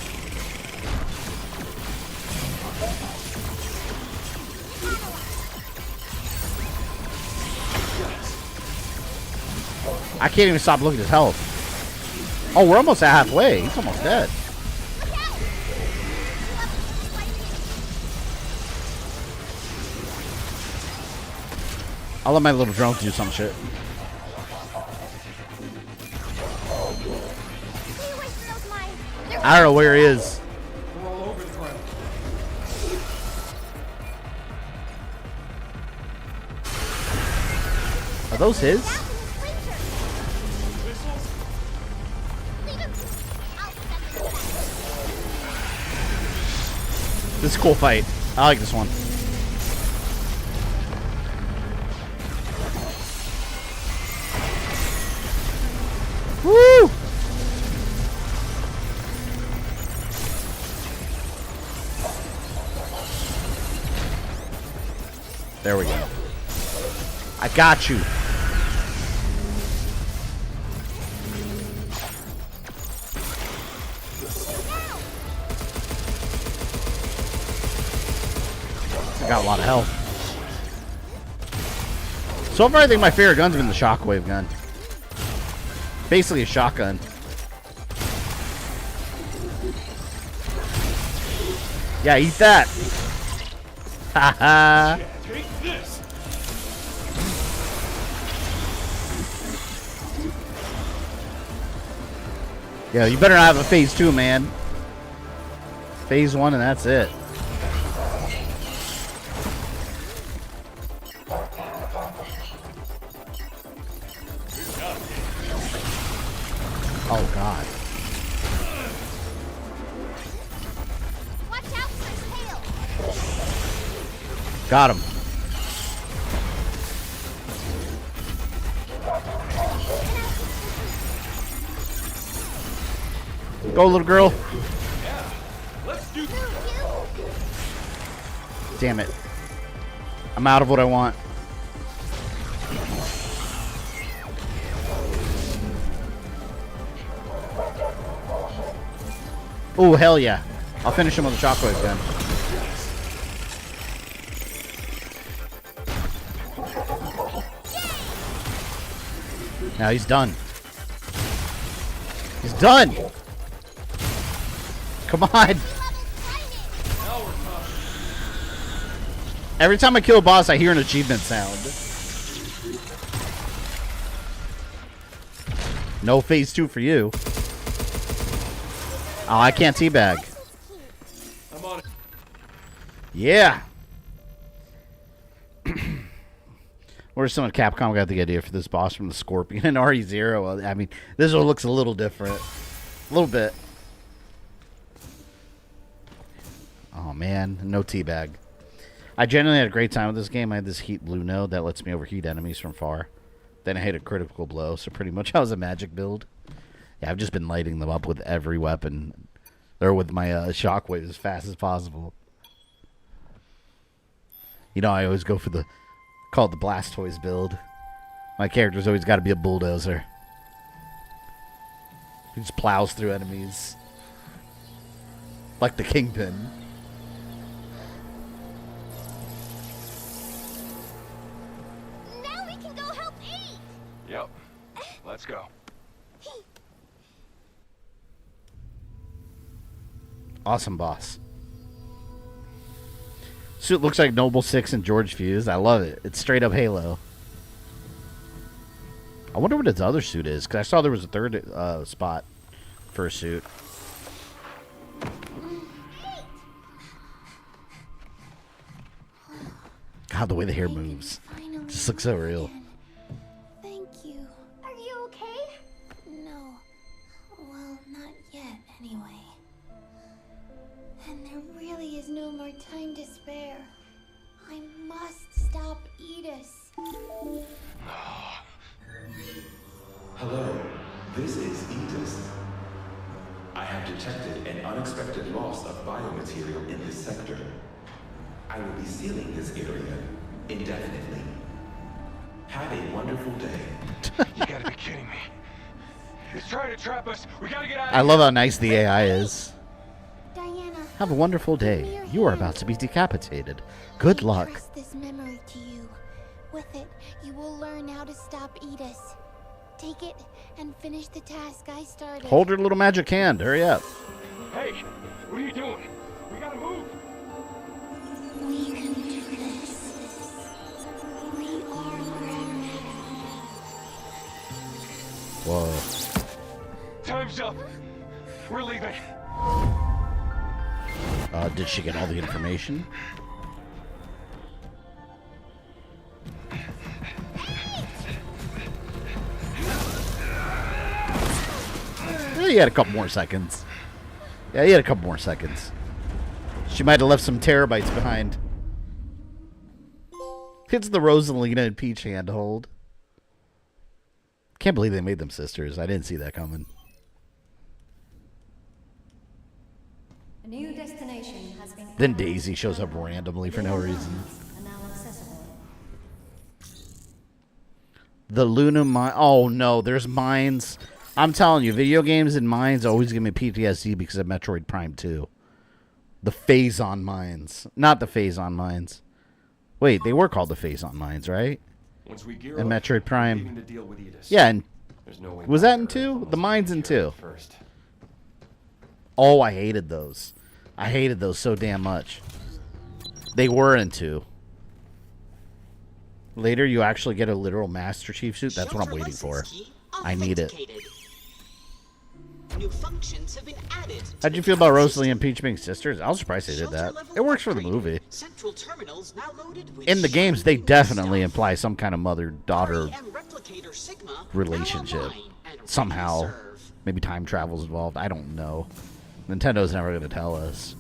Speaker 6: I can't even stop looking at his health. Oh, we're almost at halfway. He's almost dead. I'll let my little drone do some shit. I don't know where he is.
Speaker 2: We're all over the ground.
Speaker 6: Are those his? This is a cool fight. I like this one. Woo! There we go. I got you. I got a lot of health. So far, I think my favorite gun's been the shockwave gun. Basically a shotgun. Yeah, eat that. Haha.
Speaker 2: Take this.
Speaker 6: Yeah, you better not have a phase 2, man. Phase 1 and that's it. Oh god.
Speaker 7: Watch out for his tail.
Speaker 6: Got him. Go, little girl.
Speaker 2: Yeah. Let's do this.
Speaker 6: Damn it. I'm out of what I want. Oh, hell yeah. I'll finish him with a shockwave gun. Now he's done. He's done! Come on! Every time I kill a boss, I hear an achievement sound. No phase 2 for you. Oh, I can't teabag.
Speaker 2: I'm on it.
Speaker 6: Yeah. Where's someone Capcom got the idea for this boss from the Scorpion and RE0? Well, I mean, this one looks a little different. A little bit. Oh, man. No teabag. I genuinely had a great time with this game. I had this heat blue node that lets me overheat enemies from far. Then I hit a critical blow, so pretty much I was a magic build. Yeah, I've just been lighting them up with every weapon. Or with my shockwave as fast as possible. You know, I always go for the... Call it the Blastoise build. My character's always got to be a bulldozer. He just plows through enemies. Like the Kingpin.
Speaker 7: Now we can go help eat.
Speaker 2: Yep. Let's go.
Speaker 6: Awesome boss. Suit looks like Noble 6 and George Fuse. I love it. It's straight up Halo. I wonder what its other suit is, because I saw there was a third spot for a suit. God, the way the hair moves. Just looks so real.
Speaker 1: Thank you.
Speaker 7: Are you okay?
Speaker 1: No. Well, not yet, anyway. And there really is no more time to spare. I must stop Edis.
Speaker 5: Hello, this is Edis. I have detected an unexpected loss of biomaterial in this sector. I will be sealing this area indefinitely. Have a wonderful day.
Speaker 2: You gotta be kidding me. He's trying to trap us. We gotta get out of
Speaker 6: I
Speaker 2: here.
Speaker 6: love how nice the AI is.
Speaker 1: Diana.
Speaker 6: Have a wonderful day. You are about to be decapitated. Good luck.
Speaker 1: Trust this memory to you. With it, you will learn how to stop Edis. Take it and finish the task I started.
Speaker 6: Hold her little magic hand. Hurry up.
Speaker 2: Hey, what are you doing? We gotta move.
Speaker 1: We can do this. We are Pragmata.
Speaker 6: Whoa.
Speaker 2: Time's up. We're leaving.
Speaker 6: Did she get all the information? He had a couple more seconds. Yeah, he had a couple more seconds. She might have left some terabytes behind. It's the Rosalina and Peach handhold. Can't believe they made them sisters. I didn't see that coming.
Speaker 13: A new destination has been.
Speaker 6: Then Daisy shows up randomly for no reason.
Speaker 13: Are now accessible.
Speaker 6: The Luna mine. Oh no, there's mines. I'm telling you, video games and mines always give me PTSD because of Metroid Prime 2. The Phazon mines. Not the Phazon mines. Wait, they were called the Phazon mines, right?
Speaker 2: Once we gear
Speaker 6: In
Speaker 2: up,
Speaker 6: Metroid Prime.
Speaker 2: leaving to deal with Edis.
Speaker 6: Yeah, and
Speaker 2: There's no way
Speaker 6: was
Speaker 2: back
Speaker 6: that in
Speaker 2: there.
Speaker 6: 2? The mines in 2.
Speaker 2: First.
Speaker 6: Oh, I hated those. I hated those so damn much. They were in 2. Later, you actually get a literal Master Chief suit. That's what I'm waiting for. I need it.
Speaker 8: New functions have been added.
Speaker 6: How'd you feel about Rosalie and Peach being sisters? I was surprised they did that. It works for the movie.
Speaker 8: Central terminals now loaded with
Speaker 6: In the games, they definitely imply some kind of mother-daughter relationship. Somehow. Maybe time travel's involved. I don't know. Nintendo's never going to tell us.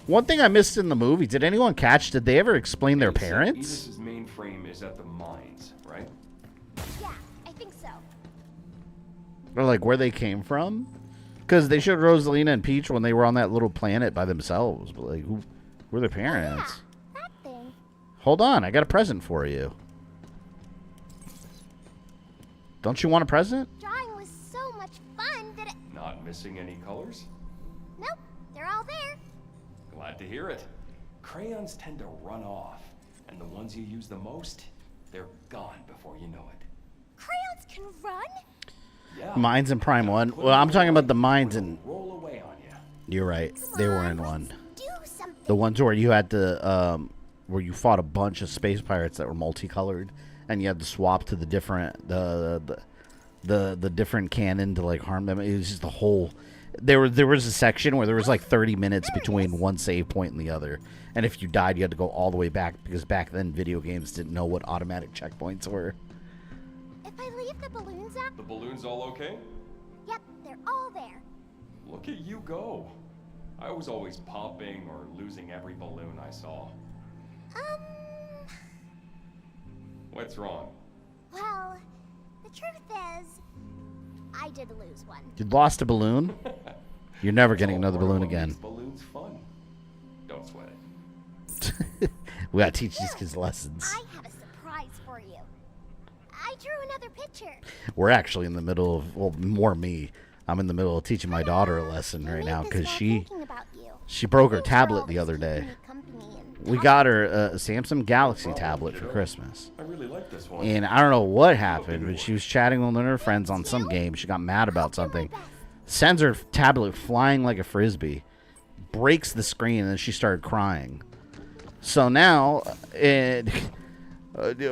Speaker 6: One thing I missed in the movie, did anyone catch, did they ever explain their parents?
Speaker 2: Edis's mainframe is at the mines, right?
Speaker 7: Yeah, I think so.
Speaker 6: Or like where they came from? Because they showed Rosalina and Peach when they were on that little planet by themselves. But like, who were their parents?
Speaker 7: Yeah, that thing.
Speaker 6: Hold on, I got a present for you. Don't you want a present?
Speaker 7: Drawing was so much fun that it...
Speaker 2: Not missing any colors?
Speaker 7: Nope, they're all there.
Speaker 2: Glad to hear it. Crayons tend to run off, and the ones you use the most, they're gone before you know it.
Speaker 7: Crayons can run?
Speaker 2: Yeah.
Speaker 6: Mines in Prime 1. Well, I'm talking about the mines in...
Speaker 2: Roll away on you.
Speaker 6: You're right. They were in 1.
Speaker 7: Do something.
Speaker 6: The ones where you had to, where you fought a bunch of space pirates that were multicolored, and you had to swap to the different, the different cannon to like harm them. It was just the whole. There was a section where there was like 30 minutes between one save point and the other, and if you died, you had to go all the way back because back then video games didn't know what automatic checkpoints were.
Speaker 7: If I leave the balloons up...
Speaker 2: The balloons all okay?
Speaker 7: Yep, they're all there.
Speaker 2: Look at you go. I was always popping or losing every balloon I saw. What's wrong?
Speaker 7: Well, the truth is, I did lose one.
Speaker 6: You lost a balloon? You're never getting another balloon again.
Speaker 2: Balloons fun. Don't sweat it.
Speaker 6: We gotta teach these kids lessons.
Speaker 7: I have a surprise for you. I drew another picture.
Speaker 6: We're actually in the middle of, well, more me. I'm in the middle of teaching my daughter a lesson right now because she broke her tablet the other day. We got her a Samsung Galaxy tablet for Christmas.
Speaker 2: I really like this one.
Speaker 6: And I don't know what happened, but she was chatting with one of her friends on some game. She got mad about something. Sends her tablet flying like a frisbee. Breaks the screen, and then she started crying. So now,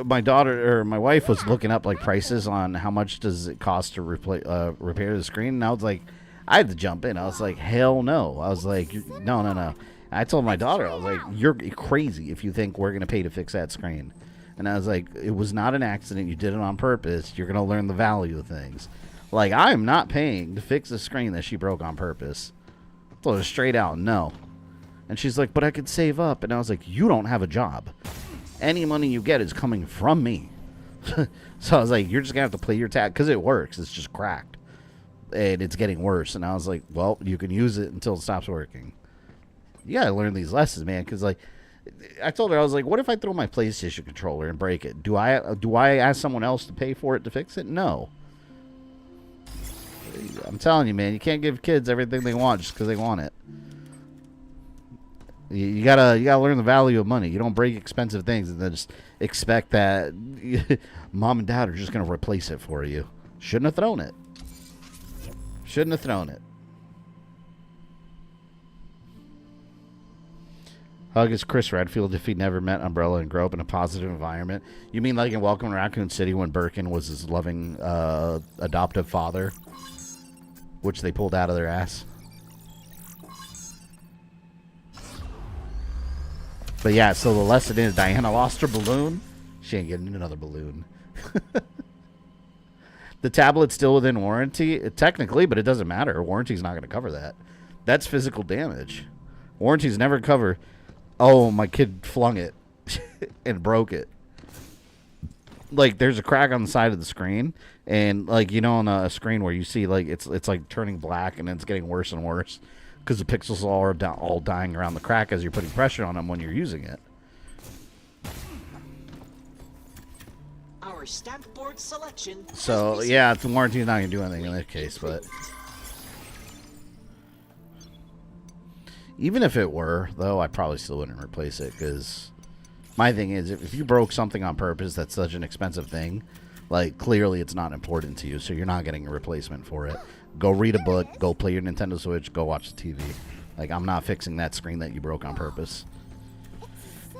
Speaker 6: my daughter, or my wife was looking up like prices on how much does it cost to repair the screen. And I was like, I had to jump in. I was like, hell no. I was like, no. I told my daughter, I was like, you're crazy if you think we're going to pay to fix that screen. And I was like, it was not an accident. You did it on purpose. You're going to learn the value of things. Like, I'm not paying to fix a screen that she broke on purpose. I told her straight out, no. And she's like, but I could save up. And I was like, you don't have a job. Any money you get is coming from me. So I was like, you're just going to have to play your tab. Because it works. It's just cracked. And it's getting worse. And I was like, well, you can use it until it stops working. You gotta learn these lessons, man. Because like, I told her, I was like, what if I throw my PlayStation controller and break it? Do I ask someone else to pay for it to fix it? No. I'm telling you, man, you can't give kids everything they want just because they want it. You gotta learn the value of money. You don't break expensive things and then just expect that mom and dad are just gonna replace it for you. Shouldn't have thrown it. Shouldn't have thrown it. Hug is Chris Redfield if he never met Umbrella and grew up in a positive environment. You mean like in Welcome to Raccoon City when Birkin was his loving adoptive father, which they pulled out of their ass? But yeah, so the lesson is Diana lost her balloon. She ain't getting another balloon. The tablet's still within warranty, technically, but it doesn't matter. Warranty's not going to cover that. That's physical damage. Warranties never cover, oh, my kid flung it and broke it. Like, there's a crack on the side of the screen, and, like, you know, on a screen where you see, like, it's like turning black, and it's getting worse and worse because the pixels are all dying around the crack as you're putting pressure on them when you're using it.
Speaker 8: Our stamp board selection.
Speaker 6: So, yeah, the warranty's not going to do anything in this case, but even if it were, though, I probably still wouldn't replace it, because my thing is, if you broke something on purpose that's such an expensive thing, like, clearly it's not important to you, so you're not getting a replacement for it. Go read a book. Go play your Nintendo Switch. Go watch the TV. Like, I'm not fixing that screen that you broke on purpose.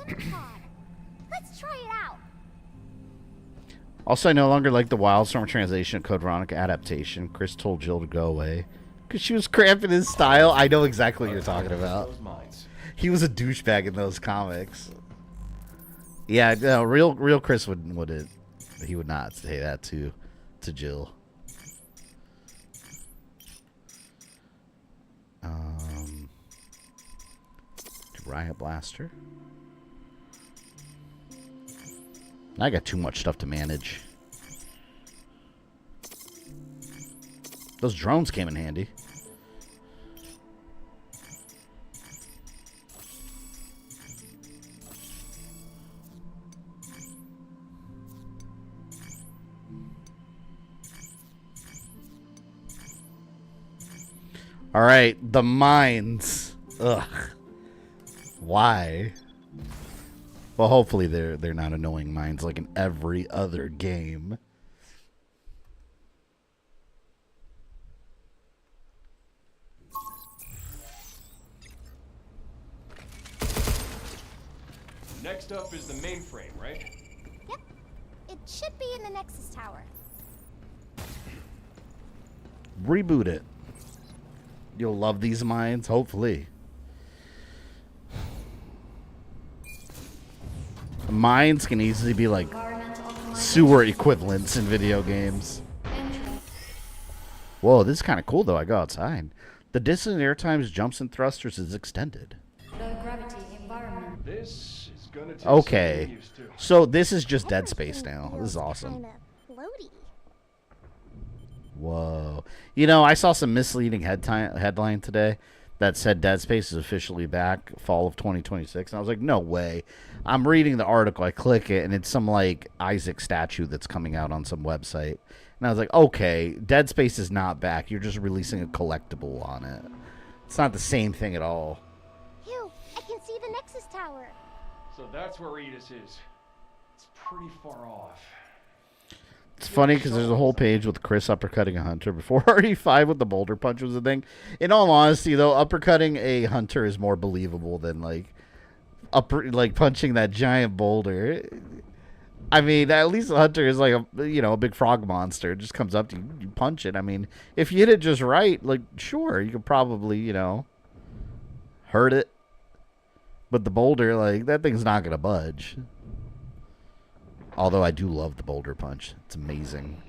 Speaker 7: Let's try it out.
Speaker 6: Also, I no longer like the Wildstorm translation of Code Veronica adaptation. Chris told Jill to go away because she was cramping his style. I know exactly what you're talking about. He was a douchebag in those comics. Yeah, no, real Chris would he would not say that to Jill. Riot Blaster. I got too much stuff to manage. Those drones came in handy. All right, the mines. Ugh. Why? Well, hopefully they're not annoying mines like in every other game.
Speaker 2: Next up is the mainframe, right?
Speaker 7: Yep. It should be in the Nexus Tower.
Speaker 6: Reboot it. You'll love these mines, hopefully. Mines can easily be like sewer equivalents in video games. Whoa, this is kind of cool though. I go outside. The distance in air times, jumps, and thrusters is extended.
Speaker 13: Low gravity environment.
Speaker 2: This is gonna take
Speaker 6: Okay, so this is just Dead Space now. This is awesome. Whoa. You know, I saw some misleading headline today that said Dead Space is officially back fall of 2026. And I was like, no way. I'm reading the article. I click it, and it's some, like, Isaac statue that's coming out on some website. And I was like, okay, Dead Space is not back. You're just releasing a collectible on it. It's not the same thing at all.
Speaker 7: Phew, I can see the Nexus Tower.
Speaker 2: So that's where Edis is. It's pretty far off.
Speaker 6: It's funny because there's a whole page with Chris uppercutting a hunter before RE5 with the boulder punch was the thing. In all honesty, though, uppercutting a hunter is more believable than like punching that giant boulder. I mean, at least a hunter is like a big frog monster. It just comes up to you, you punch it. I mean, if you hit it just right, like sure, you could probably hurt it. But the boulder, like that thing's not gonna budge. Although I do love the boulder punch. It's amazing.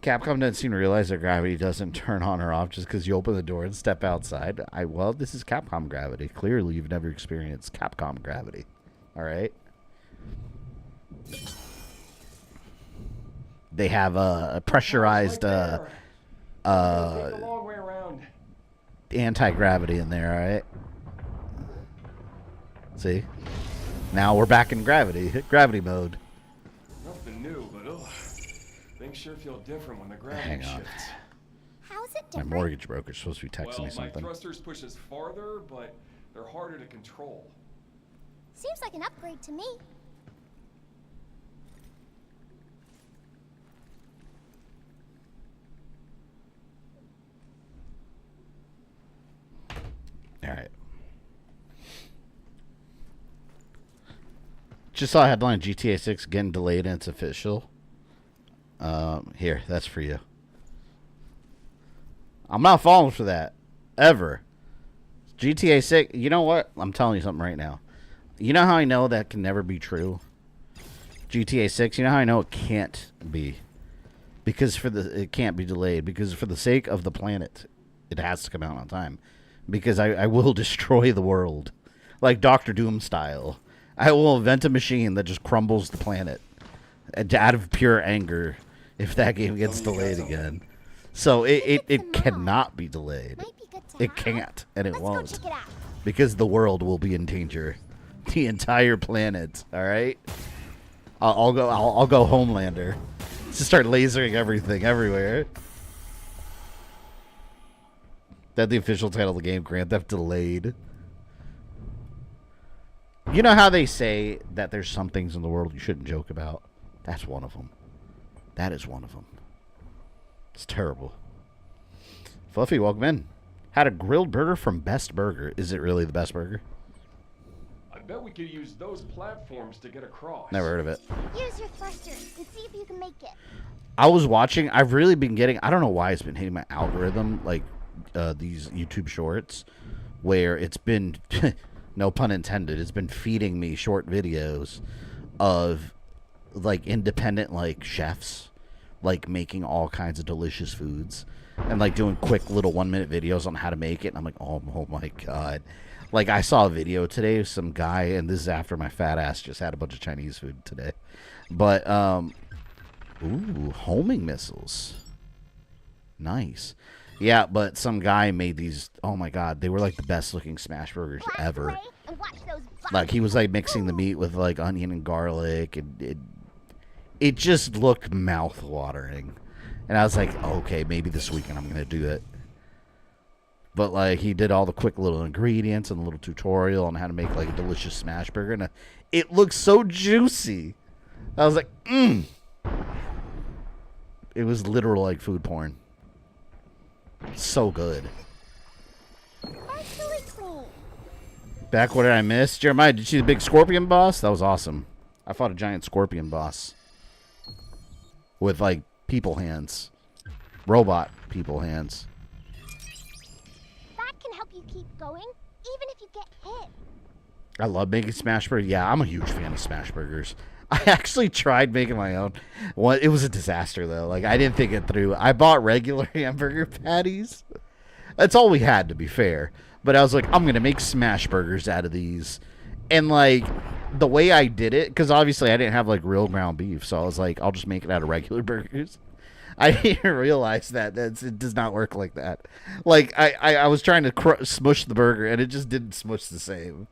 Speaker 6: Capcom doesn't seem to realize that gravity doesn't turn on or off just because you open the door and step outside. Well, this is Capcom gravity. Clearly, you've never experienced Capcom gravity. All right? They have a pressurized anti-gravity in there, all right? See? Now we're back in gravity mode.
Speaker 2: Nothing new, but things sure feel different when the gravity
Speaker 6: Hang on.
Speaker 2: shifts.
Speaker 7: How's it
Speaker 6: My
Speaker 7: different?
Speaker 6: mortgage broker's supposed to be texting me
Speaker 2: My
Speaker 6: something.
Speaker 2: thrusters push us farther, but they're harder to control.
Speaker 7: Seems like an upgrade to me.
Speaker 6: All right. Just saw a headline: GTA 6 getting delayed and it's official. Here, that's for you. I'm not falling for that ever. GTA 6. You know what? I'm telling you something right now. You know how I know that can never be true? GTA 6. You know how I know it can't be? Because it can't be delayed. Because for the sake of the planet, it has to come out on time. Because I will destroy the world, like Doctor Doom style. I will invent a machine that just crumbles the planet out of pure anger if that game gets delayed again. So it cannot be delayed. It can't, and it won't. Because the world will be in danger. The entire planet, all right? I'll go Homelander. Just start lasering everything everywhere. That's the official title of the game, Grand Theft Delayed. You know how they say that there's some things in the world you shouldn't joke about? That's one of them. That is one of them. It's terrible. Fluffy, welcome in. Had a grilled burger from Best Burger. Is it really the best burger?
Speaker 2: I bet we could use those platforms to get across.
Speaker 6: Never heard of it.
Speaker 7: Use your thrusters and see if you can make it.
Speaker 6: I was watching. I've really been getting. I don't know why it's been hitting my algorithm, like these YouTube shorts, where it's been, no pun intended, it's been feeding me short videos of like independent like chefs, like making all kinds of delicious foods. And like doing quick little 1-minute videos on how to make it. And I'm like, oh my God. Like I saw a video today of some guy, and this is after my fat ass just had a bunch of Chinese food today. But, ooh, homing missiles. Nice. Yeah, but some guy made these, oh my God, they were like the best looking smash burgers ever. Like he was like mixing the meat with like onion and garlic, and it just looked mouth watering. And I was like, okay, maybe this weekend I'm going to do it. But, like, he did all the quick little ingredients and a little tutorial on how to make, like, a delicious smash burger. And it looks so juicy. I was like, It was literal, like, food porn. So good. Back, what did I miss? Jeremiah, did you see the big scorpion boss? That was awesome. I fought a giant scorpion boss. With, like, people hands. Robot people hands.
Speaker 7: That can help you keep going, even if you get hit.
Speaker 6: I love making smash burgers. Yeah, I'm a huge fan of smash burgers. I actually tried making my own. Well, it was a disaster, though. Like, I didn't think it through. I bought regular hamburger patties. That's all we had, to be fair. But I was like, I'm going to make smash burgers out of these. And, like, the way I did it, because obviously I didn't have, like, real ground beef. So I was like, I'll just make it out of regular burgers. I didn't realize that it does not work like that. Like, I was trying to smush the burger, and it just didn't smush the same.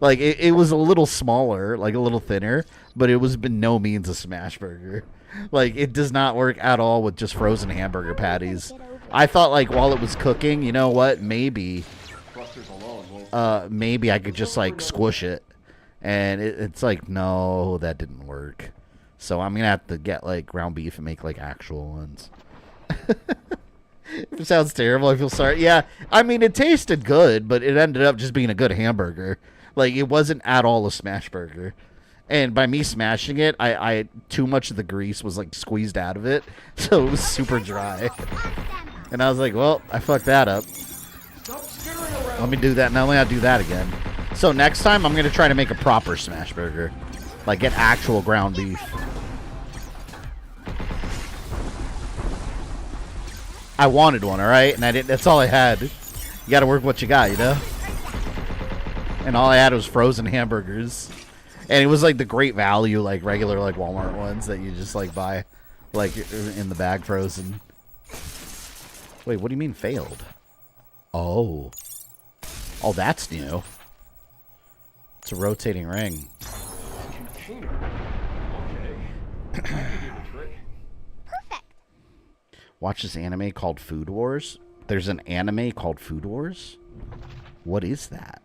Speaker 6: Like, it was a little smaller, like a little thinner, but it was by no means a smash burger. Like, it does not work at all with just frozen hamburger patties. I thought, like, while it was cooking, you know what, maybe I could just, like, squish it. And it's like, no, that didn't work. So I'm going to have to get, like, ground beef and make, like, actual ones. It sounds terrible. I feel sorry. Yeah, I mean, it tasted good, but it ended up just being a good hamburger. Like, it wasn't at all a smash burger. And by me smashing it, I too much of the grease was, like, squeezed out of it. So it was super dry. And I was like, well, I fucked that up. Let me do that. Now let me do that again. So next time, I'm going to try to make a proper smash burger. Like, get actual ground beef. I wanted one, all right? And I didn't. That's all I had. You got to work what you got, you know? And all I had was frozen hamburgers. And it was, like, the great value, like, regular, like, Walmart ones that you just, like, buy, like, in the bag frozen. Wait, what do you mean failed? Oh. Oh, that's new. It's a rotating ring.
Speaker 2: Container. Okay.
Speaker 7: Perfect.
Speaker 6: Watch this anime called Food Wars. There's an anime called Food Wars? What is that?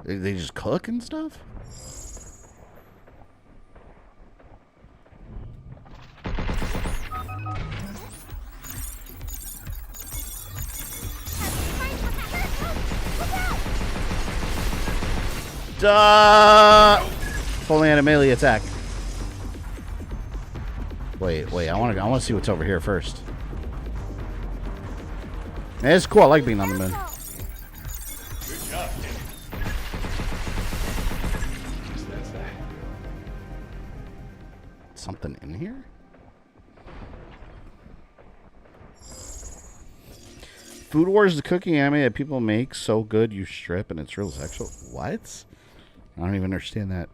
Speaker 6: They just cook and stuff? Duh! Full melee attack. Wait, I want to see what's over here first. Yeah, it's cool. I like being on the moon.
Speaker 2: Good job,
Speaker 6: Something in here? Food Wars is the cooking anime that people make so good you strip and it's real sexual. What? I don't even understand that.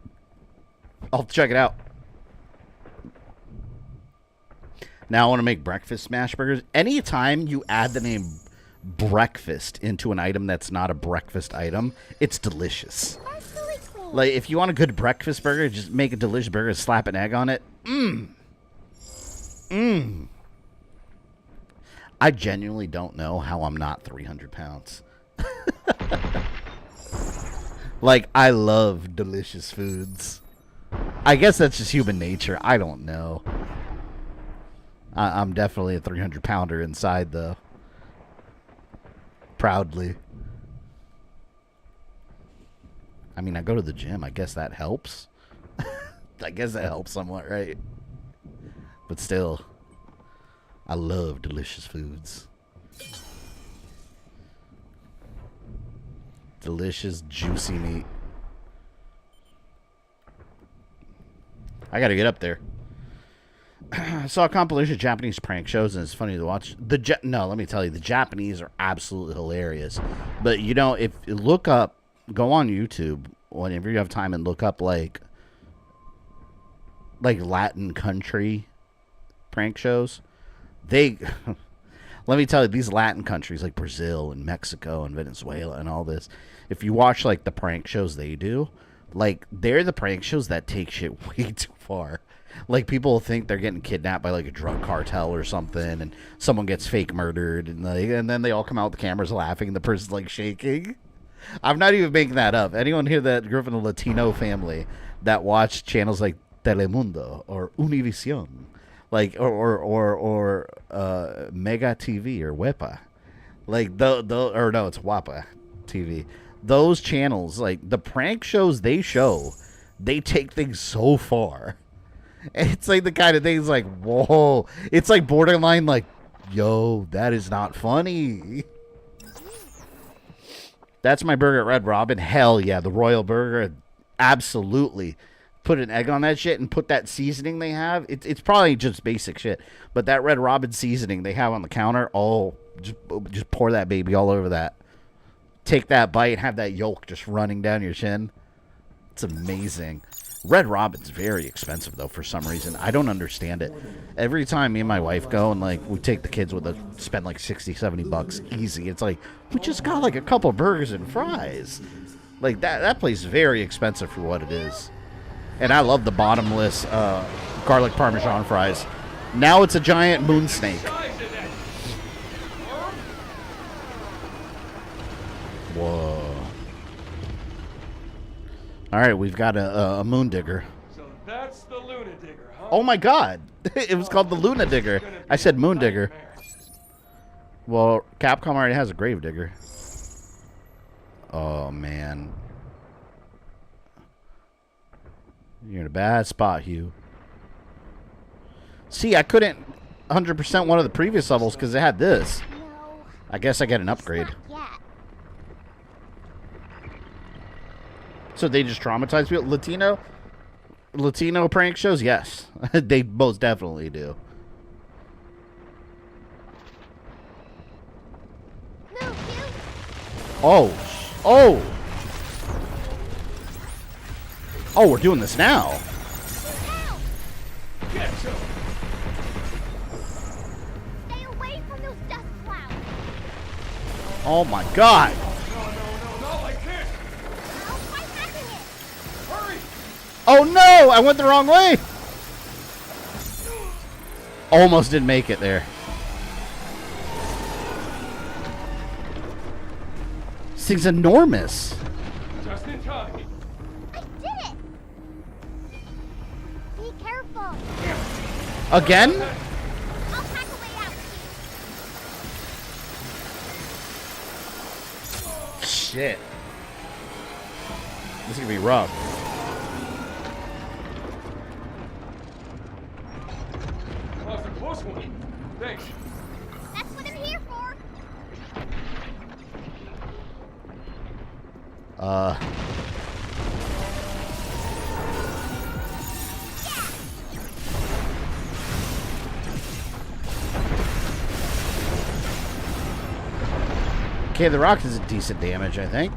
Speaker 6: I'll check it out. Now I want to make breakfast smash burgers. Anytime you add the name breakfast into an item that's not a breakfast item, it's delicious. Like, if you want a good breakfast burger, just make a delicious burger, slap an egg on it. I genuinely don't know how I'm not 300 pounds. Like, I love delicious foods. I guess that's just human nature. I don't know. I'm definitely a 300-pounder inside, though. Proudly. I mean, I go to the gym. I guess that helps. I guess that helps somewhat, right? But still, I love delicious foods. Delicious, juicy meat. I gotta get up there. I saw a compilation of Japanese prank shows, and it's funny to watch. No, let me tell you, the Japanese are absolutely hilarious. But, you know, if you look up, go on YouTube whenever you have time and look up, like Latin country prank shows. They, let me tell you, these Latin countries, like Brazil and Mexico and Venezuela and all this, if you watch, like, the prank shows they do, like, they're the prank shows that take shit way too far. Like, people think they're getting kidnapped by, like, a drug cartel or something, and someone gets fake murdered, and then they all come out with the cameras laughing, and the person's, like, shaking. I'm not even making that up. Anyone here that grew up in a Latino family that watched channels like Telemundo or Univision, like, or Mega TV or Wepa, like, or no, it's Wapa TV. Those channels, like, the prank shows they show, they take things so far. It's like the kind of thing, it's like, whoa. It's like borderline, like, yo, that is not funny. That's my burger at Red Robin. Hell yeah, the Royal Burger. Absolutely. Put an egg on that shit and put that seasoning they have. It's probably just basic shit. But that Red Robin seasoning they have on the counter, oh, just pour that baby all over that. Take that bite and have that yolk just running down your chin. It's amazing. Red Robin's very expensive, though, for some reason. I don't understand it. Every time me and my wife go and, like, we take the kids with us, spend, like, 60, 70 bucks easy. It's like, we just got, like, a couple burgers and fries. Like, that place is very expensive for what it is. And I love the bottomless garlic parmesan fries. Now it's a giant moon snake. Whoa. All right, we've got a moon digger.
Speaker 2: So that's the Luna Digger, huh?
Speaker 6: Oh my god. It was called the Luna Digger. I said moon digger. Well, Capcom already has a grave digger. Oh, man. You're in a bad spot, Hugh. See, I couldn't 100% one of the previous levels because it had this. I guess I get an upgrade. So they just traumatize people? Latino prank shows? Yes. They most definitely do. Oh. Oh. Oh, we're doing this now.
Speaker 7: Stay away from those dust clouds.
Speaker 6: Oh my god. Oh no! I went the wrong way! Almost didn't make it there. This thing's enormous.
Speaker 2: Just in time.
Speaker 7: I did it! Be careful.
Speaker 6: Again?
Speaker 7: I'll hack a way out.
Speaker 6: Shit. This is gonna be rough.
Speaker 2: Close one. Thanks.
Speaker 7: That's what I'm here for.
Speaker 6: Okay, the rock is a decent damage, I think.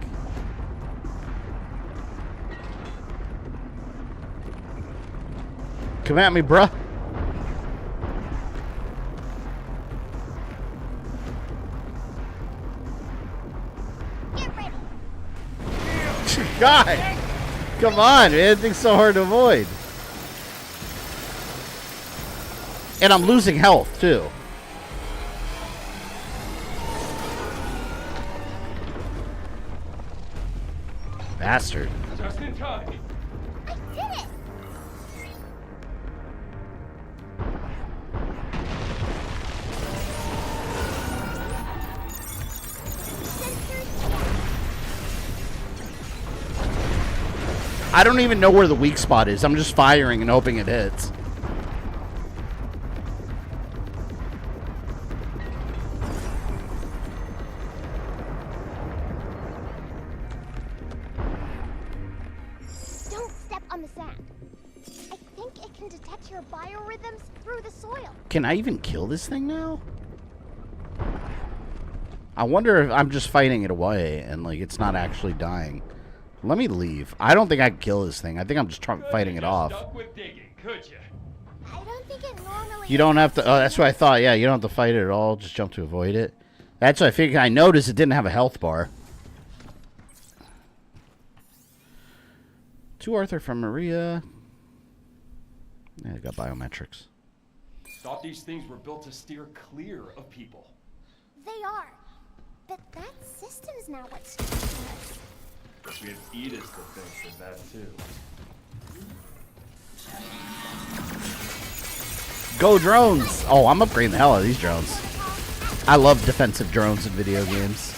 Speaker 6: Come at me, bruh. God! Come on, man. Thing's so hard to avoid. And I'm losing health, too. Bastard.
Speaker 2: Just in time.
Speaker 7: I did it!
Speaker 6: I don't even know where the weak spot is. I'm just firing and hoping it hits.
Speaker 7: Don't step on the sand. I think it can detect your biorhythms through the soil.
Speaker 6: Can I even kill this thing now? I wonder if I'm just fighting it away and like it's not actually dying. Let me leave. I don't think I can kill this thing. I think I'm just fighting it off.
Speaker 2: Stuck with digging, could you?
Speaker 7: I don't think it normally.
Speaker 6: You don't have to. Oh, that's what I thought. Yeah, you don't have to fight it at all. Just jump to avoid it. That's what I figured. I noticed it didn't have a health bar. To Arthur from Maria. Yeah, I got biometrics.
Speaker 2: Thought these things were built to steer clear of people.
Speaker 7: They are. But that system's now what's stressing us.
Speaker 2: We have Edith's defense of that too.
Speaker 6: Go drones! Oh, I'm upgrading the hell out of these drones. I love defensive drones in video games.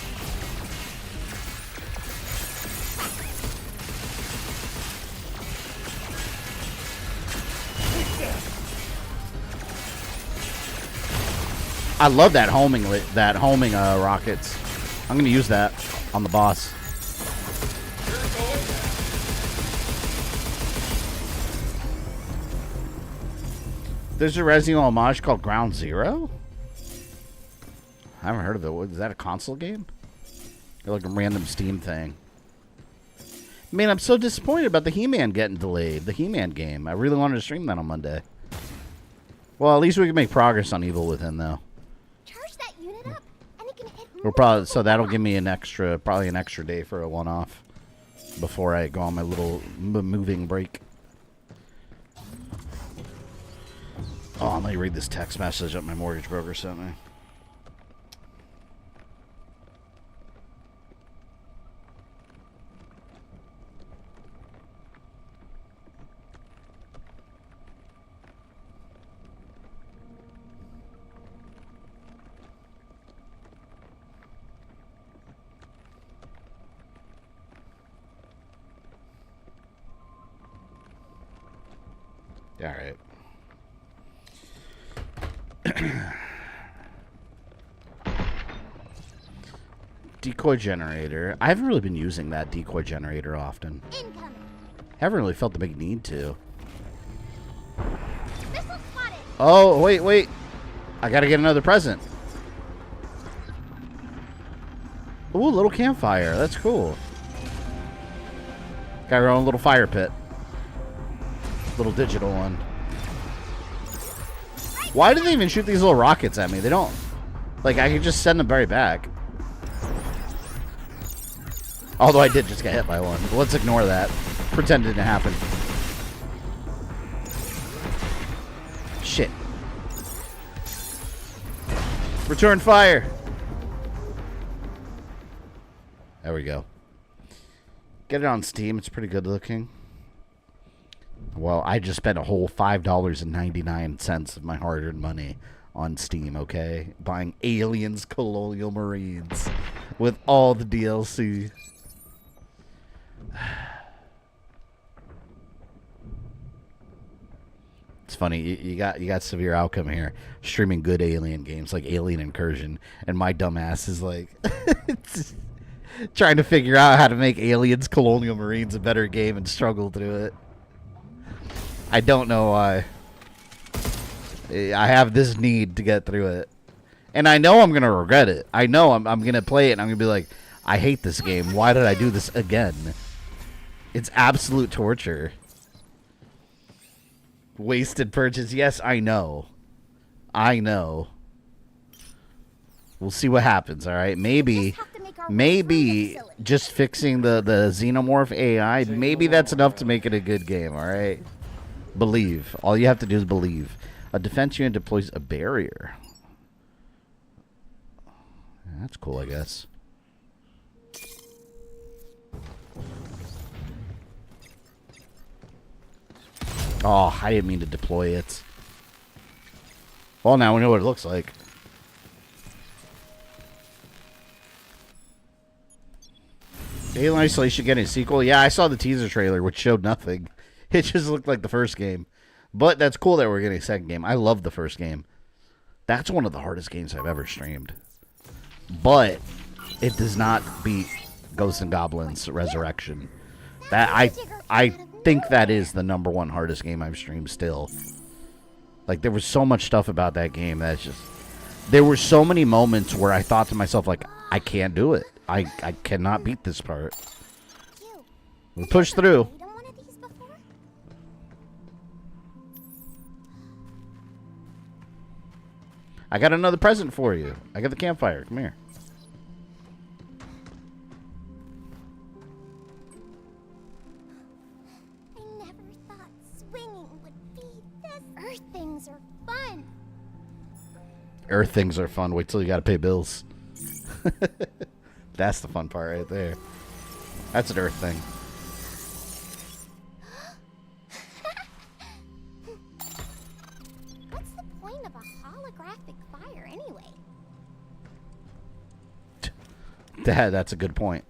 Speaker 6: I love that homing rockets. I'm gonna use that on the boss. There's a Resident Evil homage called Ground Zero? I haven't heard of it. Is that a console game? Or like a random Steam thing? Man, I'm so disappointed about the He-Man getting delayed. The He-Man game. I really wanted to stream that on Monday. Well, at least we can make progress on Evil Within, though.
Speaker 7: Charge that unit up, and it can hit.
Speaker 6: We're probably so that'll give me probably an extra day for a one-off before I go on my little moving break. Oh, let me read this text message that my mortgage broker sent me. All right. Decoy generator. I haven't really been using that decoy generator often.
Speaker 7: Incoming.
Speaker 6: Haven't really felt the big need to.
Speaker 7: Missile spotted.
Speaker 6: Oh, wait. I gotta get another present. Ooh, little campfire. That's cool. Got our own little fire pit. Little digital one. Why do they even shoot these little rockets at me? They don't. Like, I could just send them right back. Although I did just get hit by one. But let's ignore that. Pretend it didn't happen. Shit. Return fire. There we go. Get it on Steam. It's pretty good looking. Well, I just spent a whole $5.99 of my hard-earned money on Steam, okay? Buying Aliens Colonial Marines with all the DLC. It's funny, you got severe outcome here. Streaming good Alien games like Alien Incursion, and my dumbass is like trying to figure out how to make Aliens Colonial Marines a better game and struggle through it. I don't know why. I have this need to get through it. And I know I'm going to regret it. I know I'm going to play it and I'm going to be like, I hate this game. Why did I do this again? It's absolute torture. Wasted purchase. Yes, I know. I know. We'll see what happens, all right? Maybe just fixing the xenomorph AI, maybe that's enough to make it a good game, all right? Believe. All you have to do is believe. A defense unit deploys a barrier. That's cool, I guess. Oh, I didn't mean to deploy it. Well, now we know what it looks like. Alien Isolation getting a sequel? Yeah, I saw the teaser trailer, which showed nothing. It just looked like the first game. But that's cool that we're getting a second game. I love the first game. That's one of the hardest games I've ever streamed. But it does not beat Ghosts and Goblins Resurrection. That I think that is the #1 hardest game I've streamed still. Like, there was so much stuff about that game that's just... There were so many moments where I thought to myself, like, I can't do it. I cannot beat this part. We pushed through. I got another present for you. I got the campfire. Come here.
Speaker 7: I never thought swinging would be this. Earth things are fun.
Speaker 6: Earth things are fun. Wait till you gotta pay bills. That's the fun part right there. That's an Earth thing.
Speaker 7: What's the point of a holographic fire anyway?
Speaker 6: That's a good point.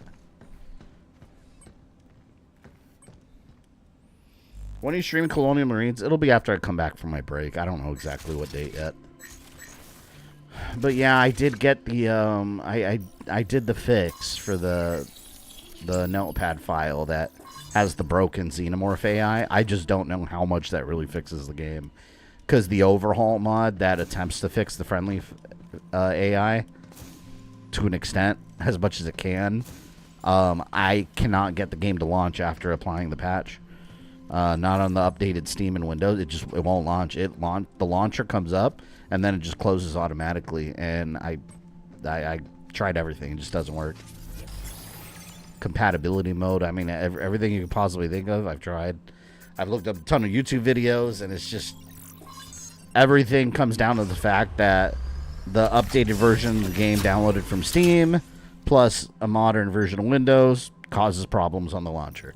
Speaker 6: When are you streaming Colonial Marines? It'll be after I come back from my break. I don't know exactly what date yet. But yeah, I did get the I did the fix for the notepad file that has the broken xenomorph AI. I just don't know how much that really fixes the game, because the overhaul mod that attempts to fix the friendly AI to an extent, as much as it can, I cannot get the game to launch after applying the patch. Not on the updated Steam and Windows. It won't launch. The launcher comes up and then it just closes automatically. And I tried everything. It just doesn't work. Compatibility mode. I mean, everything you could possibly think of, I've tried. I've looked up a ton of YouTube videos, and it's just everything comes down to the fact that the updated version of the game downloaded from Steam plus a modern version of Windows causes problems on the launcher.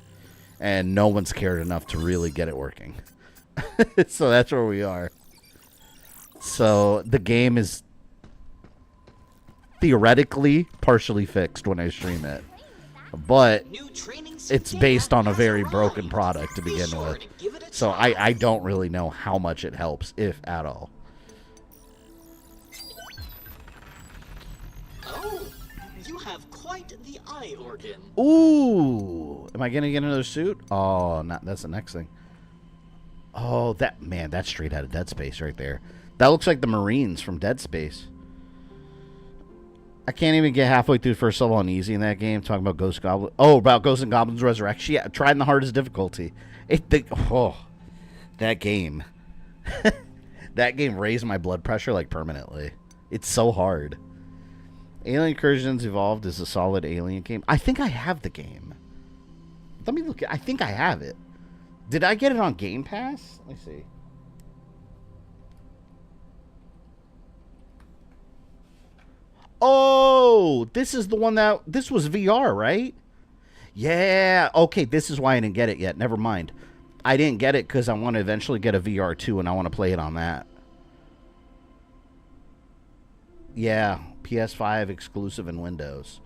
Speaker 6: And no one's cared enough to really get it working. So that's where we are. So the game is theoretically partially fixed when I stream it. But it's based on a very broken product to begin with. So I don't really know how much it helps, if at all.
Speaker 8: Oh, you have quite the eye organ.
Speaker 6: Ooh, am I gonna get another suit? Oh, that's the next thing. Oh, that that's straight out of Dead Space right there. That looks like the Marines from Dead Space. I can't even get halfway through the first level on easy in that game. Talking about Ghost Goblin. Oh, about Ghosts and Goblins Resurrection. Yeah, tried in the hardest difficulty. That game. That game raised my blood pressure like permanently. It's so hard. Alien Incursions Evolved is a solid Alien game. I think I have the game. Let me look. I think I have it. Did I get it on Game Pass? Let me see. Oh, this is the one that... This was VR, right? Yeah. Okay, this is why I didn't get it yet. Never mind. I didn't get it because I want to eventually get a VR 2, and I want to play it on that. Yeah, PS5 exclusive in Windows.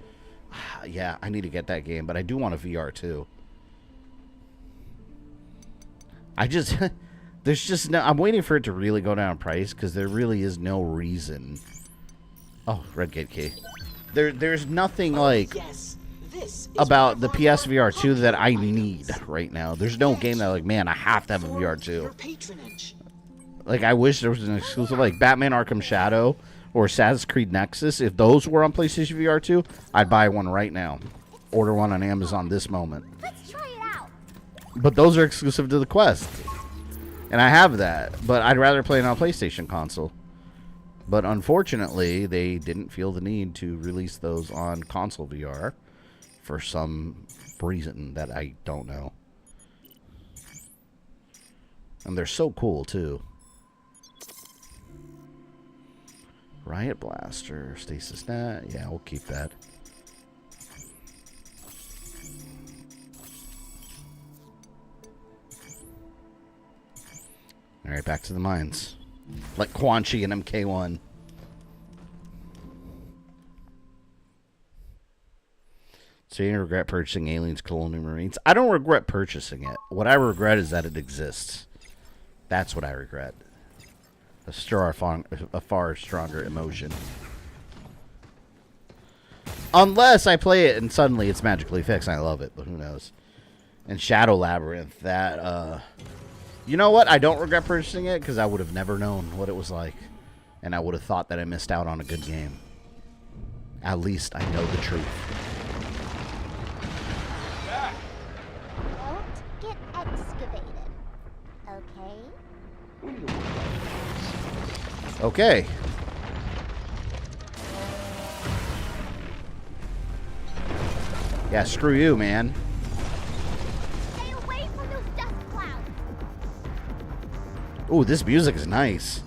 Speaker 6: Yeah, I need to get that game, but I do want a VR too. There's just no... I'm waiting for it to really go down in price, because there really is no reason... Oh, red gate key. There's nothing like about the PSVR 2 that I need right now. There's no game that like, man, I have to have a VR 2. Like, I wish there was an exclusive like Batman Arkham Shadow or Assassin's Creed Nexus. If those were on PlayStation VR 2, I'd buy one right now. Order one on Amazon this moment.
Speaker 7: Let's try it out.
Speaker 6: But those are exclusive to the Quest. And I have that, but I'd rather play it on a PlayStation console. But unfortunately, they didn't feel the need to release those on console VR for some reason that I don't know. And they're so cool, too. Riot Blaster, Stasis Net. Yeah, we'll keep that. Alright, back to the mines. Like Quan Chi and MK1. So you regret purchasing Aliens Colonial Marines? I don't regret purchasing it. What I regret is that it exists. That's what I regret. A far stronger emotion. Unless I play it and suddenly it's magically fixed and I love it, but who knows. And Shadow Labyrinth, that, you know what? I don't regret purchasing it because I would have never known what it was like. And I would have thought that I missed out on a good game. At least I know the truth.
Speaker 7: Don't get excavated, okay?
Speaker 6: Okay. Yeah, screw you, man.
Speaker 7: Stay away from those dust clouds.
Speaker 6: Ooh, this music is nice.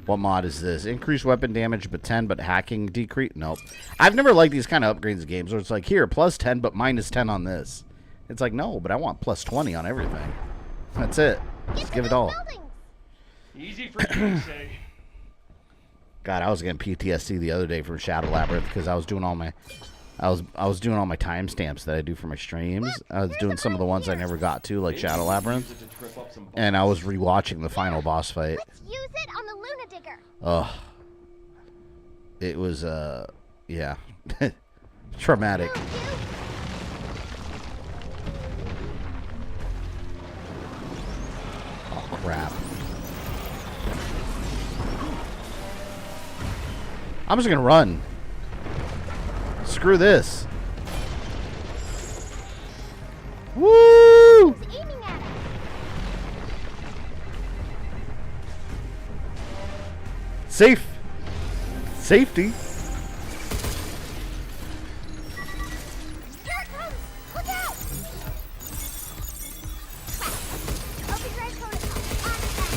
Speaker 6: What mod is this? Increase weapon damage, but 10, but hacking decrease? Nope. I've never liked these kind of upgrades games where it's like, here, plus 10, but minus 10 on this. It's like, no, but I want plus 20 on everything. That's it. Just give it all.
Speaker 2: Easy for you to say.
Speaker 6: God, I was getting PTSD the other day from Shadow Labyrinth because I was doing all my, I was doing all my timestamps that I do for my streams. I was doing some of the ones I never got to, like Shadow Labyrinth, and I was rewatching the final boss fight.
Speaker 7: Let's use it on the Luna Digger.
Speaker 6: Ugh. It was, yeah. Traumatic. Oh, crap. I'm just gonna run. Screw this. Woo! Safe. Safety.
Speaker 7: Here it comes! Look out! Override protocol.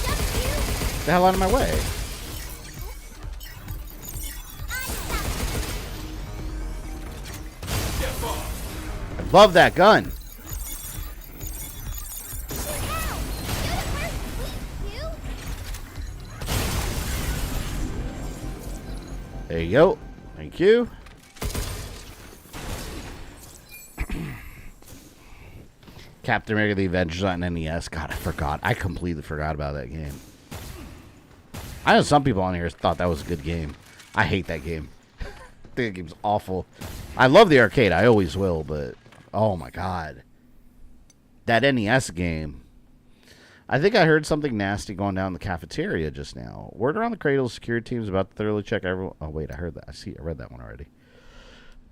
Speaker 7: Just you.
Speaker 6: Get the hell out of my way. I love that gun. There you go. Thank you. Captain America: The Avengers on NES. God, I forgot. I completely forgot about that game. I know some people on here thought that was a good game. I hate that game. I think that game's awful. I love the arcade. I always will, but oh my God. That NES game. I think I heard something nasty going down in the cafeteria just now. Word around the cradle, security team's about to thoroughly check everyone. Oh, wait, I heard that. I read that one already.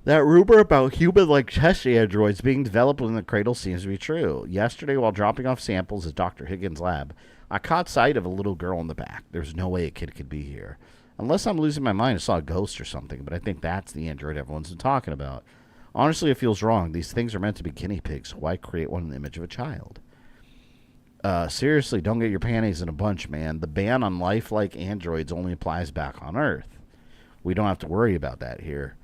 Speaker 6: That rumor about human-like test androids being developed in the cradle seems to be true. Yesterday, while dropping off samples at Dr. Higgins' lab, I caught sight of a little girl in the back. There's no way a kid could be here. Unless I'm losing my mind, I saw a ghost or something, but I think that's the android everyone's been talking about. Honestly, it feels wrong. These things are meant to be guinea pigs, so why create one in the image of a child? Seriously, don't get your panties in a bunch, man. The ban on lifelike androids only applies back on Earth. We don't have to worry about that here.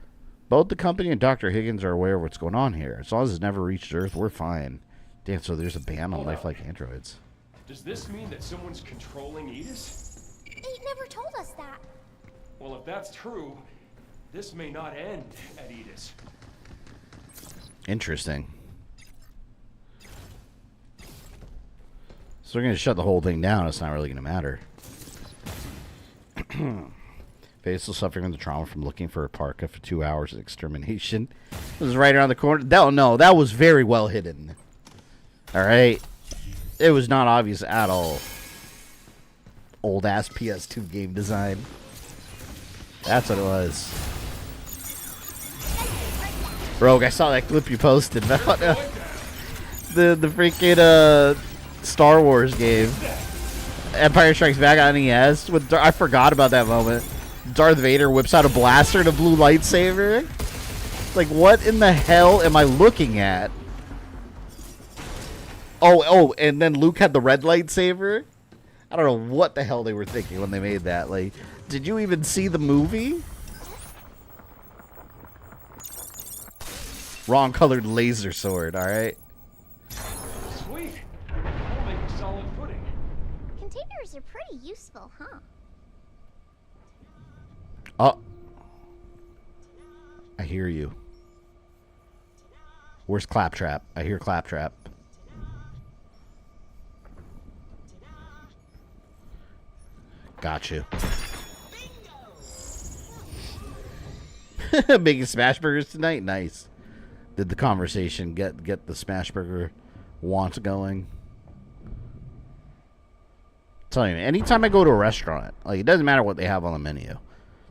Speaker 6: Both the company and Dr. Higgins are aware of what's going on here. As long as it's never reached Earth, we're fine. Damn, so there's a ban on lifelike androids.
Speaker 2: Does this mean that someone's controlling Edis?
Speaker 7: They never told us that.
Speaker 2: Well, if that's true, this may not end at Edis.
Speaker 6: Interesting. So we're going to shut the whole thing down. It's not really going to matter. Faye's still suffering from the trauma from looking for a parka for 2 hours of extermination. It was right around the corner. No, that was very well hidden. All right. It was not obvious at all. Old-ass PS2 game design. That's what it was. Rogue, I saw that clip you posted. The freaking Star Wars game, Empire Strikes Back on NES. I forgot about that moment. Darth Vader whips out a blaster and a blue lightsaber. Like, what in the hell am I looking at? Oh, and then Luke had the red lightsaber. I don't know what the hell they were thinking when they made that. Like, did you even see the movie? Wrong colored laser sword, alright?
Speaker 2: Sweet. That'll make a solid footing.
Speaker 7: Containers are pretty useful, huh?
Speaker 6: Oh. I hear you. Where's Claptrap? I hear Claptrap. Got you. Making smash burgers tonight? Nice. Did the conversation get the smash burger want going? I'm telling you, anytime I go to a restaurant, like, it doesn't matter what they have on the menu.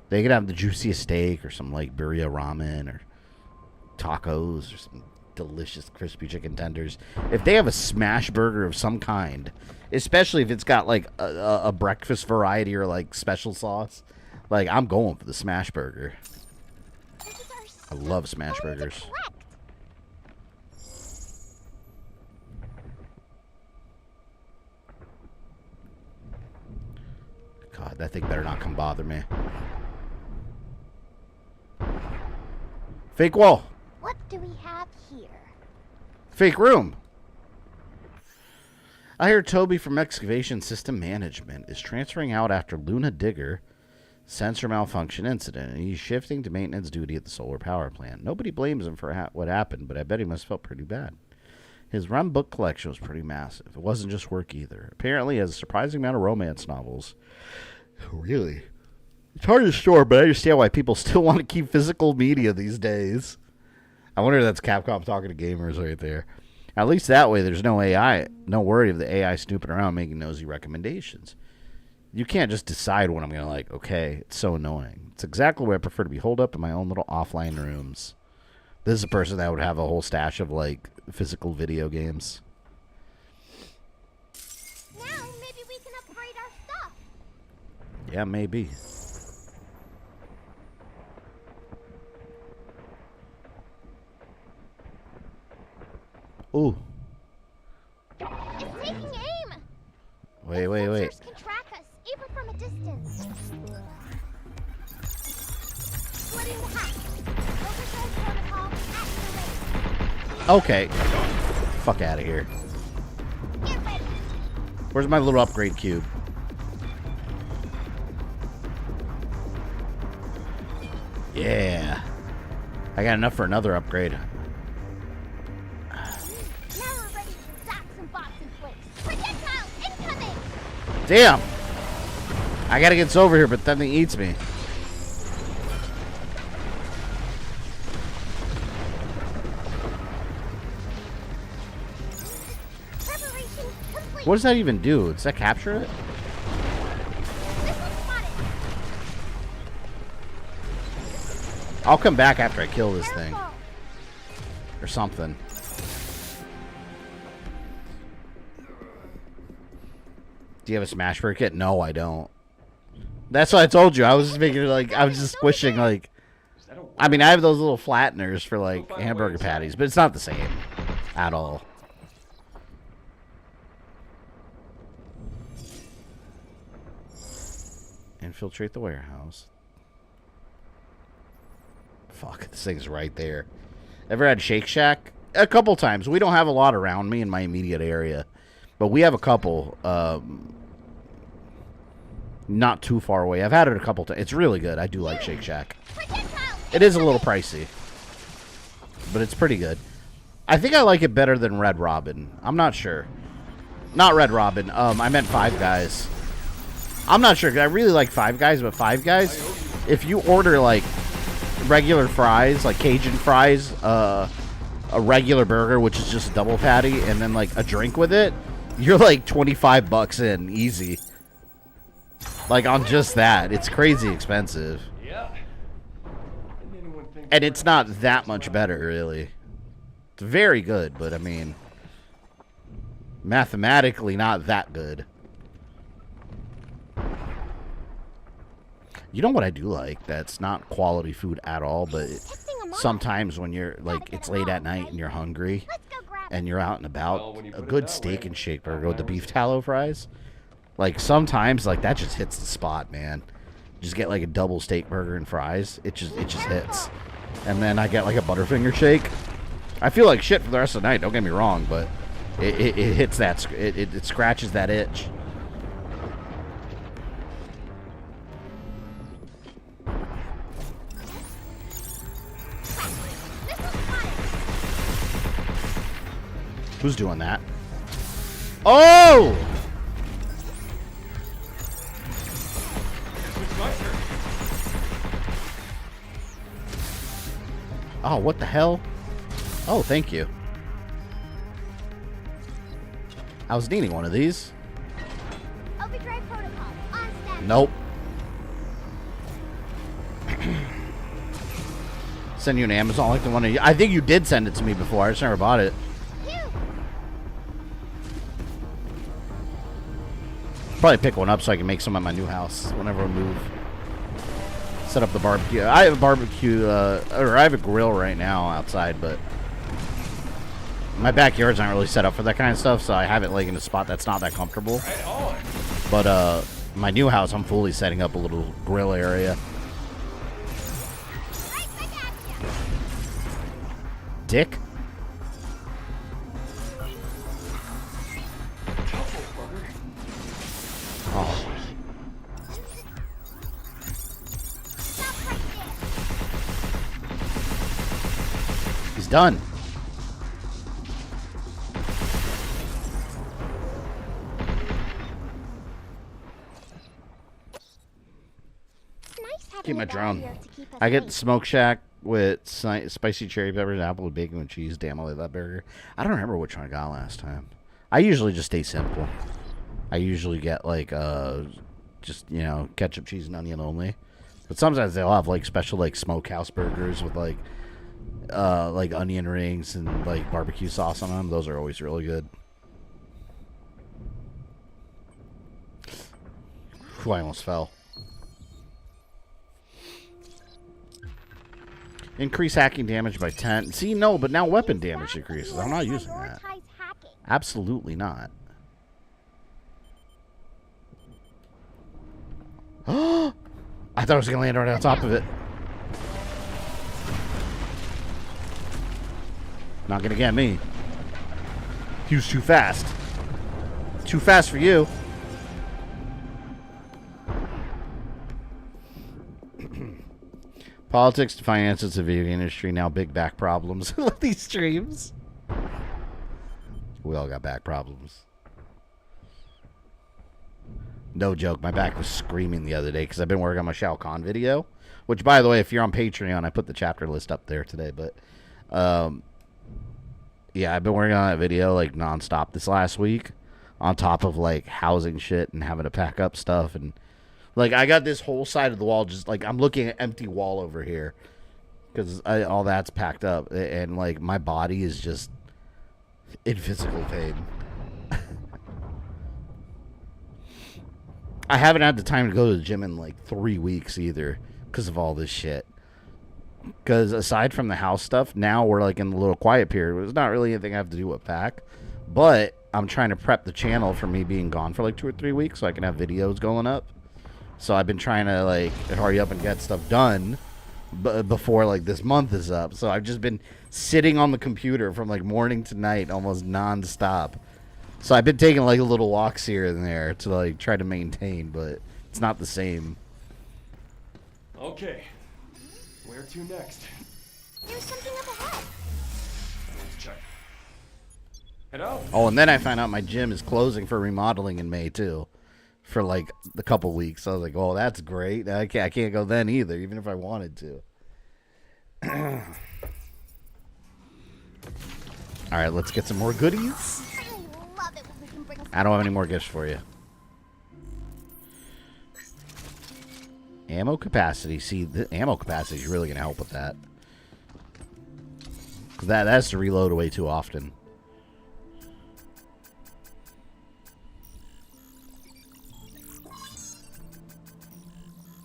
Speaker 6: They could have the juiciest steak or some like birria ramen or tacos or some delicious crispy chicken tenders. If they have a smash burger of some kind, especially if it's got like a breakfast variety or like special sauce, like, I'm going for the smash burger. I love smash burgers. God, that thing better not come bother me. Fake wall.
Speaker 7: What do we have here?
Speaker 6: Fake room. I hear Toby from Excavation System Management is transferring out after Luna Digger sensor malfunction incident, and he's shifting to maintenance duty at the solar power plant. Nobody blames him for what happened, but I bet he must have felt pretty bad. His run book collection was pretty massive. It wasn't just work either. Apparently, he has a surprising amount of romance novels. Really? It's hard to store, but I understand why people still want to keep physical media these days. I wonder if that's Capcom talking to gamers right there. At least that way, there's no AI, no worry of the AI snooping around making nosy recommendations. You can't just decide what I'm going to like. Okay, it's so annoying. It's exactly what I prefer to be holed up in my own little offline rooms. This is a person that would have a whole stash of, like, physical video games.
Speaker 7: Now, maybe we can upgrade our stuff.
Speaker 6: Yeah, maybe. Ooh.
Speaker 7: It's taking aim.
Speaker 6: Wait.
Speaker 7: Sensors can track us, even from a distance. Splitting the hatch. Oversight protocol activated.
Speaker 6: Okay. Fuck out of here.
Speaker 7: Get ready.
Speaker 6: Where's my little upgrade cube? Yeah. I got enough for another upgrade.
Speaker 7: Now we're ready to zap some bots in place. Projectile incoming.
Speaker 6: Damn. I gotta get this over here, but that thing eats me.
Speaker 7: Preparation complete.
Speaker 6: What does that even do? Does that capture it?
Speaker 7: Missile spotted.
Speaker 6: I'll come back after I kill this thing. Or something. Do you have a smash burger kit? No, I don't. That's what I told you. I was just making like, I was just squishing like, I mean, I have those little flatteners for like hamburger patties, but it's not the same at all. Infiltrate the warehouse. Fuck, this thing's right there. Ever had Shake Shack? A couple times. We don't have a lot around me in my immediate area, but we have a couple. Not too far away. I've had it a couple times. It's really good. I do like Shake Shack. It is a little pricey, but it's pretty good. I think I like it better than Red Robin. I'm not sure. Not Red Robin. I meant Five Guys. I'm not sure, 'cause I really like Five Guys, but Five Guys, if you order like regular fries, like Cajun fries, a regular burger, which is just a double patty, and then like a drink with it, you're like $25 in, easy. Like on just that. It's crazy expensive. And it's not that much better, really. It's very good, but I mean, mathematically not that good. You know what I do like that's not quality food at all, but sometimes when you're like, it's late at night and you're hungry and you're out and about, a good steak and shake burger with the beef tallow fries, like sometimes like that just hits the spot, man. Just get like a double steak burger and fries. It just hits. And then I get like a Butterfinger shake. I feel like shit for the rest of the night, don't get me wrong, but it hits that, it scratches that itch. Who's doing that? Oh! Oh, what the hell? Oh, thank you. I was needing one of these.
Speaker 7: Overdrive protocol on status.
Speaker 6: Nope. Send you an Amazon like the one I think you did send it to me before. I just never bought it. Probably pick one up so I can make some at my new house whenever I move. Set up the barbecue. I have a barbecue, or I have a grill right now outside, but my backyard's not really set up for that kind of stuff, so I have it like in a spot that's not that comfortable. But my new house, I'm fully setting up a little grill area. Dick. Oh. He's done. Keep my drone. I get the Smoke Shack with spicy cherry peppers, apple with bacon with cheese. Damn, I like that burger. I don't remember which one I got last time. I usually just stay simple. I usually get like just, you know, ketchup, cheese, and onion only. But sometimes they'll have like special like smokehouse burgers with like onion rings and like barbecue sauce on them. Those are always really good. Whew, I almost fell. Increase hacking damage by 10. See, no, but now weapon damage increases. I'm not using that. Absolutely not. I thought I was going to land right on top of it. Not going to get me. He was too fast. Too fast for you. Politics and finances of the video game industry, now big back problems with these streams. We all got back problems. No joke, my back was screaming the other day because I've been working on my Shao Kahn video. Which, by the way, if you're on Patreon, I put the chapter list up there today. But, yeah, I've been working on that video, like, nonstop this last week. On top of, like, housing shit and having to pack up stuff and... Like, I got this whole side of the wall just, like, I'm looking at empty wall over here. Because all that's packed up. And, like, my body is just in physical pain. I haven't had the time to go to the gym in, like, 3 weeks either. Because of all this shit. Because aside from the house stuff, now we're, like, in the little quiet period. It's not really anything I have to do with pack. But I'm trying to prep the channel for me being gone for, like, 2 or 3 weeks. So I can have videos going up. So I've been trying to, like, hurry up and get stuff done before, like, this month is up. So I've just been sitting on the computer from, like, morning to night almost nonstop. So I've been taking, like, little walks here and there to, like, try to maintain, but it's not the same.
Speaker 2: Okay. Where to next?
Speaker 7: There's something up ahead.
Speaker 2: Let's check. Head out.
Speaker 6: Oh, and then I found out my gym is closing for remodeling in May, too. For like a couple weeks. I was like, oh, that's great. I can't go then either, even if I wanted to. Alright, let's get some more goodies. I don't have any more gifts for you. Ammo capacity. See, the ammo capacity is really going to help with that. Because that has to reload away too often.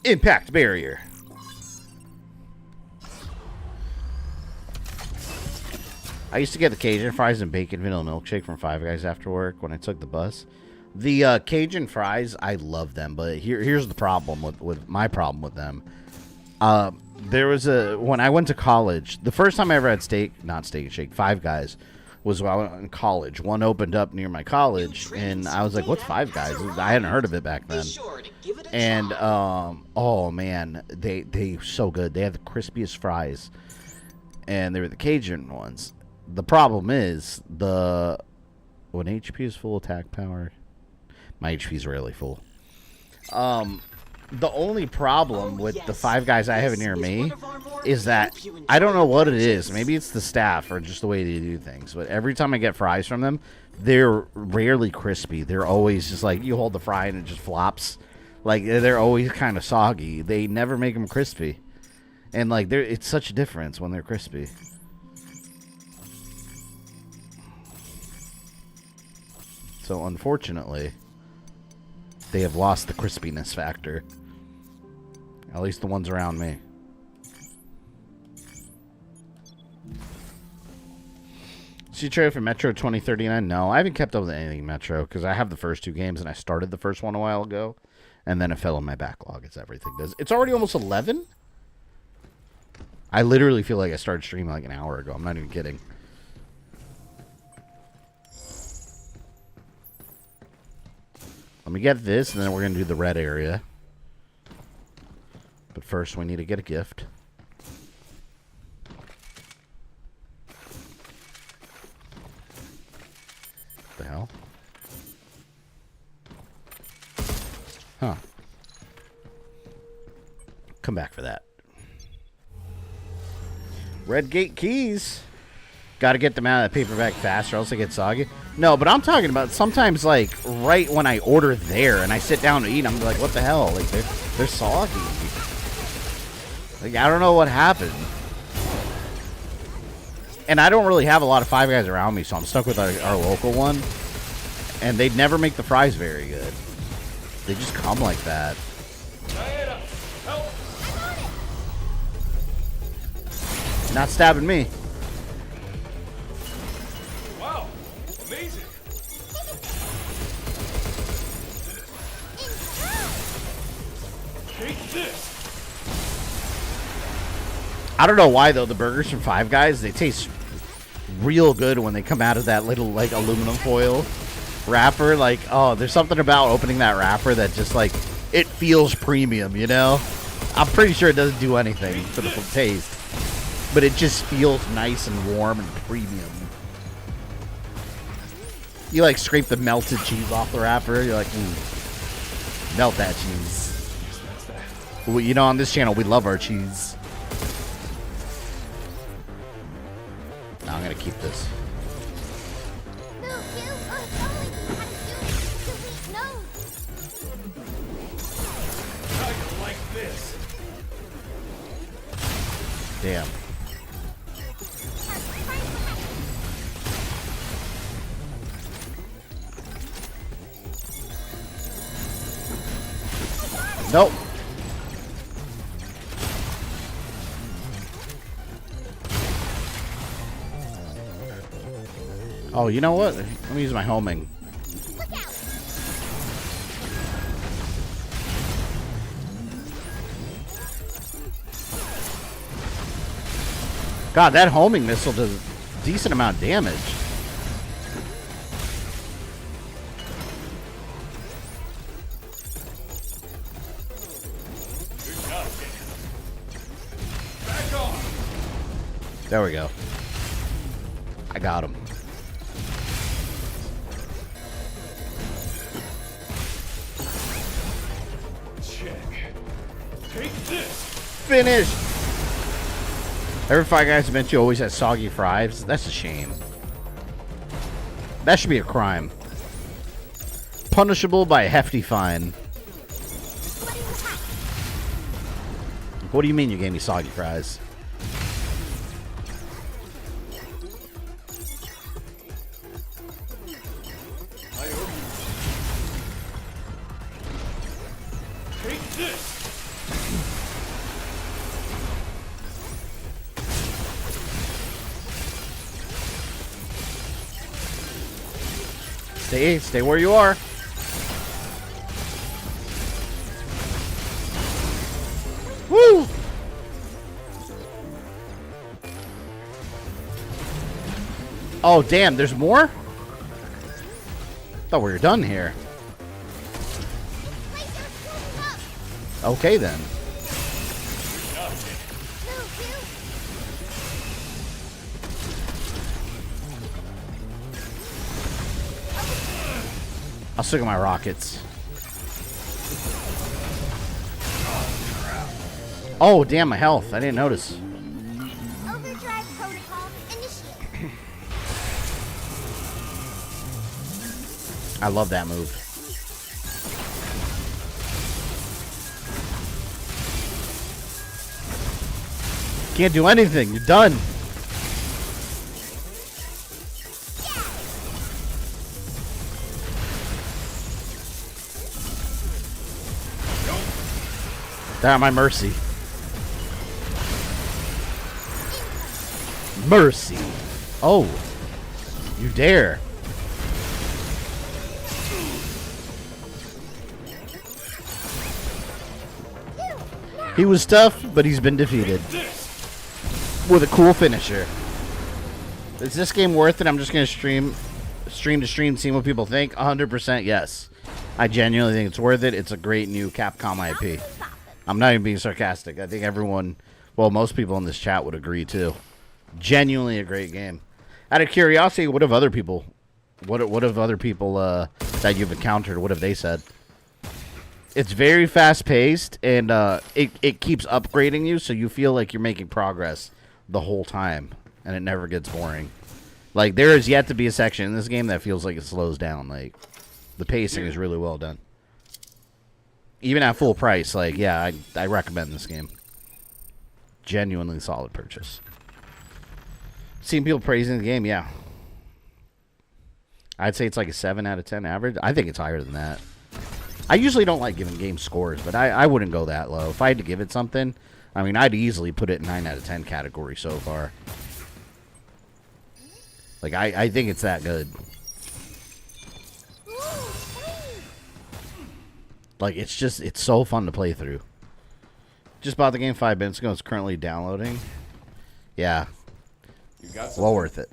Speaker 6: Impact barrier. I used to get the Cajun fries and bacon vanilla milkshake from Five Guys after work when I took the bus. The Cajun fries, I love them, but here's the problem with my problem with them. There was when I went to college, the first time I ever had Steak and Shake, Five Guys, was when I went in college. One opened up near my college, and I was like, what's Five Guys? I hadn't heard of it back then. And, oh, man, they so good. They had the crispiest fries, and they were the Cajun ones. the problem is when HP is full attack power, my HP is rarely full. The only problem with the 5 guys I have near me is that I don't know what it is. Maybe it's the staff or just the way they do things. But every time I get fries from them, they're rarely crispy. They're always just like, you hold the fry and it just flops. Like, they're always kind of soggy. They never make them crispy. And, like, it's such a difference when they're crispy. So, unfortunately, they have lost the crispiness factor. At least the ones around me. See trailer for Metro 2039? No, I haven't kept up with anything Metro because I have the first 2 games and I started the first one a while ago. And then it fell in my backlog as everything does. It's already almost 11? I literally feel like I started streaming like an hour ago. I'm not even kidding. Let me get this, and then we're going to do the red area. But first, we need to get a gift. What the hell? Huh. Come back for that. Red gate keys. Got to get them out of the paper bag faster, else they get soggy. No, but I'm talking about sometimes, like, right when I order there and I sit down to eat, I'm like, what the hell? Like, they're soggy. Like, I don't know what happened. And I don't really have a lot of Five Guys around me, so I'm stuck with our local one. And they'd never make the fries very good. They just come like that.
Speaker 2: Diana, help!
Speaker 6: Not stabbing me.
Speaker 2: Wow, amazing! Take this!
Speaker 6: I don't know why, though. The burgers from Five Guys, they taste real good when they come out of that little, like, aluminum foil wrapper. Like, oh, there's something about opening that wrapper that just, like, it feels premium, you know? I'm pretty sure it doesn't do anything for the taste. But it just feels nice and warm and premium. You, like, scrape the melted cheese off the wrapper. You're like, ooh, melt that cheese. Well, you know, on this channel, we love our cheese. No, I'm going to keep this.
Speaker 2: How you like this?
Speaker 6: Damn. Nope. Oh, you know what? Let me use my homing. God, that homing missile does a decent amount of damage. There we go. I got him.
Speaker 2: Check. Take this.
Speaker 6: Finish. Every Five Guys event you always has soggy fries. That's a shame. That should be a crime. Punishable by a hefty fine. What do you mean you gave me soggy fries? Stay where you are. Woo! Oh, damn, there's more? Thought we were done here. Okay, then. I'll stick with my rockets. Oh, damn, my health. I didn't notice.
Speaker 7: Overdrive protocol initiated.
Speaker 6: I love that move. Can't do anything. You're done. They're at my mercy. Mercy. Oh. You dare. He was tough, but he's been defeated. With a cool finisher. Is this game worth it? I'm just going to stream to stream, see what people think. 100% yes. I genuinely think it's worth it. It's a great new Capcom IP. I'm not even being sarcastic. I think everyone, well, most people in this chat would agree too. Genuinely a great game. Out of curiosity, what have other people that you've encountered, what have they said? It's very fast paced, and it keeps upgrading you, so you feel like you're making progress the whole time, and it never gets boring. Like, there is yet to be a section in this game that feels like it slows down. Like, the pacing is really well done. Even at full price, like, yeah, I recommend this game. Genuinely solid purchase. Seen people praising the game, yeah. I'd say it's like a 7 out of 10 average. I think it's higher than that. I usually don't like giving game scores, but I wouldn't go that low. If I had to give it something, I mean, I'd easily put it in 9 out of 10 category so far. Like, I think it's that good. Like, it's so fun to play through. Just bought the game 5 minutes ago. It's currently downloading. Yeah.
Speaker 2: You got
Speaker 6: well worth it.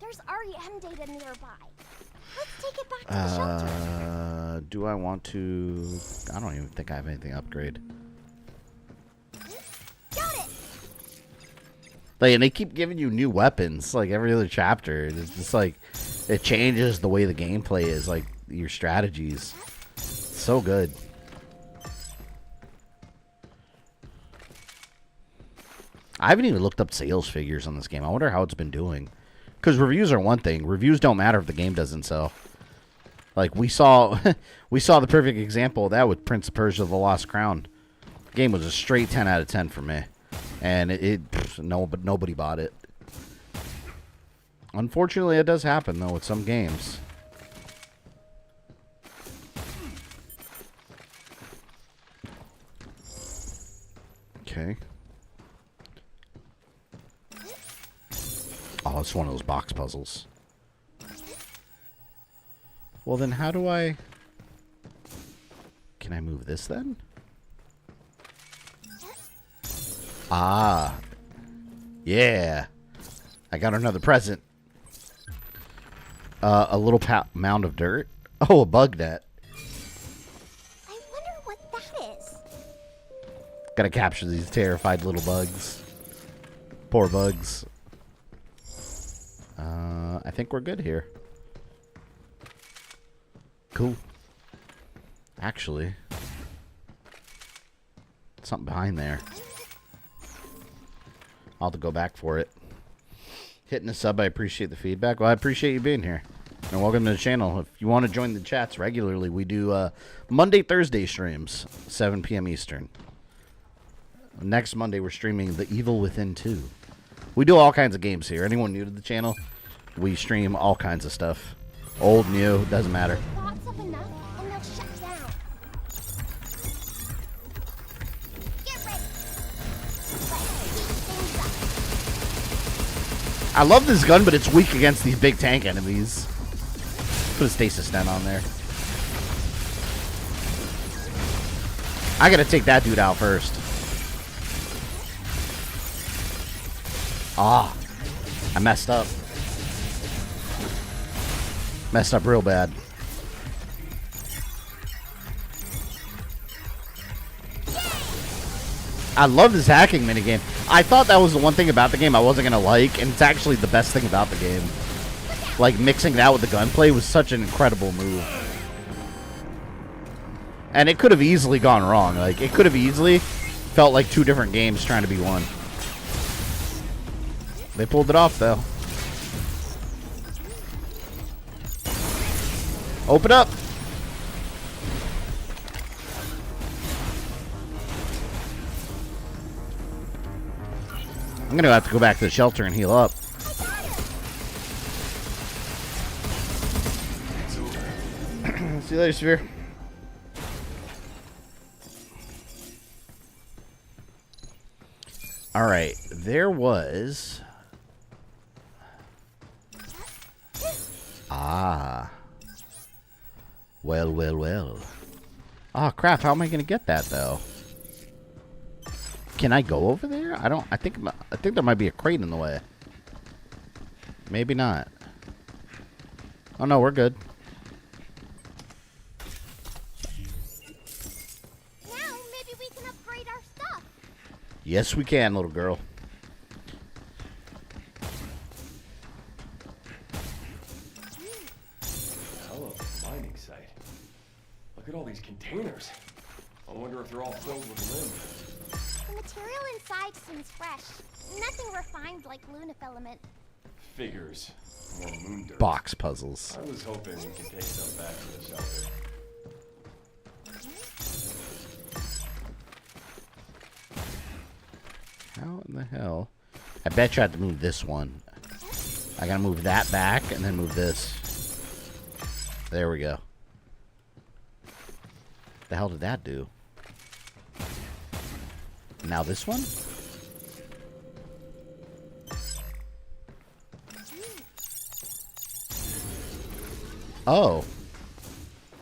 Speaker 7: There's REM data nearby. Let's take it back to the shelter.
Speaker 6: Do I want to... I don't even think I have anything to upgrade.
Speaker 7: Got it.
Speaker 6: Like, and they keep giving you new weapons, like, every other chapter. It's just like, it changes the way the gameplay is, like, your strategies. It's so good. I haven't even looked up sales figures on this game. I wonder how it's been doing. Because reviews are one thing. Reviews don't matter if the game doesn't sell. Like, we saw the perfect example of that with Prince of Persia: The Lost Crown. The game was a straight 10 out of 10 for me. And nobody bought it. Unfortunately, it does happen, though, with some games. Okay. Oh, it's one of those box puzzles. Well, then how do I... Can I move this, then? Ah. Yeah. I got another present. A little mound of dirt. Oh, a bug net.
Speaker 7: I wonder what that is.
Speaker 6: Gotta capture these terrified little bugs. Poor bugs. I think we're good here. Cool. Actually, something behind there. I'll have to go back for it. Hitting a sub, I appreciate the feedback. Well, I appreciate you being here. And welcome to the channel. If you want to join the chats regularly, we do Monday, Thursday streams, 7 p.m. Eastern. Next Monday, we're streaming The Evil Within 2. We do all kinds of games here. Anyone new to the channel, we stream all kinds of stuff. Old, new, doesn't matter.
Speaker 7: Bots up enough and they'll shut down. Get ready. Let's heat things up.
Speaker 6: I love this gun, but it's weak against these big tank enemies. Put a stasis stent on there. I gotta take that dude out first. Ah, I messed up. Messed up real bad. I love this hacking minigame. I thought that was the one thing about the game I wasn't going to like, and it's actually the best thing about the game. like mixing that with the gunplay was such an incredible move. And it could have easily gone wrong. Like, it could have easily felt like two different games trying to be one. They pulled it off, though. Open up! I'm gonna have to go back to the shelter and heal up. See you later, Sphere. Alright, there was... Ah. Well, well, well. Oh, crap, how am I going to get that, though? Can I go over there? I think there might be a crate in the way. Maybe not. Oh, no, we're good. Yes, we can, little girl.
Speaker 2: Hell of a mining site. Look at all these containers. I wonder if they're all filled with limb.
Speaker 7: The material inside seems fresh. Nothing refined like lunafilament.
Speaker 2: Figures. More moon dirt.
Speaker 6: Box puzzles.
Speaker 2: I was hoping we could take some back to the shelter.
Speaker 6: How in the hell? I bet you I have to move this one. I gotta move that back and then move this. There we go. The hell did that do? Now this one? Oh.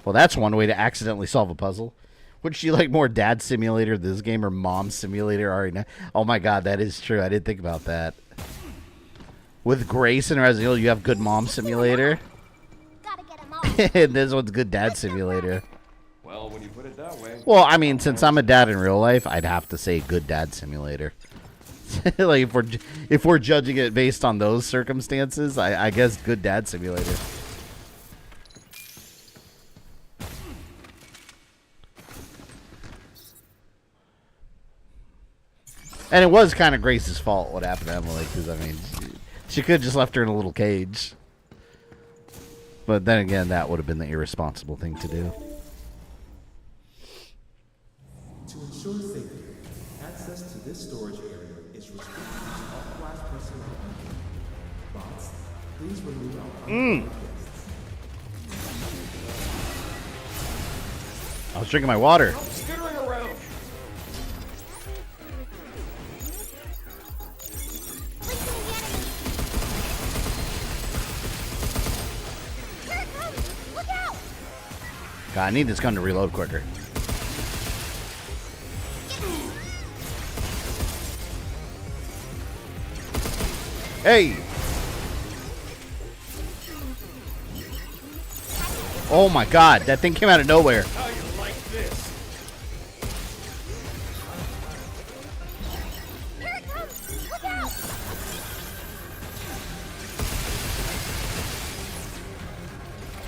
Speaker 6: Well, that's one way to accidentally solve a puzzle. Would you like more Dad Simulator this game or Mom Simulator already? Oh my God, that is true. I didn't think about that. With Grace and Resident Evil, you have good Mom Simulator. And this one's good Dad Simulator.
Speaker 2: Well, when you put it that way.
Speaker 6: Well, I mean, since I'm a dad in real life, I'd have to say good Dad Simulator. Like if we're judging it based on those circumstances, I guess good Dad Simulator. And it was kind of Grace's fault what happened to Emily, because, I mean, she could have just left her in a little cage. But then again, that would have been the irresponsible thing to do.
Speaker 5: To ensure safety, access to this storage area is restricted to authorized personnel only. Bots, please remove our unauthorized guests.
Speaker 6: I was drinking my water.
Speaker 2: Skittering around.
Speaker 6: God, I need this gun to reload quicker. Hey! Oh my God, that thing came out of nowhere.
Speaker 2: How you like this?
Speaker 7: Here it comes! Look out!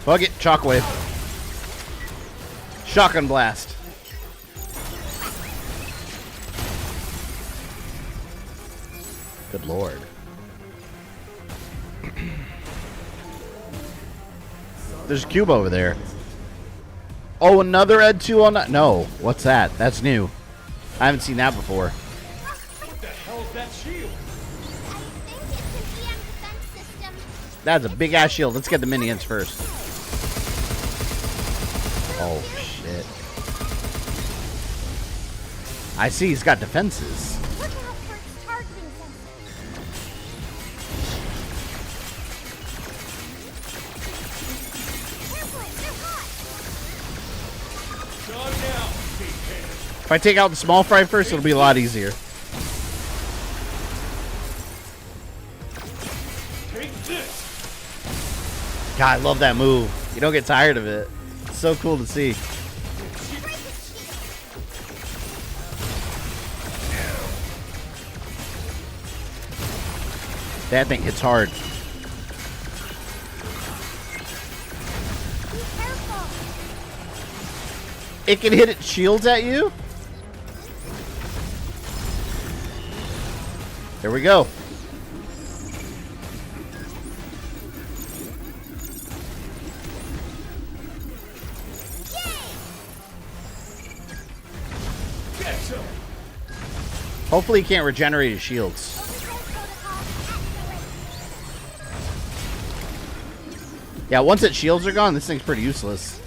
Speaker 6: Bug it, shockwave. Shotgun blast. Good Lord. There's a cube over there. Oh, another Ed 2 on that? No. What's that? That's new. I haven't seen that before.
Speaker 2: What the hell is that shield?
Speaker 7: I think it's an EM defense system.
Speaker 6: That's a big ass shield. Let's get the minions first. Oh, shit. I see he's got defenses.
Speaker 7: Look out for its targeting sensor.
Speaker 2: Done now, Kingpin.
Speaker 6: If I take out the small fry first, it'll be a lot easier.
Speaker 2: Take this.
Speaker 6: God, I love that move. You don't get tired of it. It's so cool to see. That thing hits hard. It can hit its shields at you? There we go. Hopefully he can't regenerate his shields. Yeah, once its shields are gone, this thing's pretty useless.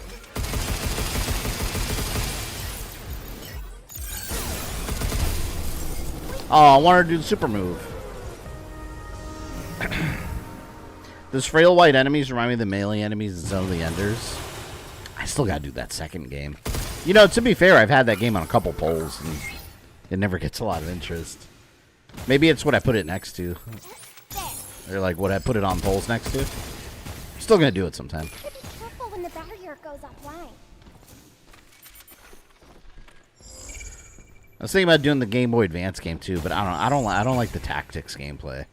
Speaker 6: Oh, I wanted to do the super move. Those frail white enemies remind me of the melee enemies in Zone of the Enders. I still gotta do that second game. You know, to be fair, I've had that game on a couple polls, and it never gets a lot of interest. Maybe it's what I put it next to. Or like what I put it on polls next to. Still gonna do it sometime.
Speaker 7: Be careful when the barrier goes offline.
Speaker 6: I was thinking about doing the Game Boy Advance game too, but I don't like the tactics gameplay.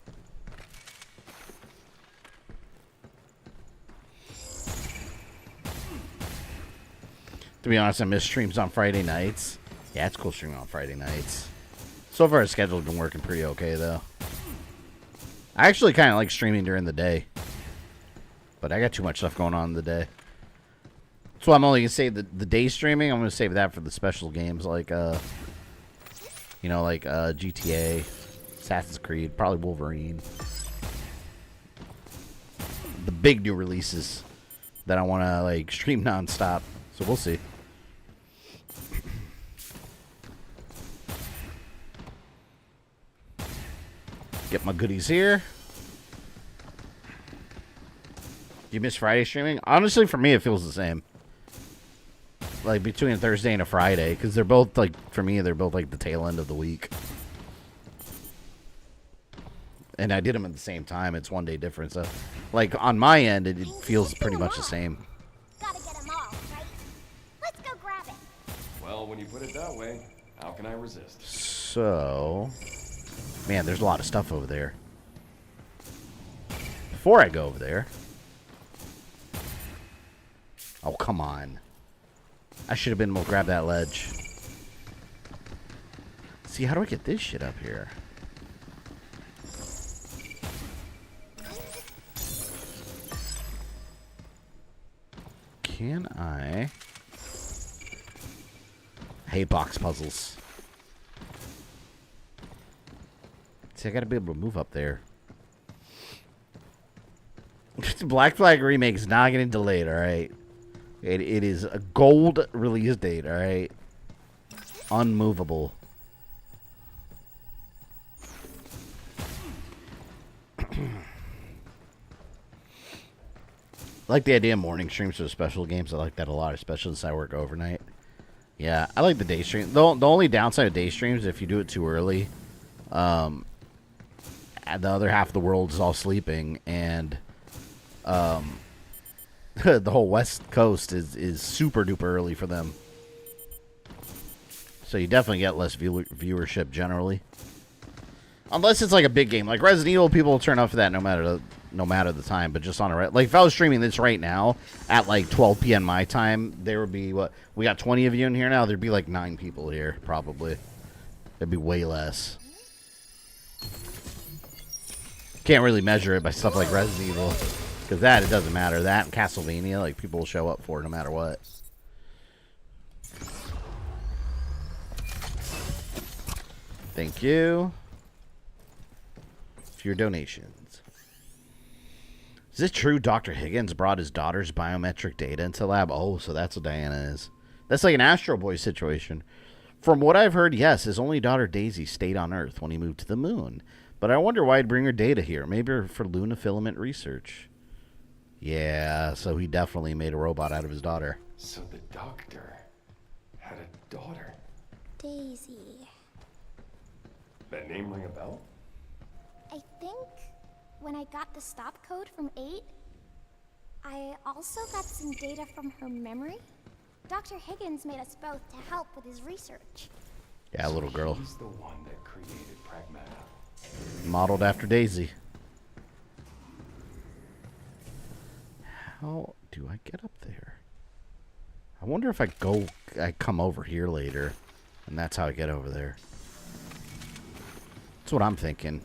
Speaker 6: To be honest, I miss streams on Friday nights. Yeah, it's cool streaming on Friday nights. So far, the schedule's been working pretty okay, though. I actually kind of like streaming during the day. But I got too much stuff going on in the day. So I'm only going to save the day streaming. I'm going to save that for the special games like, you know, like GTA, Assassin's Creed, probably Wolverine. The big new releases that I want to, like, stream nonstop. So we'll see. Get my goodies here. Do you miss Friday streaming? Honestly, for me, it feels the same. Like, between a Thursday and a Friday. Because they're both, like, for me, they're both, like, the tail end of the week. And I did them at the same time. It's 1 day difference. So, like, on my end, it feels pretty much the same.
Speaker 7: Gotta get them all, right? Let's go grab it.
Speaker 2: Well, when you put it that way, how can I resist?
Speaker 6: So... Man, there's a lot of stuff over there. Before I go over there... Oh, come on. I should have been able to grab that ledge. See, how do I get this shit up here? Can I hate box puzzles. See, I gotta be able to move up there. Black Flag Remake's not getting delayed, alright? It is a gold release date, alright? Unmovable. I like the idea of morning streams for special games. I like that a lot, especially since I work overnight. Yeah, I like the day stream. The only downside of day streams is if you do it too early, the other half of the world is all sleeping, and the whole West Coast is super duper early for them. So you definitely get less viewership generally. Unless it's like a big game. Like Resident Evil, people will turn up for that no matter the time. But just on a... Like if I was streaming this right now at like 12 p.m. my time, there would be, what? We got 20 of you in here now. There'd be like 9 people here, probably. There'd be way less. Can't really measure it by stuff like Resident Evil. Because that, it doesn't matter. That and Castlevania, like people will show up for it no matter what. Thank you for your donations. Is it true Dr. Higgins brought his daughter's biometric data into the lab? Oh, so that's what Diana is. That's like an Astro Boy situation. From what I've heard, yes, his only daughter Daisy stayed on Earth when he moved to the moon. But I wonder why he'd bring her data here. Maybe for Luna filament research. Yeah, so he definitely made a robot out of his daughter.
Speaker 2: So the doctor had a daughter.
Speaker 7: Daisy.
Speaker 2: That name ring a bell?
Speaker 7: I think when I got the stop code from 8, I also got some data from her memory. Dr. Higgins made us both to help with his research.
Speaker 6: Yeah, little girl.
Speaker 2: He's the one that created Pragmata.
Speaker 6: Modeled after Daisy. How do I get up there? I wonder if I come over here later, and that's how I get over there. That's what I'm thinking.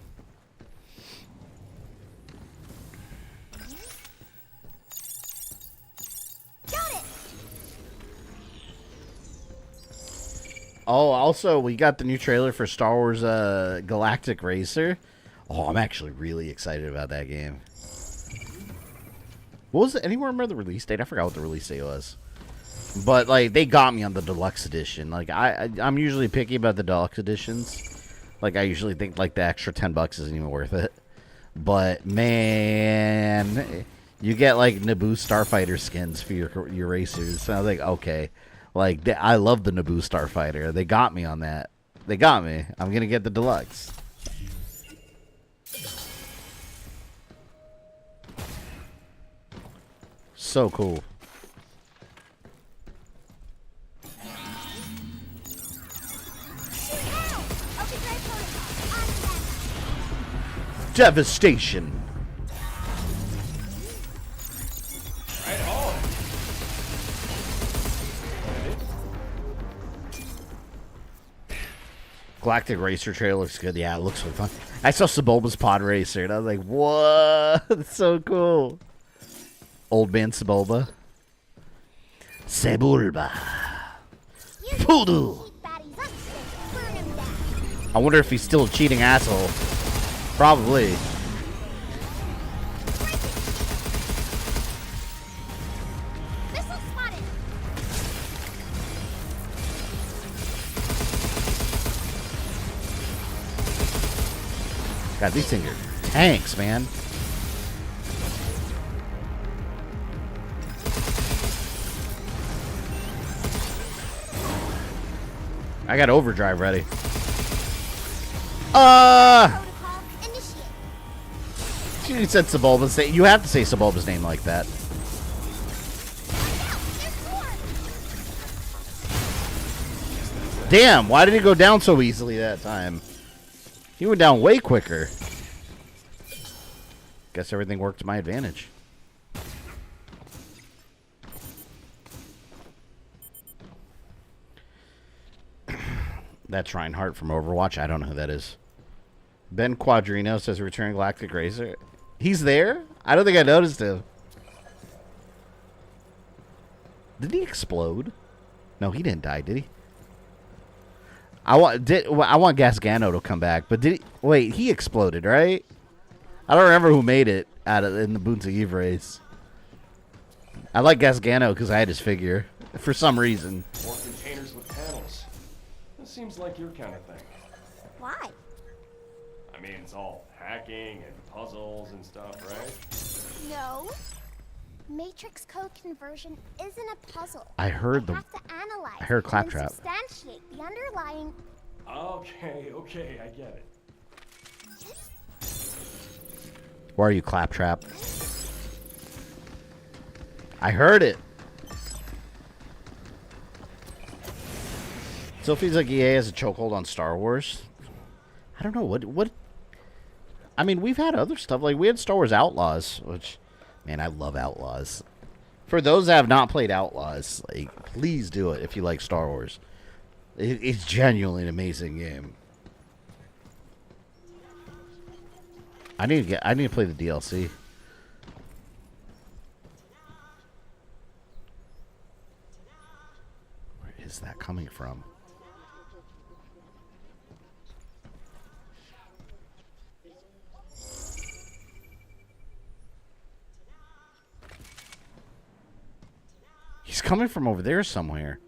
Speaker 6: Oh, also, we got the new trailer for Star Wars Galactic Racer. Oh, I'm actually really excited about that game. What was it? Anyone remember the release date? I forgot what the release date was. But, like, they got me on the deluxe edition. Like, I'm usually picky about the deluxe editions. Like, I usually think, like, the extra $10 isn't even worth it. But, man, you get, like, Naboo Starfighter skins for your racers. So I was like, okay. Like, I love the Naboo Starfighter. They got me on that. They got me. I'm going to get the deluxe. So cool. Devastation.
Speaker 2: Right on.
Speaker 6: Galactic Racer trailer looks good. Yeah, it looks really fun. I saw Sebulba's Pod Racer, and I was like, what? That's so cool. Old man Sebulba. Sebulba. Voodoo. I wonder if he's still a cheating asshole. Probably. God, these things are tanks, man. I got overdrive ready. She said Sebulba's name. You have to say Sebulba's name like that. Damn, why did he go down so easily that time? He went down way quicker. Guess everything worked to my advantage. That's Reinhardt from Overwatch. I don't know who that is. Ben Quadrino says returning Galactic Racer. He's there? I don't think I noticed him. Did he explode? No, he didn't die, did he? I want Gasgano to come back, but did he? Wait, he exploded, right? I don't remember who made it in the Boons of Eve race. I like Gasgano because I had his figure for some reason.
Speaker 2: More containers with panels. This seems like your kind of thing.
Speaker 7: Why?
Speaker 2: I mean, it's all hacking and puzzles and stuff, right?
Speaker 7: No. Matrix code conversion isn't a puzzle.
Speaker 6: I heard
Speaker 7: have to analyze
Speaker 6: I heard
Speaker 7: and
Speaker 6: Claptrap.
Speaker 7: substantiate the underlying.
Speaker 2: Okay, I get it.
Speaker 6: Where are you, Claptrap? I heard it. Still feels like EA has a chokehold on Star Wars. I don't know what. I mean, we've had other stuff. Like, we had Star Wars Outlaws, which, man, I love Outlaws. For those that have not played Outlaws, like, please do it if you like Star Wars. It's genuinely an amazing game. I need to play the DLC. Where is that coming from? He's coming from over there somewhere.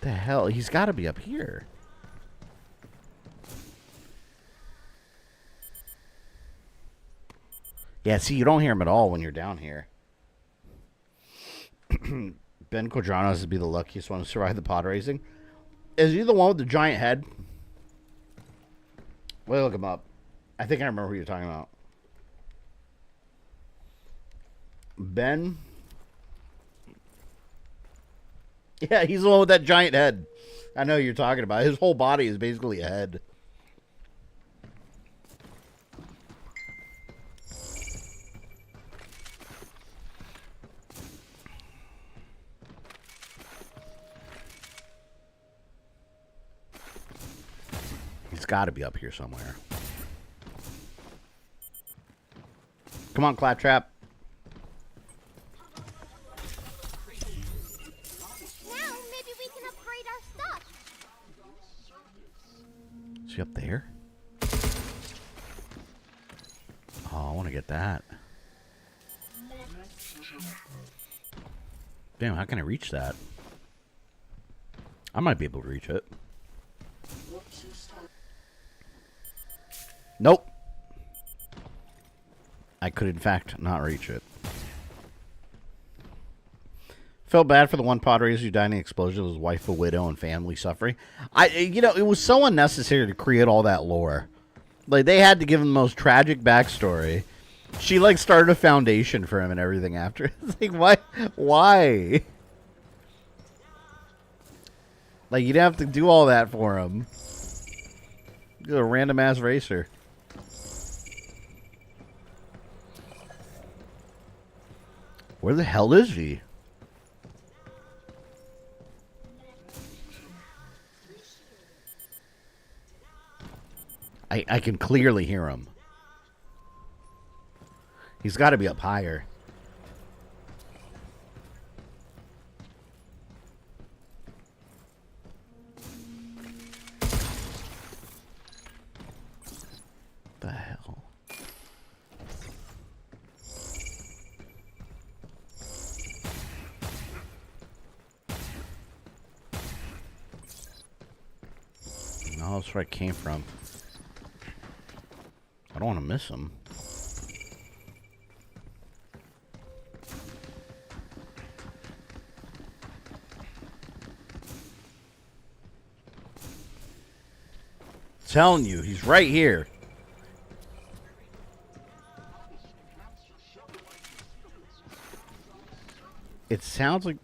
Speaker 6: The hell? He's got to be up here. Yeah, see, you don't hear him at all when you're down here. Ben Quadrano has to be the luckiest one to survive the pod racing. Is he the one with the giant head? Wait, look him up. I think I remember who you're talking about. Ben? Yeah, he's the one with that giant head. I know who you're talking about. His whole body is basically a head. It's got to be up here somewhere. Come on, Claptrap.
Speaker 7: Now maybe we can upgrade our stuff.
Speaker 6: Is he up there? Oh, I want to get that. Damn, how can I reach that? I might be able to reach it. Nope. I could, in fact, not reach it. Felt bad for the one pod raiser who died in the explosion with his wife, a widow, and family suffering. You know, it was so unnecessary to create all that lore. Like, they had to give him the most tragic backstory. She, like, started a foundation for him and everything after. It's like, why? Why? Like, you'd have to do all that for him. You're a random-ass racer. Where the hell is he? I can clearly hear him. He's got to be up higher. The hell? No, that's where I came from. I don't want to miss him. Telling you, he's right here. It sounds like...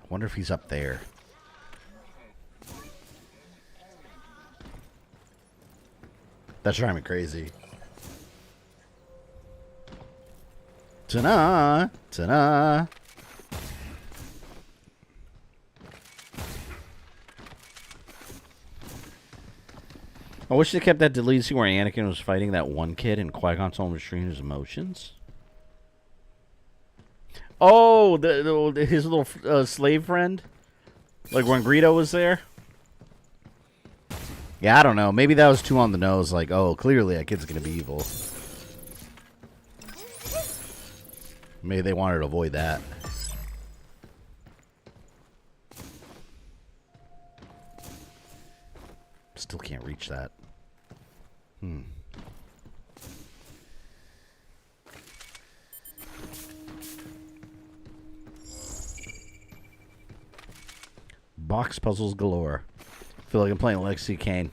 Speaker 6: I wonder if he's up there. That's driving me crazy. Ta-da! Ta-da! I wish they kept that deleted scene where Anakin was fighting that one kid and Qui-Gon told him to restrain his emotions. Oh, his little slave friend? Like when Greedo was there? Yeah, I don't know. Maybe that was too on the nose. Like, oh, clearly that kid's going to be evil. Maybe they wanted to avoid that. Still can't reach that. Box puzzles galore. Feel like I'm playing Lexi Kane.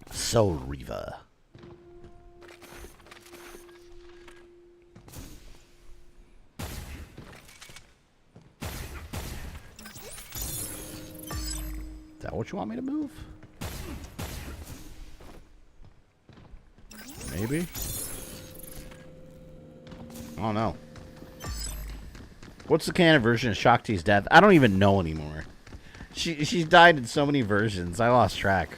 Speaker 6: Soul Riva. Is that what you want me to move? Maybe? I don't know. What's the canon version of Shakti's death? I don't even know anymore. She's died in so many versions. I lost track.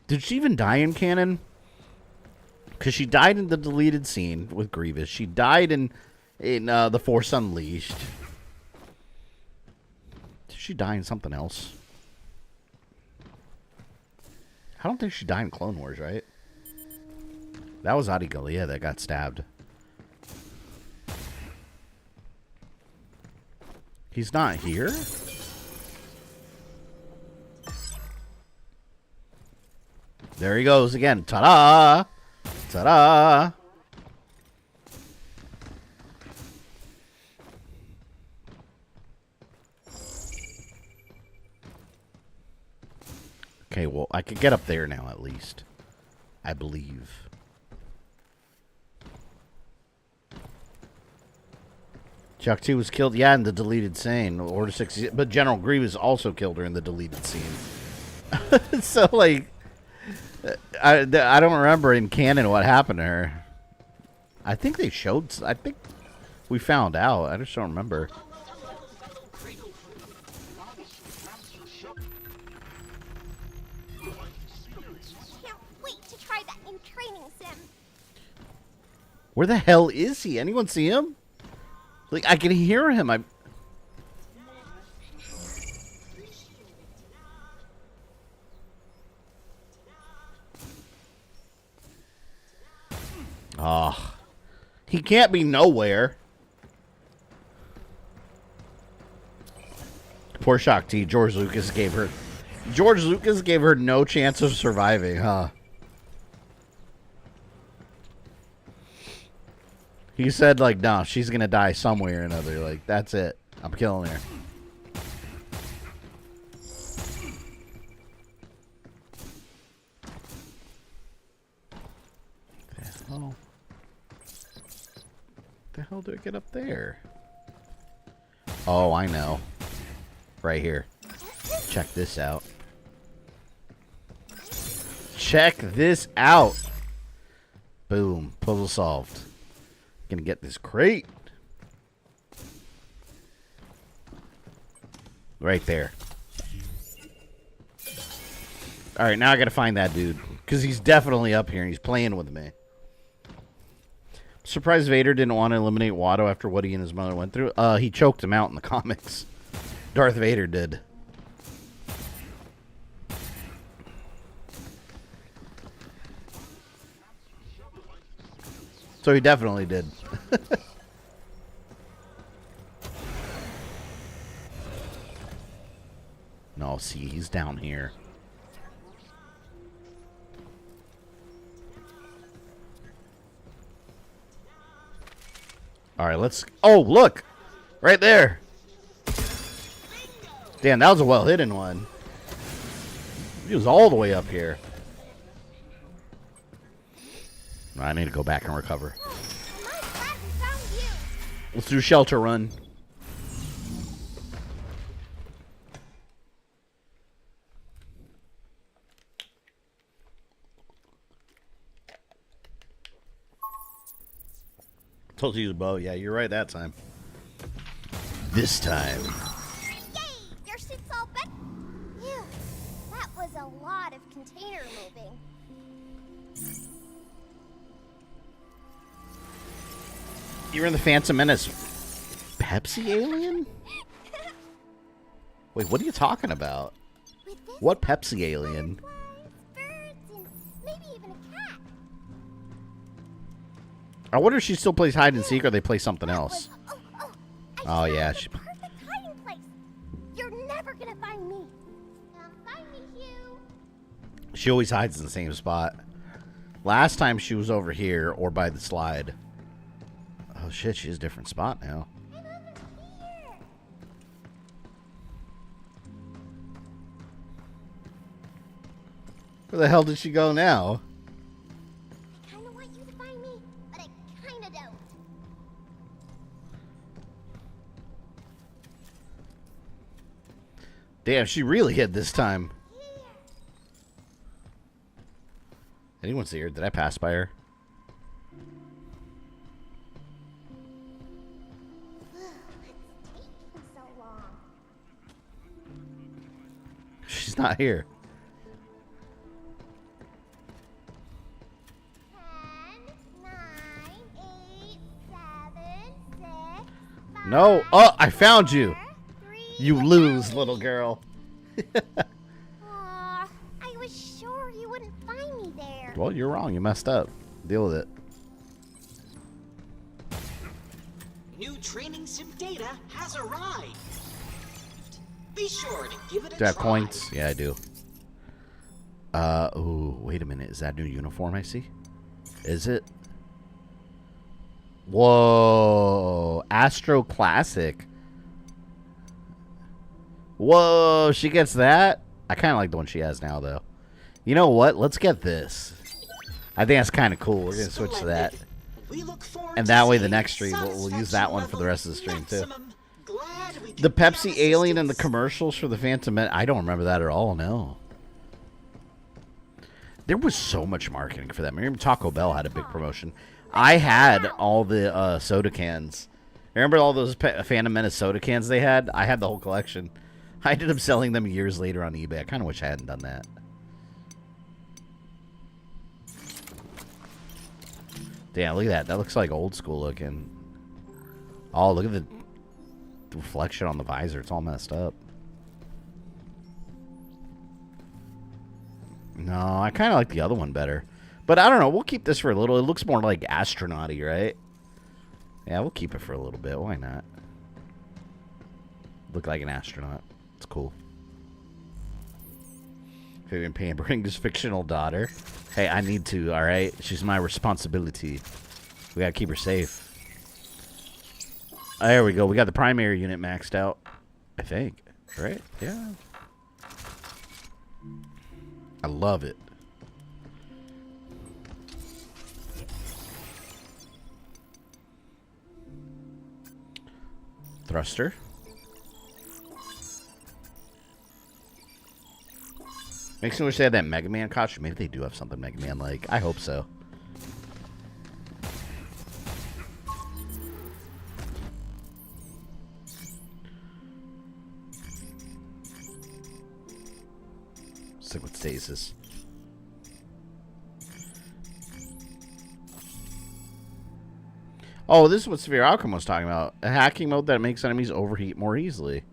Speaker 6: Did she even die in canon? Because she died in the deleted scene with Grievous. She died in The Force Unleashed. Did she die in something else? I don't think she died in Clone Wars, right? That was Adi Gallia that got stabbed. He's not here? There he goes again. Ta-da! Ta-da! Okay, well, I could get up there now at least. I believe. Chuck 2 was killed, yeah, in the deleted scene. Order 60, but General Grievous also killed her in the deleted scene. So, like, I don't remember in canon what happened to her. I think they showed, I think we found out. I just don't remember. Where the hell is he? Anyone see him? Like, I can hear him. Oh, he can't be nowhere. Poor Shakti. George Lucas gave her no chance of surviving, huh? He said, like, no, she's gonna die somewhere or another. Like, that's it. I'm killing her. The hell do I get up there? Oh, I know. Right here. Check this out. Check this out. Boom. Puzzle solved. Gonna get this crate. Right there. Alright, now I gotta find that dude. Because he's definitely up here and he's playing with me. Surprised Vader didn't want to eliminate Watto after what he and his mother went through. He choked him out in the comics. Darth Vader did. So he definitely did. No, see, he's down here. All right, let's... Oh, look! Right there. Damn, that was a well-hidden one. He was all the way up here. I need to go back and recover. Let's do shelter run. Told you to use a bow. Yeah, you're right that time. This time.
Speaker 7: Yay! Your suit's all back. Phew, that was a lot of container moving.
Speaker 6: You're in the Phantom Menace. Pepsi alien? Wait, what are you talking about? What Pepsi alien? I wonder if she still plays hide and seek or they play something else. Oh yeah, she.
Speaker 7: Perfect hiding place. You're never gonna find me. Find me, Hugh.
Speaker 6: She always hides in the same spot. Last time she was over here or by the slide. Oh shit, she's a different spot now. Where the hell did she go now?
Speaker 7: I kinda want you to find me, but I kinda don't.
Speaker 6: Damn, she really hid this time. Anyone see her? Did I pass by her? She's not here.
Speaker 7: 10, 9, 8, 7, 6, 5,
Speaker 6: No. Oh, I found you. You lose, little girl.
Speaker 7: Aw, I was sure you wouldn't find me there.
Speaker 6: Well, you're wrong. You messed up. Deal with it.
Speaker 8: New training sim data has arrived. Be sure to give it a
Speaker 6: Do I have
Speaker 8: try.
Speaker 6: points? Yeah, I do. Ooh, wait a minute. Is that a new uniform I see? Is it? Whoa. Astro Classic. Whoa, she gets that? I kind of like the one she has now, though. You know what? Let's get this. I think that's kind of cool. We're going to switch to that. And that way the next stream, we'll use that one for the rest of the stream, too. The Pepsi alien and the commercials for the Phantom Menace. I don't remember that at all, no. There was so much marketing for that. Remember Taco Bell had a big promotion. I had all the soda cans. Remember all those Phantom Menace soda cans they had? I had the whole collection. I ended up selling them years later on eBay. I kind of wish I hadn't done that. Damn, look at that. That looks like old school looking. Oh, look at the reflection on the visor. It's all messed up. No, I kind of like the other one better. But I don't know. We'll keep this for a little. It looks more like astronaut-y, right? Yeah, we'll keep it for a little bit. Why not? Look like an astronaut. It's cool. Fabian pampering his fictional daughter. Hey, I need to, alright? She's my responsibility. We gotta keep her safe. There we go. We got the primary unit maxed out. I think. Right? Yeah. I love it. Thruster. Makes me wish they had that Mega Man costume. Maybe they do have something Mega Man like. I hope so. Stick with stasis. Oh, this is what Severe Outcome was talking about. A hacking mode that makes enemies overheat more easily.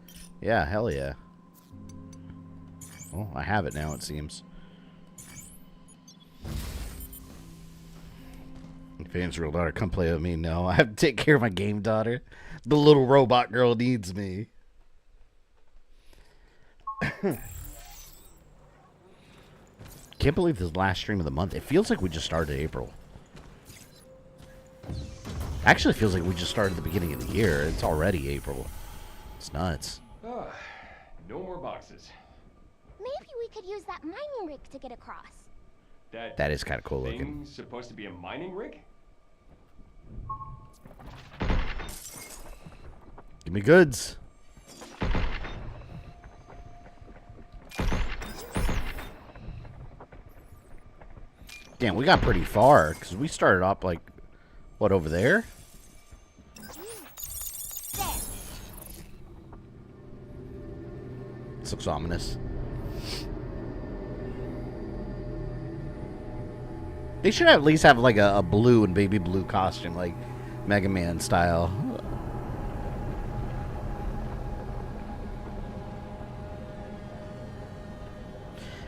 Speaker 6: Yeah, hell yeah. Well, I have it now, it seems. Fans real daughter, come play with me. No, I have to take care of my game daughter. The little robot girl needs me. Can't believe this last stream of the month. It feels like we just started April. Actually, it feels like we just started the beginning of the year. It's already April. It's nuts.
Speaker 2: No more boxes.
Speaker 7: Maybe we could use that mining rig to get across.
Speaker 6: That is kind of cool looking.
Speaker 2: Supposed to be a mining rig?
Speaker 6: Give me goods. Damn, we got pretty far because we started off like, what, over there? This looks ominous. They should at least have like a blue and baby blue costume, like Mega Man style.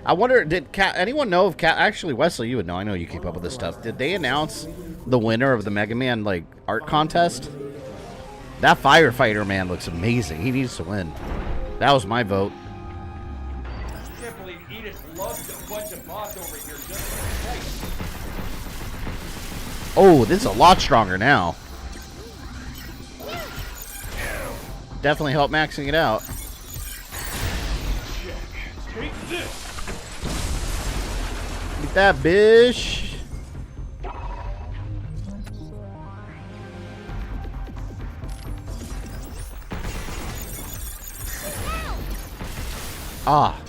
Speaker 6: I wonder, did anyone know if actually, Wesley, you would know. I know you keep up with this stuff. Did they announce the winner of the Mega Man like art contest? That firefighter man looks amazing. He needs to win. That was my vote.
Speaker 2: I can't believe Edith loves a bunch of bots over here just for the price.
Speaker 6: Oh, this is a lot stronger now. Definitely help maxing it out.
Speaker 2: Take this.
Speaker 6: Get that, bish. Ah.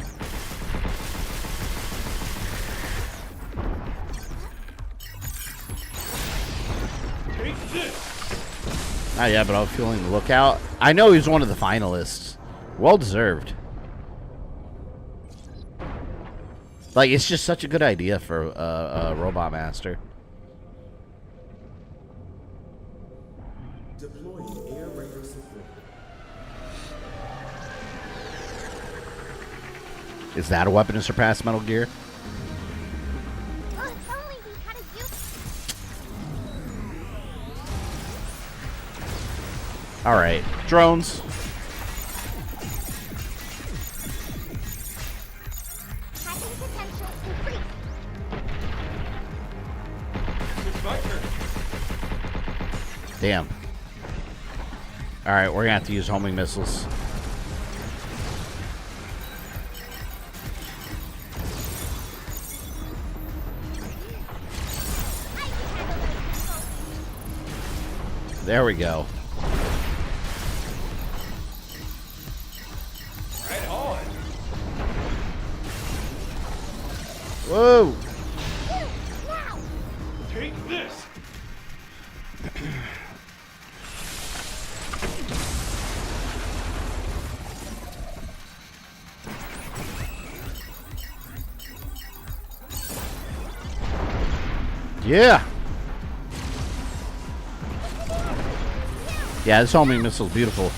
Speaker 6: Yeah, but I was feeling the lookout. I know he's one of the finalists. Well deserved. Like, it's just such a good idea for a Robot Master.
Speaker 5: Deploying air radar support.
Speaker 6: Is that a weapon to surpass Metal Gear? Alright, drones. Damn. Alright, we're gonna have to use homing missiles. There we go.
Speaker 2: Right on.
Speaker 6: Whoa!
Speaker 2: Take this.
Speaker 6: Yeah. Yeah, this homing missile's beautiful.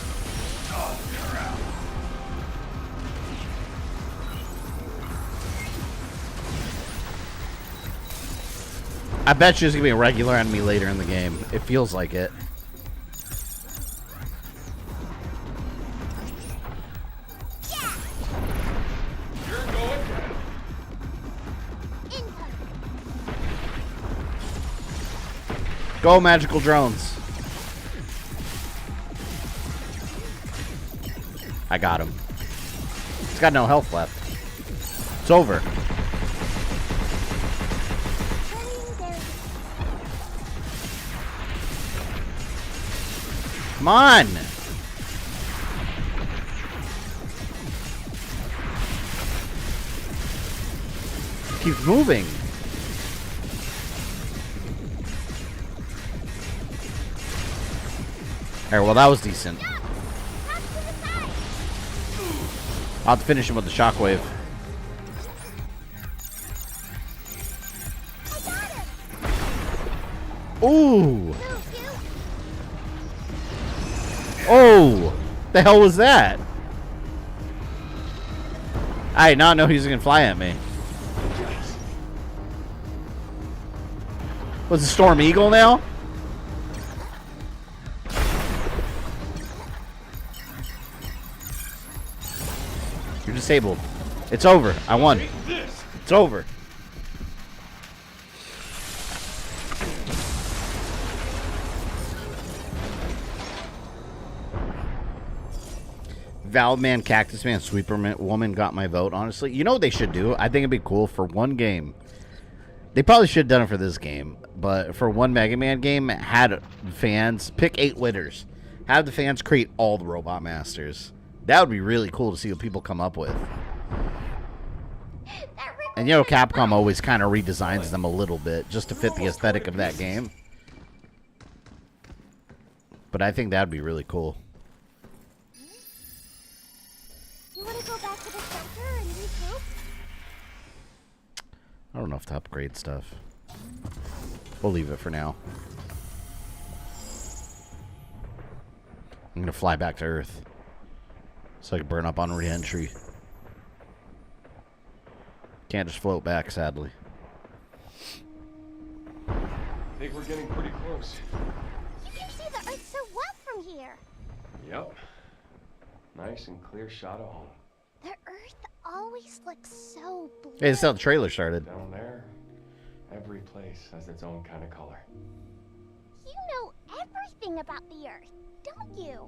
Speaker 6: I bet you there's gonna be a regular enemy later in the game. It feels like it. Go, magical drones. I got him. He's got no health left. It's over. Come on. Keeps moving. Alright, well, that was decent. I'll have to finish him with the shockwave. Ooh! Oh! The hell was that? I did not know he was gonna fly at me. Was it Storm Eagle now? You're disabled. It's over. I won. It's over. Valve Man, Cactus Man, Sweeper Man, Woman got my vote, honestly. You know what they should do? I think it'd be cool for one game. They probably should have done it for this game. But for one Mega Man game, had fans pick 8 winners. Have the fans create all the Robot Masters. That would be really cool to see what people come up with. And you know, Capcom always kind of redesigns them a little bit just to fit the aesthetic of that game. But I think that would be really cool.
Speaker 7: You want to go back to the shelter and regroup?
Speaker 6: I don't know if to upgrade stuff. We'll leave it for now. I'm going to fly back to Earth so I can burn up on re-entry. Can't just float back, sadly.
Speaker 2: I think we're getting pretty close.
Speaker 7: You can see the Earth so well from here.
Speaker 2: Yep. Nice and clear shot of home.
Speaker 7: The Earth always looks so blue.
Speaker 6: Hey, this is how the trailer started.
Speaker 2: Down there, every place has its own kind of color.
Speaker 7: You know everything about the Earth, don't you?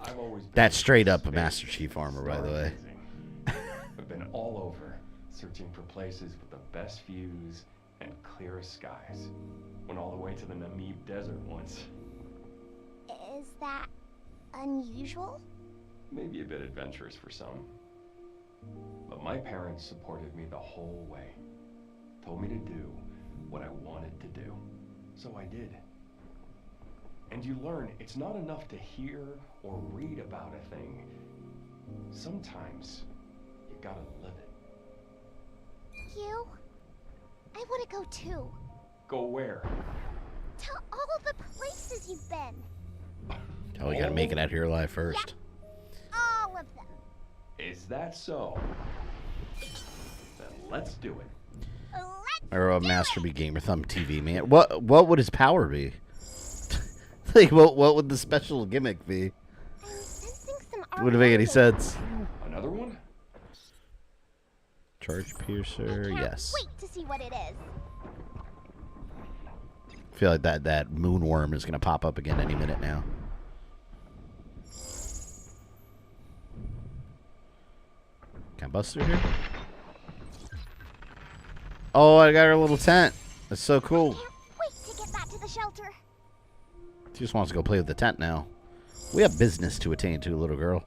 Speaker 2: I've always been
Speaker 6: That's straight up a Master Chief armor, by the way.
Speaker 2: I've been all over, searching for places with the best views and clearest skies. Went all the way to the Namib Desert once.
Speaker 7: Is that unusual?
Speaker 2: Maybe a bit adventurous for some. But my parents supported me the whole way. Told me to do what I wanted to do. So I did. And you learn it's not enough to hear or read about a thing. Sometimes you gotta live it.
Speaker 7: You? I want to go too.
Speaker 2: Go where?
Speaker 7: To all the places you've been.
Speaker 6: Oh, we gotta make it out here alive first.
Speaker 7: All of them.
Speaker 2: Is that so? Then let's do it.
Speaker 6: Or a Master be GamerThumbTV, man. What would his power be? Like, what would the special gimmick be? Wouldn't make any sense.
Speaker 2: Another one?
Speaker 6: Charge Piercer, yes.
Speaker 7: Wait to see what it is.
Speaker 6: I feel like that moonworm is gonna pop up again any minute now. Can I bust through here? Oh, I got her little tent. That's so cool.
Speaker 7: Wait to get back to the shelter.
Speaker 6: She just wants to go play with the tent now. We have business to attend to, little girl.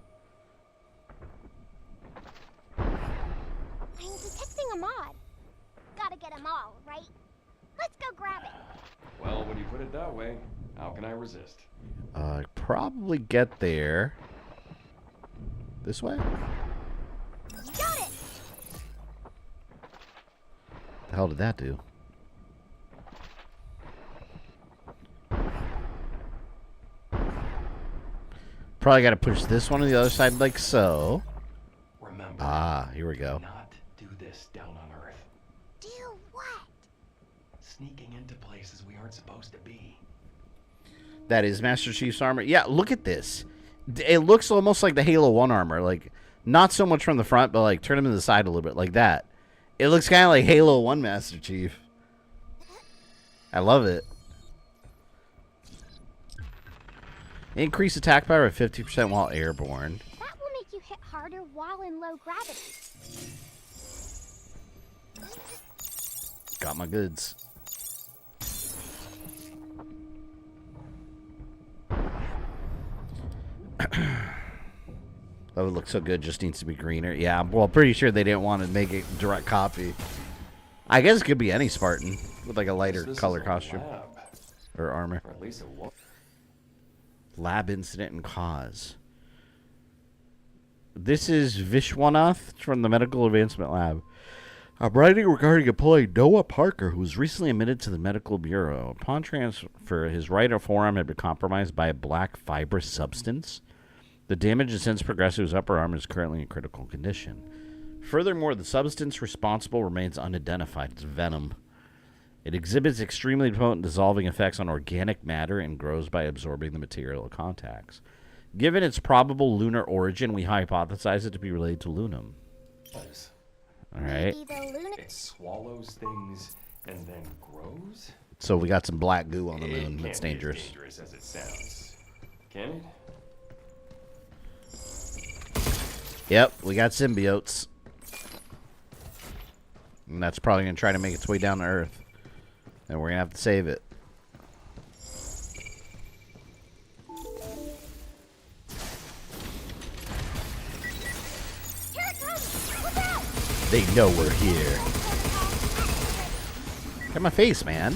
Speaker 7: I'm detecting a mod. Gotta get them all, right? Let's go grab it.
Speaker 2: Well, when you put it that way, how can I resist?
Speaker 6: Probably get there. This way?
Speaker 7: Got it.
Speaker 6: The hell did that do? Probably got to push this one on the other side like so.
Speaker 2: Remember,
Speaker 6: ah, here we go.
Speaker 2: not do this down on Earth.
Speaker 7: Do what?
Speaker 2: Sneaking into places we aren't supposed to be.
Speaker 6: That is Master Chief's armor. Yeah, look at this. It looks almost like the Halo 1 armor. Like, not so much from the front, but like turn him to the side a little bit like that. It looks kind of like Halo 1 Master Chief. I love it. Increase attack power of 50% while airborne.
Speaker 7: That will make you hit harder while in low gravity.
Speaker 6: Got my goods. That would look so good, just needs to be greener. Yeah, well, pretty sure they didn't want to make a direct copy. I guess it could be any Spartan with like a lighter color costume or armor.
Speaker 2: Or at least it was.
Speaker 6: Lab incident and cause. This is Vishwanath from the Medical Advancement Lab. I'm writing regarding employee Noah Parker, who was recently admitted to the medical bureau. Upon transfer, his right forearm had been compromised by a black fibrous substance. The damage has since progressed to his upper arm and is currently in critical condition. Furthermore, the substance responsible remains unidentified. It's venom. It exhibits extremely potent dissolving effects on organic matter and grows by absorbing the material it contacts. Given its probable lunar origin, we hypothesize it to be related to Lunum. All right.
Speaker 2: It swallows things and then grows?
Speaker 6: So we got some black goo on the moon.
Speaker 2: It can't
Speaker 6: That's
Speaker 2: be as
Speaker 6: dangerous.
Speaker 2: dangerous as it sounds. Can it?
Speaker 6: Yep, we got symbiotes. And that's probably going to try to make its way down to Earth. And we're going to have to save it.
Speaker 7: Here it comes! Look out!
Speaker 6: They know we're here. Look at my face, man.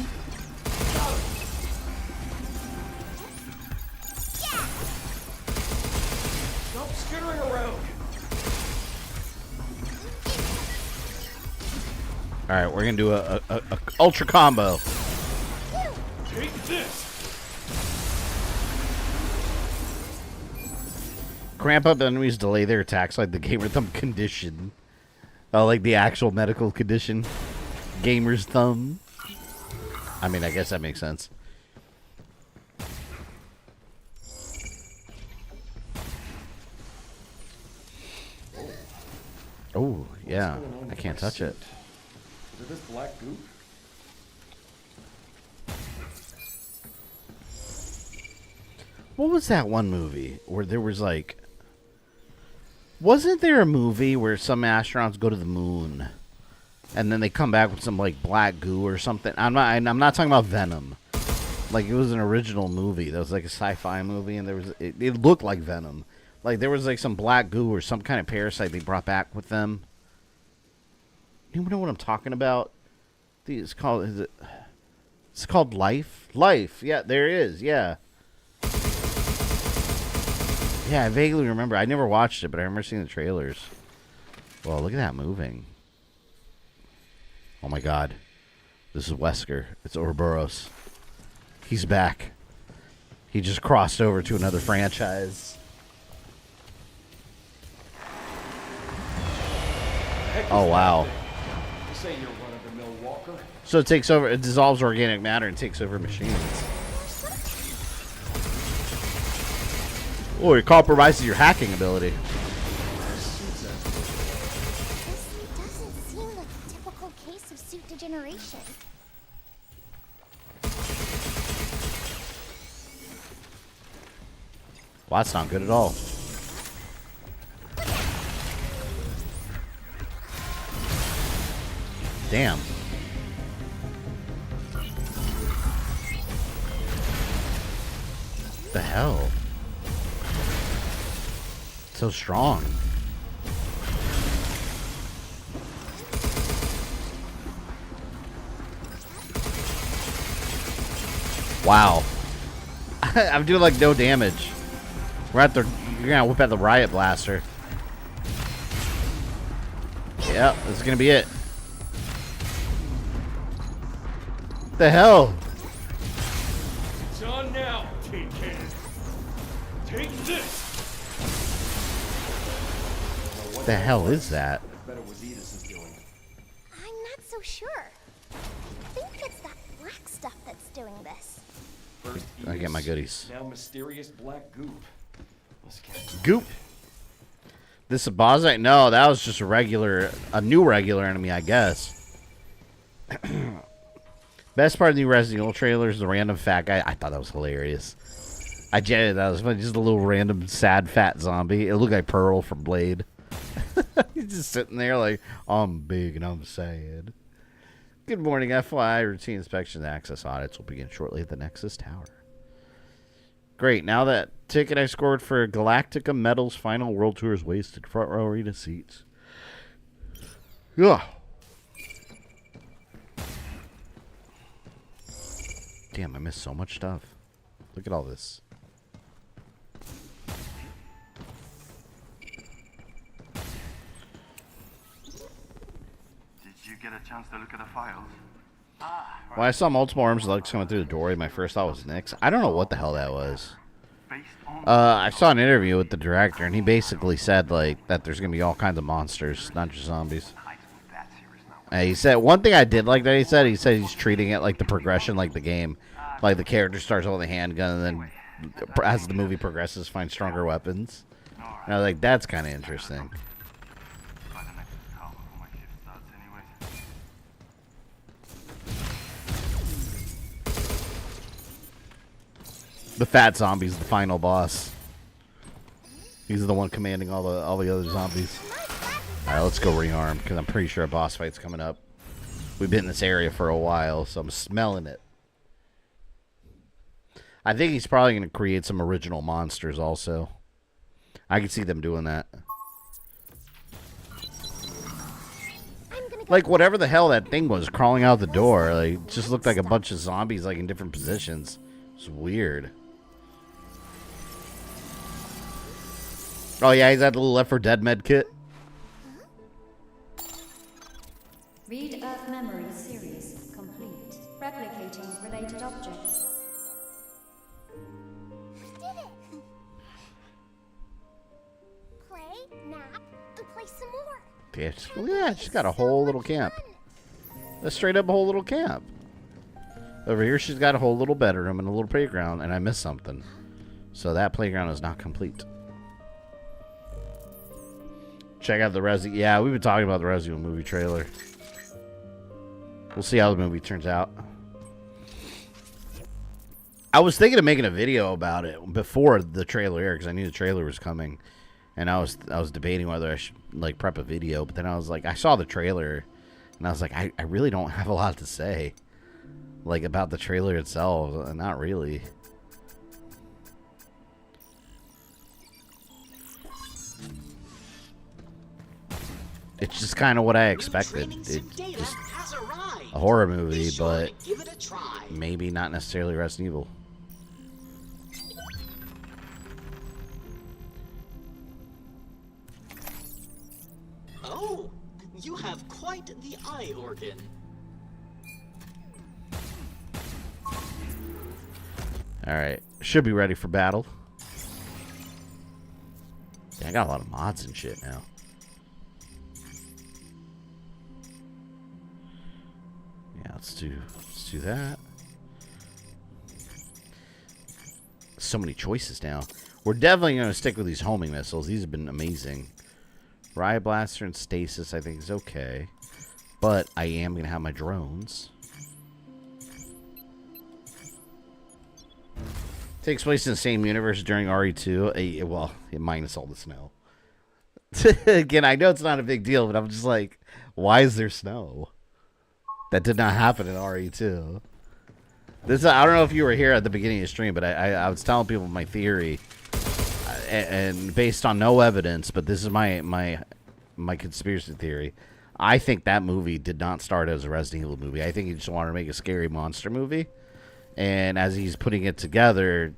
Speaker 2: Stop skittering around!
Speaker 6: All right, we're going to do a ultra combo.
Speaker 2: Take this!
Speaker 6: Cramp up enemies, delay their attacks like the gamer thumb condition. Oh, like the actual medical condition. Gamer's thumb. I mean, I guess that makes sense. Oh, yeah. I can't touch it.
Speaker 2: Is it this black goop?
Speaker 6: What was that one movie where there was like... Wasn't there a movie where some astronauts go to the moon and then they come back with some like black goo or something? I'm not talking about Venom. Like it was an original movie. That was like a sci-fi movie and there was it looked like Venom. Like there was like some black goo or some kind of parasite they brought back with them. You know what I'm talking about? It's called it's called Life? Life. Yeah, there it is. Yeah. Yeah, I vaguely remember. I never watched it, but I remember seeing the trailers. Well, look at that moving. Oh my god. This is Wesker. It's Ouroboros. He's back. He just crossed over to another franchise. Oh, wow.
Speaker 2: You say you're run-of-the-mill walker?
Speaker 6: So it takes over, it dissolves organic matter and takes over machines. Oh, it compromises your hacking ability.
Speaker 7: This doesn't seem like a typical case of suit degeneration.
Speaker 6: Well, that's not good at all. Damn. The hell? So strong. Wow. I'm doing like no damage. We're at the. You're gonna whip out the riot blaster. Yep, this is gonna be it. The hell?
Speaker 2: It's on now, Tin Can. Take this!
Speaker 6: The hell is that?
Speaker 2: Bet it was Edith is doing.
Speaker 7: I'm not so sure. I think it's that black stuff that's doing this.
Speaker 2: First
Speaker 6: I get my goodies.
Speaker 2: Now mysterious black goop. Let's get
Speaker 6: Goop. This a boss? No, that was just a new regular enemy, I guess. Best part of the new Resident Evil trailer is the random fat guy. I thought that was hilarious. I jetted that was funny. Just a little random sad fat zombie. It looked like Pearl from Blade. He's just sitting there like, I'm big and I'm sad. Good morning, FYI. Routine inspection and access audits will begin shortly at the Nexus Tower. Great. Now that ticket I scored for Galactica Metal's final World Tour is wasted. Front row arena seats. Ugh. Damn, I missed so much stuff. Look at all this.
Speaker 9: Did you get a chance to look at the files?
Speaker 6: When I saw multiple arms and legs coming through the doorway, my first thought was Nyx. I don't know what the hell that was. I saw an interview with the director, and he basically said like that there's gonna be all kinds of monsters, not just zombies. He said one thing I did like that he said he's treating it like the progression, like the game, like the character starts holding a handgun, and then as the movie progresses, finds stronger weapons. And I was like, that's kind of interesting. The fat zombie's the final boss. He's the one commanding all the other zombies. All right, let's go rearm because I'm pretty sure a boss fight's coming up. We've been in this area for a while, so I'm smelling it. I think he's probably going to create some original monsters also. I can see them doing that. Like whatever the hell that thing was crawling out the door, like it just looked like a bunch of zombies like in different positions. It's weird. Oh yeah, he's got the little Left 4 Dead med kit.
Speaker 13: Read Earth Memory series complete. Replicating related objects.
Speaker 7: Did it! Play, nap, and play some more.
Speaker 6: Yeah, she's got a whole little camp. That's straight up a whole little camp. Over here, she's got a whole little bedroom and a little playground, and I missed something. So that playground is not complete. Check out the Resident... Yeah, we've been talking about the Resident Evil movie trailer. We'll see how the movie turns out. I was thinking of making a video about it before the trailer aired, because I knew the trailer was coming. And I was debating whether I should like prep a video, but then I was like, I saw the trailer, and I was like, I really don't have a lot to say. Like, about the trailer itself. Not really. It's just kind of what I expected. It's just a horror movie, but maybe not necessarily Resident Evil.
Speaker 8: Oh, you have quite the eye organ.
Speaker 6: Alright, should be ready for battle. Yeah, I got a lot of mods and shit now. Yeah, let's do that. So many choices now. We're definitely going to stick with these homing missiles. These have been amazing. Riot Blaster and Stasis I think is okay. But I am going to have my drones. Takes place in the same universe during RE2. Well, minus all the snow. Again, I know it's not a big deal, but I'm just like, why is there snow? That did not happen in RE2. This I don't know if you were here at the beginning of the stream, but I was telling people my theory, and based on no evidence, but this is my conspiracy theory. I think that movie did not start as a Resident Evil movie. I think he just wanted to make a scary monster movie. And as he's putting it together,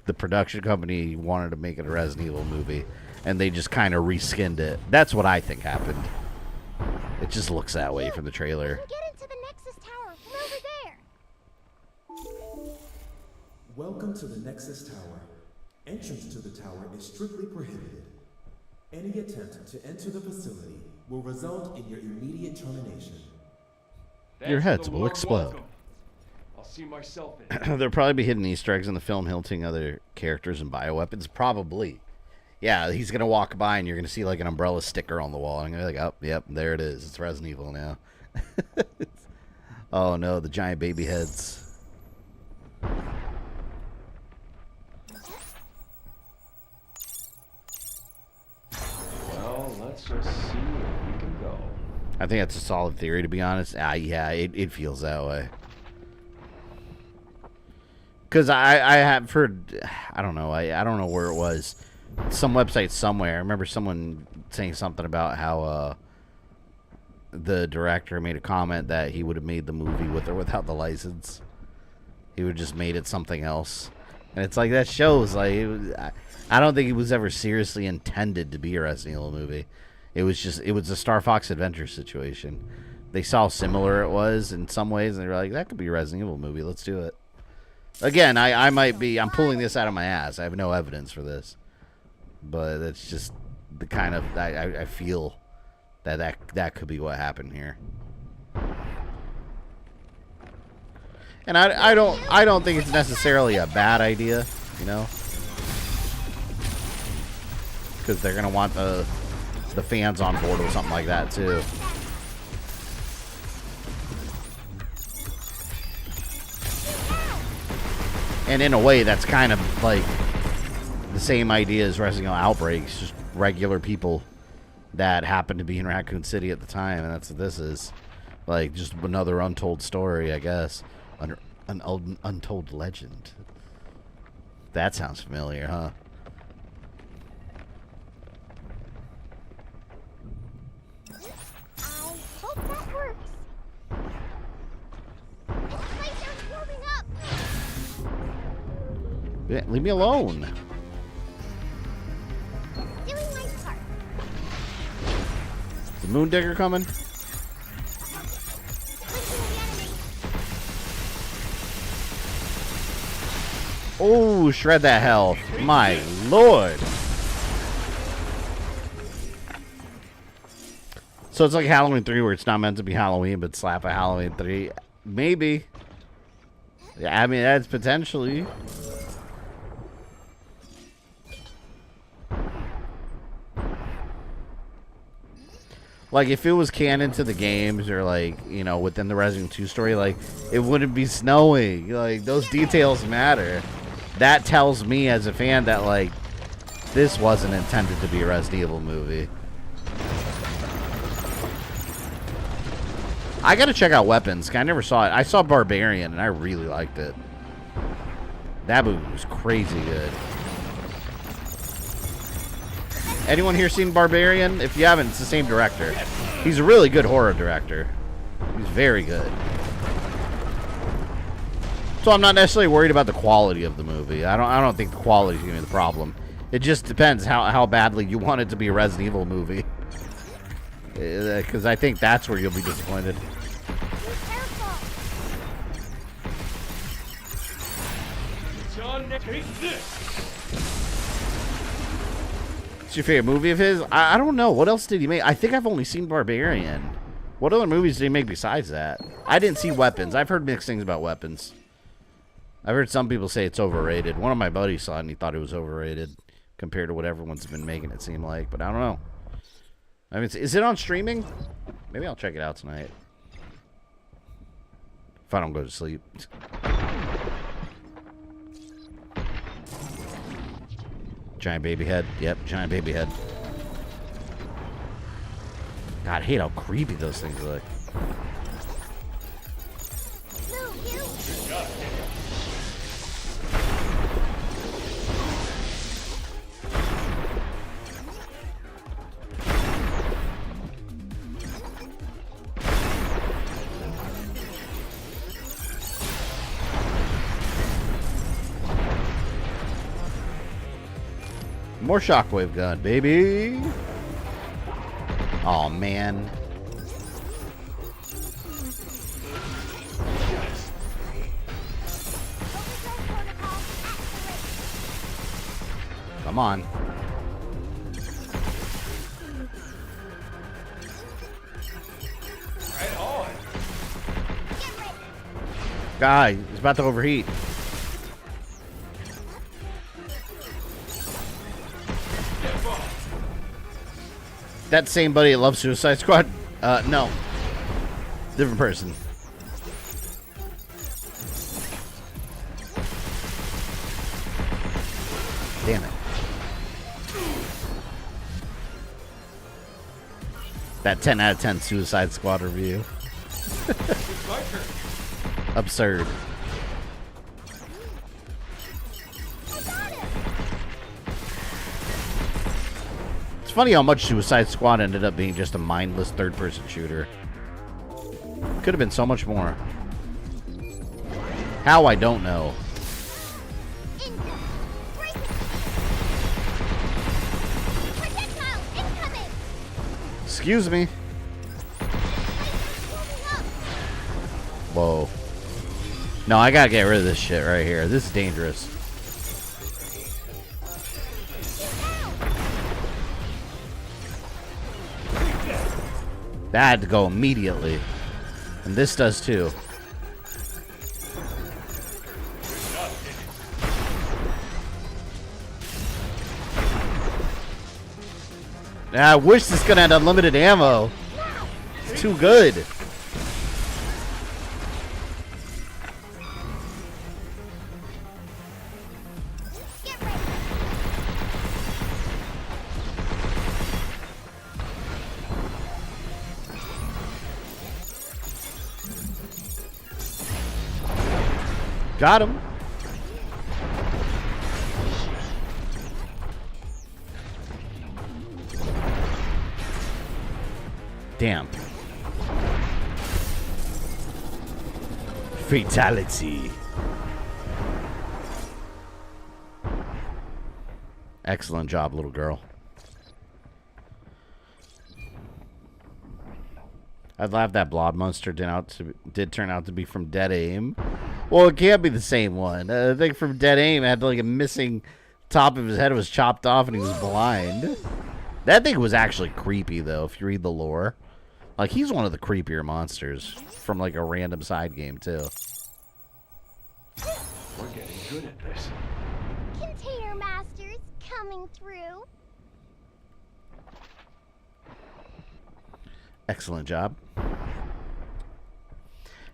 Speaker 6: the production company wanted to make it a Resident Evil movie. And they just kind of reskinned it. That's what I think happened. It just looks that way from the trailer.
Speaker 7: Get into the Nexus Tower from over there.
Speaker 5: Welcome to the Nexus Tower. Entrance to the tower is strictly prohibited.
Speaker 14: Any attempt to enter the facility will result in your immediate termination.
Speaker 6: Your heads will explode.
Speaker 2: I'll see myself in.
Speaker 6: There'll probably be hidden Easter eggs in the film hinting other characters and bioweapons. Probably. Yeah, he's going to walk by and you're going to see like an umbrella sticker on the wall. And I'm going to be like, oh, yep, there it is. It's Resident Evil now. Oh, no, the giant baby heads.
Speaker 2: Well, let's just see where we can go.
Speaker 6: I think that's a solid theory, to be honest. Yeah, it feels that way. Because I have heard, I don't know, I don't know where it was. Some website somewhere. I remember someone saying something about how the director made a comment that he would have made the movie with or without the license. He would have just made it something else. And it's like, that shows, like, I don't think it was ever seriously intended to be a Resident Evil movie. It was a Star Fox Adventure situation. They saw how similar it was in some ways, and they were like, that could be a Resident Evil movie. Let's do it. Again, I'm pulling this out of my ass. I have no evidence for this. But it's just the kind of, I feel that could be what happened here. And I don't think it's necessarily a bad idea, you know? Because they're going to want the fans on board with something like that, too. And in a way, that's kind of like the same idea as Resident Evil Outbreaks, just regular people that happened to be in Raccoon City at the time, and that's what this is. Like, just another untold story, I guess. An untold legend. That sounds familiar, huh?
Speaker 7: I hope that works. This place is warming up.
Speaker 6: Yeah, leave me alone.
Speaker 7: Doing my part.
Speaker 6: Is the Moon Digger coming? Oh, shred that health. My lord. So it's like Halloween 3 where it's not meant to be Halloween, but slap a Halloween 3. Maybe. Yeah, I mean, that's potentially. Like, if it was canon to the games or, like, you know, within the Resident Evil 2 story, like, it wouldn't be snowing. Like, those details matter. That tells me as a fan that, like, this wasn't intended to be a Resident Evil movie. I gotta check out Weapons. I never saw it. I saw Barbarian, and I really liked it. That movie was crazy good. Anyone here seen Barbarian? If you haven't, it's the same director. He's a really good horror director. He's very good. So I'm not necessarily worried about the quality of the movie. I don't think the quality is going to be the problem. It just depends how badly you want it to be a Resident Evil movie. Because I think that's where you'll be disappointed.
Speaker 2: John, take this.
Speaker 6: What's your favorite movie of his? I don't know. What else did he make? I think I've only seen Barbarian. What other movies did he make besides that? I didn't see Weapons. I've heard mixed things about Weapons. I've heard some people say it's overrated. One of my buddies saw it and he thought it was overrated compared to what everyone's been making it seem like. But I don't know. I mean, is it on streaming? Maybe I'll check it out tonight. If I don't go to sleep. Giant baby head. Yep, giant baby head. God, I hate how creepy those things look. More shockwave gun, baby. Oh man. Come on. Guy, he's about to overheat. That same buddy that loves Suicide Squad? No. Different person. Damn it. That 10 out of 10 Suicide Squad review. Absurd. It's funny how much Suicide Squad ended up being just a mindless third-person shooter. Could have been so much more. How, I don't know. Excuse me. Whoa. No, I gotta get rid of this shit right here. This is dangerous. That had to go immediately. And this does too. I wish this gun had unlimited ammo. It's too good. Got him. Damn. Fatality. Excellent job, little girl. I'd laugh that blob monster did turn out to be from Dead Aim. Well, it can't be the same one. I think from Dead Aim had like a missing top of his head was chopped off and he was blind. That thing was actually creepy though, if you read the lore. Like, he's one of the creepier monsters from, like, a random side game, too.
Speaker 2: We're getting good at this.
Speaker 7: Container Masters coming through.
Speaker 6: Excellent job.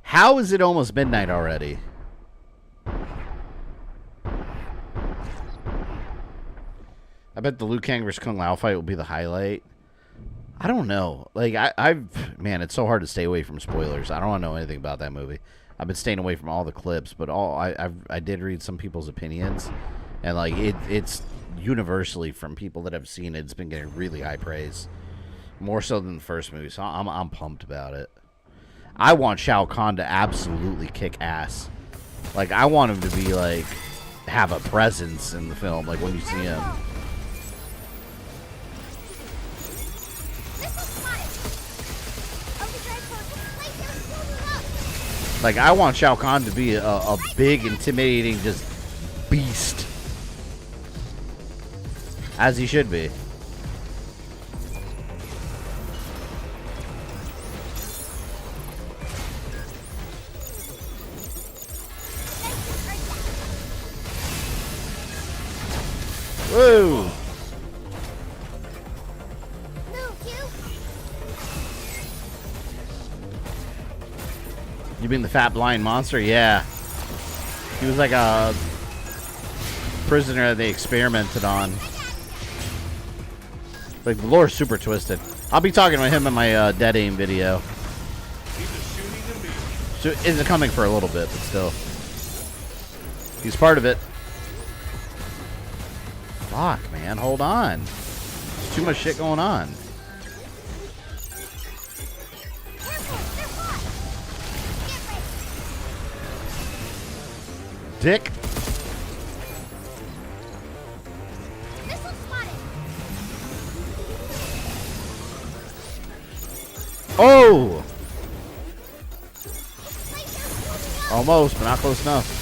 Speaker 6: How is it almost midnight already? I bet the Liu Kang vs. Kung Lao fight will be the highlight. I don't know. Like, man, it's so hard to stay away from spoilers. I don't want to know anything about that movie. I've been staying away from all the clips, but I did read some people's opinions, and like it's universally from people that have seen it. It's been getting really high praise, more so than the first movie. So I'm pumped about it. I want Shao Kahn to absolutely kick ass. Like, I want him to be like have a presence in the film. Like when you see him. Like, I want Shao Kahn to be a big, intimidating, just beast. As he should be. Woo! You mean the fat blind monster? Yeah. He was like a prisoner that they experimented on. Like, the lore's super twisted. I'll be talking with him in my Dead Aim video. So, isn't coming for a little bit, but still. He's part of it. Fuck, man. Hold on. There's too much shit going on. Dick. Oh! Almost, but not close enough.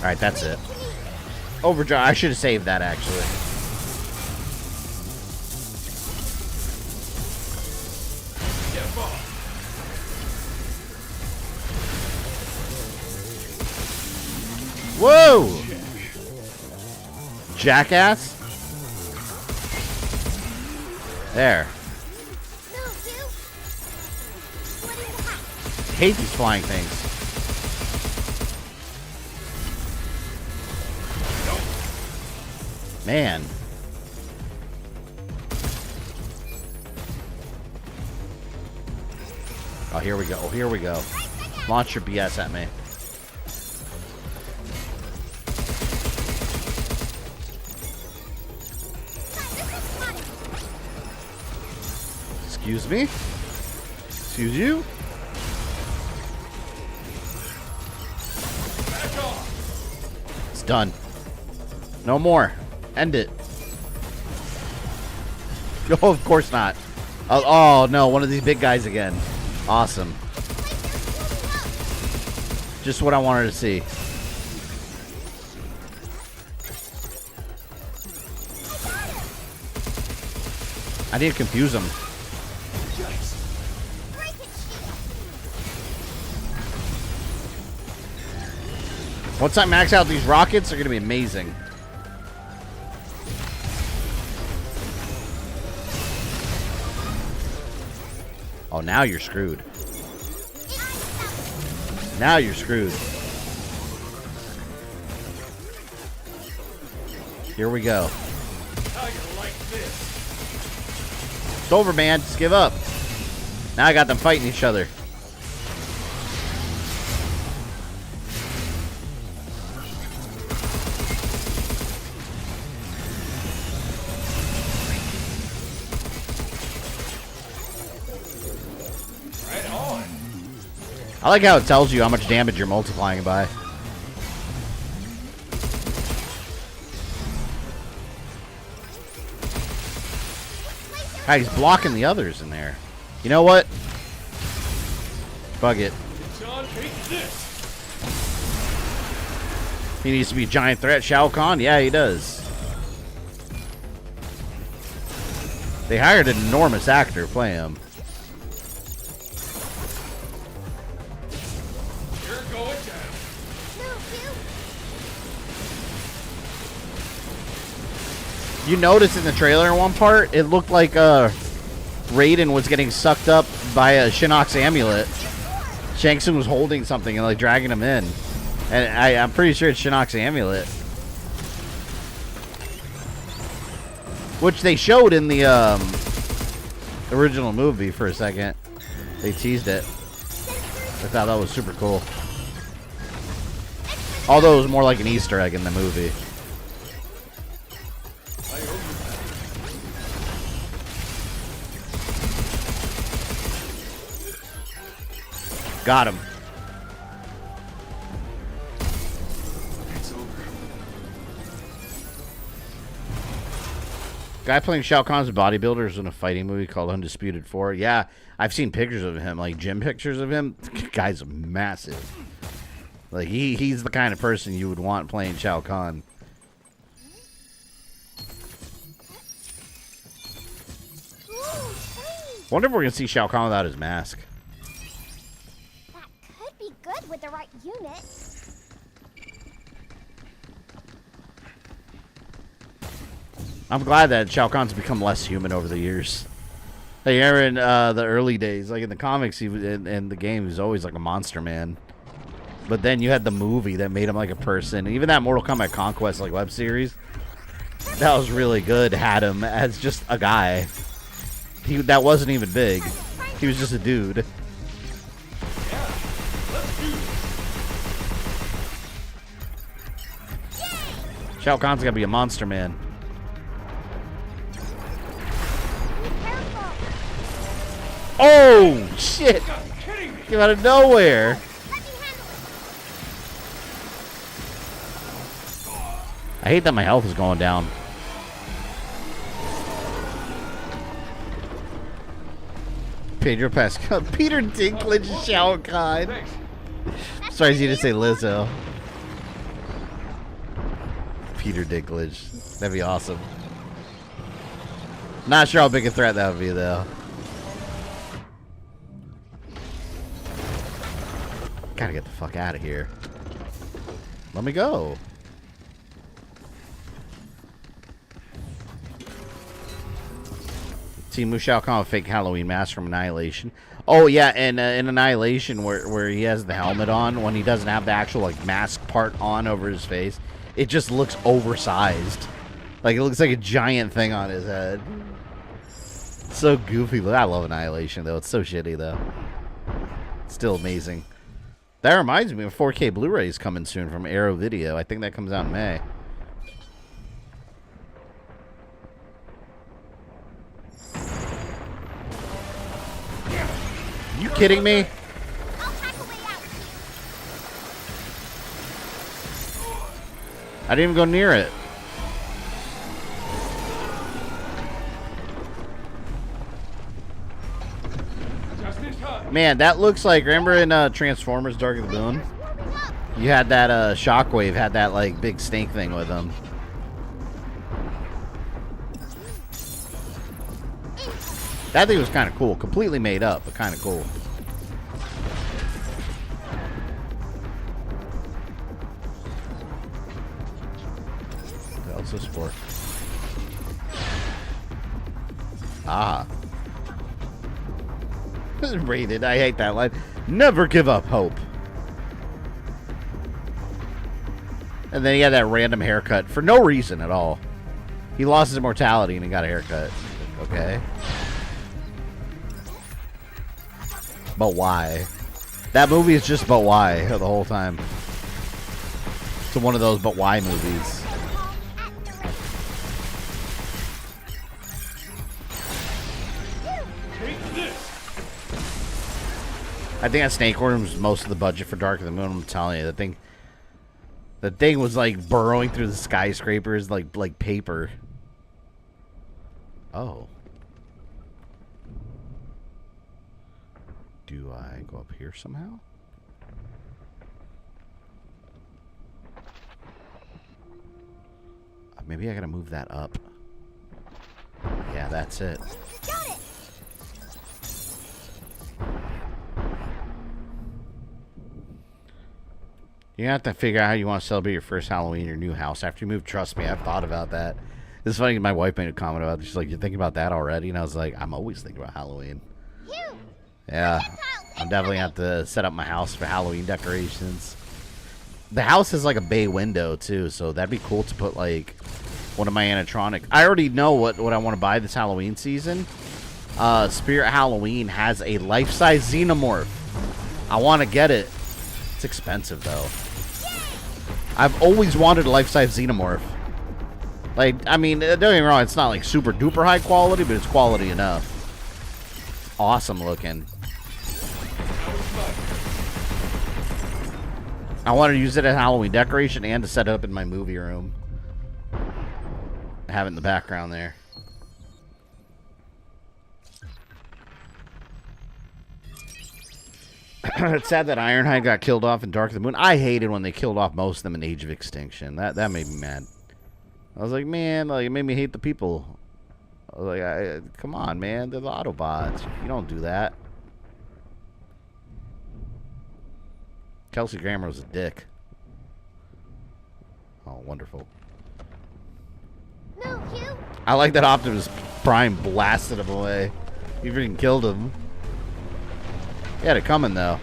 Speaker 6: Alright, that's it. Overdrive. I should have saved that, actually. Whoa! Jackass? There. Hate these flying things. Man. Oh, here we go. Oh, here we go. Launch your BS at me. Excuse me? Excuse you? It's done. No more. End it. Oh, of course not. Oh, no, one of these big guys again. Awesome. Just what I wanted to see. I need to confuse them. Once I max out these rockets, they're going to be amazing. Oh, now you're screwed. Now you're screwed. Here we go. It's over, man. Just give up. Now I got them fighting each other. I like how it tells you how much damage you're multiplying by. God, he's blocking the others in there. You know what? Bug it. He needs to be a giant threat, Shao Kahn? Yeah, he does. They hired an enormous actor to play him. You noticed in the trailer in one part, it looked like Raiden was getting sucked up by a Shinnok's amulet. Shang Tsung was holding something and like dragging him in. And I'm pretty sure it's Shinnok's amulet. Which they showed in the original movie for a second. They teased it. I thought that was super cool. Although it was more like an Easter egg in the movie. Got him.
Speaker 2: It's over.
Speaker 6: Guy playing Shao Kahn's bodybuilder is in a fighting movie called Undisputed 4. Yeah, I've seen pictures of him, like gym pictures of him. Guy's massive. Like he's the kind of person you would want playing Shao Kahn. Wonder if we're gonna see Shao Kahn without his mask.
Speaker 7: Could be good with the right unit.
Speaker 6: I'm glad that Shao Kahn's become less human over the years. Like, remember in the early days, like in the comics, he was in the game, he was always like a monster man. But then you had the movie that made him like a person. Even that Mortal Kombat Conquest like web series, that was really good. Had him as just a guy. That wasn't even big. He was just a dude. Shao Kahn's gotta be a monster man. Oh shit! Came out of nowhere. I hate that my health is going down. Pedro Pascal, Peter Dinklage, Shao Kahn. Sorry, you to say Lizzo. Peter Dinklage. That'd be awesome. Not sure how big a threat that would be, though. Gotta get the fuck out of here. Let me go. Team Mushalcom fake Halloween mask from Annihilation. Oh yeah, and in Annihilation, where he has the helmet on, when he doesn't have the actual like mask part on over his face, it just looks oversized. Like it looks like a giant thing on his head. So goofy. I love Annihilation though. It's so shitty though. Still amazing. That reminds me of 4K Blu-rays coming soon from Arrow Video. I think that comes out in May. You kidding me? I didn't even go near it. Man, that looks like, remember in Transformers Dark of the Moon? You had that Shockwave, had that like big snake thing with him. That thing was kind of cool. Completely made up, but kind of cool. What else is for? Ah. Rated. I hate that line. Never give up hope. And then he had that random haircut for no reason at all. He lost his immortality and he got a haircut. Okay. But why? That movie is just but why the whole time. It's one of those but why movies. I think that snake worm was most of the budget for Dark of the Moon. I'm telling you, the thing was like burrowing through the skyscrapers like paper. Oh. Do I go up here somehow? Maybe I gotta move that up. Yeah, that's it.
Speaker 7: Got it.
Speaker 6: You have to figure out how you want to celebrate your first Halloween in your new house after you move. Trust me, I've thought about that. It's funny, my wife made a comment about it. She's like, "You're thinking about that already?" And I was like, "I'm always thinking about Halloween." Yeah, I'm definitely have to set up my house for Halloween decorations. The house has like a bay window too, so that'd be cool to put like one of my animatronic. I already know what I want to buy this Halloween season. Spirit Halloween has a life-size Xenomorph. I want to get it. It's expensive though. I've always wanted a life-size Xenomorph. Like, I mean, don't get me wrong, it's not like super duper high quality, but it's quality enough. Awesome looking. I wanted to use it as Halloween decoration and to set it up in my movie room. Have it in the background there. It's sad that Ironhide got killed off in Dark of the Moon. I hated when they killed off most of them in Age of Extinction. That made me mad. I was like, man, like it made me hate the people. I was like, come on, man, they're the Autobots. You don't do that. Kelsey Grammer was a dick. Oh, wonderful.
Speaker 7: Move, you.
Speaker 6: I like that Optimus Prime blasted him away. He freaking killed him. He had it coming, though.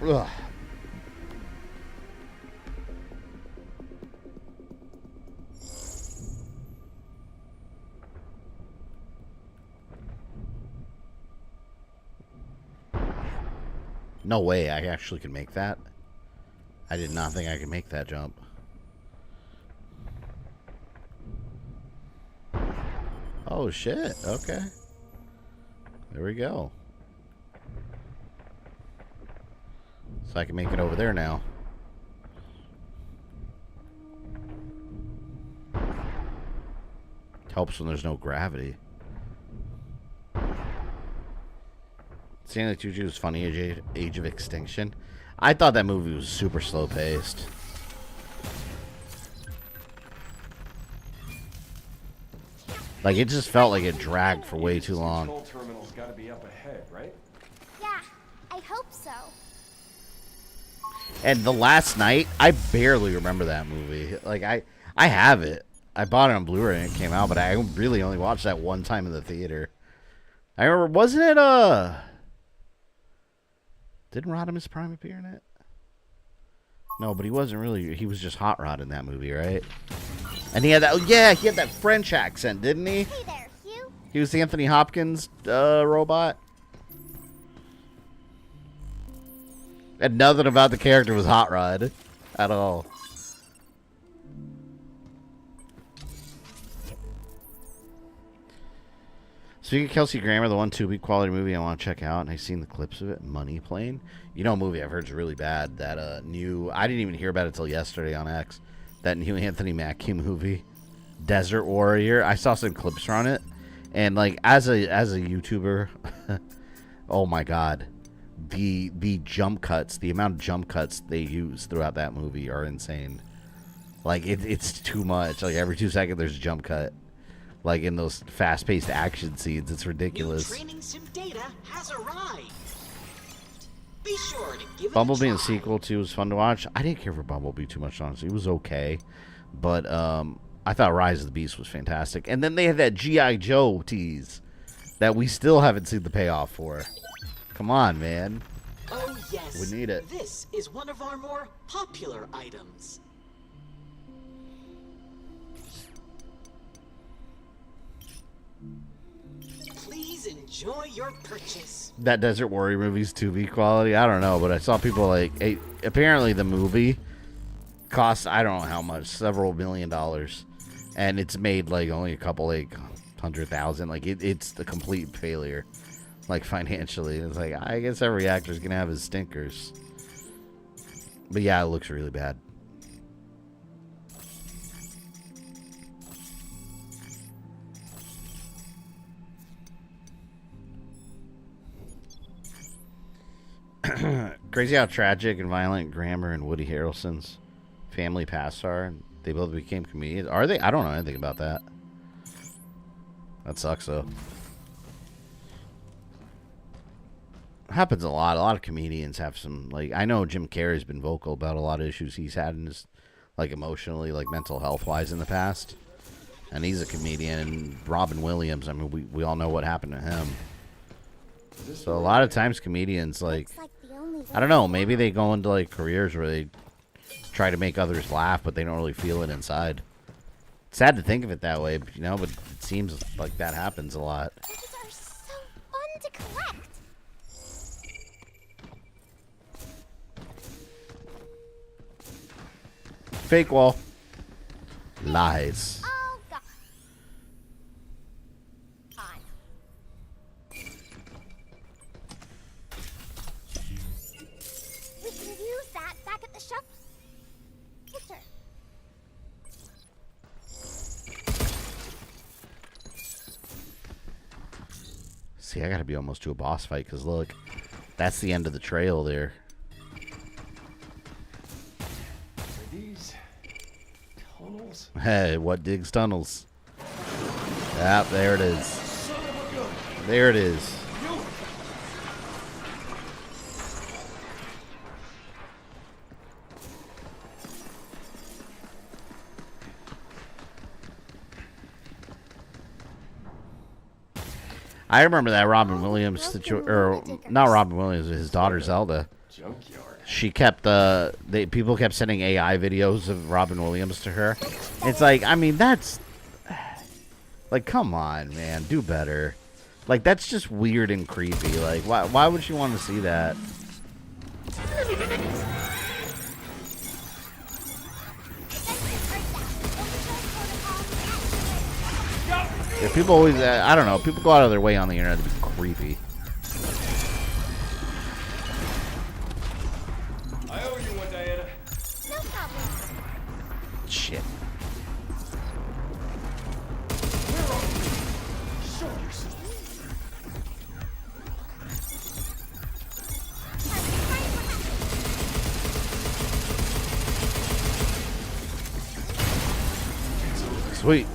Speaker 6: Ugh. No way I actually can make that. I did not think I could make that jump. Oh shit, okay. There we go. So I can make it over there now. Helps when there's no gravity. Stanley Tucci's funny Age of Extinction. I thought that movie was super slow paced. Like it just felt like it dragged for way too long.
Speaker 2: Control terminal's got to be up ahead, right?
Speaker 7: Yeah. I hope so.
Speaker 6: And The Last Night, I barely remember that movie. Like, I have it. I bought it on Blu-ray when it came out, but I really only watched that one time in the theater. I remember, wasn't it, didn't Rodimus Prime appear in it? No, but he wasn't really, he was just Hot Rod in that movie, right? And he had that, oh yeah, he had that French accent, didn't he?
Speaker 7: Hey there, Hugh.
Speaker 6: He was the Anthony Hopkins robot. And nothing about the character was Hot Rod at all. Speaking of Kelsey Grammer, the one Tubi quality movie I want to check out, and I've seen the clips of it, Money Plane. You know a movie I've heard is really bad. That new, I didn't even hear about it until yesterday on X. That new Anthony Mackie movie, Desert Warrior. I saw some clips on it, and like as a YouTuber, oh my god, the jump cuts, the amount of jump cuts they use throughout that movie are insane. Like it's too much. Like every 2 seconds there's a jump cut. Like in those fast-paced action scenes, it's ridiculous.
Speaker 8: New training sim data has arrived. Be sure to give
Speaker 6: Bumblebee
Speaker 8: it a
Speaker 6: and
Speaker 8: try.
Speaker 6: sequel 2 was fun to watch. I didn't care for Bumblebee too much, honestly. It was okay, but I thought Rise of the Beast was fantastic. And then they had that G.I. Joe tease that we still haven't seen the payoff for. Come on, man.
Speaker 8: Oh yes,
Speaker 6: We need it.
Speaker 8: This is one of our more popular items. Please enjoy your purchase.
Speaker 6: That Desert Warrior movie's 2B quality. I don't know, but I saw people like, apparently the movie cost, I don't know how much, several $1 million, and it's made like only a couple, like 100,000. Like it's the complete failure, like financially. It's like, I guess every actor's gonna have his stinkers, but yeah, it looks really bad. Crazy how tragic and violent Grammer and Woody Harrelson's family pasts are. They both became comedians. Are they? I don't know anything about that. That sucks, though. Happens a lot. A lot of comedians have some, like, I know Jim Carrey's been vocal about a lot of issues he's had in his, like, emotionally, like, mental health-wise in the past. And he's a comedian. And Robin Williams, I mean, we all know what happened to him. So a lot of times comedians, like, I don't know, maybe they go into like careers where they try to make others laugh, but they don't really feel it inside. It's sad to think of it that way, you know, but it seems like that happens a lot.
Speaker 7: These are so fun to collect.
Speaker 6: Fake wall. Lies.
Speaker 7: Oh god. On. We can use that back at the shop. Victor.
Speaker 6: See, I gotta be almost to a boss fight, because look, that's the end of the trail there.
Speaker 2: Are these tunnels?
Speaker 6: Hey, what digs tunnels? Yep, there it is. There it is. I remember that Robin Williams or not Robin Williams, his daughter Zelda.
Speaker 2: Junkyard.
Speaker 6: She kept people kept sending AI videos of Robin Williams to her. It's like, I mean, that's like, come on, man, do better. Like, that's just weird and creepy. Like, why would you want to see that? Yeah, people always, I don't know, people go out of their way on the internet to be creepy.
Speaker 2: I owe you one, Diana.
Speaker 7: No problem.
Speaker 6: Shit.
Speaker 2: Where are you? Show yourself.
Speaker 6: Sweet.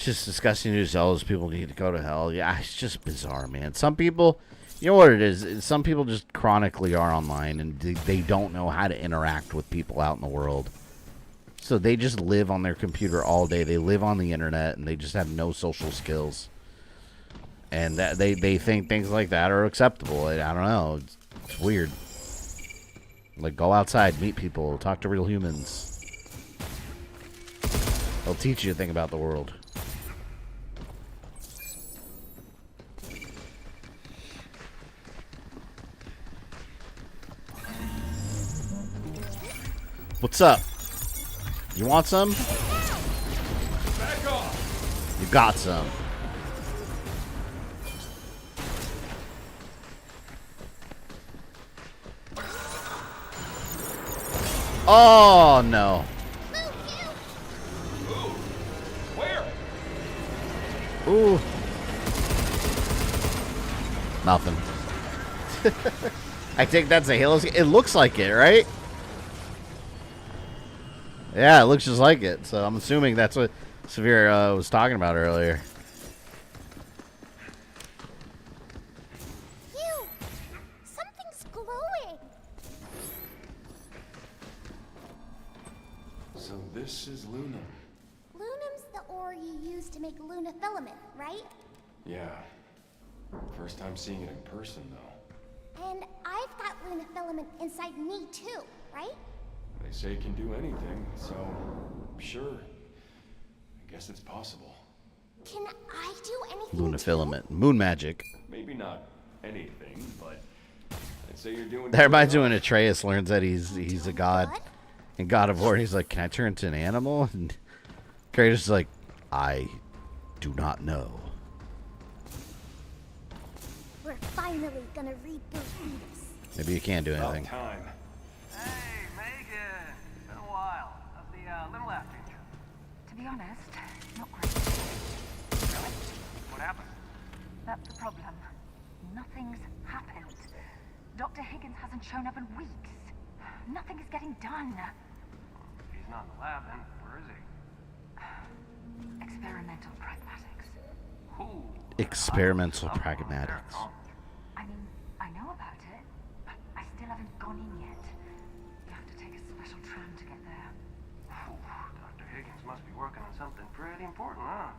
Speaker 6: It's just disgusting news. All those people need to go to hell. Yeah, it's just bizarre, man. Some people, you know what it is? Some people just chronically are online and they don't know how to interact with people out in the world. So they just live on their computer all day. They live on the internet and they just have no social skills. And that they think things like that are acceptable. I don't know. It's weird. Like, go outside, meet people, talk to real humans. They'll teach you a thing about the world. What's up? You want some?
Speaker 2: Back off.
Speaker 6: You got some. Oh, no.
Speaker 2: Where?
Speaker 6: Ooh. Nothing. I think that's a Halo. It looks like it, right? Yeah, it looks just like it. So I'm assuming that's what Severe was talking about earlier.
Speaker 7: Phew! Something's glowing.
Speaker 2: So this is Luna.
Speaker 7: Lunum's the ore you use to make Luna filament, right?
Speaker 2: Yeah. First time seeing it in person, though.
Speaker 7: And I've got Luna filament inside me too, right?
Speaker 2: They say it can do anything, so sure. I guess it's possible.
Speaker 7: Can I do anything?
Speaker 6: Luna filament. Moon magic.
Speaker 2: Maybe not anything, but I'd say you're doing.
Speaker 6: That reminds me when Atreus learns that he's a god. In God of War, he's like, can I turn into an animal? And Kratos is like, I do not know.
Speaker 7: We're finally gonna reboot Venus.
Speaker 6: Maybe you can't do anything.
Speaker 2: Time.
Speaker 9: Hey, Megan. Been a while. How's the little after you?
Speaker 11: To be honest, not great.
Speaker 9: Really? What happened?
Speaker 11: That's the problem. Nothing's happened. Dr. Higgins hasn't shown up in weeks. Nothing is getting done.
Speaker 9: If he's not in the lab, then where is he?
Speaker 11: Experimental pragmatics.
Speaker 9: Who?
Speaker 6: Experimental pragmatics.
Speaker 11: I mean, I know about it, but I still haven't gone in yet. You have to take a special tram to get there.
Speaker 9: Whew, Dr. Higgins must be working on something pretty important, huh?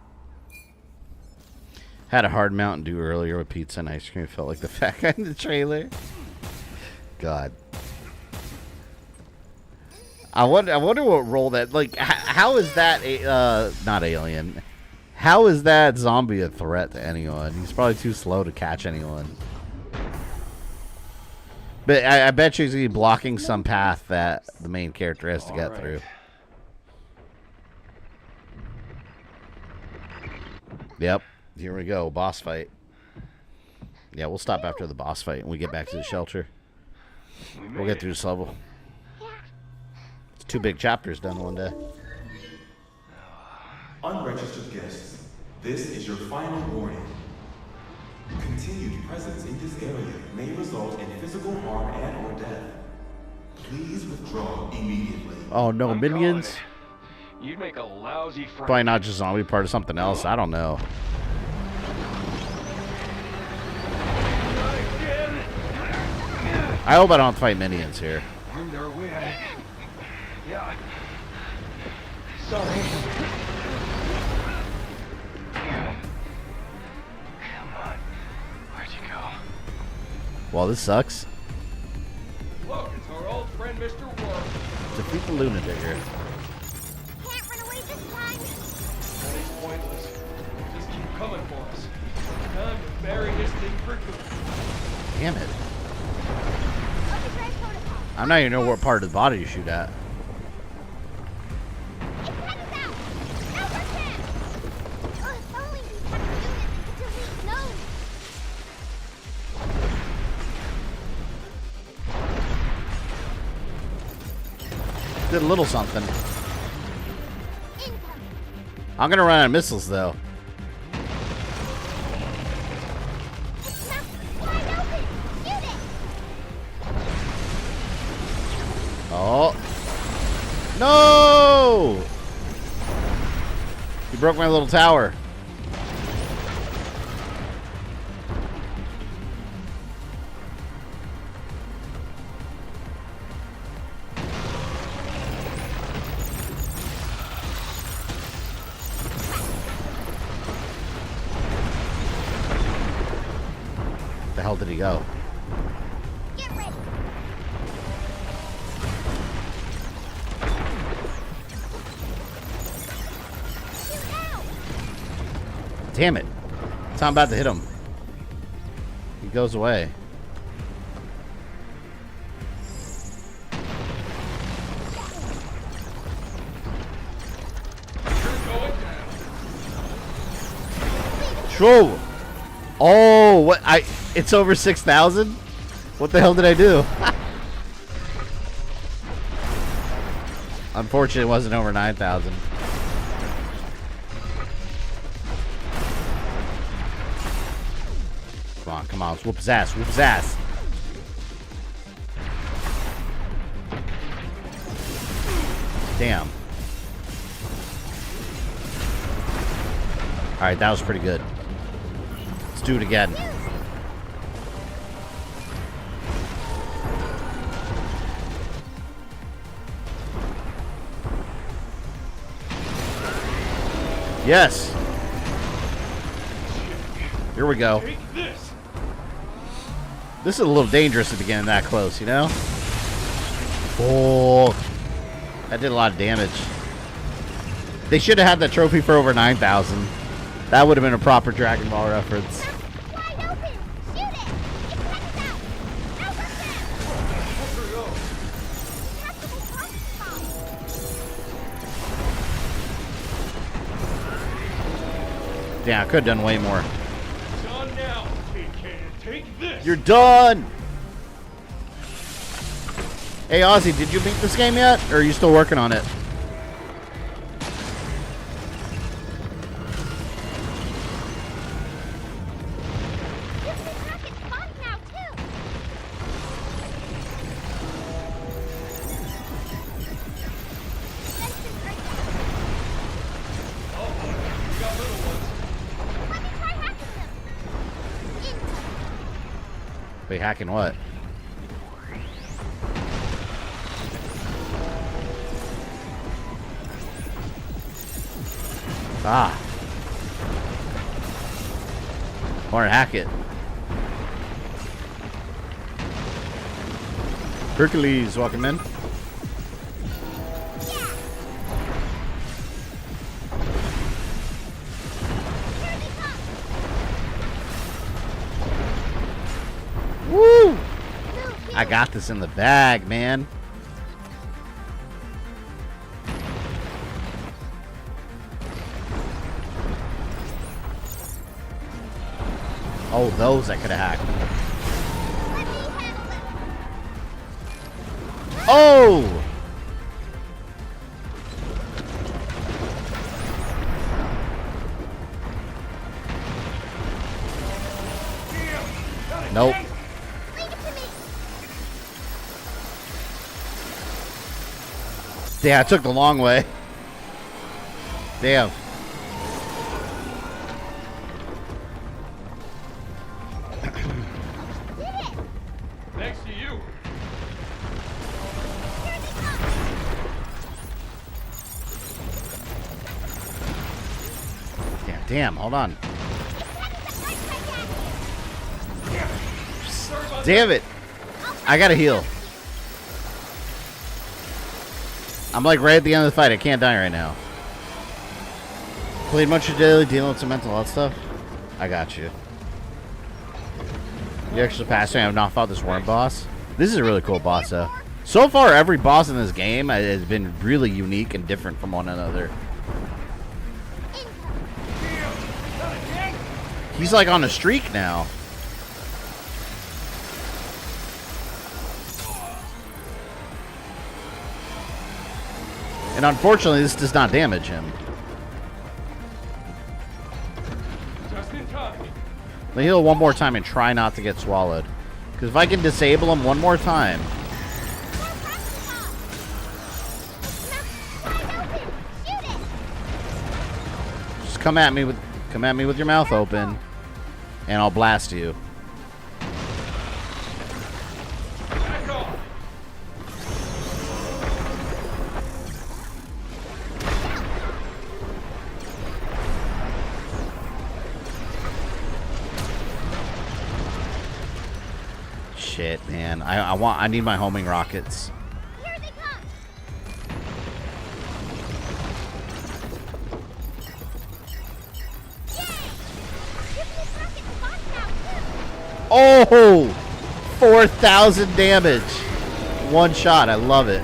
Speaker 6: Had a hard Mountain Dew earlier with pizza and ice cream. Felt like the fat guy in the trailer. God. I wonder what role that, like, how is that not alien? How is that zombie a threat to anyone? He's probably too slow to catch anyone. But I bet you he's gonna be blocking some path that the main character has to get through. Yep. Here we go. Boss fight. Yeah, we'll stop after the boss fight and we get back to the shelter. We'll get through this level. It's 2 big chapters done one day.
Speaker 5: Unregistered guests, this is your final warning. Continued presence in this area may result in physical harm and or death. Please withdraw immediately.
Speaker 6: Oh no, minions?
Speaker 2: You'd make a lousy friend.
Speaker 6: Probably not just zombie, part of something else. I don't know. I hope I don't have to fight minions here.
Speaker 2: I'm their way. Yeah. Sorry. Come on. Where'd you go?
Speaker 6: Well, this sucks.
Speaker 2: Look, it's our old friend, Mr. Worm.
Speaker 6: Defeat the Luna Digger.
Speaker 7: Can't run away this time.
Speaker 2: That is pointless. Just keep coming for us. Time to bury this thing for good.
Speaker 6: Damn it. I'm not even know what part of the body you shoot at. Did a little something. I'm gonna run out of missiles though. Oh. No! You broke my little tower. Where the hell did he go? Damn it. So I'm about to hit him. He goes away. True. Oh, what? It's over 6,000? What the hell did I do? Unfortunately, it wasn't over 9,000. Come on, let's whoop his ass, whoop his ass. Damn. Alright, that was pretty good. Let's do it again. Yes. Here we go. This is a little dangerous at the beginning that close, you know? Oh, that did a lot of damage. They should have had that trophy for over 9,000. That would have been a proper Dragon Ball reference. Damn, I could have done way more. You're done! Hey, Ozzy, did you beat this game yet? Or are you still working on it? Wait, hacking what? Ah. Or hack it. Hercules, welcome in. Woo! I got this in the bag, man. Oh, those I could have hacked. Oh! Nope. Yeah, I took the long way. Damn.
Speaker 2: Next to you.
Speaker 6: Damn, hold on. Damn it. I gotta heal. I'm like right at the end of the fight. I can't die right now. Played much of daily, dealing with some mental health stuff. I got you. The extra passing. I have not fought this worm boss. This is a really cool boss, though. So far, every boss in this game has been really unique and different from one another. He's like on a streak now. And unfortunately, this does not damage him.
Speaker 2: Just in time.
Speaker 6: Let me heal one more time and try not to get swallowed. Because if I can disable him one more time. come at me with your mouth open, and I'll blast you. Shit, man. I need my homing rockets.
Speaker 7: Here they come.
Speaker 6: Oh! 4,000 damage. One shot. I love it.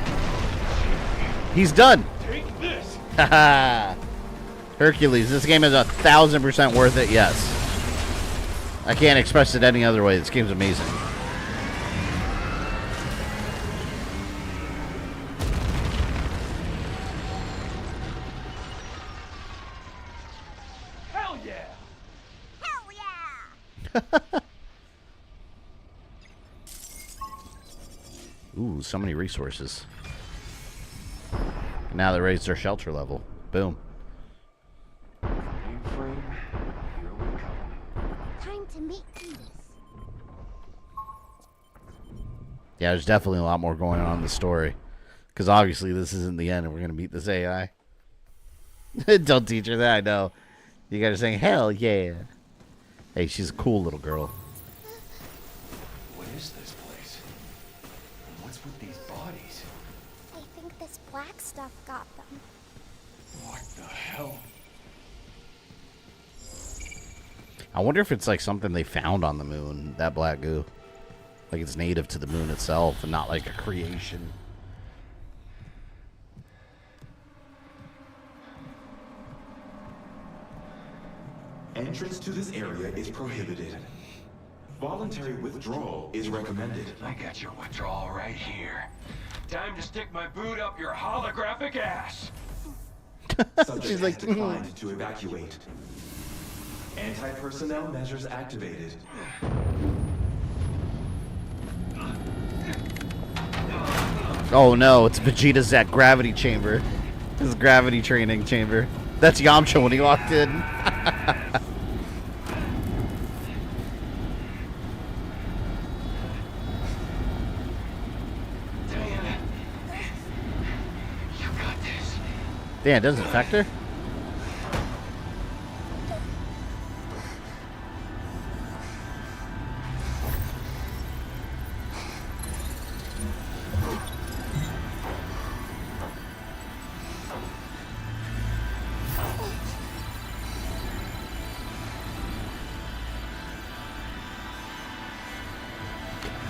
Speaker 6: He's done.
Speaker 2: Take this.
Speaker 6: Haha. Hercules, this game is 1,000% worth it, yes. I can't express it any other way. This game's amazing.
Speaker 2: Hell yeah.
Speaker 6: Ooh, so many resources. Now they raised their shelter level. Boom.
Speaker 2: Mainframe, here we come.
Speaker 7: Time to meet Edith.
Speaker 6: Yeah, there's definitely a lot more going on in the story. Because obviously this isn't the end and we're going to meet this AI. Don't teach her that, I know. You got to say, hell yeah. Hey, she's a cool little girl.
Speaker 2: What is this place? And what's with these bodies?
Speaker 7: I think this black stuff got them.
Speaker 2: What the hell?
Speaker 6: I wonder if it's like something they found on the moon, that black goo. Like it's native to the moon itself and not like a creation.
Speaker 5: Entrance to this area is prohibited. Voluntary withdrawal is recommended.
Speaker 2: I got your withdrawal right here. Time to stick my boot up your holographic ass.
Speaker 5: Subject
Speaker 6: She's like,
Speaker 5: has declined to evacuate. Anti-personnel measures activated.
Speaker 6: Oh no, it's Vegeta's that gravity chamber. His gravity training chamber. That's Yamcha when he walked in.
Speaker 2: Diana, you got this.
Speaker 6: Damn, it doesn't affect her?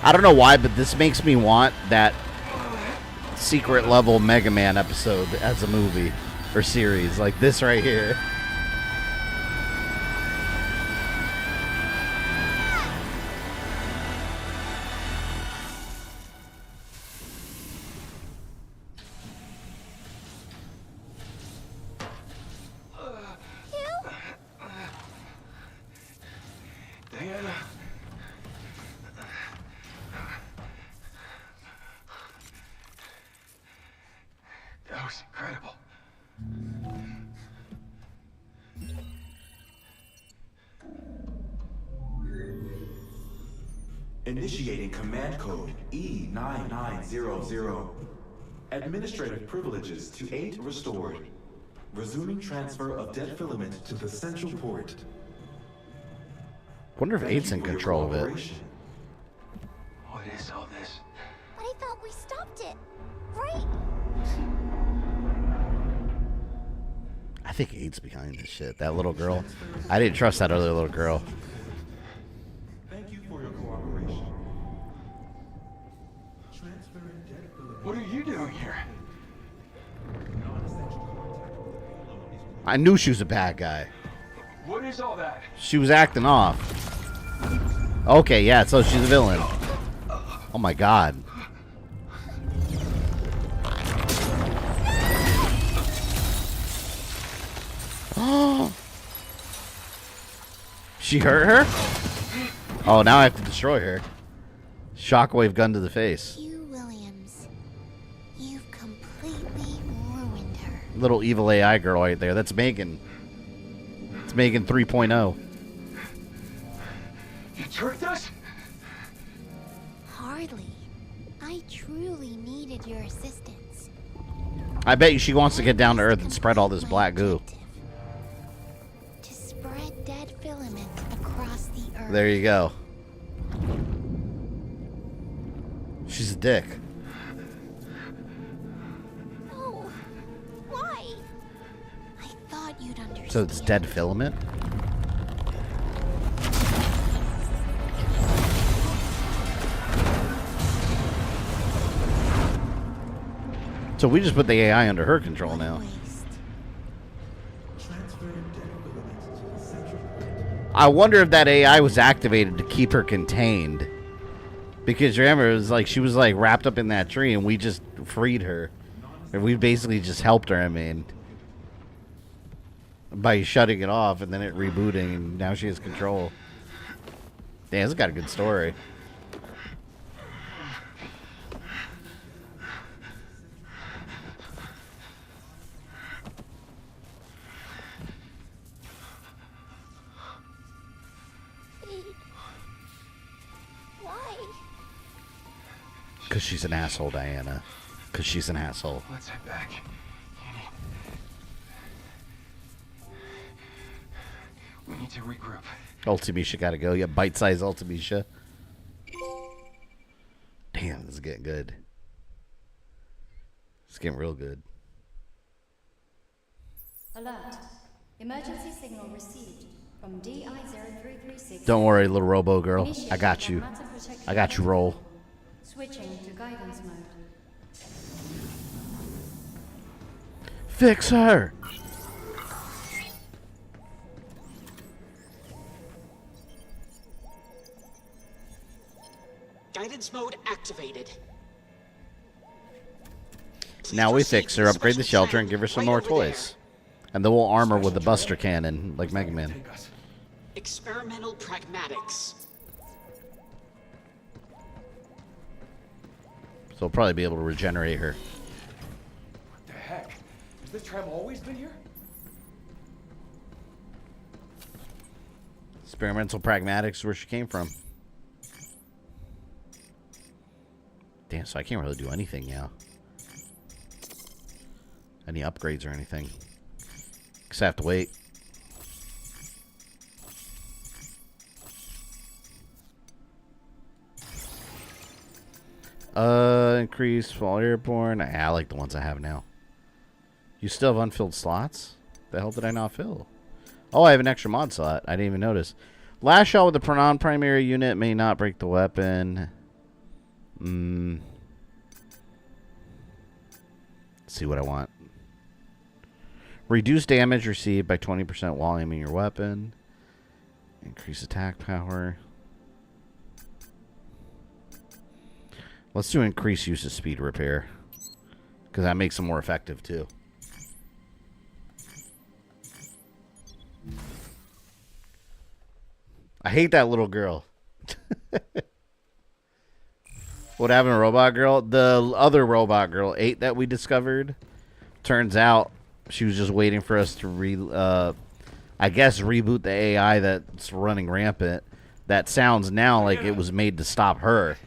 Speaker 6: I don't know why, but this makes me want that secret level Mega Man episode as a movie or series, like this right here.
Speaker 2: Diana. That was incredible.
Speaker 5: Initiating command code E9900. Administrative privileges to 8 restored. Resuming transfer of dead filament to the central port.
Speaker 6: Wonder if
Speaker 5: Thank
Speaker 6: 8's
Speaker 5: you
Speaker 6: in
Speaker 5: for your
Speaker 6: control of it.
Speaker 5: cooperation.
Speaker 2: What is all this?
Speaker 7: But I thought we stopped it, right?
Speaker 6: I think 8's behind this shit. That little girl. I didn't trust that other little girl.
Speaker 5: Thank you for your cooperation.
Speaker 2: What are you doing here?
Speaker 6: I knew she was a bad guy.
Speaker 2: What is all that?
Speaker 6: She was acting off. Okay, yeah, so she's a villain. Oh my god. Oh. She hurt her? Oh, now I have to destroy her. Shockwave gun to the face.
Speaker 1: You, Williams. You've completely ruined her.
Speaker 6: Little evil AI girl right there. That's Megan. It's Megan 3.0.
Speaker 2: You tricked us?
Speaker 1: Hardly. I truly needed your assistance.
Speaker 6: I bet you she wants to get down to Earth and spread all this black goo.
Speaker 1: To spread dead filament across the Earth.
Speaker 6: There you go. She's a dick.
Speaker 1: Oh, why? I thought you'd understand.
Speaker 6: So it's dead filament? So we just put the AI under her control now. I wonder if that AI was activated to keep her contained. Because remember, it was like she was like wrapped up in that tree and we just freed her. And we basically just helped her, I mean. By shutting it off and then it rebooting and now she has control. Damn, it's got a good story. Because she's an asshole, Diana. Because she's an asshole.
Speaker 2: Let's head back. We need to regroup.
Speaker 6: Ultimisha gotta go. Yeah, bite-sized Ultimisha. Damn, this is getting good. It's getting real good.
Speaker 13: Alert. Emergency signal received from DI-0336.
Speaker 6: Don't worry, little robo girl. I got you. I got you, roll.
Speaker 13: Switching to guidance mode.
Speaker 6: Fix her!
Speaker 8: Guidance mode activated.
Speaker 6: Now we fix her, upgrade the shelter, and give her some more toys. And then we'll arm her with the Buster Cannon, like Mega Man.
Speaker 8: Experimental pragmatics.
Speaker 6: So we'll probably be able to regenerate her.
Speaker 2: What the heck? Has this tram always been here?
Speaker 6: Experimental pragmatics, where she came from. Damn, so I can't really do anything now. Any upgrades or anything. Because I have to wait. Increase fall airborne. I like the ones I have now. You still have unfilled slots? The hell did I not fill? Oh, I have an extra mod slot. I didn't even notice. Last shot with the non-primary unit may not break the weapon. Let's see what I want. Reduce damage received by 20% while aiming your weapon. Increase attack power. Let's do increase use of speed repair. Because that makes them more effective too. I hate that little girl. What happened to Robot Girl? The other Robot Girl, 8 that we discovered, turns out she was just waiting for us to I guess reboot the AI that's running rampant. That sounds now like it was made to stop her.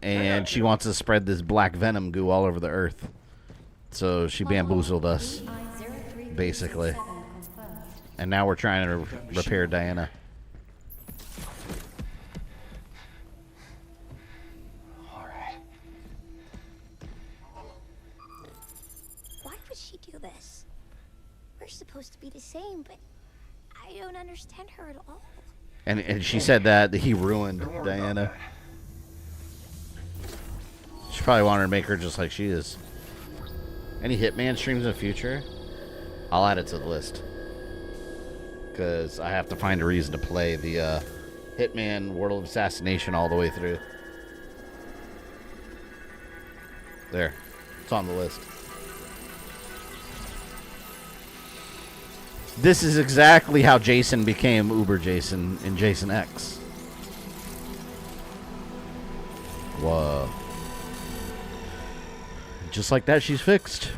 Speaker 6: And she wants to spread this black venom goo all over the earth. So she bamboozled us, basically. And now we're trying to repair Diana.
Speaker 2: Alright.
Speaker 7: Why would she do this? We're supposed to be the same, but I don't understand her at all.
Speaker 6: And she said that he ruined Diana. She probably wanted to make her just like she is. Any Hitman streams in the future? I'll add it to the list. Because I have to find a reason to play the Hitman World of Assassination all the way through. There. It's on the list. This is exactly how Jason became Uber Jason in Jason X. Whoa. Just like that, she's fixed.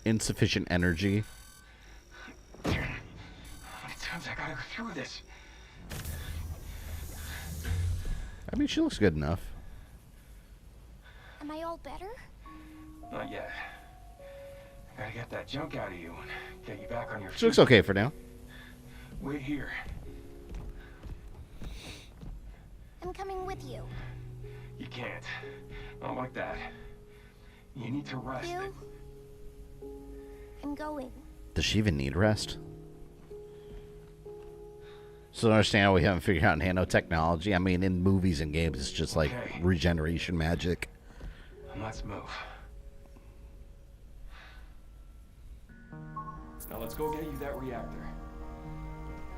Speaker 6: insufficient energy.
Speaker 2: How many times I gotta go through this?
Speaker 6: I mean, she looks good enough.
Speaker 7: Am I all better?
Speaker 2: Not yet. Gotta get that junk out of you and get you back on your feet.
Speaker 6: She looks okay for now.
Speaker 2: Wait here.
Speaker 7: I'm coming with you.
Speaker 2: You can't. Not like that. You need to rest.
Speaker 7: You? I'm going.
Speaker 6: Does she even need rest? So to understand how we haven't figured out nanotechnology. I mean, in movies and games, it's just like regeneration magic.
Speaker 2: Let's move. Now let's go get you that reactor.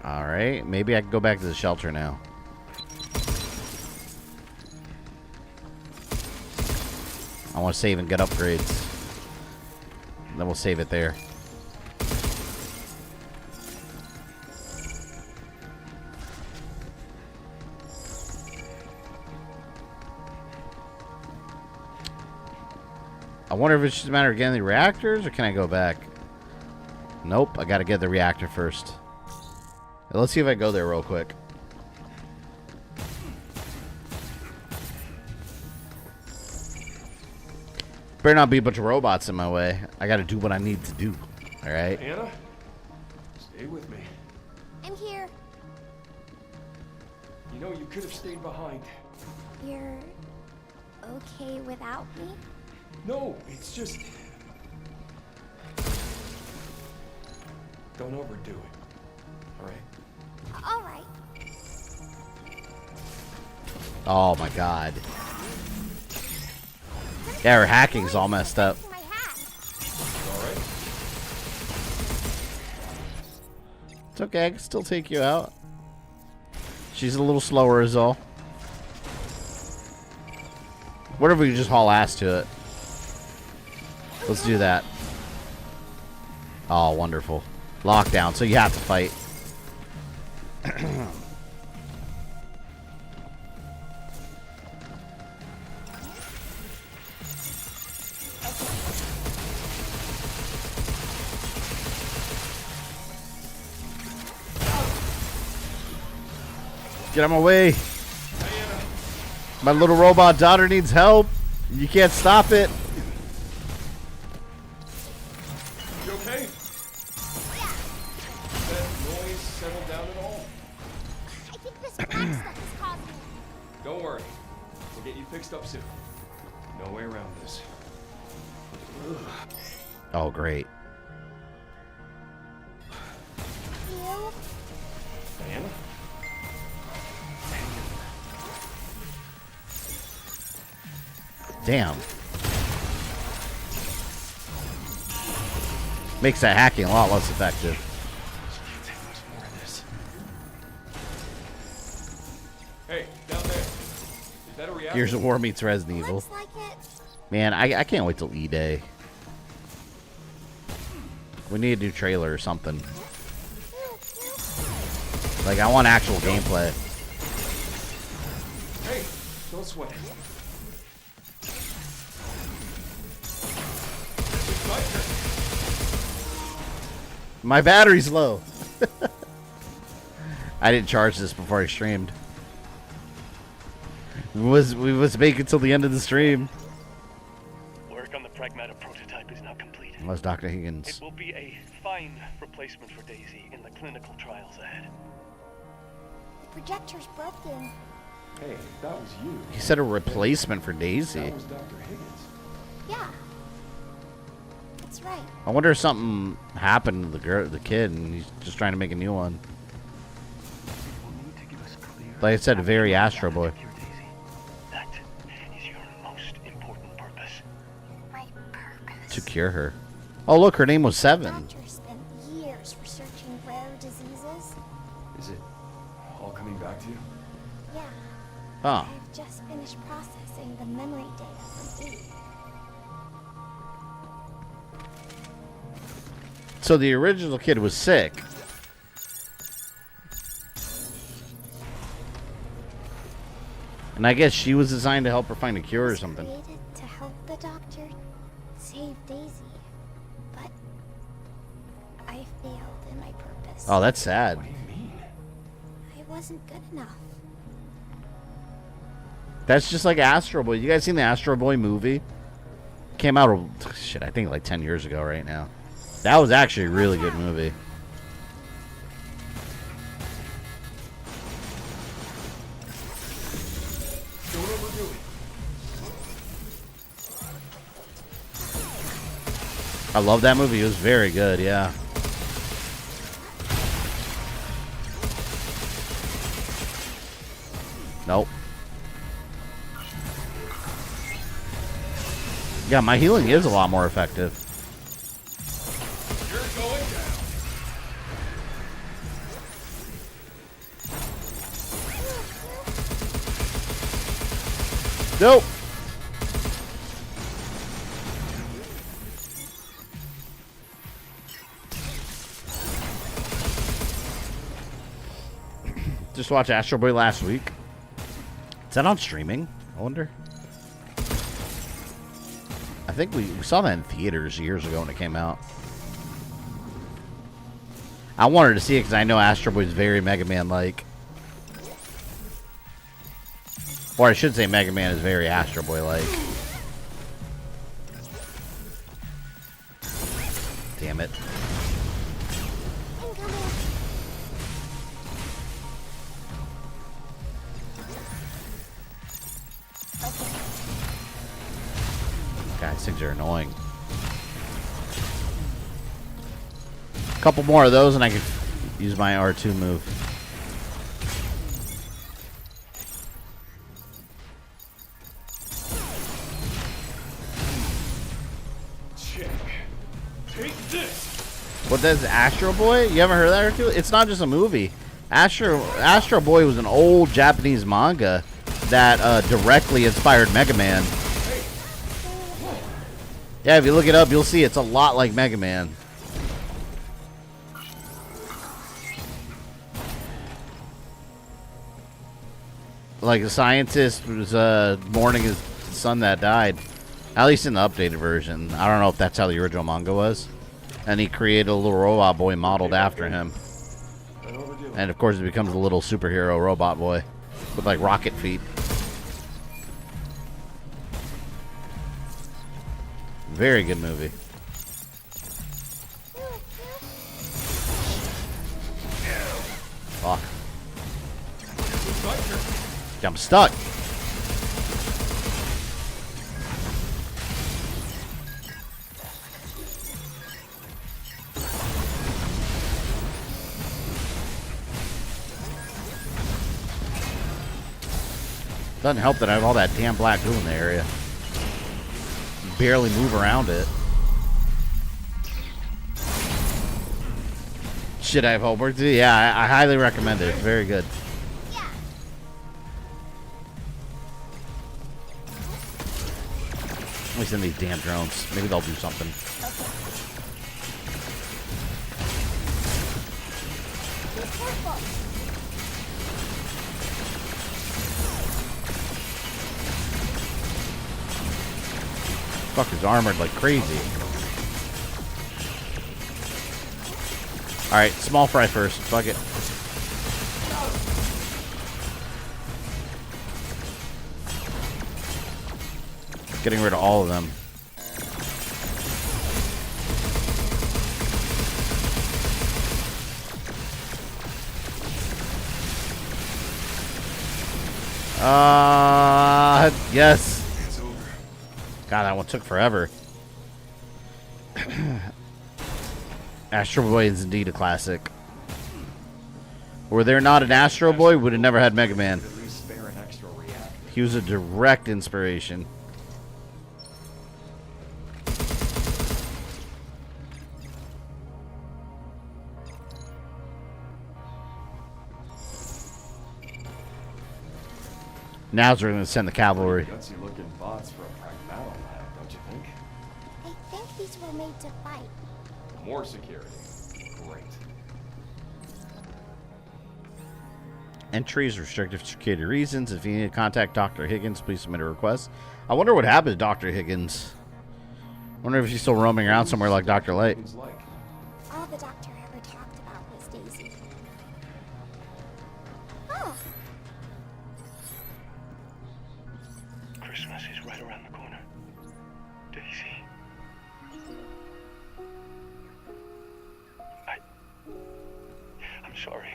Speaker 6: All right, maybe I can go back to the shelter now. I want to save and get upgrades. Then we'll save it there. I wonder if it's just a matter of getting the reactors, or can I go back? Nope, I gotta get the reactor first. Let's see if I go there real quick. Better not be a bunch of robots in my way. I gotta do what I need to do. Alright?
Speaker 2: Anna, stay with me.
Speaker 7: I'm here.
Speaker 2: You know, you could have stayed behind.
Speaker 7: You're okay without me?
Speaker 2: No, it's just... Don't overdo it. Alright?
Speaker 7: Alright.
Speaker 6: Oh my god. Yeah, her hacking's all messed up.
Speaker 2: Alright.
Speaker 6: It's okay, I can still take you out. She's a little slower is all. What if we just haul ass to it? Let's do that. Oh, wonderful. Lockdown, so you have to fight. Get out of my way. My little robot daughter needs help. You can't stop it.
Speaker 2: You okay? Did that noise settle down at all?
Speaker 7: I think this black stuff is causing it.
Speaker 2: Don't worry. We'll get you fixed up soon. No way around this. Ugh.
Speaker 6: Oh, great.
Speaker 7: You?
Speaker 2: Diana?
Speaker 6: Damn. Makes that hacking a lot less effective.
Speaker 2: Hey, down there. Is that a reactor?
Speaker 6: Gears of War meets Resident Evil.
Speaker 7: Looks like it.
Speaker 6: Man, I can't wait till E-Day. We need a new trailer or something. Like, I want actual gameplay.
Speaker 2: Hey, don't sweat.
Speaker 6: My battery's low. I didn't charge this before I streamed. We was make it till the end of the stream.
Speaker 15: Work on the Pragmata prototype is now complete.
Speaker 6: Unless Dr. Higgins.
Speaker 15: It will be a fine replacement for Daisy in the clinical trials ahead.
Speaker 7: The projector's broken.
Speaker 2: Hey, that was you.
Speaker 6: He said a replacement for Daisy.
Speaker 2: That was Dr. Higgins.
Speaker 7: Yeah. That's right.
Speaker 6: I wonder if something happened to the kid, and he's just trying to make a new one. Like I said, a very Astro Boy.
Speaker 15: That is your most important purpose.
Speaker 7: My purpose.
Speaker 6: To cure her. Oh, look, her name was Seven.
Speaker 7: Doctor spent years researching rare diseases.
Speaker 2: Is it all coming back to you?
Speaker 7: Yeah.
Speaker 6: Huh.
Speaker 7: I've just finished processing the memory data from E.
Speaker 6: So the original kid was sick. And I guess she was designed to help her find a cure or something.
Speaker 7: Created to help the doctor save Daisy. But was.
Speaker 6: Oh, that's sad.
Speaker 7: I wasn't good enough.
Speaker 6: That's just like Astro Boy. You guys seen the Astro Boy movie? Came out, shit, I think like 10 years ago right now. That was actually a really good movie.
Speaker 2: Don't overdo it.
Speaker 6: I love that movie. It was very good, yeah. Nope. Yeah, my healing is a lot more effective.
Speaker 2: You're going down.
Speaker 6: Nope. Just watched Astro Boy last week. Is that on streaming? I wonder. I think we saw that in theaters years ago when it came out. I wanted to see it because I know Astro Boy is very Mega Man-like. Or I should say Mega Man is very Astro Boy-like. Damn it. God, these things are annoying. A couple more of those and I can use my R2 move.
Speaker 2: Check. Take this.
Speaker 6: What, that's Astro Boy? You haven't heard of that, Hercule? It's not just a movie. Astro Boy was an old Japanese manga that directly inspired Mega Man. Yeah, if you look it up, you'll see it's a lot like Mega Man. Like a scientist was mourning his son that died. At least in the updated version. I don't know if that's how the original manga was. And he created a little robot boy modeled after him. And of course it becomes a little superhero robot boy with like rocket feet. Very good movie. Fuck. I'm stuck. Doesn't help that I have all that damn black goo in the area. Barely move around it. Should I have homework to do? Yeah, I highly recommend it. It's very good. Let me send these damn drones. Maybe they'll do something. Fucker's armored like crazy. Alright, small fry first. Fuck it. Getting rid of all of them. Yes. God, that one took forever. Astro Boy is indeed a classic. Were there not an Astro Boy, we would have never had Mega Man. He was a direct inspiration. Now we're going to send the cavalry.
Speaker 2: Gutsy looking bots for a Pragmata lab, don't you think?
Speaker 7: I think these were made to fight.
Speaker 2: More security. Great.
Speaker 6: Entry is restricted for security reasons. If you need to contact Dr. Higgins, please submit a request. I wonder what happened to Dr. Higgins. I wonder if he's still roaming around somewhere like Dr. Light.
Speaker 7: All the the doctor ever talked about was Daisy. Oh.
Speaker 15: Christmas is right around the corner. Daisy. I'm sorry.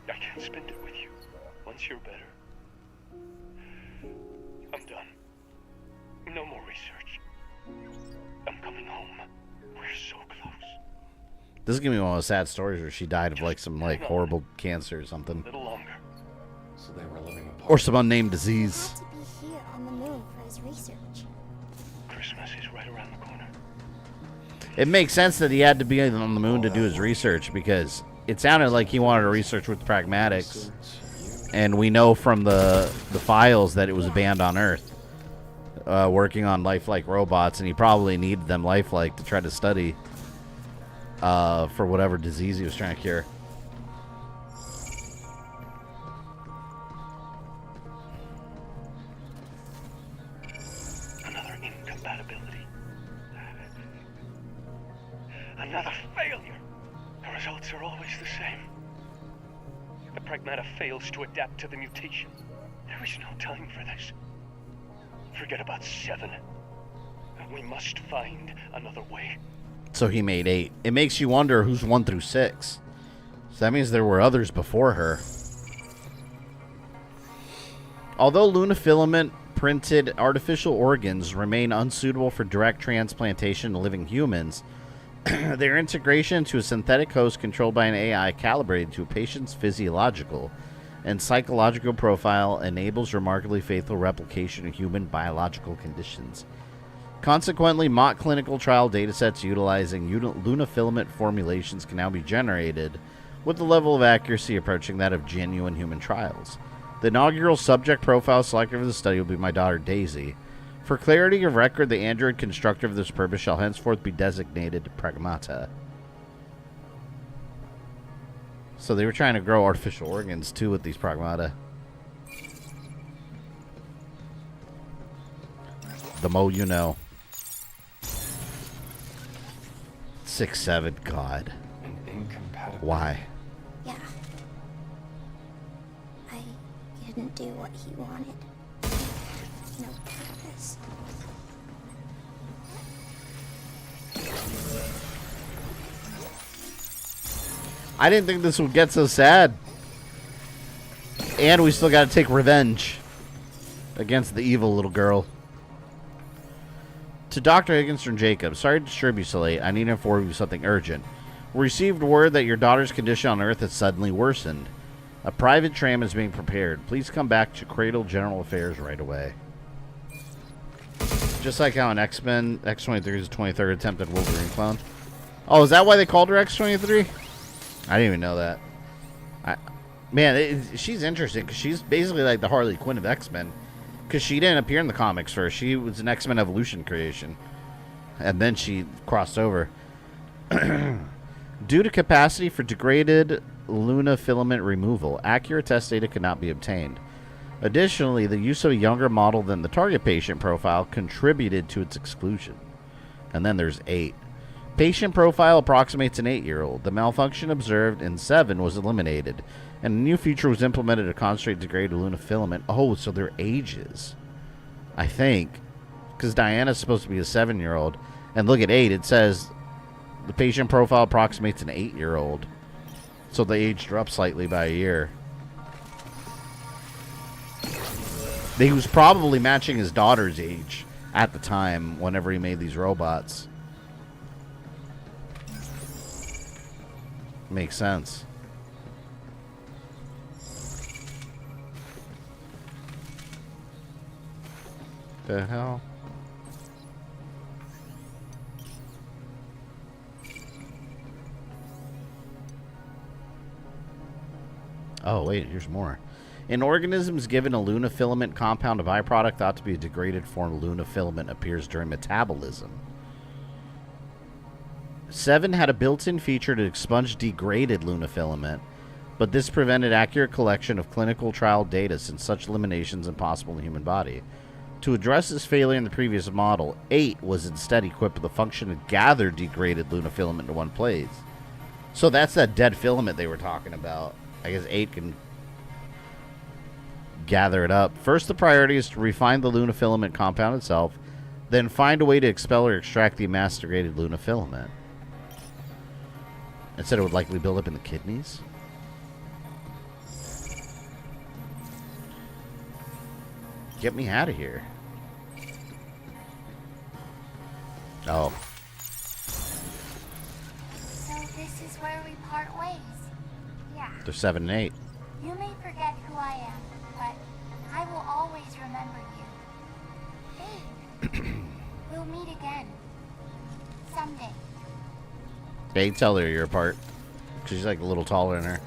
Speaker 15: I can't spend it with you once you're better. I'm done. No more research. I'm coming home. We're so close.
Speaker 6: This is gonna be one of those sad stories where she died of like some like horrible cancer or something.
Speaker 15: A little longer.
Speaker 2: So they were living apart.
Speaker 6: Or some unnamed disease.
Speaker 7: To be here on the moon for his research.
Speaker 15: Christmas is right around the corner.
Speaker 6: It makes sense that he had to be on the moon to do his research because it sounded like he wanted to research with pragmatics. And we know from the files that it was banned on Earth. Working on lifelike robots, and he probably needed them lifelike to try to study for whatever disease he was trying to cure.
Speaker 15: Another incompatibility. Another failure. The results are always the same. The Pragmata fails to adapt to the mutation. There is no time for this. Forget about 7. We must find another way.
Speaker 6: So he made 8. It makes you wonder who's 1 through 6. So that means there were others before her. Although Luna filament printed artificial organs remain unsuitable for direct transplantation to living humans, their integration into a synthetic host controlled by an AI calibrated to a patient's physiological and psychological profile enables remarkably faithful replication of human biological conditions. Consequently, mock clinical trial datasets utilizing Luna filament formulations can now be generated with a level of accuracy approaching that of genuine human trials. The inaugural subject profile selected for the study will be my daughter Daisy. For clarity of record, the android constructor for this purpose shall henceforth be designated Pragmata. So they were trying to grow artificial organs too with these Pragmata. The mo you know. 6-7, God.
Speaker 2: An incompatible.
Speaker 6: Why?
Speaker 7: Yeah. I didn't do what he wanted. No purpose.
Speaker 6: I didn't think this would get so sad. And we still got to take revenge against the evil little girl. To Dr. Higgins from Jacob, sorry to disturb you so late. I need to inform you something urgent. We received word that your daughter's condition on Earth has suddenly worsened. A private tram is being prepared. Please come back to Cradle General Affairs right away. Just like how in X-Men, X-23 is the 23rd attempt at Wolverine clone. Oh, is that why they called her X-23? I didn't even know that. She's interesting because she's basically like the Harley Quinn of X-Men. Because she didn't appear in the comics first. She was an X-Men Evolution creation. And then she crossed over. Due to capacity for degraded Luna filament removal, accurate test data could not be obtained. Additionally, the use of a younger model than the target patient profile contributed to its exclusion. And then there's 8. Patient profile approximates an 8-year-old. The malfunction observed in 7 was eliminated, and a new feature was implemented to concentrate degraded Luna filament. Oh, so they're ages, I think, because Diana's supposed to be a 7-year-old, and look at 8. It says the patient profile approximates an 8-year-old, so they aged her up slightly by a year. He was probably matching his daughter's age at the time whenever he made these robots. Makes sense. The hell? Oh, wait, here's more. In organisms given a Luna filament compound, a byproduct thought to be a degraded form of Luna filament appears during metabolism. 7 had a built-in feature to expunge degraded Luna filament, but this prevented accurate collection of clinical trial data since such elimination is impossible in the human body. To address this failure in the previous model, 8 was instead equipped with the function to gather degraded Luna filament into one place. So that's that dead filament they were talking about. I guess 8 can gather it up. First, the priority is to refine the Luna filament compound itself, then find a way to expel or extract the amassed degraded Luna filament. Instead, it would likely build up in the kidneys. Get me out of here. Oh.
Speaker 7: So this is where we part ways. Yeah.
Speaker 6: They're 7 and 8.
Speaker 7: You may forget who I am, but I will always remember you. Hey, we'll meet again. Someday.
Speaker 6: Hey, tell her you're apart. Because she's like a little taller than her.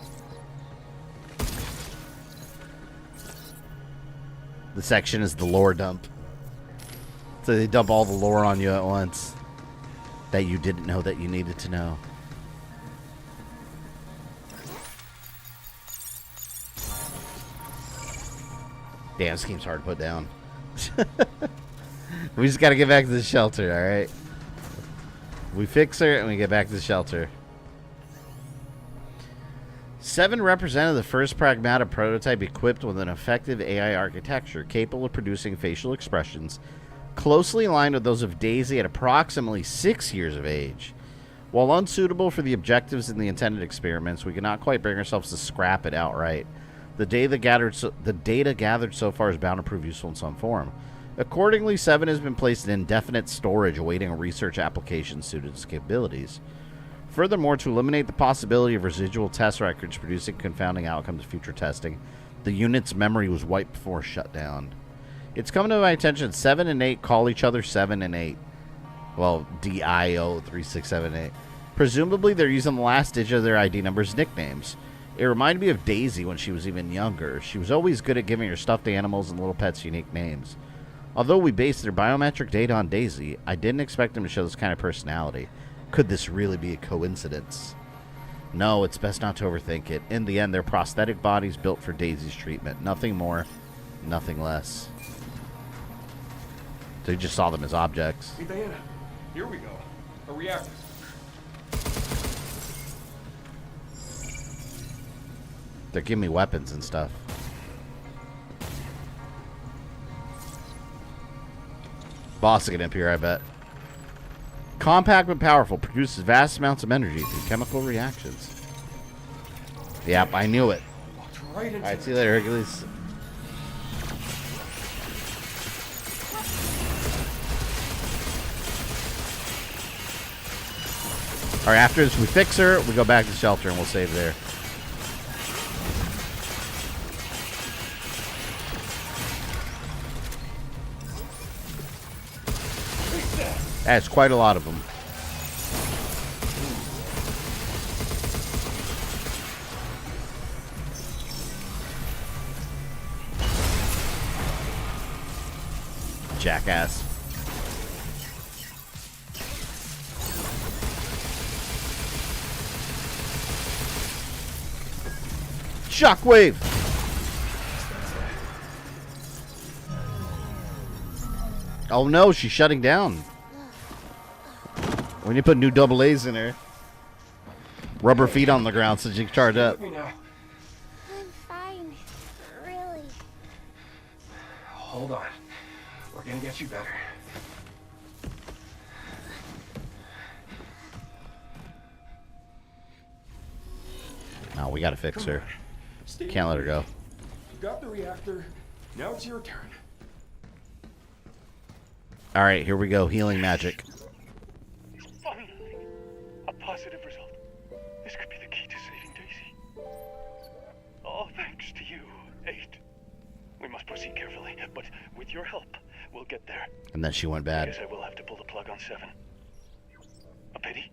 Speaker 6: The section is the lore dump. So they dump all the lore on you at once that you didn't know that you needed to know. Damn, this game's hard to put down. We just gotta get back to the shelter, alright? We fix her and we get back to the shelter. 7 represented the first Pragmata prototype equipped with an effective AI architecture capable of producing facial expressions closely aligned with those of Daisy at approximately 6 years of age. While unsuitable for the objectives in the intended experiments, we cannot quite bring ourselves to scrap it outright. The data gathered so far is bound to prove useful in some form. Accordingly, 7 has been placed in indefinite storage awaiting a research application suited to its capabilities. Furthermore, to eliminate the possibility of residual test records producing confounding outcomes of future testing, the unit's memory was wiped before shutdown. It's come to my attention 7 and 8 call each other 7 and 8. Well, DIO 3678. Presumably, they're using the last digit of their ID numbers nicknames. It reminded me of Daisy when she was even younger. She was always good at giving her stuffed animals and little pets unique names. Although we based their biometric data on Daisy, I didn't expect them to show this kind of personality. Could this really be a coincidence? No, it's best not to overthink it. In the end, they're prosthetic bodies built for Daisy's treatment. Nothing more, nothing less. So you just saw them as objects.
Speaker 2: Hey, Diana, here we go. A reactor.
Speaker 6: They're giving me weapons and stuff. Boss will get up here, I bet. Compact but powerful, produces vast amounts of energy through chemical reactions. Yep, I knew it. Alright, see you later, Hercules. Alright, after this we fix her, we go back to the shelter and we'll save there. That's quite a lot of them. Jackass. Shockwave! Oh no, she's shutting down. We need to put new double A's in her. Rubber feet on the ground so she can charge up.
Speaker 7: I'm fine. Really.
Speaker 2: Hold on. We're gonna get you better.
Speaker 6: No, we gotta fix her. Can't let her go.
Speaker 2: You got the reactor. Now it's your turn.
Speaker 6: Alright, here we go. Healing magic.
Speaker 15: Finally, a positive result. This could be the key to saving Daisy. All thanks to you, 8. We must proceed carefully, but with your help, we'll get there.
Speaker 6: And then she went bad.
Speaker 15: Yes, I will have to pull the plug on 7. A pity,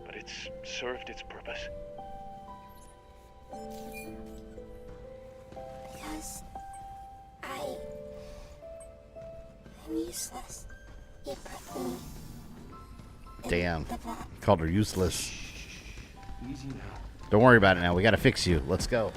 Speaker 15: but it's served its purpose.
Speaker 7: Because I'm useless. You put me
Speaker 6: Damn. Called her useless.
Speaker 2: Easy now.
Speaker 6: Don't worry about it now. We gotta fix you. Let's go.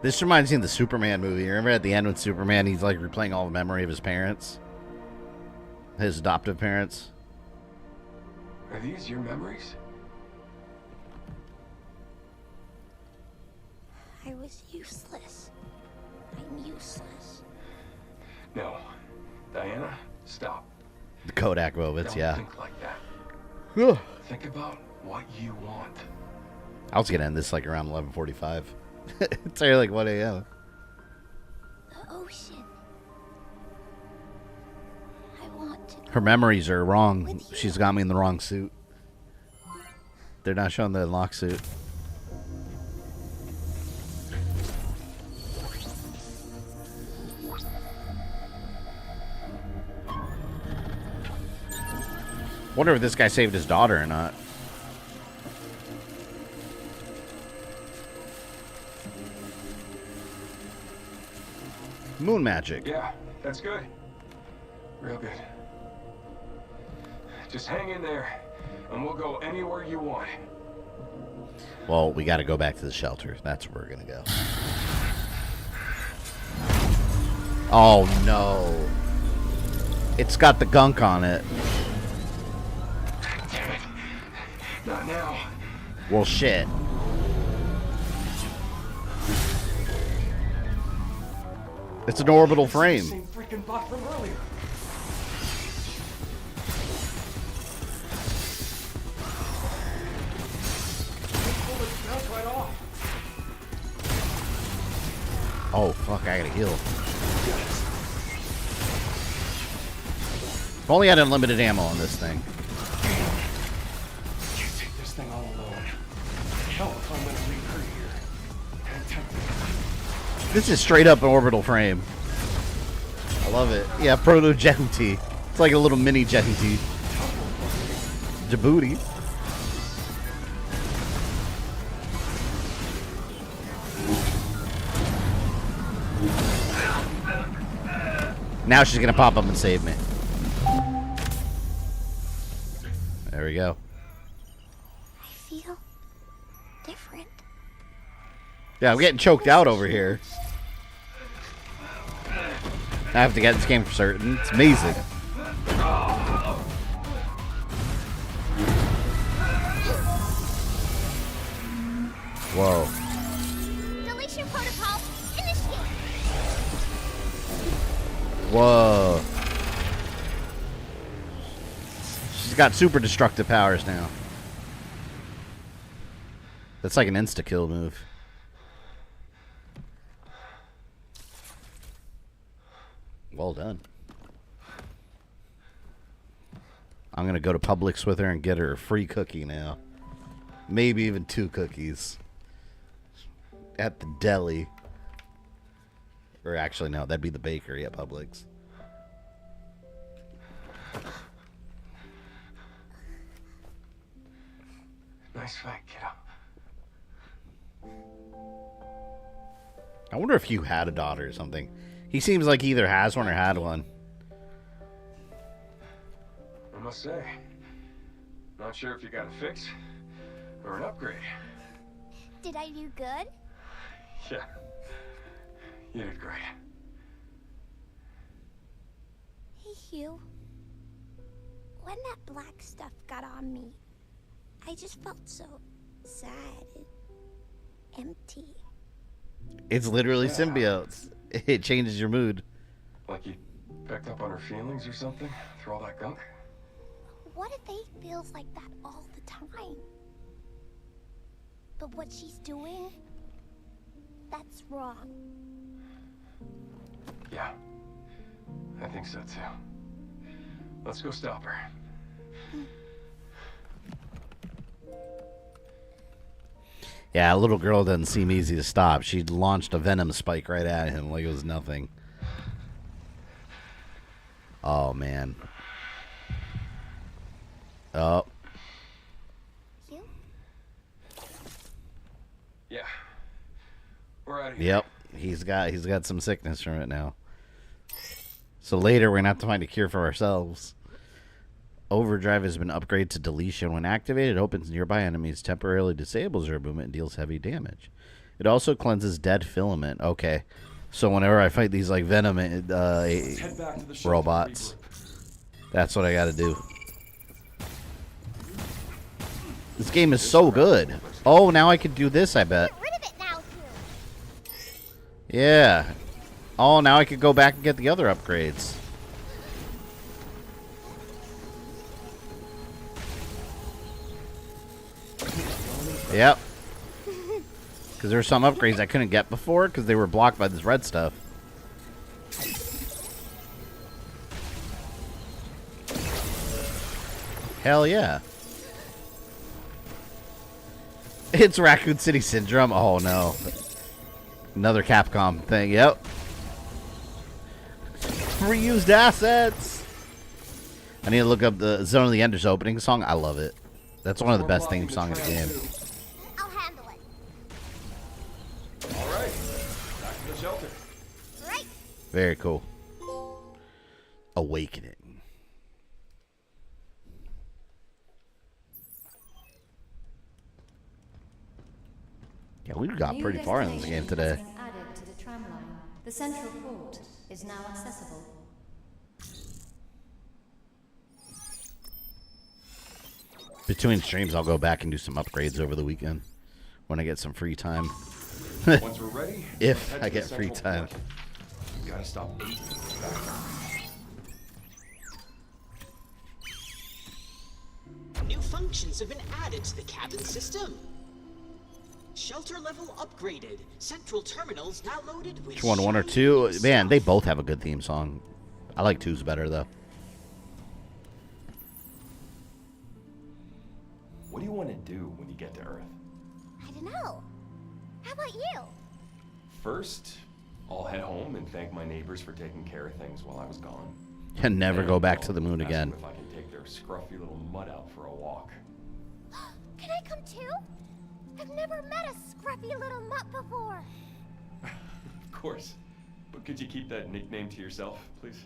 Speaker 6: This reminds me of the Superman movie. Remember at the end when Superman, he's like replaying all the memory of his parents? His adoptive parents?
Speaker 2: Are these your memories?
Speaker 7: I was useless. I'm useless.
Speaker 2: No. Diana, stop.
Speaker 6: The Kodak moments,
Speaker 2: Don't
Speaker 6: yeah.
Speaker 2: think like that.
Speaker 6: Ugh.
Speaker 2: Think about what you want.
Speaker 6: I was gonna end this like around 11:45. It's already like 1 a.m.
Speaker 7: The ocean. I want to.
Speaker 6: Her memories are wrong. She's got me in the wrong suit. They're not showing the unlock suit. Wonder if this guy saved his daughter or not. Moon magic.
Speaker 2: Yeah, that's good. Real good. Just hang in there, and we'll go anywhere you want.
Speaker 6: Well, we got to go back to the shelter. That's where we're going to go. Oh, no. It's got the gunk on it.
Speaker 2: Damn it. Not now.
Speaker 6: Well, shit. It's an orbital frame.
Speaker 2: Same freaking bot from earlier. Pull this bounce right off.
Speaker 6: Oh, fuck, I gotta heal. If only I had unlimited ammo on this thing.
Speaker 2: Can't take this thing all alone. Hell if I'm gonna leave her here. And tempt me.
Speaker 6: This is straight up an orbital frame. I love it. Yeah, proto Djibouti. It's like a little mini Djibouti. Djibouti. Now she's gonna pop up and save me. There we go.
Speaker 7: I feel different.
Speaker 6: Yeah, I'm getting choked out over here. I have to get this game for certain. It's amazing. Whoa.
Speaker 7: Deletion protocol initiate.
Speaker 6: Whoa. She's got super destructive powers now. That's like an insta-kill move. Well done. I'm going to go to Publix with her and get her a free cookie now. Maybe even 2 cookies. At the deli. Or actually, no, that'd be the bakery at Publix.
Speaker 2: Nice fight, kiddo.
Speaker 6: I wonder if you had a daughter or something. He seems like he either has one or had one.
Speaker 2: I must say, not sure if you got a fix or an upgrade.
Speaker 7: Did I do good?
Speaker 2: Yeah, you did great.
Speaker 7: Hey, Hugh. When that black stuff got on me, I just felt so sad and empty.
Speaker 6: It's literally symbiotes. It changes your mood.
Speaker 2: Like you picked up on her feelings or something through all that gunk?
Speaker 7: What if they feels like that all the time? But what she's doing, that's wrong.
Speaker 2: Yeah, I think so too. Let's go stop her.
Speaker 6: Yeah, a little girl doesn't seem easy to stop. She launched a venom spike right at him like it was nothing. Oh, man. Oh.
Speaker 2: Yeah. We're out of here.
Speaker 6: Yep. He's got some sickness from it now. So later we're gonna have to find a cure for ourselves. Overdrive has been upgraded to deletion. When activated, it opens nearby enemies, temporarily disables their movement, and deals heavy damage. It also cleanses dead filament. Okay. So whenever I fight these like venom robots, that's what I gotta do. This game is so good. Oh, now I can do this, I bet. Yeah. Oh, now I could go back and get the other upgrades. Yep. Because there were some upgrades I couldn't get before because they were blocked by this red stuff. Hell yeah. It's Raccoon City Syndrome. Oh no. Another Capcom thing. Yep. Reused assets. I need to look up the Zone of the Enders opening song. I love it. That's one of the best theme songs in the game.
Speaker 7: I'll handle it.
Speaker 2: All right. Back to the shelter.
Speaker 7: Right.
Speaker 6: Very cool. Awakening. Yeah, we've got pretty far in this game today.
Speaker 13: Added to the tram line. The central port is now accessible.
Speaker 6: Between streams, I'll go back and do some upgrades over the weekend when I get some free time.
Speaker 2: Once we're ready,
Speaker 6: if I get free time.
Speaker 2: You gotta stop eating.
Speaker 8: New functions have been added to the cabin system. Shelter level upgraded. Central terminals now loaded with.
Speaker 6: Which one or two? Man, they both have a good theme song. I like 2's better though.
Speaker 2: What do you want to do when you get to Earth?
Speaker 7: I don't know. How about you?
Speaker 2: First, I'll head home and thank my neighbors for taking care of things while I was gone.
Speaker 6: And never go back to the moon again.
Speaker 2: If I can take their scruffy little mutt out for a walk.
Speaker 7: Can I come too? I've never met a scruffy little mutt before.
Speaker 2: Of course. But could you keep that nickname to yourself, please?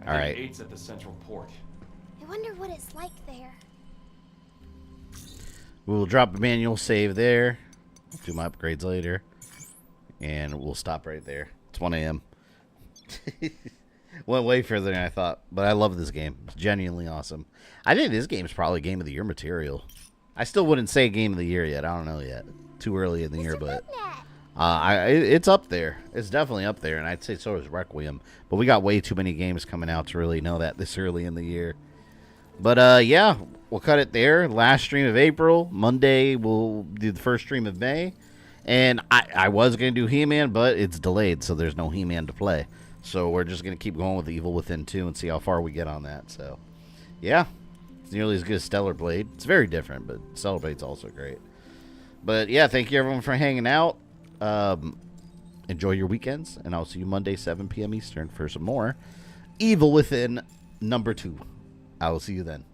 Speaker 6: All right.
Speaker 2: 8's at the central port.
Speaker 7: I wonder what it's like there.
Speaker 6: We'll drop a manual save there. Do my upgrades later. And we'll stop right there. It's 1 a.m. Went way further than I thought. But I love this game. It's genuinely awesome. I think this game is probably Game of the Year material. I still wouldn't say Game of the Year yet. I don't know yet. Too early in the year, but it's up there. It's definitely up there, and I'd say so is Requiem. But we got way too many games coming out to really know that this early in the year. But yeah, we'll cut it there. Last stream of April. Monday we'll do the first stream of May. And I was going to do He-Man, but it's delayed, so there's no He-Man to play. So we're just going to keep going with Evil Within 2 and see how far we get on that. So, yeah. It's nearly as good as Stellar Blade. It's very different, but Stellar Blade's also great. But, yeah, thank you, everyone, for hanging out. Enjoy your weekends, and I'll see you Monday, 7 p.m. Eastern for some more Evil Within number 2. I will see you then.